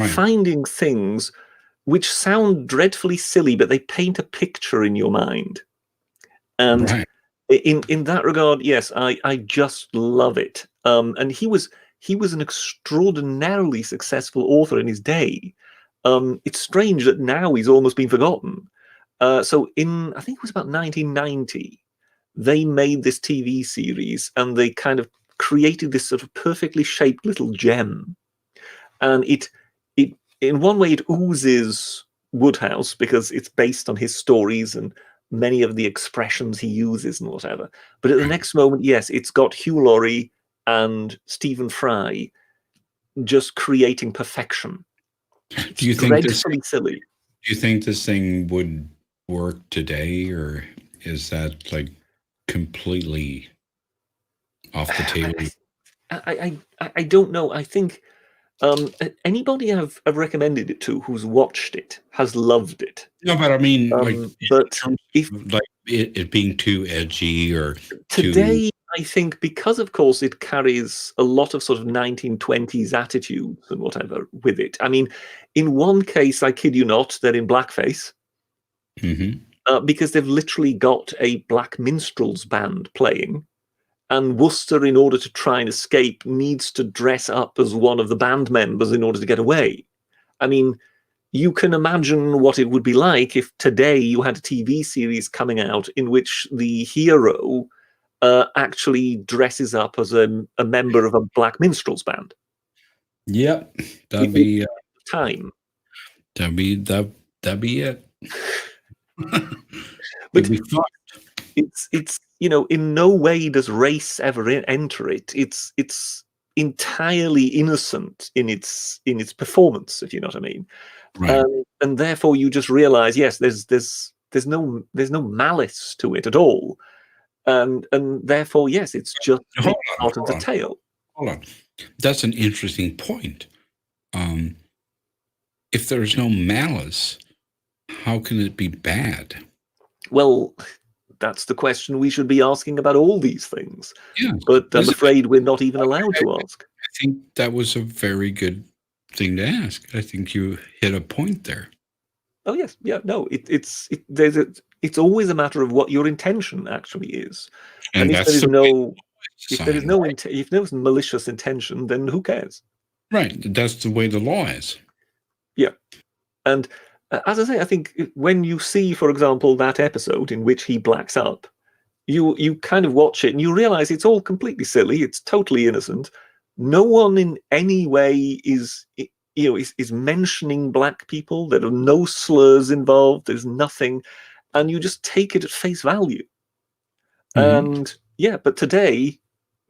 S3: finding things which sound dreadfully silly, but they paint a picture in your mind. And in that regard, yes, I just love it. And he was an extraordinarily successful author in his day. It's strange that now he's almost been forgotten. So I think it was about 1990, they made this TV series, and they kind of created this sort of perfectly shaped little gem. And it in one way it oozes Wodehouse because it's based on his stories and many of the expressions he uses and whatever. But at the next moment, yes, it's got Hugh Laurie and Stephen Fry just creating perfection.
S1: Do you think
S3: silly?
S1: Do you think this thing would work today, or is that like completely off the table?
S3: I don't know. I think anybody I've recommended it to who's watched it has loved it.
S1: No, but I mean, like,
S3: but if
S1: like it being too edgy or
S3: today, I think because of course it carries a lot of sort of 1920s attitudes and whatever with it. I mean, in one case, I kid you not, they're in blackface because they've literally got a black minstrels band playing. And Worcester, in order to try and escape, needs to dress up as one of the band members in order to get away. I mean, you can imagine what it would be like if today you had a TV series coming out in which the hero actually dresses up as a member of a black minstrels band.
S1: Yep, that'd be
S3: time.
S1: That'd be it.
S3: But it's in no way does race ever enter it. It's entirely innocent in its performance, if you know what I mean.
S1: Right.
S3: And therefore you just realize, yes, there's no malice to it at all. And therefore, yes, it's just part of the tale.
S1: Hold on. That's an interesting point. If there's no malice, how can it be bad?
S3: Well, that's the question we should be asking about all these things.
S1: Yeah.
S3: But I'm afraid we're not even allowed to ask.
S1: I think that was a very good thing to ask. I think you hit a point there.
S3: Oh yes, yeah, no. It's always a matter of what your intention actually is. And if there's malicious intention, then who cares?
S1: Right. That's the way the law is.
S3: Yeah. And as I say, I think when you see, for example, that episode in which he blacks up, you kind of watch it and you realize it's all completely silly. It's totally innocent. No one in any way is mentioning black people. There are no slurs involved. There's nothing, and you just take it at face value. And yeah, but today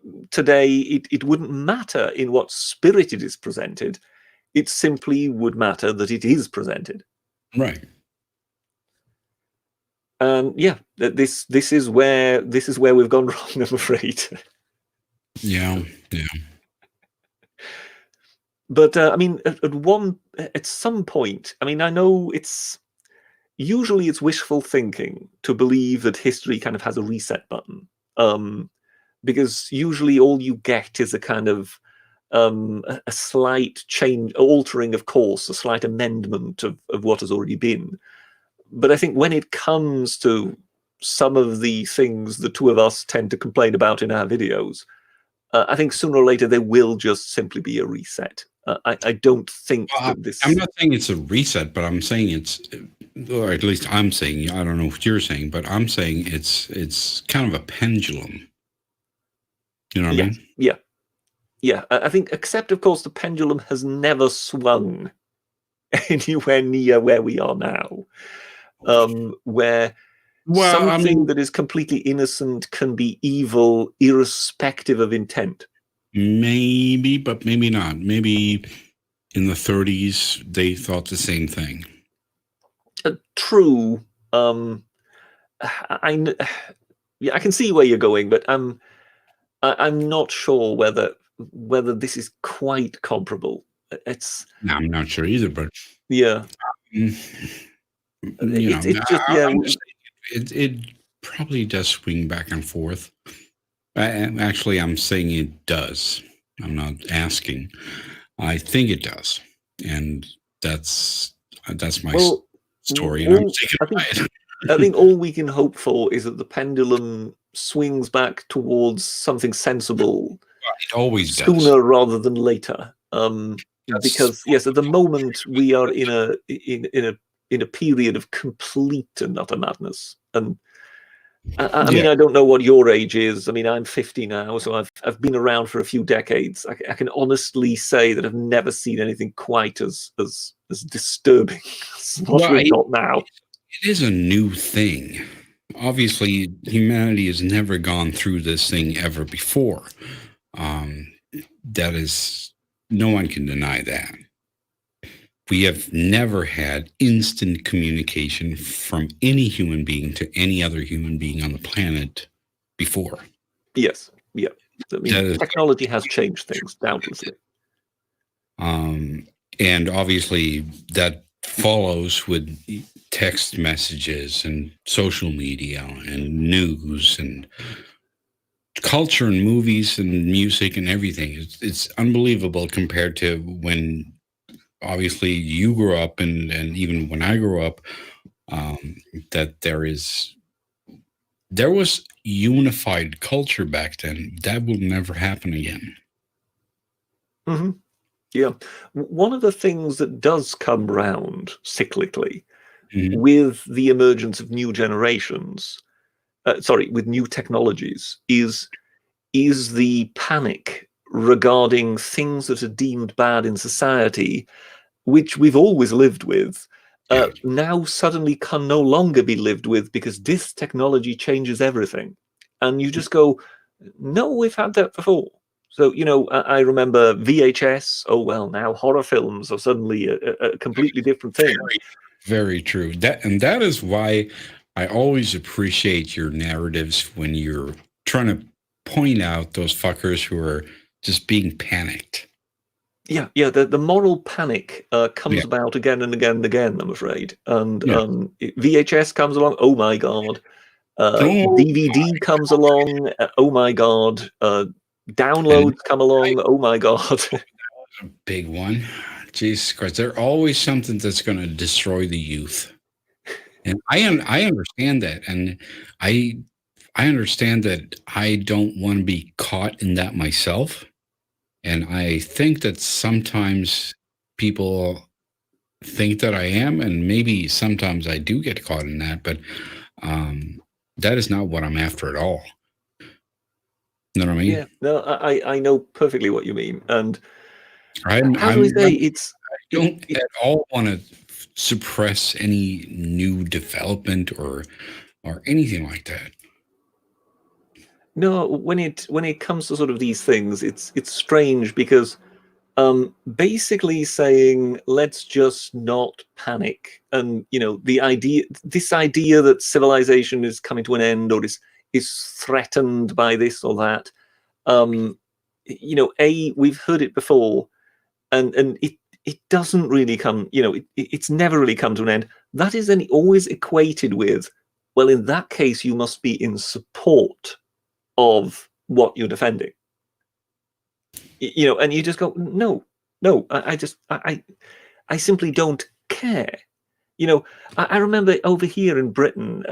S3: it wouldn't matter in what spirit it is presented. It simply would matter that it is presented.
S1: Right.
S3: Yeah, this is where we've gone wrong, I'm afraid.
S1: Yeah.
S3: But I mean, at some point, I mean, I know it's wishful thinking to believe that history kind of has a reset button, because usually all you get is a kind of a slight change, altering of course, a slight amendment of what has already been. But I think when it comes to some of the things the two of us tend to complain about in our videos, I think sooner or later there will just simply be a reset. I don't think that this...
S1: I'm not saying it's a reset, but I'm saying it's, or at least I'm saying, I don't know what you're saying, but I'm saying it's kind of a pendulum. You know what I mean?
S3: Yeah, I think, except of course the pendulum has never swung anywhere near where we are now, where
S1: Well, I
S3: something
S1: mean,
S3: that is completely innocent can be evil irrespective of intent.
S1: maybe, but maybe not. Maybe in the 30s they thought the same thing.
S3: True. Yeah, I can see where you're going, but I'm not sure whether this is quite comparable. It's
S1: No, I'm not sure either, but
S3: yeah,
S1: mm,
S3: it's just yeah.
S1: I'm just saying it probably does swing back and forth. Actually, I'm saying it does. I'm not asking. I think it does, and that's my
S3: Well,
S1: story, and I'm
S3: all,
S1: sticking
S3: I
S1: by
S3: think
S1: it.
S3: I think all we can hope for is that the pendulum swings back towards something sensible
S1: It always does.
S3: sooner rather than later.
S1: That's
S3: Because yes, at the moment we are in a period of complete and utter madness. And I
S1: yeah.
S3: mean, I don't know what your age is. I mean, I'm 50 now, so I've been around for a few decades. I can honestly say that I've never seen anything quite as disturbing as what
S1: Well,
S3: we've got now.
S1: it is a new thing. Obviously, humanity has never gone through this thing ever before. That is, no one can deny that. We have never had instant communication from any human being to any other human being on the planet before.
S3: Yes, yeah. I mean,
S1: That is,
S3: technology has changed things, doubtlessly.
S1: and obviously, that follows with text messages and social media and news and culture and movies and music and everything. It's unbelievable compared to when obviously you grew up and even when I grew up, that there was unified culture back then. That will never happen again.
S3: Mm-hmm. Yeah. One of the things that does come round cyclically with the emergence of new generations, with new technologies, is the panic regarding things that are deemed bad in society, which we've always lived with, now suddenly can no longer be lived with because this technology changes everything. And you just go, no, we've had that before. So, I remember VHS. Oh, well, now horror films are suddenly a completely different thing.
S1: Very, very true. That is why I always appreciate your narratives when you're trying to point out those fuckers who are just being panicked.
S3: Yeah. The moral panic comes about again and again and again, I'm afraid. And VHS comes along. Oh my God. DVD comes along. Oh my God. Downloads come along. Oh my God.
S1: A big one. Jesus Christ. There's always something that's going to destroy the youth. And I understand that. And I understand that I don't want to be caught in that myself. And I think that sometimes people think that I am, and maybe sometimes I do get caught in that, but that is not what I'm after at all. You know what I mean?
S3: Yeah, no, I know perfectly what you mean. And
S1: I don't at all want to suppress any new development or anything like that.
S3: No, when it comes to sort of these things, it's strange because basically saying let's just not panic, and this idea that civilization is coming to an end or is threatened by this or that. We've heard it before, and it doesn't really come. It's never really come to an end. That is then always equated with, well, in that case, you must be in support of what you're defending. And you just go, no, I simply don't care. I remember over here in Britain,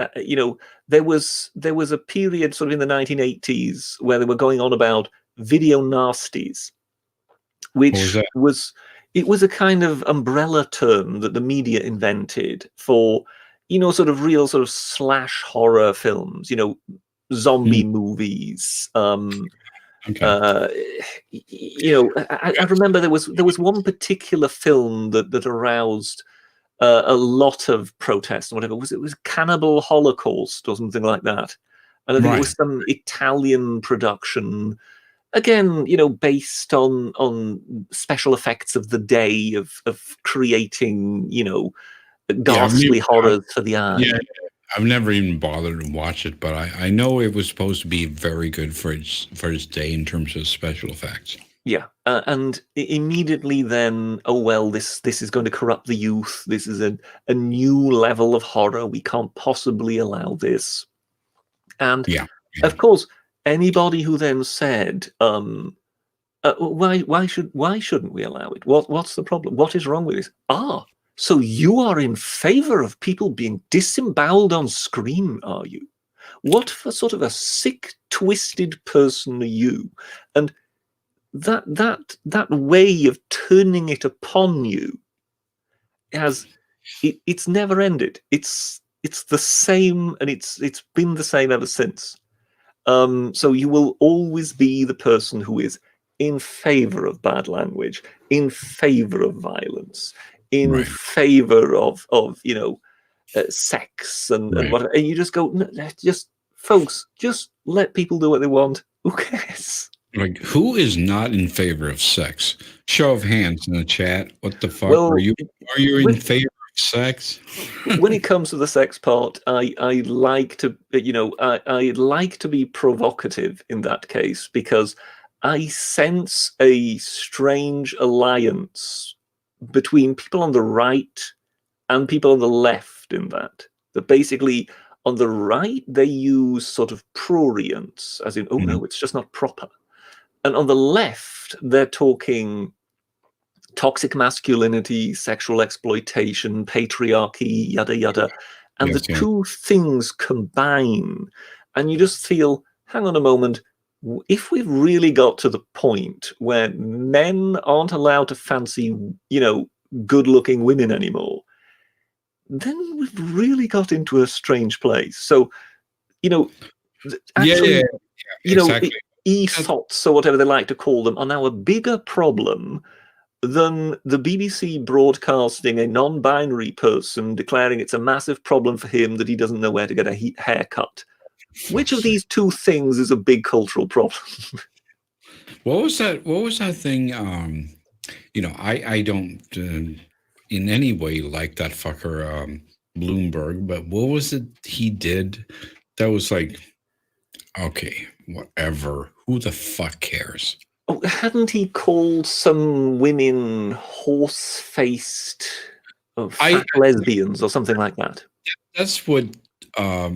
S3: there was a period sort of in the 1980s where they were going on about video nasties, which was a kind of umbrella term that the media invented for, sort of real sort of slash horror films, zombie movies. I remember there was one particular film that aroused a lot of protest, or whatever. It was Cannibal Holocaust or something like that. And I think it was some Italian production, again, based on special effects of the day of creating, ghastly horrors for the eye.
S1: Yeah, I've never even bothered to watch it, but I know it was supposed to be very good for its day in terms of special effects.
S3: Yeah, and immediately then, oh well, this is going to corrupt the youth. This is a new level of horror. We can't possibly allow this. And of course, anybody who then said, why shouldn't we allow it? What's the problem? What is wrong with this? So you are in favor of people being disemboweled on screen, are you? What for sort of a sick, twisted person are you? And that way of turning it upon you it's never ended. It's the same, and it's been the same ever since. So you will always be the person who is in favor of bad language, in favor of violence, in favor of sex and whatever. And you just go, no, folks, just let people do what they want. Who cares?
S1: Like, who is not in favor of sex? Show of hands in the chat. What the fuck?
S3: Well,
S1: are you in favor of sex?
S3: When it comes to the sex part, I like to, I like to be provocative in that case, because I sense a strange alliance between people on the right and people on the left in that basically on the right, they use sort of prurience, as in, oh no, it's just not proper. And on the left, they're talking toxic masculinity, sexual exploitation, patriarchy, yada, yada. And the two things combine. And you just feel, hang on a moment, if we've really got to the point where men aren't allowed to fancy, good-looking women anymore, then we've really got into a strange place. So, actually,
S1: exactly.
S3: ESOTs, or whatever they like to call them, are now a bigger problem than the BBC broadcasting a non-binary person declaring it's a massive problem for him that he doesn't know where to get a haircut. Which of these two things is a big cultural problem?
S1: What was that thing? I don't in any way like that fucker Bloomberg, but what was it he did that was like, okay, whatever, who the fuck cares?
S3: Oh, hadn't he called some women horse-faced fat lesbians or something like that?
S1: That's what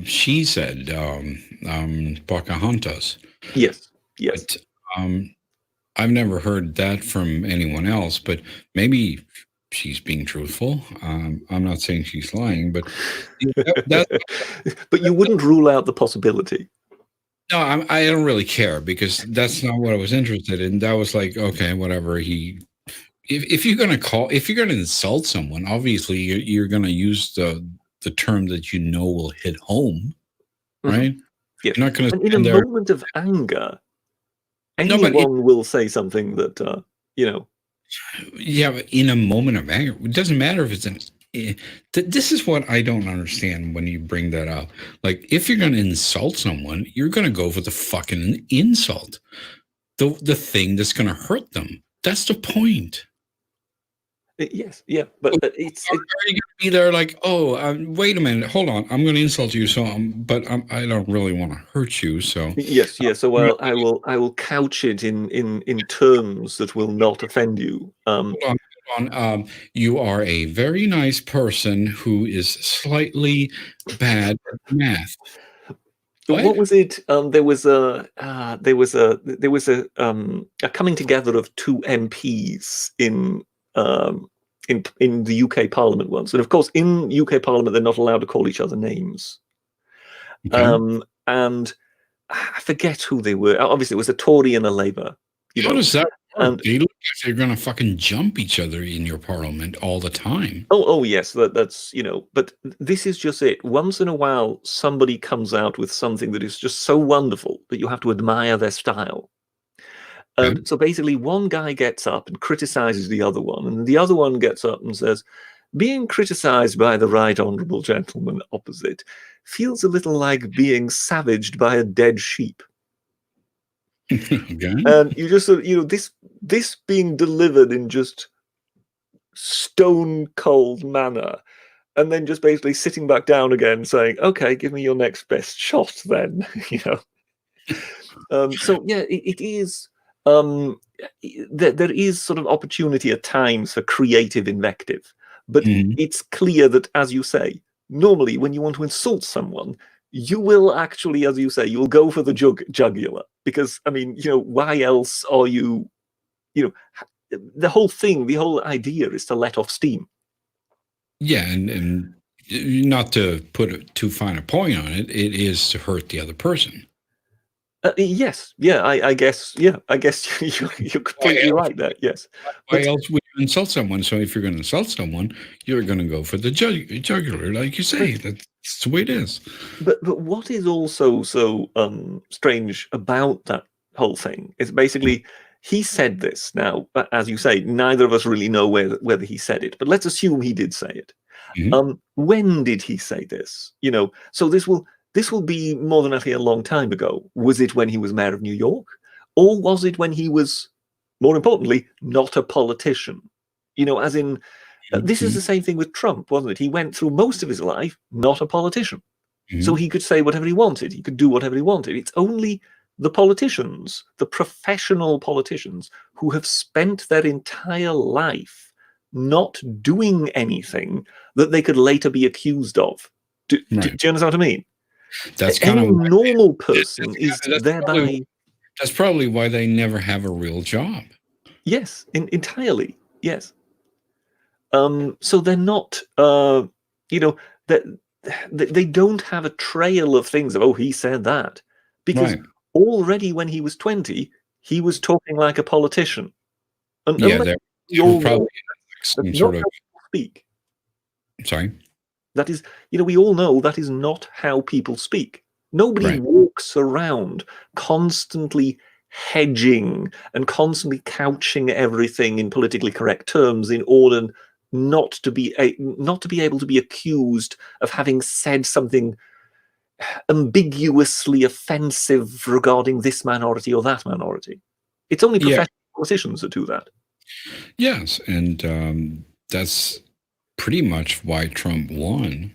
S1: she said, Pocahontas.
S3: Yes.
S1: But, I've never heard that from anyone else, but maybe she's being truthful. I'm not saying she's lying, but
S3: but you wouldn't rule out the possibility.
S1: No, I don't really care, because that's not what I was interested in. That was like, okay, whatever. If you're gonna insult someone, obviously you're gonna use the term that will hit home, right?
S3: Yeah.
S1: You're not gonna.
S3: And in a moment of anger, anyone will say something that
S1: Yeah, but in a moment of anger, it doesn't matter if it's this is what I don't understand when you bring that up. Like, if you're going to insult someone, you're going to go for the fucking insult, the thing that's going to hurt them. That's the point.
S3: Yes, yeah, but
S1: are you going to be there like, oh, wait a minute, hold on, I'm going to insult you, so but I don't really want to hurt you, so
S3: yes. So I will couch it in terms that will not offend you.
S1: Hold on. You are a very nice person who is slightly bad at math.
S3: What was it? There was a coming together of two MPs in the UK Parliament once, and of course in UK Parliament they're not allowed to call each other names. Okay. And I forget who they were. Obviously, it was a Tory and a Labour.
S1: How does that work? They look like they're going to fucking jump each other in your Parliament all the time.
S3: Oh yes, that's But this is just it. Once in a while, somebody comes out with something that is just so wonderful that you have to admire their style. And so basically, one guy gets up and criticizes the other one, and the other one gets up and says, being criticized by the right honourable gentleman opposite feels a little like being savaged by a dead sheep.
S1: Okay.
S3: And you just sort of, this being delivered in just stone cold manner, and then just basically sitting back down again saying, okay, give me your next best shot then. So yeah, it is there is sort of opportunity at times for creative invective, but
S1: Mhm.
S3: it's clear that, as you say, normally when you want to insult someone, you will actually, as you say, you will go for the jugular, because I mean, why else are you, the whole thing, the whole idea is to let off steam.
S1: Yeah, and not to put too fine a point on it, it is to hurt the other person.
S3: Yes, yeah, I guess, you're completely
S1: else?
S3: right there. Yes,
S1: Why
S3: but
S1: else would you insult someone? So if you're going to insult someone, you're going to go for the jugular, like you say. That's the way it is.
S3: But what is also so strange about that whole thing is basically he said this. Now, as you say, neither of us really know whether he said it, but let's assume he did say it.
S1: Mhm.
S3: When did he say this? So this will be more than likely a long time ago. Was it when he was mayor of New York, or was it when he was, more importantly, not a politician? As in, this is
S1: Mhm.
S3: the same thing with Trump, wasn't it? He went through most of his life not a politician. So
S1: Mhm.
S3: he could say whatever he wanted. He could do whatever he wanted. It's only the politicians, the professional politicians, who have spent their entire life not doing anything that they could later be accused of. Do
S1: Right.
S3: you understand what I mean?
S1: That's kind
S3: Any
S1: of why
S3: normal person is
S1: that's probably
S3: thereby,
S1: that's probably why they never have a real job.
S3: yes, entirely, yes. So they're not, that they don't have a trail of things of, oh, he said that, because
S1: Right.
S3: already when he was 20, he was talking like a politician, and
S1: Yeah,
S3: unless
S1: there
S3: we
S1: was
S3: all know
S1: probably
S3: that's
S1: some
S3: not
S1: sort of
S3: how people speak.
S1: sorry.
S3: That is, we all know that is not how people speak. Nobody
S1: Right.
S3: walks around constantly hedging and constantly couching everything in politically correct terms in order not to be able to be accused of having said something ambiguously offensive regarding this minority or that minority. It's only
S1: Yeah.
S3: professional politicians that do that.
S1: Yes, and that's pretty much why Trump won,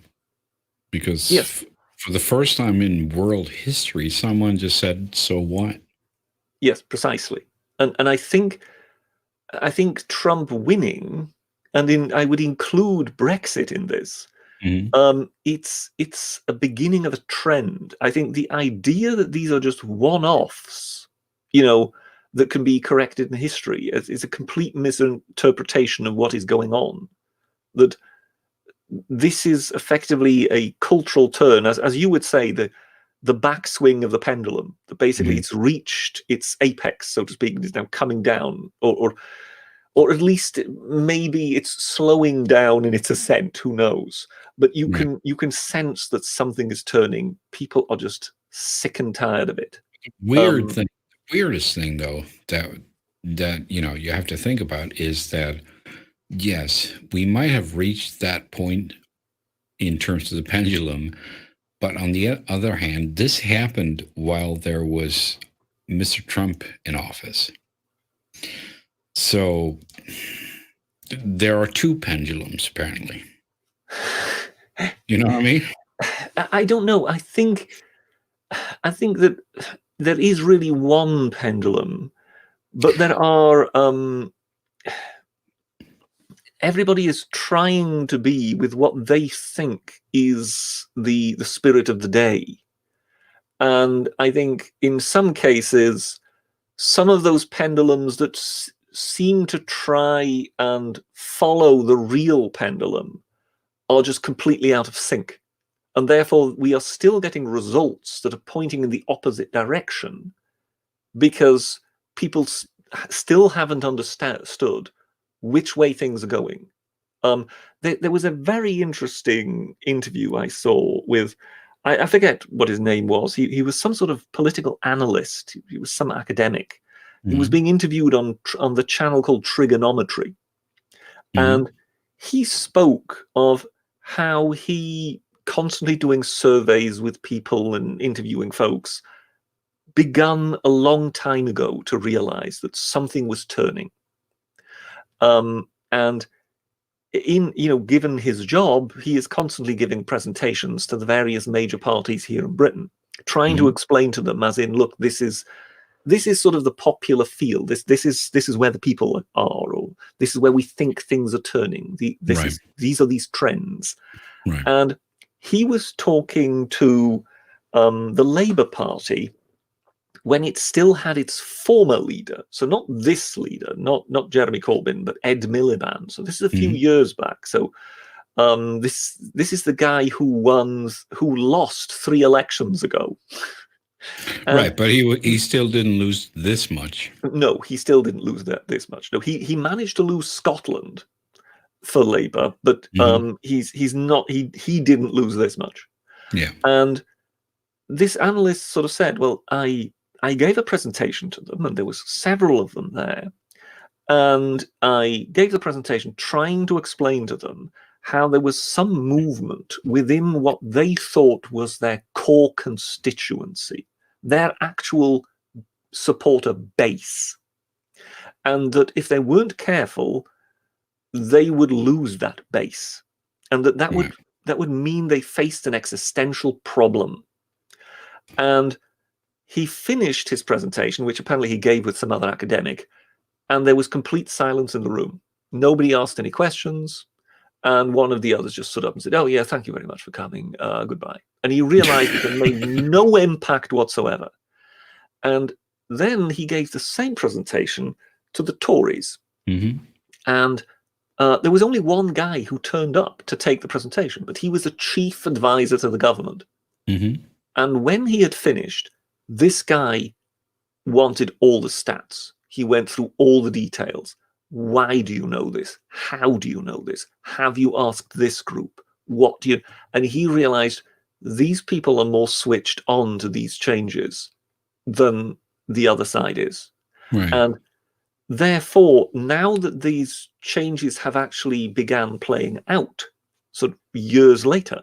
S1: because
S3: Yes,
S1: for the first time in world history, someone just said, "So what?"
S3: yes, precisely. And I think Trump winning, and I would include Brexit in this.
S1: Mhm.
S3: It's a beginning of a trend. I think the idea that these are just one-offs, that can be corrected in history, is a complete misinterpretation of what is going on. That this is effectively a cultural turn, as you would say, the backswing of the pendulum. That basically
S1: Mhm.
S3: it's reached its apex, so to speak, and is now coming down, or at least maybe it's slowing down in its ascent. Who knows? But you
S1: Right.
S3: can sense that something is turning. People are just sick and tired of it.
S1: Weird
S3: Um,
S1: thing. Weirdest thing, though, that you have to think about is that yes, we might have reached that point in terms of the pendulum, but on the other hand, this happened while there was Mr. Trump in office. So there are two pendulums, apparently. You know what I mean?
S3: I don't know. I think that there is really one pendulum, but there are. Everybody is trying to be with what they think is the spirit of the day, and I think in some cases, some of those pendulums that seem to try and follow the real pendulum are just completely out of sync. And therefore, we are still getting results that are pointing in the opposite direction because people still haven't understood which way things are going. There was a very interesting interview I saw with, I forget what his name was. He was some sort of political analyst. He was some academic. He was
S1: Mhm.
S3: being interviewed on the channel called Trigonometry,
S1: Mhm.
S3: and he spoke of how he, constantly doing surveys with people and interviewing folks, begun a long time ago to realize that something was turning. And given his job, he is constantly giving presentations to the various major parties here in Britain, trying to explain to them, as in, look, this is sort of the popular field. This is where the people are, or this is where we think things are turning. These are these trends.
S1: Right.
S3: And he was talking to the Labour Party when it still had its former leader. So not this leader, not Jeremy Corbyn, but Ed Miliband. So this is a few years back. So this is the guy who lost 3 elections ago.
S1: Right, but he still didn't lose this much.
S3: No, he still didn't lose this much. No, he managed to lose Scotland for Labour, but he didn't lose this much.
S1: Yeah.
S3: And this analyst sort of said, well, I gave a presentation to them, and there was several of them there, and I gave the presentation trying to explain to them how there was some movement within what they thought was their core constituency, their actual supporter base, and that if they weren't careful, they would lose that base, and that would mean they faced an existential problem. And he finished his presentation, which apparently he gave with some other academic, and there was complete silence in the room. Nobody asked any questions, and one of the others just stood up and said, "Oh yeah, thank you very much for coming. Goodbye." And he realized that it made no impact whatsoever. And then he gave the same presentation to the Tories, and there was only one guy who turned up to take the presentation, but he was a chief advisor to the government. And when he had finished, this guy wanted all the stats. He went through all the details. Why do you know this? How do you know this? Have you asked this group? What do you... And he realized these people are more switched on to these changes than the other side is.
S1: Right.
S3: And therefore, now that these changes have actually began playing out, sort of years later,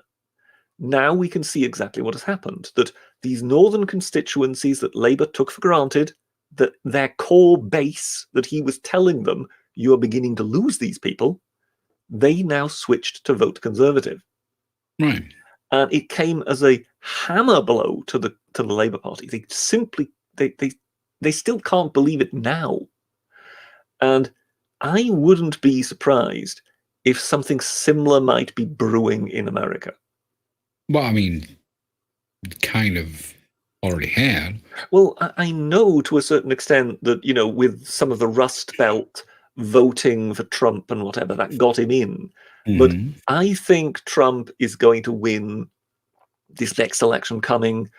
S3: now we can see exactly what has happened, that these northern constituencies that Labour took for granted, that their core base, that he was telling them, you are beginning to lose these people, they now switched to vote Conservative.
S1: Right.
S3: And it came as a hammer blow to the Labour Party. They simply, they still can't believe it now. And I wouldn't be surprised if something similar might be brewing in America.
S1: Well, I mean, kind of already had.
S3: Well, I know to a certain extent that, with some of the Rust Belt voting for Trump and whatever, that got him in. But I think Trump is going to win this next election coming.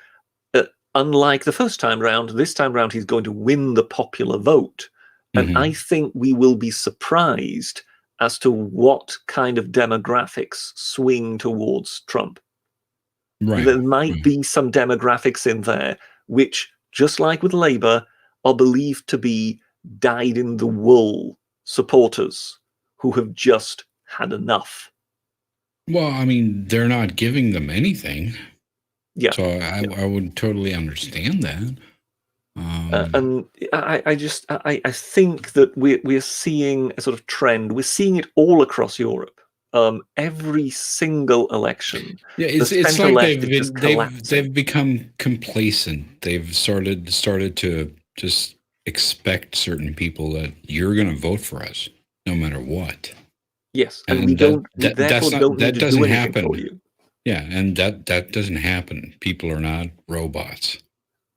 S3: Unlike the first time round, this time round he's going to win the popular vote. And I think we will be surprised as to what kind of demographics swing towards Trump.
S1: Right.
S3: There might be some demographics in there which, just like with Labour, are believed to be dyed-in-the-wool supporters who have just had enough.
S1: Well, I mean, they're not giving them anything.
S3: Yeah.
S1: So I would totally understand that.
S3: And I think that we're seeing a sort of trend. We're seeing it all across Europe. Every single election.
S1: Yeah, it's like they've become complacent. They've started to just expect certain people that you're going to vote for us no matter what.
S3: Yes, and we don't need to do anything
S1: happen.
S3: for you.
S1: Yeah, and that doesn't happen. People are not robots.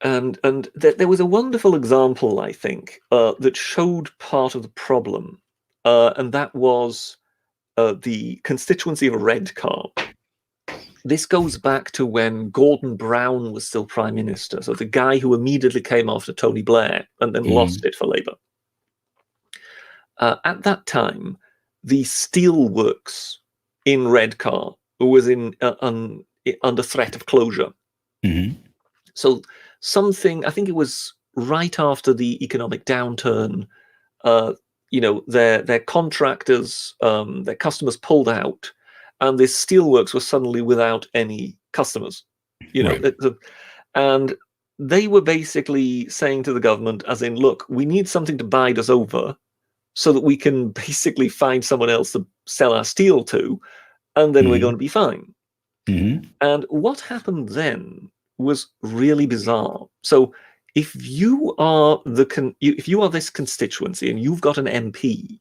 S3: And there was a wonderful example, I think, that showed part of the problem, and that was the constituency of Redcar. This goes back to when Gordon Brown was still Prime Minister, so the guy who immediately came after Tony Blair and then lost it for Labour. At that time, the steelworks in Redcar was under threat of closure. So something, I think it was right after the economic downturn, their contractors, their customers pulled out, and this steelworks was suddenly without any customers.
S1: Right.
S3: And they were basically saying to the government, as in, look, we need something to bide us over so that we can basically find someone else to sell our steel to, and then we're going to be fine. And what happened then was really bizarre. So if you are if you are this constituency and you've got an MP,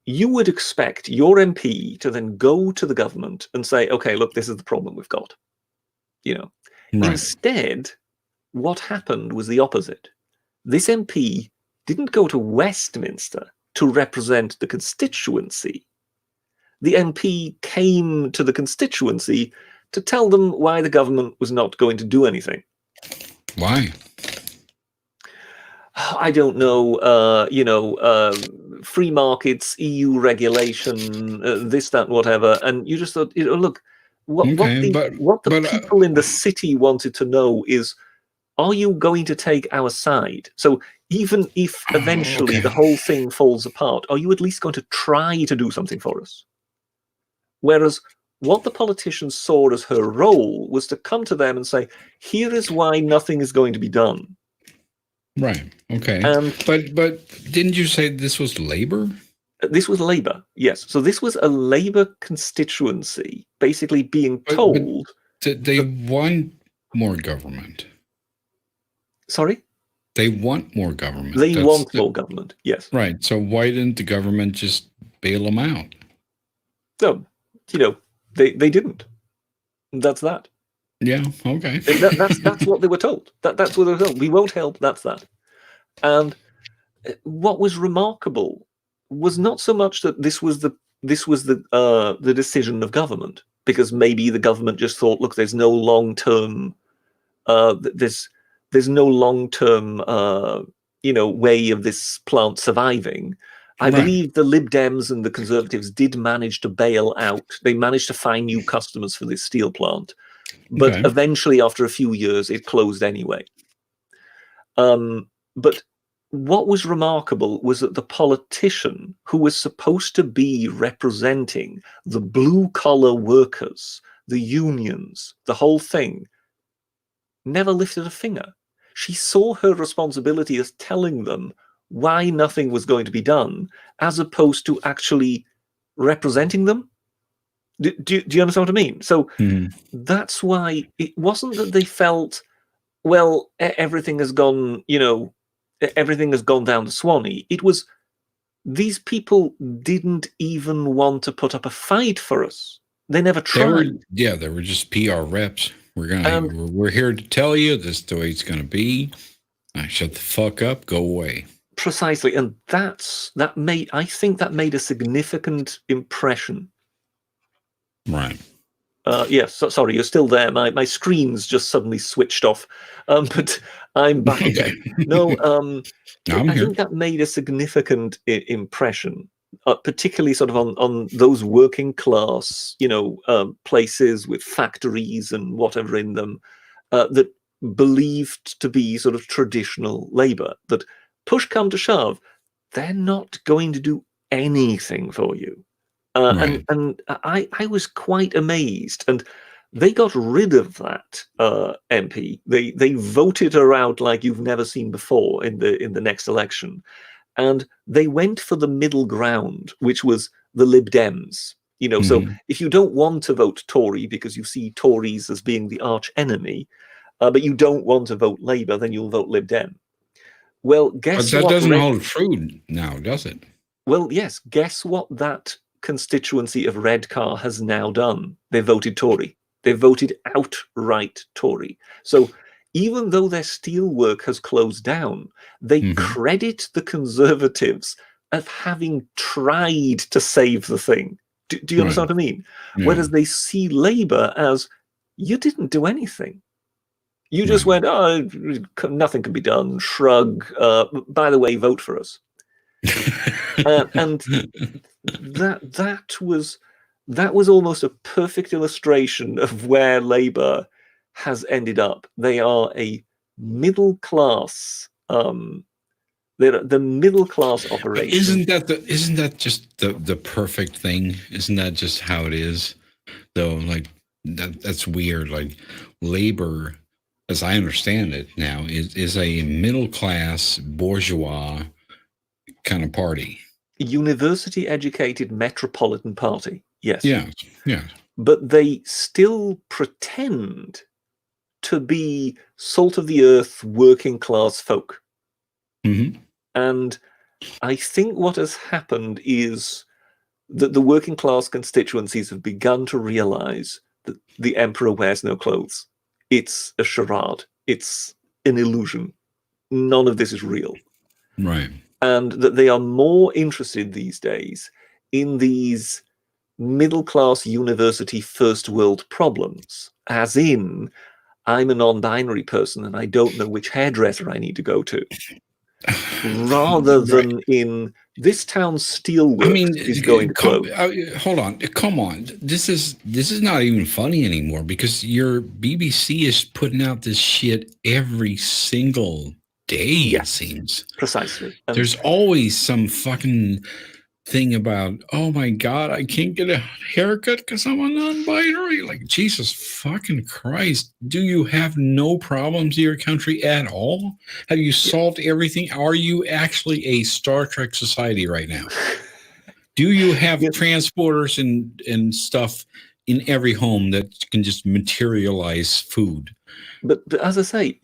S3: you would expect your MP to then go to the government and say, okay, look, this is the problem we've got. Right. Instead, what happened was the opposite. This MP didn't go to Westminster to represent the constituency. The MP came to the constituency to tell them why the government was not going to do anything.
S1: Why?
S3: I don't know. Free markets, EU regulation, this, that, whatever. And you just thought, look, what the people in the city wanted to know is, are you going to take our side? So even if eventually the whole thing falls apart, are you at least going to try to do something for us? Whereas what the politicians saw as her role was to come to them and say, here is why nothing is going to be done.
S1: Right. Okay. But didn't you say this was Labour?
S3: This was Labour, yes. So this was a Labour constituency basically being told...
S1: But they want more government.
S3: Sorry?
S1: They want more government.
S3: They want more government, yes.
S1: Right. So why didn't the government just bail them out?
S3: No, they didn't. That's that.
S1: Yeah, okay.
S3: That's what they were told. That's what they were told. We won't help, that's that. And what was remarkable was not so much that this was the decision of government, because maybe the government just thought, look, there's no long-term there's no long-term way of this plant surviving. I believe the Lib Dems and the Conservatives did manage to bail out. They managed to find new customers for this steel plant. But eventually, after a few years, it closed anyway. But what was remarkable was that the politician who was supposed to be representing the blue-collar workers, the unions, the whole thing, never lifted a finger. She saw her responsibility as telling them why nothing was going to be done, as opposed to actually representing them. Do you understand what I mean? So that's why it wasn't that they felt, well, everything has gone, everything has gone down the Swanee. It was these people didn't even want to put up a fight for us. They never tried.
S1: They were just PR reps. We're here to tell you this is the way it's going to be. Shut the fuck up. Go away.
S3: Precisely, and I think that made a significant impression.
S1: Right.
S3: Yes. Sorry, you're still there. My screen's just suddenly switched off, but I'm back again. No, I think that made a significant impression, particularly sort of on those working class, places with factories and whatever in them, that believed to be sort of traditional labor. That push come to shove, they're not going to do anything for you. And I was quite amazed, and they got rid of that MP. They voted her out like you've never seen before in the next election, and they went for the middle ground, which was the Lib Dems. So if you don't want to vote Tory because you see Tories as being the arch enemy, but you don't want to vote Labour, then you'll vote Lib Dem. Well, guess what?
S1: But that doesn't hold true now, does it?
S3: Well, yes. Guess what that constituency of Redcar has now done? They voted Tory. They voted outright Tory. So even though their steelwork has closed down, they credit the Conservatives of having tried to save the thing. Do you understand what I mean? Yeah. Whereas they see Labour as, you didn't do anything. You just went, oh, nothing can be done, shrug. By the way, vote for us. And that was almost a perfect illustration of where Labour has ended up. They are a middle class They're the middle class
S1: But
S3: operation.
S1: isn't that just the perfect thing? Isn't that just how it is? Though, like that's weird. Like labor, as I understand it now, is a middle class bourgeois kind of party.
S3: University-educated metropolitan party, yes.
S1: Yeah, yeah.
S3: But they still pretend to be salt of the earth working class folk.
S1: Mm-hmm.
S3: And I think what has happened is that the working class constituencies have begun to realize that the emperor wears no clothes. It's a charade. It's an illusion. None of this is real.
S1: Right.
S3: And that they are more interested these days in these middle-class university first world problems, as in, I'm a non-binary person and I don't know which hairdresser I need to go to, rather than in this town's steelworks is going to close.
S1: Hold on, come on. This is not even funny anymore because your BBC is putting out this shit every single day. It seems
S3: precisely. And
S1: there's always some fucking thing about, oh my god, I can't get a haircut because I'm a non-binary. Like, Jesus fucking Christ, do you have no problems in your country at all? Have you solved everything? Are you actually a Star Trek society right now? Do you have transporters and stuff in every home that can just materialize food?
S3: But as I say,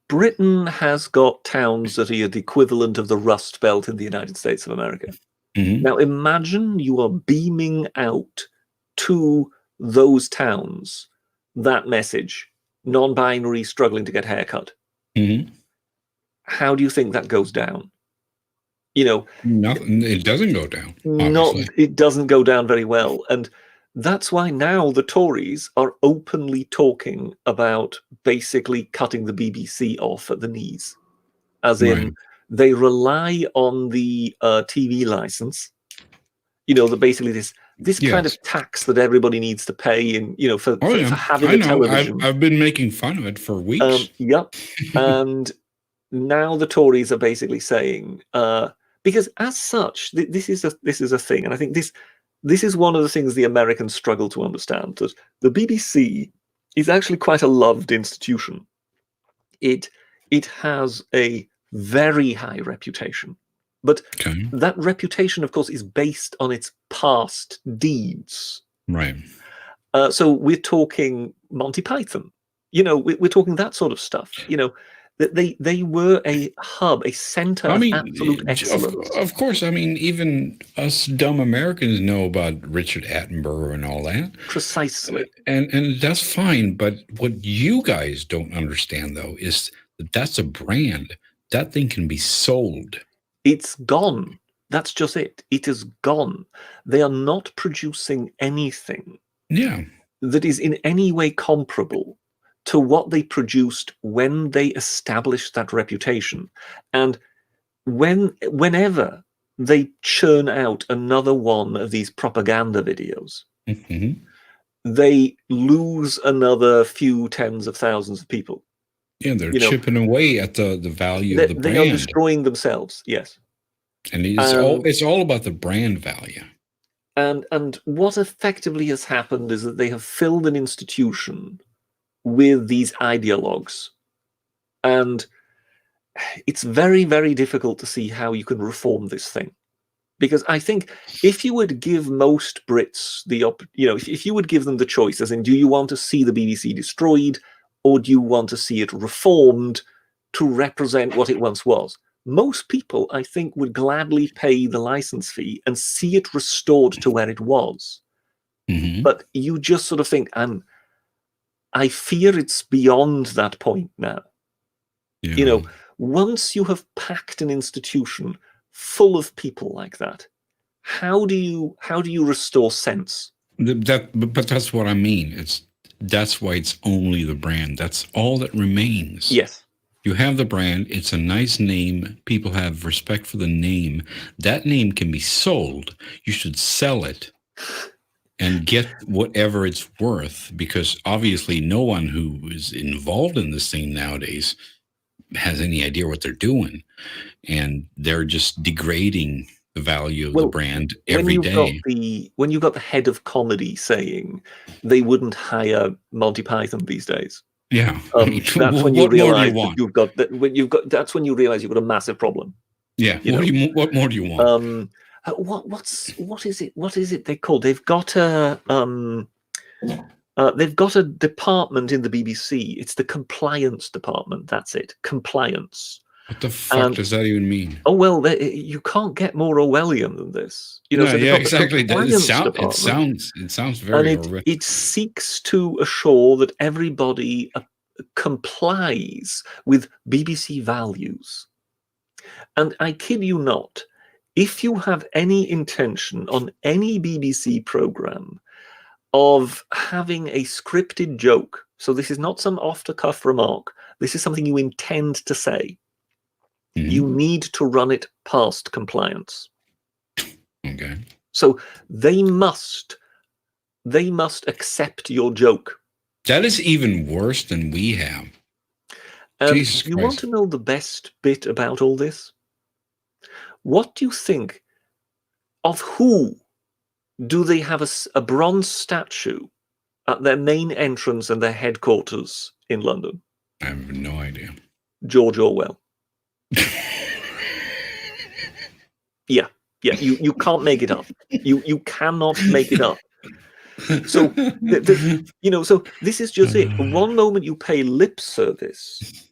S3: Britain has got towns that are the equivalent of the Rust Belt in the United States of America.
S1: Mm-hmm.
S3: Now imagine you are beaming out to those towns that message, non-binary struggling to get haircut.
S1: Mm-hmm.
S3: How do you think that goes down?
S1: Nothing. It doesn't go down.
S3: It doesn't go down very well. And that's why now the Tories are openly talking about basically cutting the BBC off at the knees. As in, they rely on the TV license, basically this kind of tax that everybody needs to pay for having a television.
S1: I've been making fun of it for weeks.
S3: Yep. And now the Tories are basically saying, because as such, this is a thing, and I think this is one of the things the Americans struggle to understand, that the BBC is actually quite a loved institution. It has a very high reputation, but that reputation, of course, is based on its past deeds.
S1: Right.
S3: So we're talking Monty Python. We're talking that sort of stuff. They were a hub, a center of absolute excellence.
S1: Of course, even us dumb Americans know about Richard Attenborough and all that.
S3: Precisely.
S1: And that's fine, but what you guys don't understand, though, is that that's a brand. That thing can be sold.
S3: It's gone. That's just it. It is gone. They are not producing anything that is in any way comparable to what they produced when they established that reputation. And whenever they churn out another one of these propaganda videos, they lose another few tens of thousands of people.
S1: Yeah, they're chipping away at the value of the brand.
S3: They are destroying themselves, yes.
S1: And it's all about the brand value.
S3: And what effectively has happened is that they have filled an institution with these ideologues. And it's very, very difficult to see how you can reform this thing. Because I think if you would give most Brits if you would give them the choice, as in, do you want to see the BBC destroyed, or do you want to see it reformed to represent what it once was? Most people, I think, would gladly pay the license fee and see it restored to where it was. But you just sort of think, I fear it's beyond that point now.
S1: Yeah.
S3: Once you have packed an institution full of people like that, how do you restore sense?
S1: But that's what I mean. That's why it's only the brand. That's all that remains.
S3: Yes.
S1: You have the brand. It's a nice name. People have respect for the name. That name can be sold. You should sell it and get whatever it's worth, because obviously no one who is involved in this thing nowadays has any idea what they're doing, and they're just degrading the value of the brand every day.
S3: When you got the head of comedy saying they wouldn't hire Monty Python these days,
S1: yeah,
S3: that's when you realize that's when you realize you've got a massive problem.
S1: Yeah, what more do you want?
S3: What is it they call? They've got a department in the BBC. It's the compliance department. That's it, compliance.
S1: What the fuck does that even mean?
S3: Oh well, you can't get more Orwellian than this.
S1: Exactly. It sounds very
S3: horrific. It seeks to assure that everybody complies with BBC values. And I kid you not, if you have any intention on any BBC program of having a scripted joke, so this is not some off-the-cuff remark, this is something you intend to say, you need to run it past compliance.
S1: Okay.
S3: So they must accept your joke.
S1: That is even worse than we have. Jesus
S3: you
S1: Christ.
S3: Want to know the best bit about all this? What do you think of who do they have a bronze statue at their main entrance and their headquarters in London?
S1: I have no idea.
S3: George Orwell. Yeah, you can't make it up. You cannot make it up. So so this is just it. One moment you pay lip service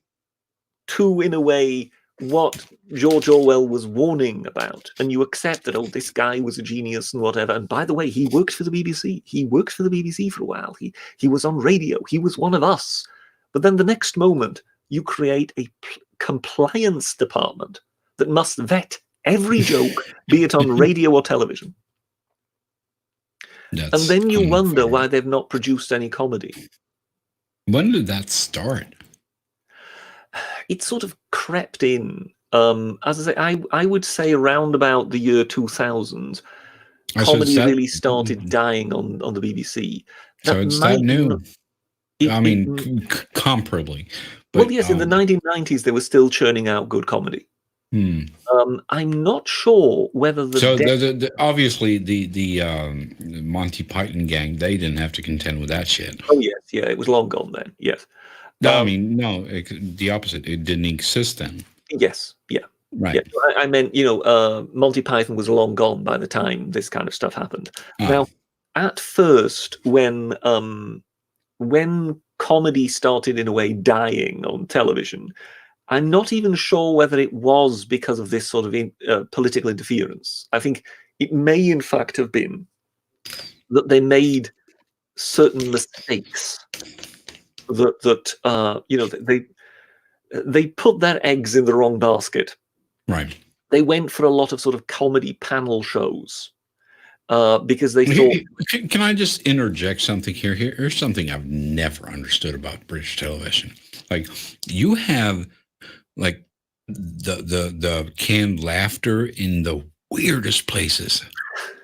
S3: to, in a way, what George Orwell was warning about, and you accept that, this guy was a genius and whatever. And by the way, he worked for the BBC. He worked for the BBC for a while. He was on radio. He was one of us. But then the next moment, you create a compliance department that must vet every joke, be it on radio or television. And then you wonder why they've not produced any comedy.
S1: When did that start?
S3: It sort of crept in. As I say, I would say around about the year 2000, comedy really started dying on the BBC.
S1: So it's that new. Comparably.
S3: But, yes, in the 1990s, they were still churning out good comedy. I'm not sure whether
S1: obviously the Monty Python gang, they didn't have to contend with that shit.
S3: Oh yes, yeah, it was long gone then. Yes.
S1: No, the opposite. It didn't exist then.
S3: Yes, yeah,
S1: right.
S3: Yeah. I meant, Monty Python was long gone by the time this kind of stuff happened. Now, at first, when comedy started in a way dying on television, I'm not even sure whether it was because of this sort of political interference. I think it may, in fact, have been that they made certain mistakes. They put their eggs in the wrong basket.
S1: Right.
S3: They went for a lot of sort of comedy panel shows because they thought.
S1: Can I just interject something here? Here's something I've never understood about British television. Like, you have like the canned laughter in the weirdest places.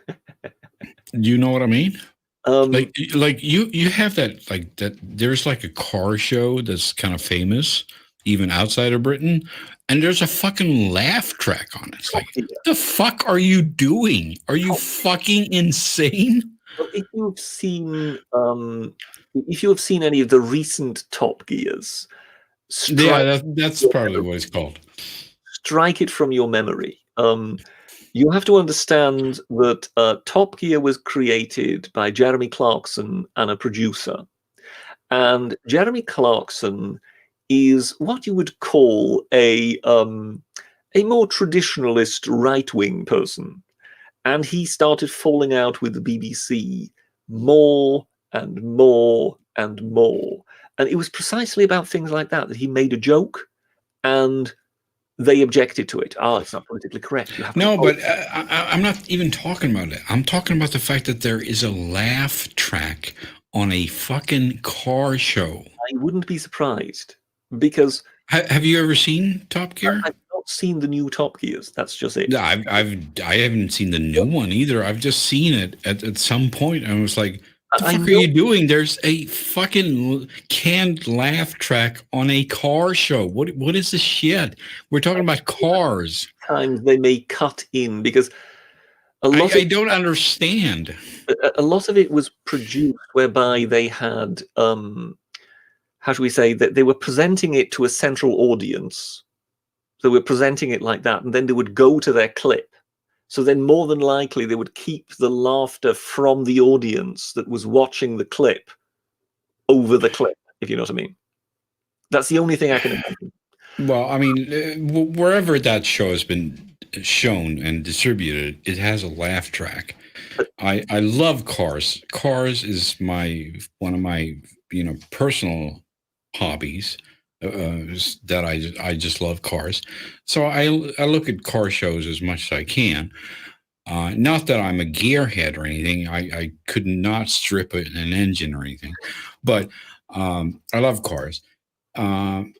S1: Do you know what I mean? Like you have that, like that. There's like a car show that's kind of famous, even outside of Britain, and there's a fucking laugh track on it. It's like, what the fuck are you doing? Are you fucking insane?
S3: If you have seen any of the recent Top Gears,
S1: that's probably what it's called.
S3: Strike it from your memory. You have to understand that Top Gear was created by Jeremy Clarkson and a producer. And Jeremy Clarkson is what you would call a more traditionalist right-wing person. And he started falling out with the BBC more and more and more. And it was precisely about things like that he made a joke and they objected to it. It's not politically correct.
S1: But I'm not even talking about it. I'm talking about the fact that there is a laugh track on a fucking car show.
S3: I wouldn't be surprised because...
S1: Have you ever seen Top Gear?
S3: I've not seen the new Top Gears. That's just it.
S1: No, I haven't seen the new one either. I've just seen it at some point, and I was like, What the fuck are you doing? There's a fucking canned laugh track on a car show. What is this shit? We're talking about cars.
S3: Times they may cut in because
S1: I don't understand.
S3: A lot of it was produced whereby they had how should we say that they were presenting it to a central audience. They were presenting it like that, and then they would go to their clip. So then more than likely they would keep the laughter from the audience that was watching the clip over the clip, if you know what I mean. That's the only thing I can imagine.
S1: Well, I mean, wherever that show has been shown and distributed, it has a laugh track. I love Cars. Cars is one of my personal hobbies. That I just love cars, so I look at car shows as much as I can. Not that I'm a gearhead or anything. I could not strip an engine or anything, but I love cars. And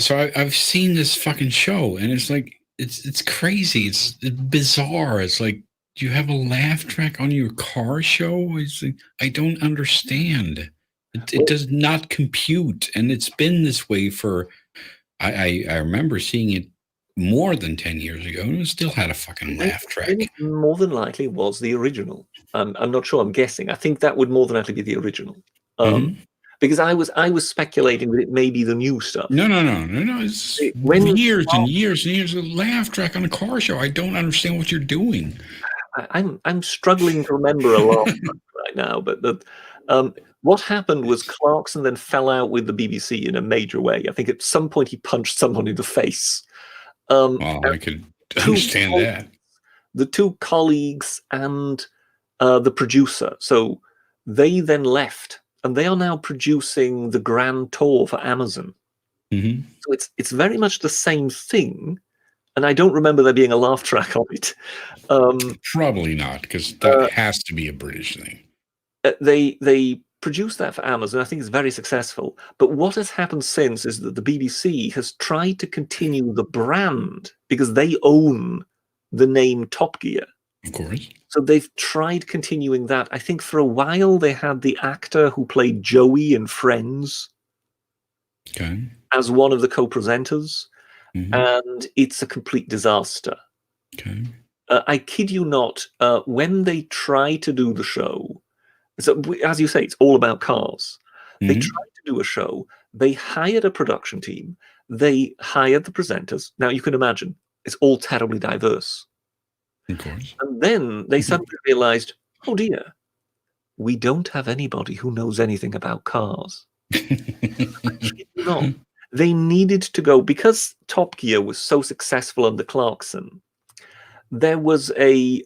S1: so I've seen this fucking show, and it's like it's crazy. It's bizarre. It's like, do you have a laugh track on your car show? It's like, I don't understand. It does not compute, and it's been this way for. I remember seeing it more than 10 years ago, and it still had a fucking laugh track.
S3: It more than likely was the original. I'm not sure. I'm guessing. I think that would more than likely be the original. Because I was speculating that it may be the new stuff.
S1: No. It's years and years and years of laugh track on a car show. I don't understand what you're doing.
S3: I'm struggling to remember a lot right now, but what happened was Clarkson then fell out with the BBC in a major way. I think at some point he punched someone in the face.
S1: I could understand that.
S3: The two colleagues and the producer. So they then left, and they are now producing the Grand Tour for Amazon. So it's very much the same thing. And I don't remember there being a laugh track on it.
S1: Probably not, because that has to be a British thing.
S3: They produced that for Amazon. I think it's very successful. But what has happened since is that the BBC has tried to continue the brand because they own the name Top Gear.
S1: Of course.
S3: So they've tried continuing that. I think for a while they had the actor who played Joey in Friends as one of the co-presenters. And it's a complete disaster. I kid you not, when they try to do the show, so as you say, it's all about cars. They tried to do a show. They hired a production team. They hired the presenters. Now, you can imagine, it's all terribly diverse.
S1: Of course.
S3: And then they suddenly realized, oh dear, we don't have anybody who knows anything about cars. No. They needed to go, because Top Gear was so successful under Clarkson, there was a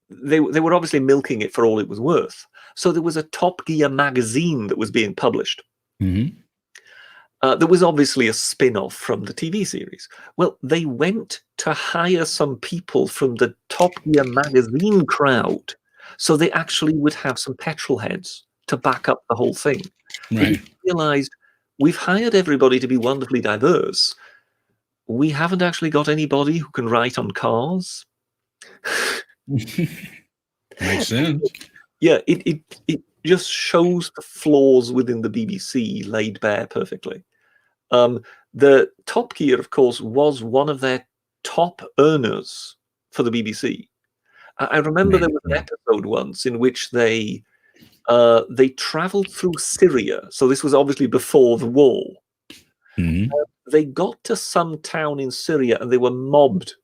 S3: they were obviously milking it for all it was worth. So there was a Top Gear magazine that was being published. There was obviously a spin-off from the TV series. Well, they went to hire some people from the Top Gear magazine crowd, so they actually would have some petrol heads to back up the whole thing. They realized, we've hired everybody to be wonderfully diverse. We haven't actually got anybody who can write on cars.
S1: Makes sense.
S3: Yeah, it just shows the flaws within the BBC laid bare perfectly. The Top Gear, of course, was one of their top earners for the BBC. I remember there was an episode once in which they traveled through Syria. So this was obviously before the war. They got to some town in Syria and they were mobbed.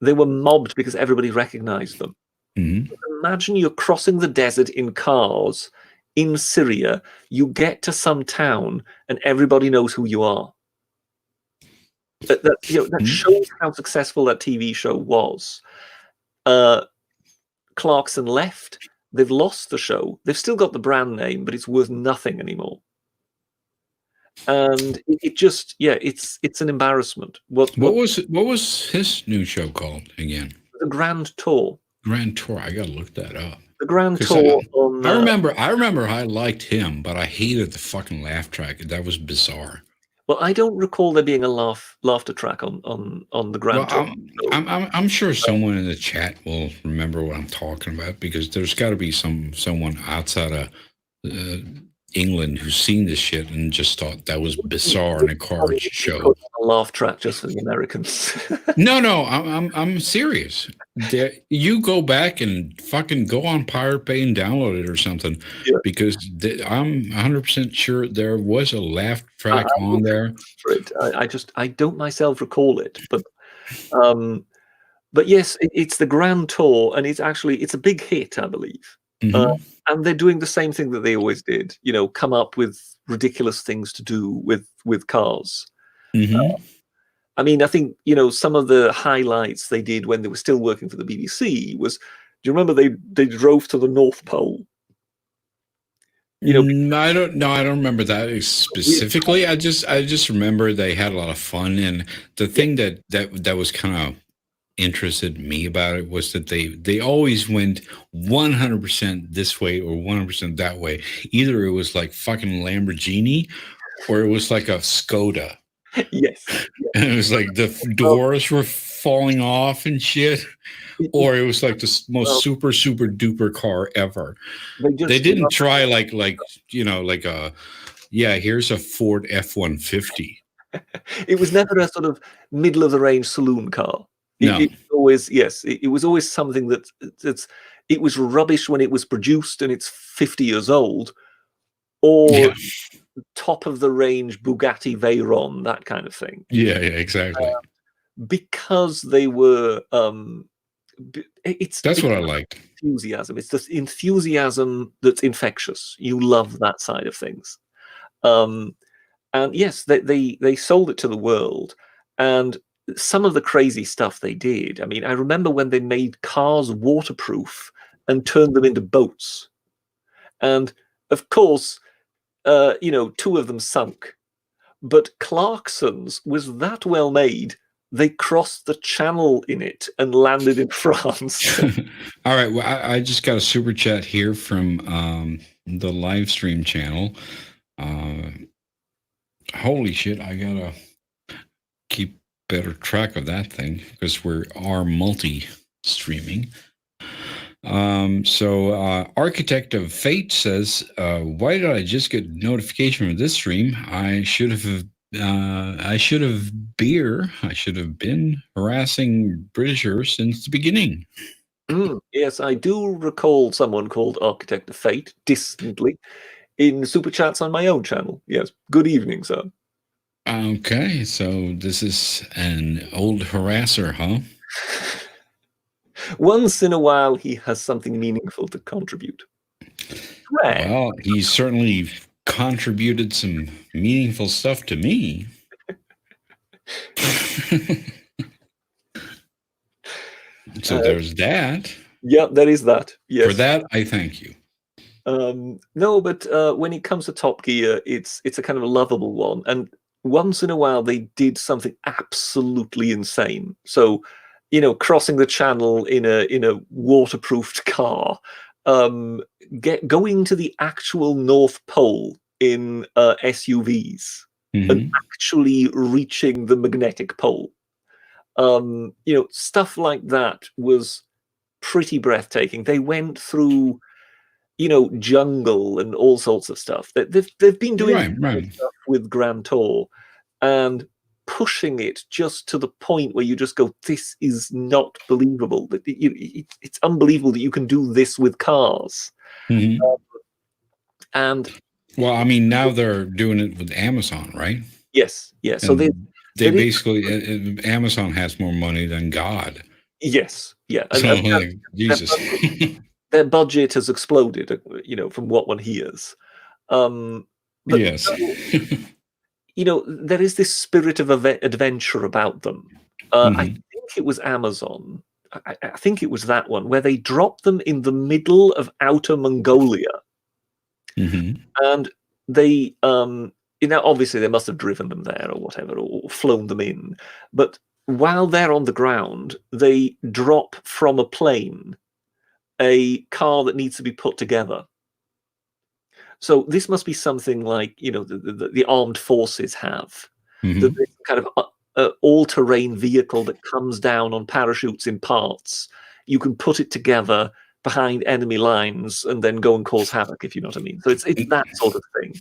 S3: They were mobbed because everybody recognized them. Imagine you're crossing the desert in cars in Syria. You get to some town and everybody knows who you are. That shows how successful that TV show was. Clarkson left. They've lost the show. They've still got the brand name, but it's worth nothing anymore. And it just, it's an embarrassment. What
S1: was his new show called again?
S3: The Grand Tour.
S1: Grand Tour. I gotta look that up.
S3: The Grand Tour.
S1: I remember I liked him, but I hated the fucking laugh track. That was bizarre.
S3: Well, I don't recall there being a laughter track on the Grand
S1: Well,
S3: Tour.
S1: I'm sure someone in the chat will remember what I'm talking about, because there's got to be someone outside of England who's seen this shit and just thought that was bizarre in a car show.
S3: A laugh track just for the Americans.
S1: No, I'm serious. You go back and fucking go on Pirate Bay and download it or something,
S3: Yeah.
S1: because I'm 100% sure there was a laugh track on there.
S3: For it. I don't myself recall it, but yes, it's the Grand Tour, and it's a big hit, I believe.
S1: Mhm.
S3: And they're doing the same thing that they always did. Come up with ridiculous things to do with cars.
S1: Mhm.
S3: I mean, I think some of the highlights they did when they were still working for the BBC was. Do you remember they drove to the North Pole?
S1: I don't know. I don't remember that specifically. I just remember they had a lot of fun, and the thing that was kind of interested me about it was that they always went 100% this way or 100% that way. Either it was like fucking Lamborghini, or it was like a Skoda.
S3: Yes.
S1: And it was like the doors were falling off and shit, or it was like the most super duper car ever. They didn't try like here's a Ford F-150.
S3: It was never a sort of middle of the range saloon car.
S1: No.
S3: It was always something it was rubbish when it was produced and it's 50 years old, or top of the range Bugatti Veyron, that kind of thing.
S1: Yeah, exactly.
S3: Because they were,
S1: that's what I liked.
S3: Enthusiasm. It's this enthusiasm that's infectious. You love that side of things. And yes, they sold it to the world, and some of the crazy stuff they did. I mean, I remember when they made cars waterproof and turned them into boats. And of course, 2 of them sunk. But Clarkson's was that well made, they crossed the channel in it and landed in France.
S1: All right. Well, I just got a super chat here from the live stream channel. Holy shit, I gotta keep better track of that thing because we are multi-streaming. So Architect of Fate says, why did I just get notification from this stream? I should have been harassing Britishers since the beginning.
S3: Yes, I do recall someone called Architect of Fate distantly in super chats on my own channel. Yes. Good evening, sir.
S1: Okay, so this is an old harasser, huh?
S3: Once in a while, he has something meaningful to contribute.
S1: Right. Well, he certainly contributed some meaningful stuff to me. So there's that.
S3: Yeah, there is that. Yes.
S1: For that, I thank you.
S3: No, but when it comes to Top Gear, it's a kind of a lovable one. And once in a while, they did something absolutely insane. So, crossing the channel in a waterproofed car, going to the actual North Pole in SUVs, and actually reaching the magnetic pole. Stuff like that was pretty breathtaking. They went through, jungle and all sorts of stuff. They've been doing stuff with Grand Tour and pushing it just to the point where you just go, this is not believable. It's unbelievable that you can do this with cars. And
S1: well, I mean, now they're doing it with Amazon, right?
S3: Yes. So
S1: they basically Amazon has more money than God.
S3: Yes. Yeah.
S1: So, Jesus.
S3: Their budget has exploded, from what one hears. But
S1: yes.
S3: There is this spirit of adventure about them. I think it was Amazon. I think it was that one where they dropped them in the middle of outer Mongolia. And they, obviously they must have driven them there or whatever, or flown them in. But while they're on the ground, they drop from a plane a car that needs to be put together. So this must be something like, the armed forces have. That this kind of all-terrain vehicle that comes down on parachutes in parts, you can put it together behind enemy lines and then go and cause havoc, if you know what I mean. So it's that sort of thing.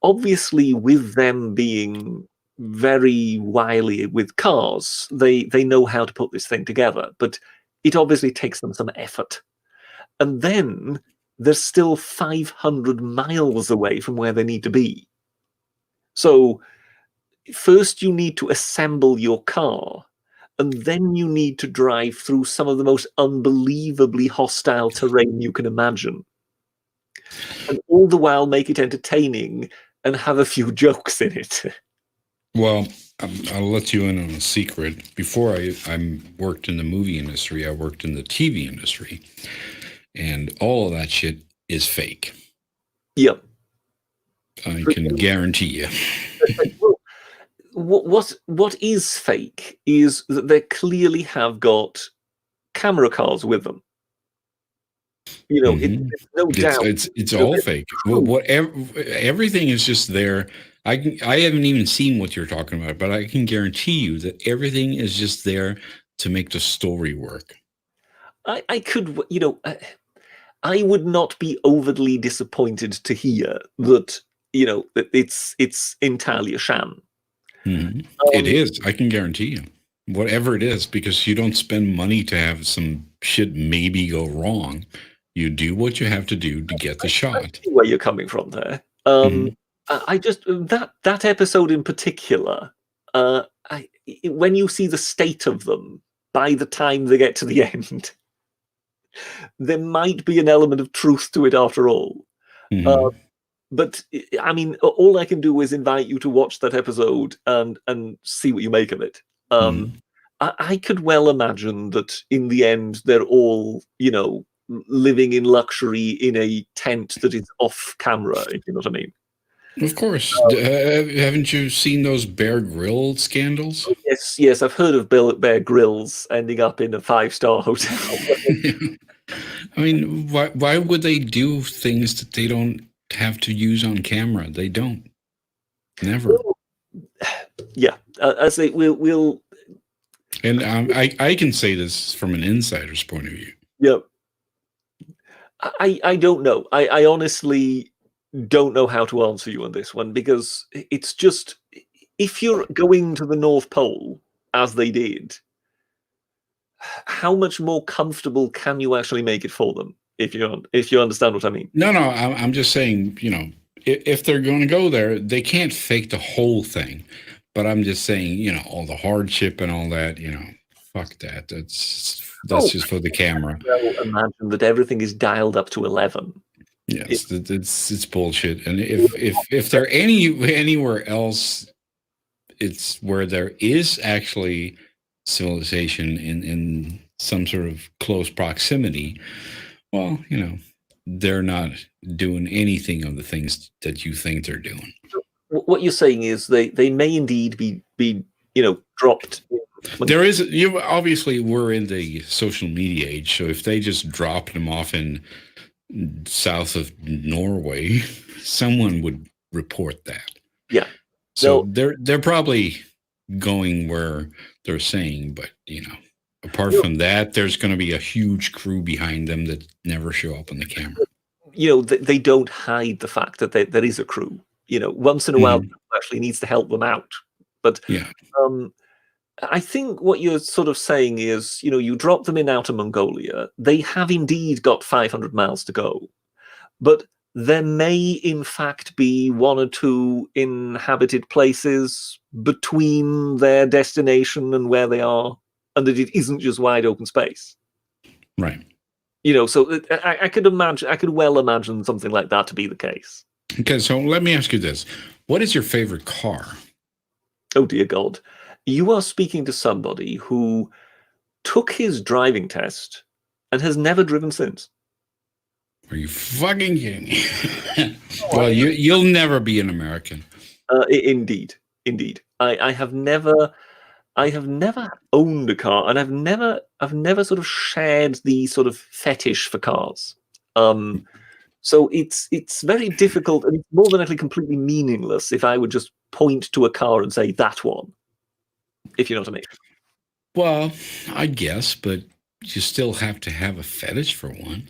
S3: Obviously, with them being very wily with cars, they know how to put this thing together, but it obviously takes them some effort. And then they're still 500 miles away from where they need to be. So first you need to assemble your car, and then you need to drive through some of the most unbelievably hostile terrain you can imagine. And all the while make it entertaining and have a few jokes in it.
S1: Well, I'll let you in on a secret. Before I worked in the movie industry, I worked in the TV industry. And all of that shit is fake.
S3: Yep.
S1: I can guarantee you.
S3: What is fake is that they clearly have got camera cars with them. You know, it's no doubt.
S1: It's all fake. Everything is just there. I haven't even seen what you're talking about, but I can guarantee you that everything is just there to make the story work.
S3: I could, you know, I would not be overly disappointed to hear that, you know, that it's entirely a sham.
S1: It is. I can guarantee you. Whatever it is, because you don't spend money to have some shit maybe go wrong. You do what you have to do to get the shot.
S3: I see where you're coming from there. I just that episode in particular, when you see the state of them by the time they get to the end, there might be an element of truth to it after all. But I mean, all I can do is invite you to watch that episode and see what you make of it. I could well imagine that in the end they're all, you know, living in luxury in a tent that is off camera, if you know what I mean.
S1: Of course. Haven't you seen those Bear Grill scandals?
S3: Yes, I've heard of Bear Grylls ending up in a 5-star hotel.
S1: I mean, why would they do things that they don't have to use on camera? They don't. Never.
S3: Well, yeah, I say we'll.
S1: And I can say this from an insider's point of view.
S3: Yeah. I don't know. I honestly don't know how to answer you on this one, because it's just, if you're going to the North Pole as they did, how much more comfortable can you actually make it for them, if you understand what I mean?
S1: No, I'm just saying, you know, if they're going to go there, they can't fake the whole thing. But I'm just saying, you know, all the hardship and all that, you know, fuck that. That's just for the camera.
S3: Well, imagine that everything is dialed up to 11.
S1: Yes, it's bullshit. And if they're anywhere else, it's where there is actually civilization in some sort of close proximity. Well, you know, they're not doing anything of the things that you think they're doing.
S3: What you're saying is they may indeed be you know, dropped.
S1: There is, you obviously, we're in the social media age, so if they just dropped them off in south of Norway, someone would report that.
S3: Yeah.
S1: So they're probably going where they're saying, but you know, apart from that, there's going to be a huge crew behind them that never show up on the camera.
S3: You know, they don't hide the fact that there is a crew. You know, once in a while, actually needs to help them out. But
S1: yeah,
S3: I think what you're sort of saying is, you know, you drop them in Outer Mongolia. They have indeed got 500 miles to go, but there may in fact be 1 or 2 inhabited places between their destination and where they are, and that it isn't just wide open space.
S1: Right.
S3: You know, so I could well imagine something like that to be the case.
S1: Okay, so let me ask you this. What is your favorite car?
S3: Oh, dear God. You are speaking to somebody who took his driving test and has never driven since.
S1: Are you fucking kidding me? Well, you'll never be an American.
S3: Indeed. I have never owned a car, and I've never sort of shared the sort of fetish for cars. So it's very difficult, and it's more than likely completely meaningless if I would just point to a car and say that one, if you know what I mean.
S1: Well, I guess, but you still have to have a fetish for one.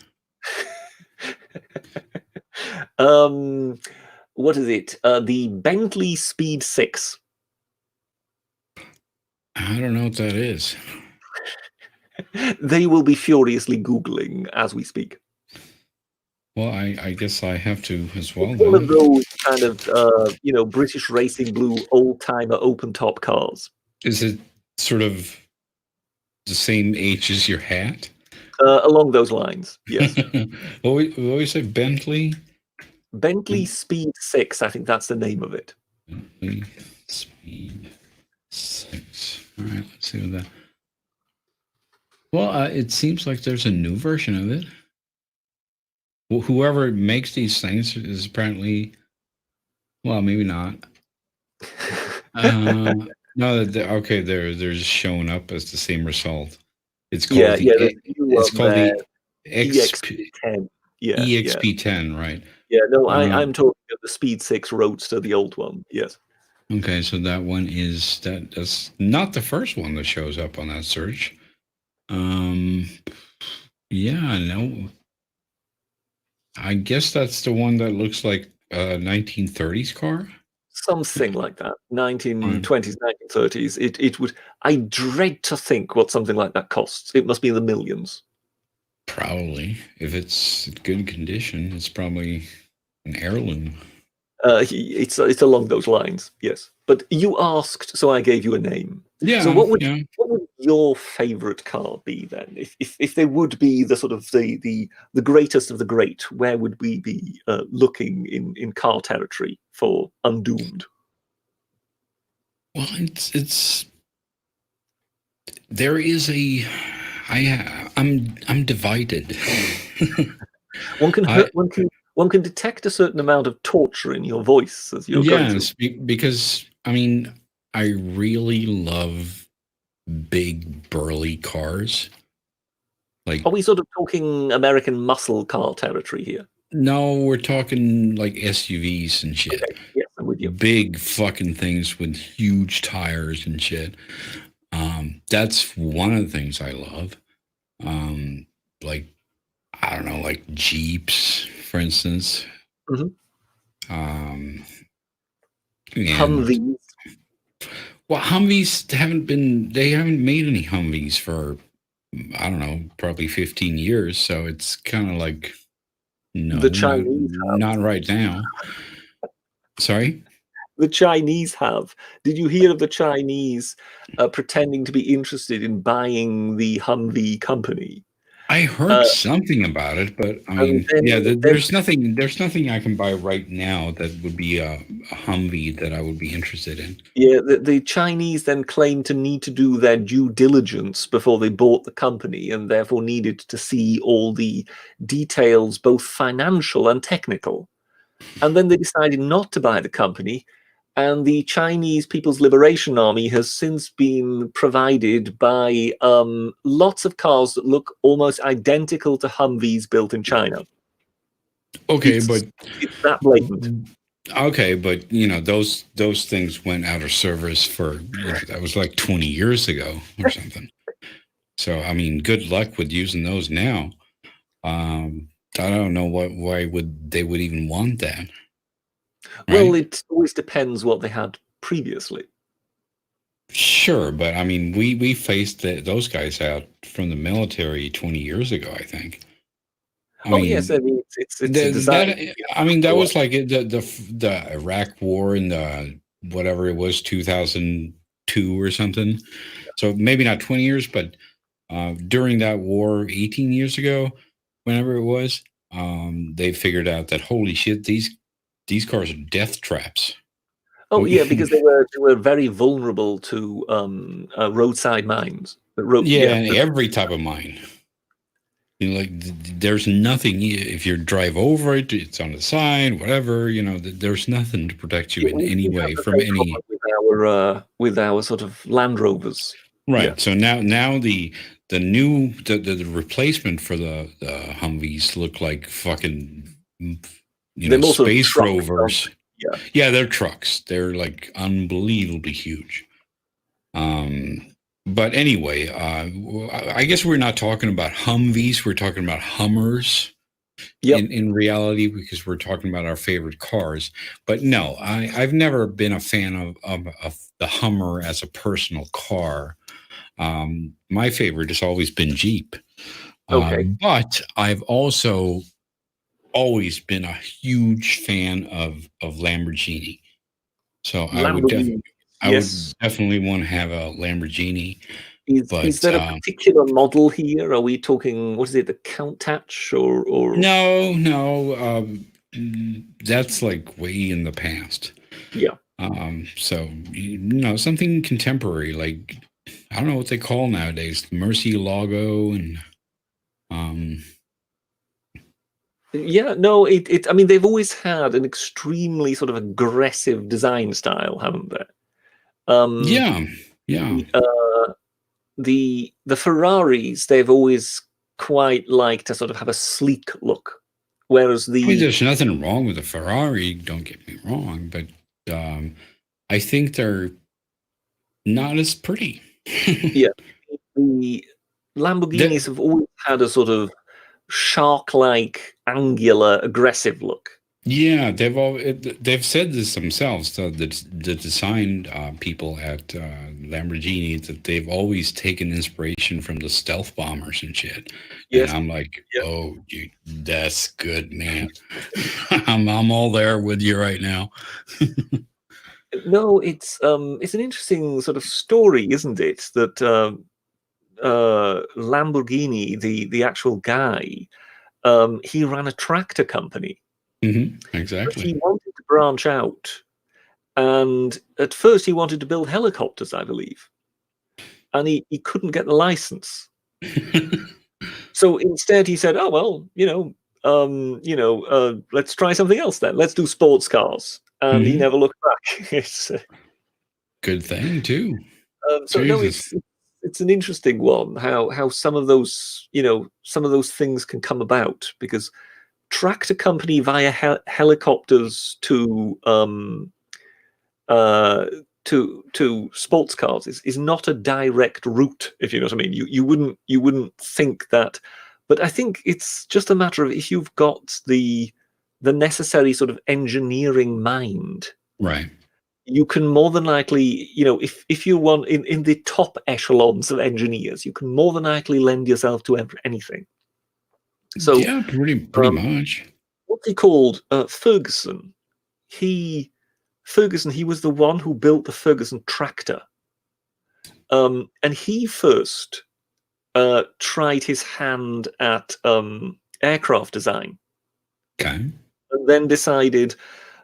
S3: What is it? The Bentley Speed 6.
S1: I don't know what that is.
S3: They will be furiously Googling as we speak.
S1: Well, I guess I have to as well.
S3: It's one of those kind of, British Racing Blue old-timer open-top cars.
S1: Is it sort of the same age as your hat?
S3: Along those lines, yes.
S1: What we say, Bentley?
S3: Bentley Speed 6, I think that's the name of it.
S1: Bentley Speed 6. All right, let's see what that. Well, it seems like there's a new version of it. Well, whoever makes these things is apparently, well, maybe not. No, okay, they're just showing up as the same result. It's called the
S3: EXP10. Yeah,
S1: EXP10, right?
S3: Yeah, no, I'm talking of the Speed 6 Roadster, the old one. Yes.
S1: Okay, so that one that's not the first one that shows up on that search. Yeah, no. I guess that's the one that looks like a 1930s car.
S3: Something like that. 1920s, 1930s. It would. I dread to think what something like that costs. It must be in the millions.
S1: Probably. If it's in good condition, it's probably an heirloom.
S3: It's along those lines, yes. But you asked, so I gave you a name.
S1: Yeah.
S3: So what would your favorite car be then? If there would be the sort of the greatest of the great, where would we be looking in car territory for Undoomed?
S1: Well, it's there is I'm divided.
S3: One can detect a certain amount of torture in your voice as you're going through.
S1: Because I mean, I really love big burly cars. Like,
S3: are we sort of talking American muscle car territory here?
S1: No, we're talking like SUVs and shit.
S3: Okay. Yes, I'm with you.
S1: Big fucking things with huge tires and shit. That's one of the things I love. Like, I don't know, like Jeeps, for instance.
S3: Mm-hmm.
S1: Humvees. Well, Humvees haven't made any Humvees for, I don't know, probably 15 years. So it's kind of like, no,
S3: the Chinese
S1: not right now. Sorry?
S3: The Chinese have. Did you hear of the Chinese pretending to be interested in buying the Humvee company?
S1: I heard something about it, but I mean, there's nothing I can buy right now that would be a Humvee that I would be interested in.
S3: Yeah, the Chinese then claimed to need to do their due diligence before they bought the company, and therefore needed to see all the details, both financial and technical. And then they decided not to buy the company. And the Chinese People's Liberation Army has since been provided by lots of cars that look almost identical to Humvees built in China.
S1: Okay,
S3: it's that blatant.
S1: Okay, but those things went out of service for that was like 20 years ago or something. So I mean, good luck with using those now. I don't know why they would even want that. Right?
S3: Well, it always depends what they had previously.
S1: Sure, but I mean, we faced those guys out from the military 20 years ago, I think.
S3: Yes, I mean it's
S1: that was like the Iraq War and the whatever it was 2002 or something. So maybe not 20 years, but during that war 18 years ago, whenever it was, they figured out that holy shit, these cars are death traps.
S3: Oh yeah, because they were very vulnerable to roadside mines.
S1: Every type of mine. Like there's nothing if you drive over it, it's on the side, whatever. There's nothing to protect you in any way from any.
S3: With our sort of Land Rovers,
S1: right?
S3: Yeah.
S1: So now the replacement for the Humvees look like fucking
S3: They're more sort of
S1: space
S3: trucks,
S1: rovers.
S3: Yeah.
S1: Yeah, they're trucks. They're like unbelievably huge. But anyway, I guess we're not talking about Humvees. We're talking about Hummers
S3: Yep.
S1: in reality, because we're talking about our favorite cars. But no, I've never been a fan of the Hummer as a personal car. My favorite has always been Jeep.
S3: Okay.
S1: But I've also always been a huge fan of Lamborghini. So
S3: Lamborghini.
S1: I would
S3: Yes.
S1: definitely want to have a Lamborghini.
S3: Is there a particular model here? Are we talking, what is it, the Countach or?
S1: No, that's like way in the past.
S3: Yeah.
S1: So something contemporary, like I don't know what they call nowadays, Murcielago and
S3: Yeah, no, I mean, they've always had an extremely sort of aggressive design style, haven't they?
S1: yeah.
S3: The Ferraris, they've always quite liked to sort of have a sleek look, whereas
S1: I mean, there's nothing wrong with a Ferrari. Don't get me wrong, but I think they're not as pretty.
S3: Yeah, the Lamborghinis have always had a sort of shark-like, angular, aggressive look.
S1: Yeah, they've said this themselves. The design people at Lamborghini, that they've always taken inspiration from the stealth bombers and shit.
S3: Yes.
S1: And I'm like, oh, dude, that's good, man. I'm all there with you right now.
S3: No, it's an interesting sort of story, isn't it? That Lamborghini, the actual guy, he ran a tractor company.
S1: Exactly.
S3: But he wanted to branch out, and at first he wanted to build helicopters, I believe, and he couldn't get the license. So instead, he said, "Oh well, let's try something else then. Let's do sports cars." And he never looked back. It's
S1: good thing too.
S3: So no, it's an interesting one. How some of those things can come about, because tractor company via helicopters to sports cars is not a direct route, if you know what I mean. You wouldn't think that, but I think it's just a matter of, if you've got the necessary sort of engineering mind,
S1: right,
S3: you can more than likely, if you want in the top echelons of engineers, you can more than likely lend yourself to anything. So
S1: yeah, pretty much.
S3: What's he called? Ferguson. He was the one who built the Ferguson tractor. And he first tried his hand at aircraft design.
S1: Okay.
S3: And then decided,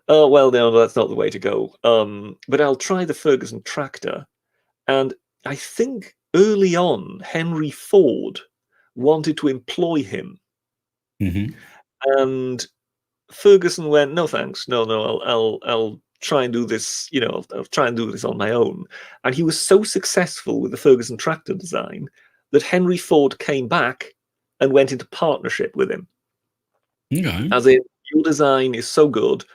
S3: oh, well, no, that's not the way to go. But I'll try the Ferguson tractor. And I think early on, Henry Ford wanted to employ him. And Ferguson went, no, thanks. No, I'll try and do this. I'll try and do this on my own. And he was so successful with the Ferguson tractor design that Henry Ford came back and went into partnership with him.
S1: Okay.
S3: As in, your design is so good,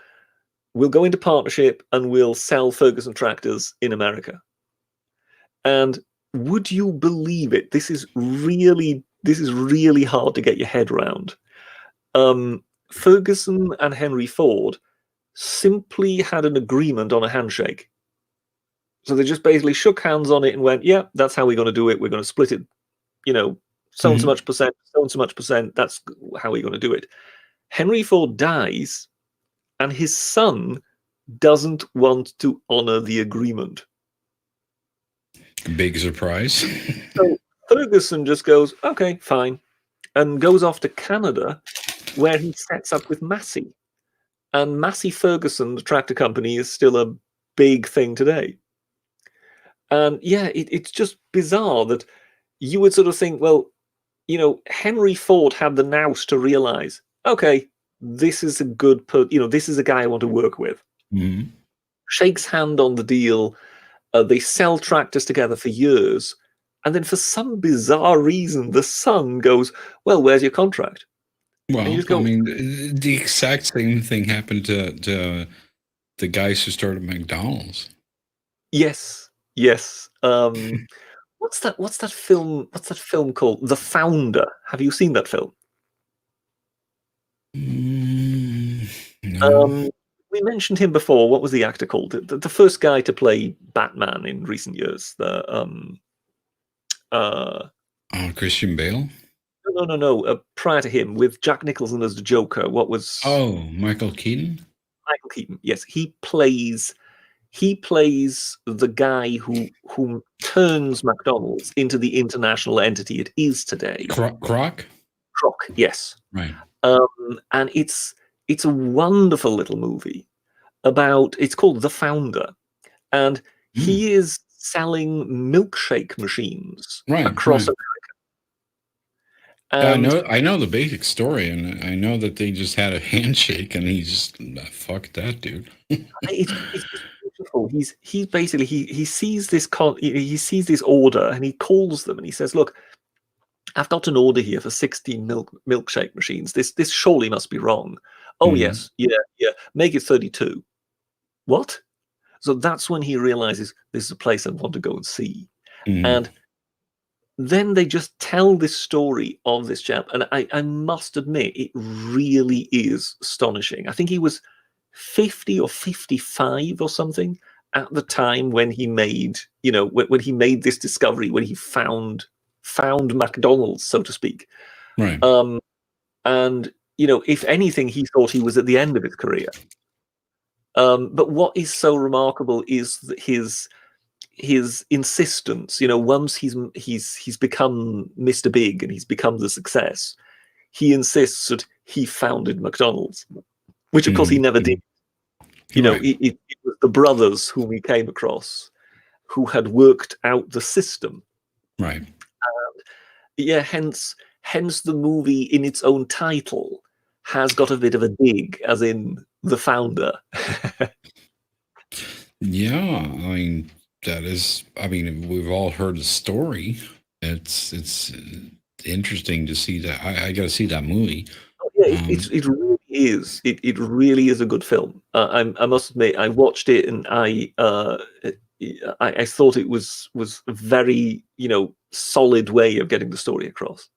S3: we'll go into partnership and we'll sell Ferguson tractors in America. And would you believe it? This is really hard to get your head around. Ferguson and Henry Ford simply had an agreement on a handshake. So they just basically shook hands on it and went, yeah, that's how we're going to do it. We're going to split it, so and so much percent, so and so much percent. That's how we're going to do it. Henry Ford dies, and his son doesn't want to honor the agreement.
S1: Big surprise.
S3: So Ferguson just goes, okay, fine, and goes off to Canada, where he sets up with Massey. And Massey Ferguson, the tractor company, is still a big thing today. And yeah, it's just bizarre that you would sort of think, well, Henry Ford had the nous to realize, okay, this is a good, this is a guy I want to work with. Shakes hand on the deal. They sell tractors together for years. And then for some bizarre reason, the son goes, well, where's your contract? And you
S1: Well,
S3: just
S1: I
S3: go,
S1: mean, the exact same thing happened to the guys who started McDonald's.
S3: yes, yes. What's that film? What's that film called? The Founder. Have you seen that film?
S1: No.
S3: We mentioned him before. What was the actor called? The first guy to play Batman in recent years. Uh,
S1: Christian Bale.
S3: no. Prior to him, with Jack Nicholson as the Joker, what was
S1: Oh, Michael Keaton.
S3: Michael Keaton? Yes, he plays the guy who turns McDonald's into the international entity it is today.
S1: Croc.
S3: Croc, yes.
S1: Right.
S3: And it's a wonderful little movie about. It's called The Founder, and he is selling milkshake machines across America. And
S1: I know the basic story, and I know that they just had a handshake, and he just fuck that dude.
S3: it's beautiful. He basically he sees this he sees this order, and he calls them, and he says, "Look, I've got an order here for 16 milkshake machines. This surely must be wrong." Oh yes, yeah. Make it 32. What? So that's when he realizes this is a place I want to go and see. And then they just tell this story of this chap, and I must admit, it really is astonishing. I think he was 50 or 55 or something at the time when he made, when he made this discovery, when he found McDonald's, so to speak.
S1: Right.
S3: And if anything, he thought he was at the end of his career. But what is so remarkable is that his insistence. Once he's become Mr. Big and he's become the success, he insists that he founded McDonald's, which of course he never did. It was the brothers whom he came across who had worked out the system.
S1: Right.
S3: Yeah, hence the movie in its own title has got a bit of a dig, as in the founder.
S1: Yeah, I mean we've all heard the story. It's interesting to see that. I got to see that movie.
S3: Oh, yeah, it really is. It really is a good film. I must admit, I watched it and I thought it was a very solid way of getting the story across.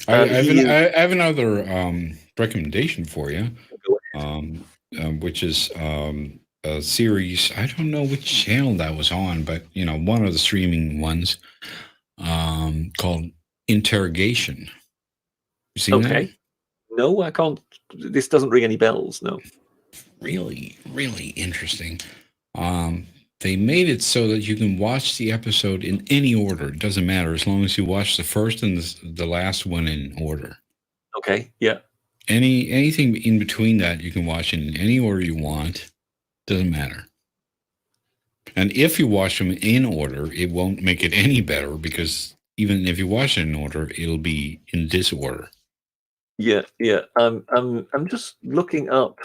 S1: I have another recommendation for you, which is a series. I don't know which channel that was on, but one of the streaming ones, called Interrogation. You seen that?
S3: No, I can't. This doesn't ring any bells. No.
S1: Really, really interesting. They made it so that you can watch the episode in any order. It doesn't matter, as long as you watch the first and the last one in order.
S3: Okay. Yeah.
S1: Anything in between that you can watch in any order you want. Doesn't matter. And if you watch them in order, it won't make it any better, because even if you watch it in order, it'll be in disorder.
S3: Yeah. I'm just looking up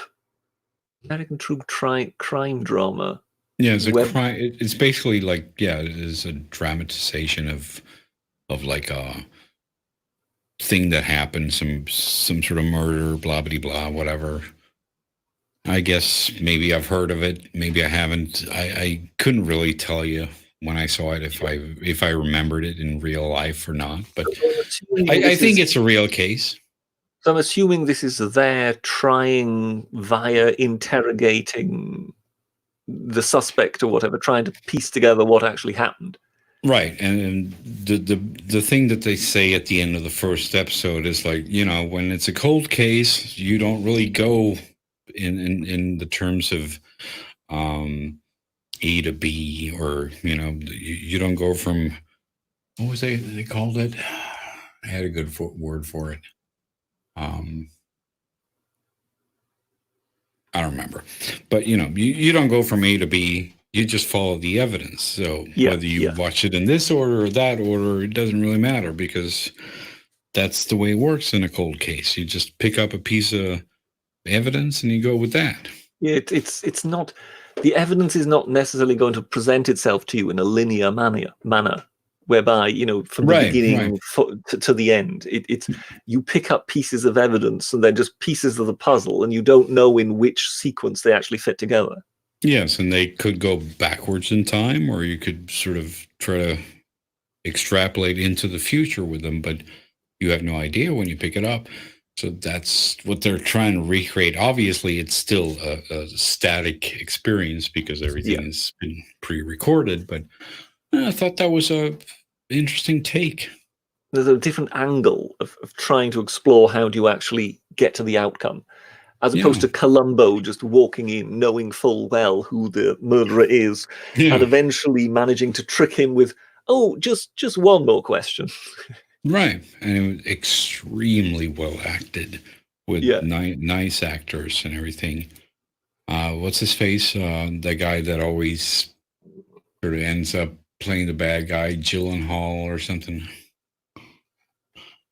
S3: American true crime drama.
S1: Yeah, it's a crime. It's basically like, it is a dramatization of like a thing that happened, some sort of murder, blah blah blah, whatever. I guess maybe I've heard of it, maybe I haven't. I couldn't really tell you when I saw it if I remembered it in real life or not. But I think it's a real case.
S3: So I'm assuming this is their trying via interrogating the suspect or whatever, trying to piece together what actually happened.
S1: Right. And the thing that they say at the end of the first episode is like, when it's a cold case, you don't really go in the terms of A to B, or you don't go from, what was they called it? I had a good word for it. I don't remember, but you don't go from A to B. You just follow the evidence. So whether you watch it in this order or that order, it doesn't really matter, because that's the way it works in a cold case. You just pick up a piece of evidence and you go with that.
S3: Yeah, it's not, the evidence is not necessarily going to present itself to you in a linear manner. whereby, from the
S1: Right,
S3: beginning to the end, it's you pick up pieces of evidence and then just pieces of the puzzle, and you don't know in which sequence they actually fit together.
S1: Yes, and they could go backwards in time, or you could sort of try to extrapolate into the future with them, but you have no idea when you pick it up. So that's what they're trying to recreate. Obviously, it's still a static experience because everything has been pre-recorded, but I thought that was a interesting take.
S3: There's a different angle of trying to explore how do you actually get to the outcome, as opposed to Columbo just walking in, knowing full well who the murderer is, and eventually managing to trick him with, oh, just one more question.
S1: Right. And it was extremely well acted with nice actors and everything. What's his face? The guy that always sort of ends up playing the bad guy, Gyllenhaal or something.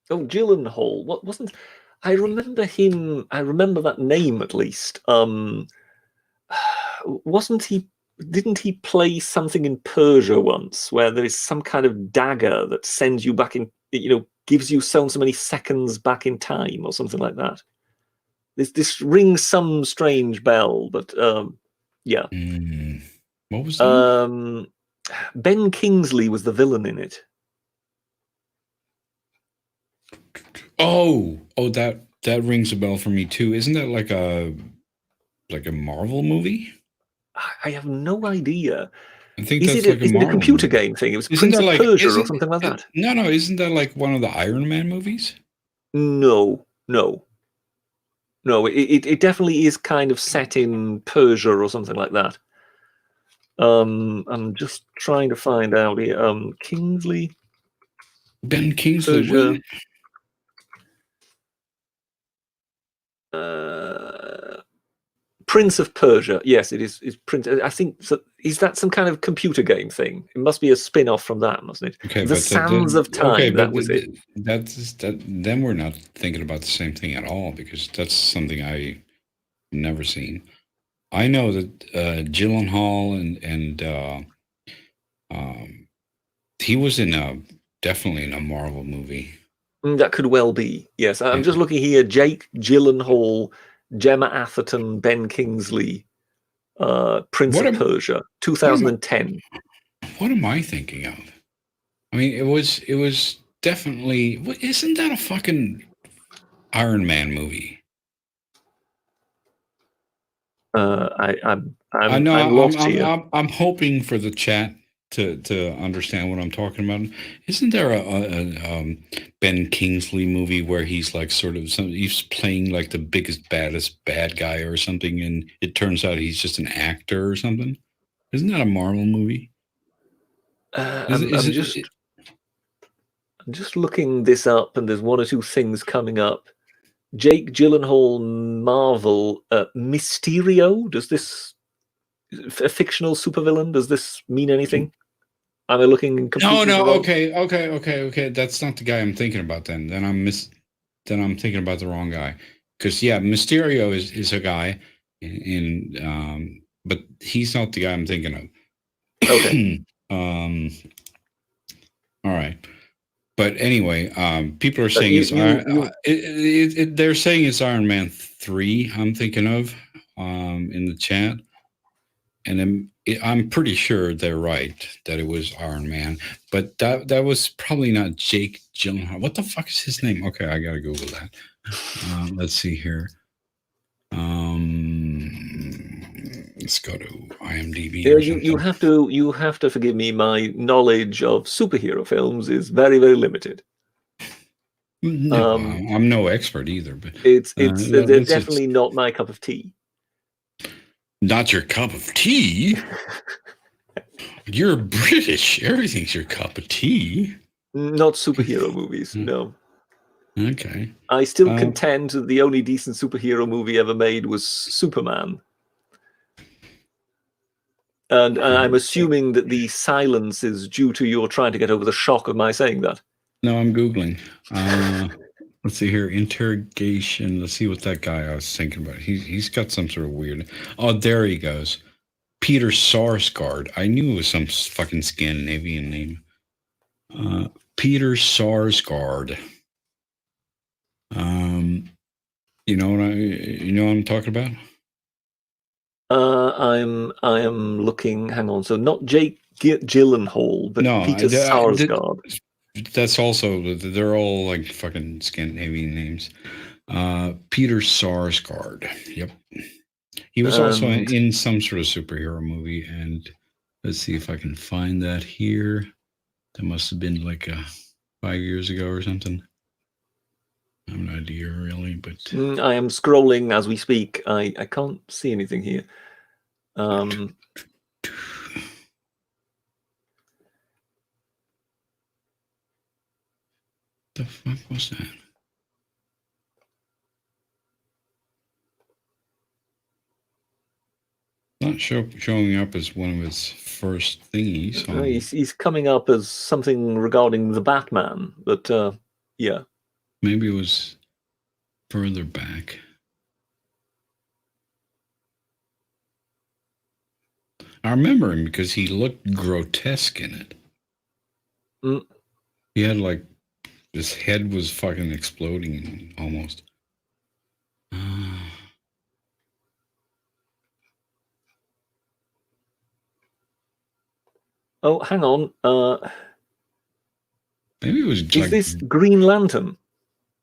S3: Oh, Gyllenhaal. What wasn't... I remember him. I remember that name at least. Wasn't he? Didn't he play something in Persia once, where there is some kind of dagger that sends you back in? Gives you so many seconds back in time, or something like that. This rings some strange bell, but yeah.
S1: What was that?
S3: Ben Kingsley was the villain in it.
S1: Oh, that rings a bell for me too. Isn't that like a Marvel movie?
S3: I have no idea.
S1: I think
S3: is it a computer game thing? It was Prince of Persia or something like that.
S1: No, isn't that like one of the Iron Man movies?
S3: No. It definitely is kind of set in Persia or something like that. I'm just trying to find out here. Kingsley.
S1: Ben Kingsley.
S3: Prince of Persia. Yes, it is Prince. I think so. Is that some kind of computer game thing? It must be a spin-off from that, mustn't it?
S1: Okay,
S3: the Sands of Time. Okay, that was it.
S1: Then we're not thinking about the same thing at all, because that's something I've never seen. I know that Gyllenhaal and he was definitely in a Marvel movie.
S3: That could well be. Yes, I'm just looking here. Jake Gyllenhaal, Gemma Atherton, Ben Kingsley, Prince of Persia, 2010.
S1: What am I thinking of? I mean, it was definitely. Isn't that a fucking Iron Man movie?
S3: I'm
S1: lost here. I'm hoping for the chat to understand what I'm talking about. Isn't there a Ben Kingsley movie where he's like he's playing like the biggest, baddest bad guy or something, and it turns out he's just an actor or something? Isn't that a Marvel movie?
S3: I'm just looking this up, and there's one or two things coming up. Jake Gyllenhaal, Marvel, Mysterio. Does this a fictional supervillain? Does this mean anything? Am I looking completely
S1: No.
S3: wrong?
S1: Okay. That's not the guy I'm thinking about. Then I'm thinking about the wrong guy. Because Mysterio is a guy, but he's not the guy I'm thinking of.
S3: Okay.
S1: All right. But anyway, people are saying they're saying it's Iron Man 3. I'm thinking of in the chat, and I'm pretty sure they're right that it was Iron Man. But that was probably not Jake Gyllenhaal. What the fuck is his name? Okay, I gotta Google that. Let's see here. Let's go to IMDb.
S3: You have to forgive me. My knowledge of superhero films is very, very limited.
S1: No, I'm no expert either, but
S3: they're definitely not my cup of tea.
S1: Not your cup of tea? You're British. Everything's your cup of tea.
S3: Not superhero movies, no.
S1: Okay.
S3: I still contend that the only decent superhero movie ever made was Superman. And I'm assuming that the silence is due to your trying to get over the shock of my saying that.
S1: No, I'm Googling. Let's see here. Interrogation. Let's see what that guy I was thinking about. He's got some sort of weird... Oh, there he goes. Peter Sarsgaard. I knew it was some fucking Scandinavian name. Peter Sarsgaard. You know what I'm talking about?
S3: I am looking. Hang on. So not Jake Gyllenhaal, but
S1: No,
S3: Peter Sarsgaard.
S1: That's also, they're all like fucking Scandinavian names. Peter Sarsgaard. Yep. He was also in some sort of superhero movie, and let's see if I can find that here. That must have been like 5 years ago or something. I have no idea really, but
S3: I am scrolling as we speak. I can't see anything here.
S1: the fuck was that? Not showing up as one of his first thingies.
S3: He's coming up as something regarding the Batman, but yeah.
S1: Maybe it was further back. I remember him because he looked grotesque in it. He had like, his head was fucking exploding almost.
S3: Oh, hang on.
S1: Maybe it was.
S3: Is this Green Lantern?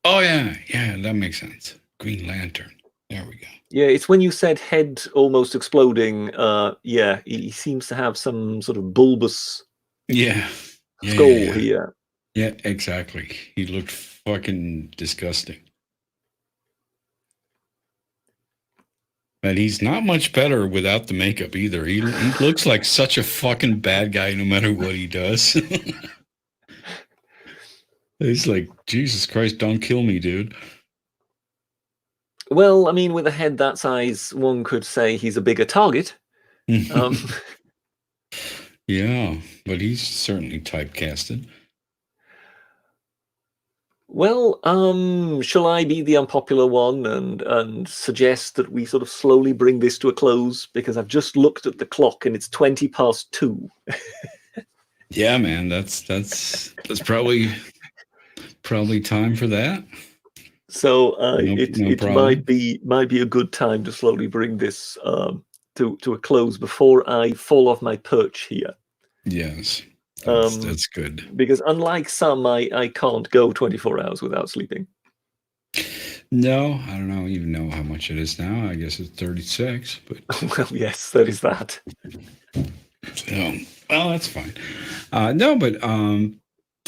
S1: Oh yeah, that makes sense. Green Lantern. There we go.
S3: Yeah, it's when you said head almost exploding. Yeah, he seems to have some sort of bulbous skull here.
S1: Yeah, exactly. He looked fucking disgusting. But he's not much better without the makeup either. He looks like such a fucking bad guy no matter what he does. It's like, Jesus Christ, don't kill me, dude.
S3: Well, I mean, with a head that size, one could say he's a bigger target.
S1: Yeah, but he's certainly typecasted.
S3: Well, shall I be the unpopular one and suggest that we sort of slowly bring this to a close? Because I've just looked at the clock and it's 2:20.
S1: Yeah, man, that's probably time for that.
S3: So it might be a good time to slowly bring this to a close before I fall off my perch here.
S1: Yes, that's good.
S3: Because unlike some, I can't go 24 hours without sleeping.
S1: No, I don't even know how much it is now. I guess it's 36. But
S3: well, yes, there is that.
S1: So, well, that's fine. No, but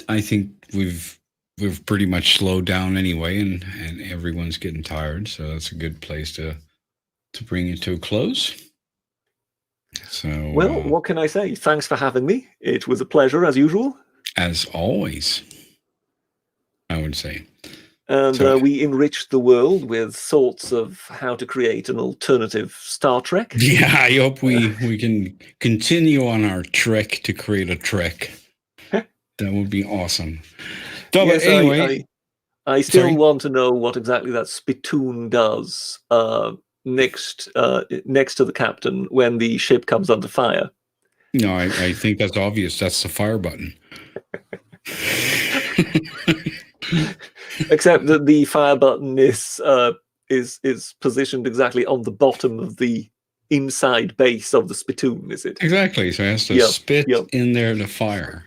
S1: I think we've pretty much slowed down anyway, and everyone's getting tired, so that's a good place to bring it to a close. So,
S3: well, what can I say? Thanks for having me. It was a pleasure, as usual.
S1: As always, I would say.
S3: And we enriched the world with thoughts of how to create an alternative Star Trek.
S1: Yeah, I hope we can continue on our trek to create a trek. That would be awesome. No,
S3: yes,
S1: but anyway,
S3: I still want to know what exactly that spittoon does next to the captain when the ship comes under fire.
S1: No, I think that's obvious. That's the fire button.
S3: Except that the fire button is positioned exactly on the bottom of the inside base of the spittoon, is it?
S1: Exactly. So it has to spit in there to fire.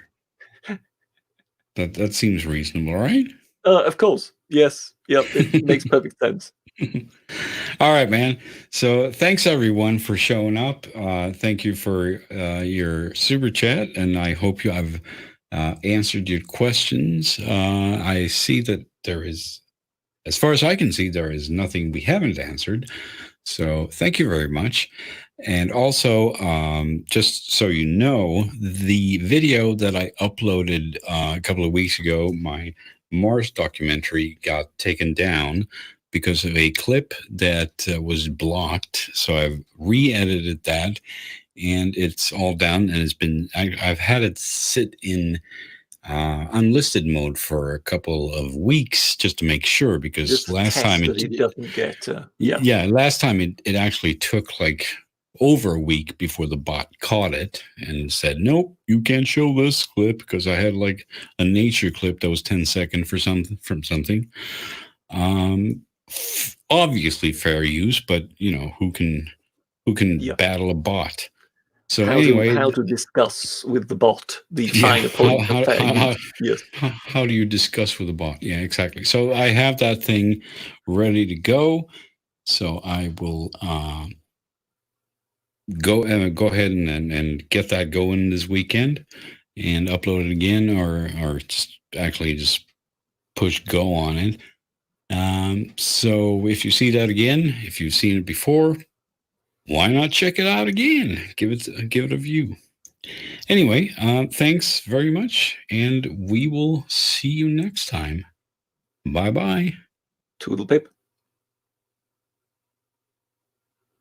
S1: That seems reasonable, right?
S3: Of course. Yes. Yep. It makes perfect sense.
S1: All right, man. So thanks everyone for showing up. Thank you for your super chat, and I hope I've answered your questions. I see that there is, as far as I can see, there is nothing we haven't answered. So thank you very much. And also, just so you know, the video that I uploaded a couple of weeks ago, my Mars documentary, got taken down because of a clip that was blocked. So I've re-edited that, and it's all down, and I've had it sit in unlisted mode for a couple of weeks just to make sure, because
S3: just
S1: last time
S3: it doesn't get
S1: last time it actually took like over a week before the bot caught it and said, nope, you can't show this clip, because I had like a nature clip that was 10 seconds for something from something. Obviously fair use, but who can
S3: Yeah.
S1: battle a bot? So
S3: how
S1: anyway,
S3: to discuss with the bot the
S1: yeah,
S3: finer point of things. Yes.
S1: how do you discuss with a bot? Yeah, exactly. So I have that thing ready to go. So I will go ahead and get that going this weekend and upload it again, or just push go on it. So if you see that again, if you've seen it before, why not check it out again? Give it a view. Anyway, thanks very much, and we will see you next time. Bye-bye.
S3: Toodle pip.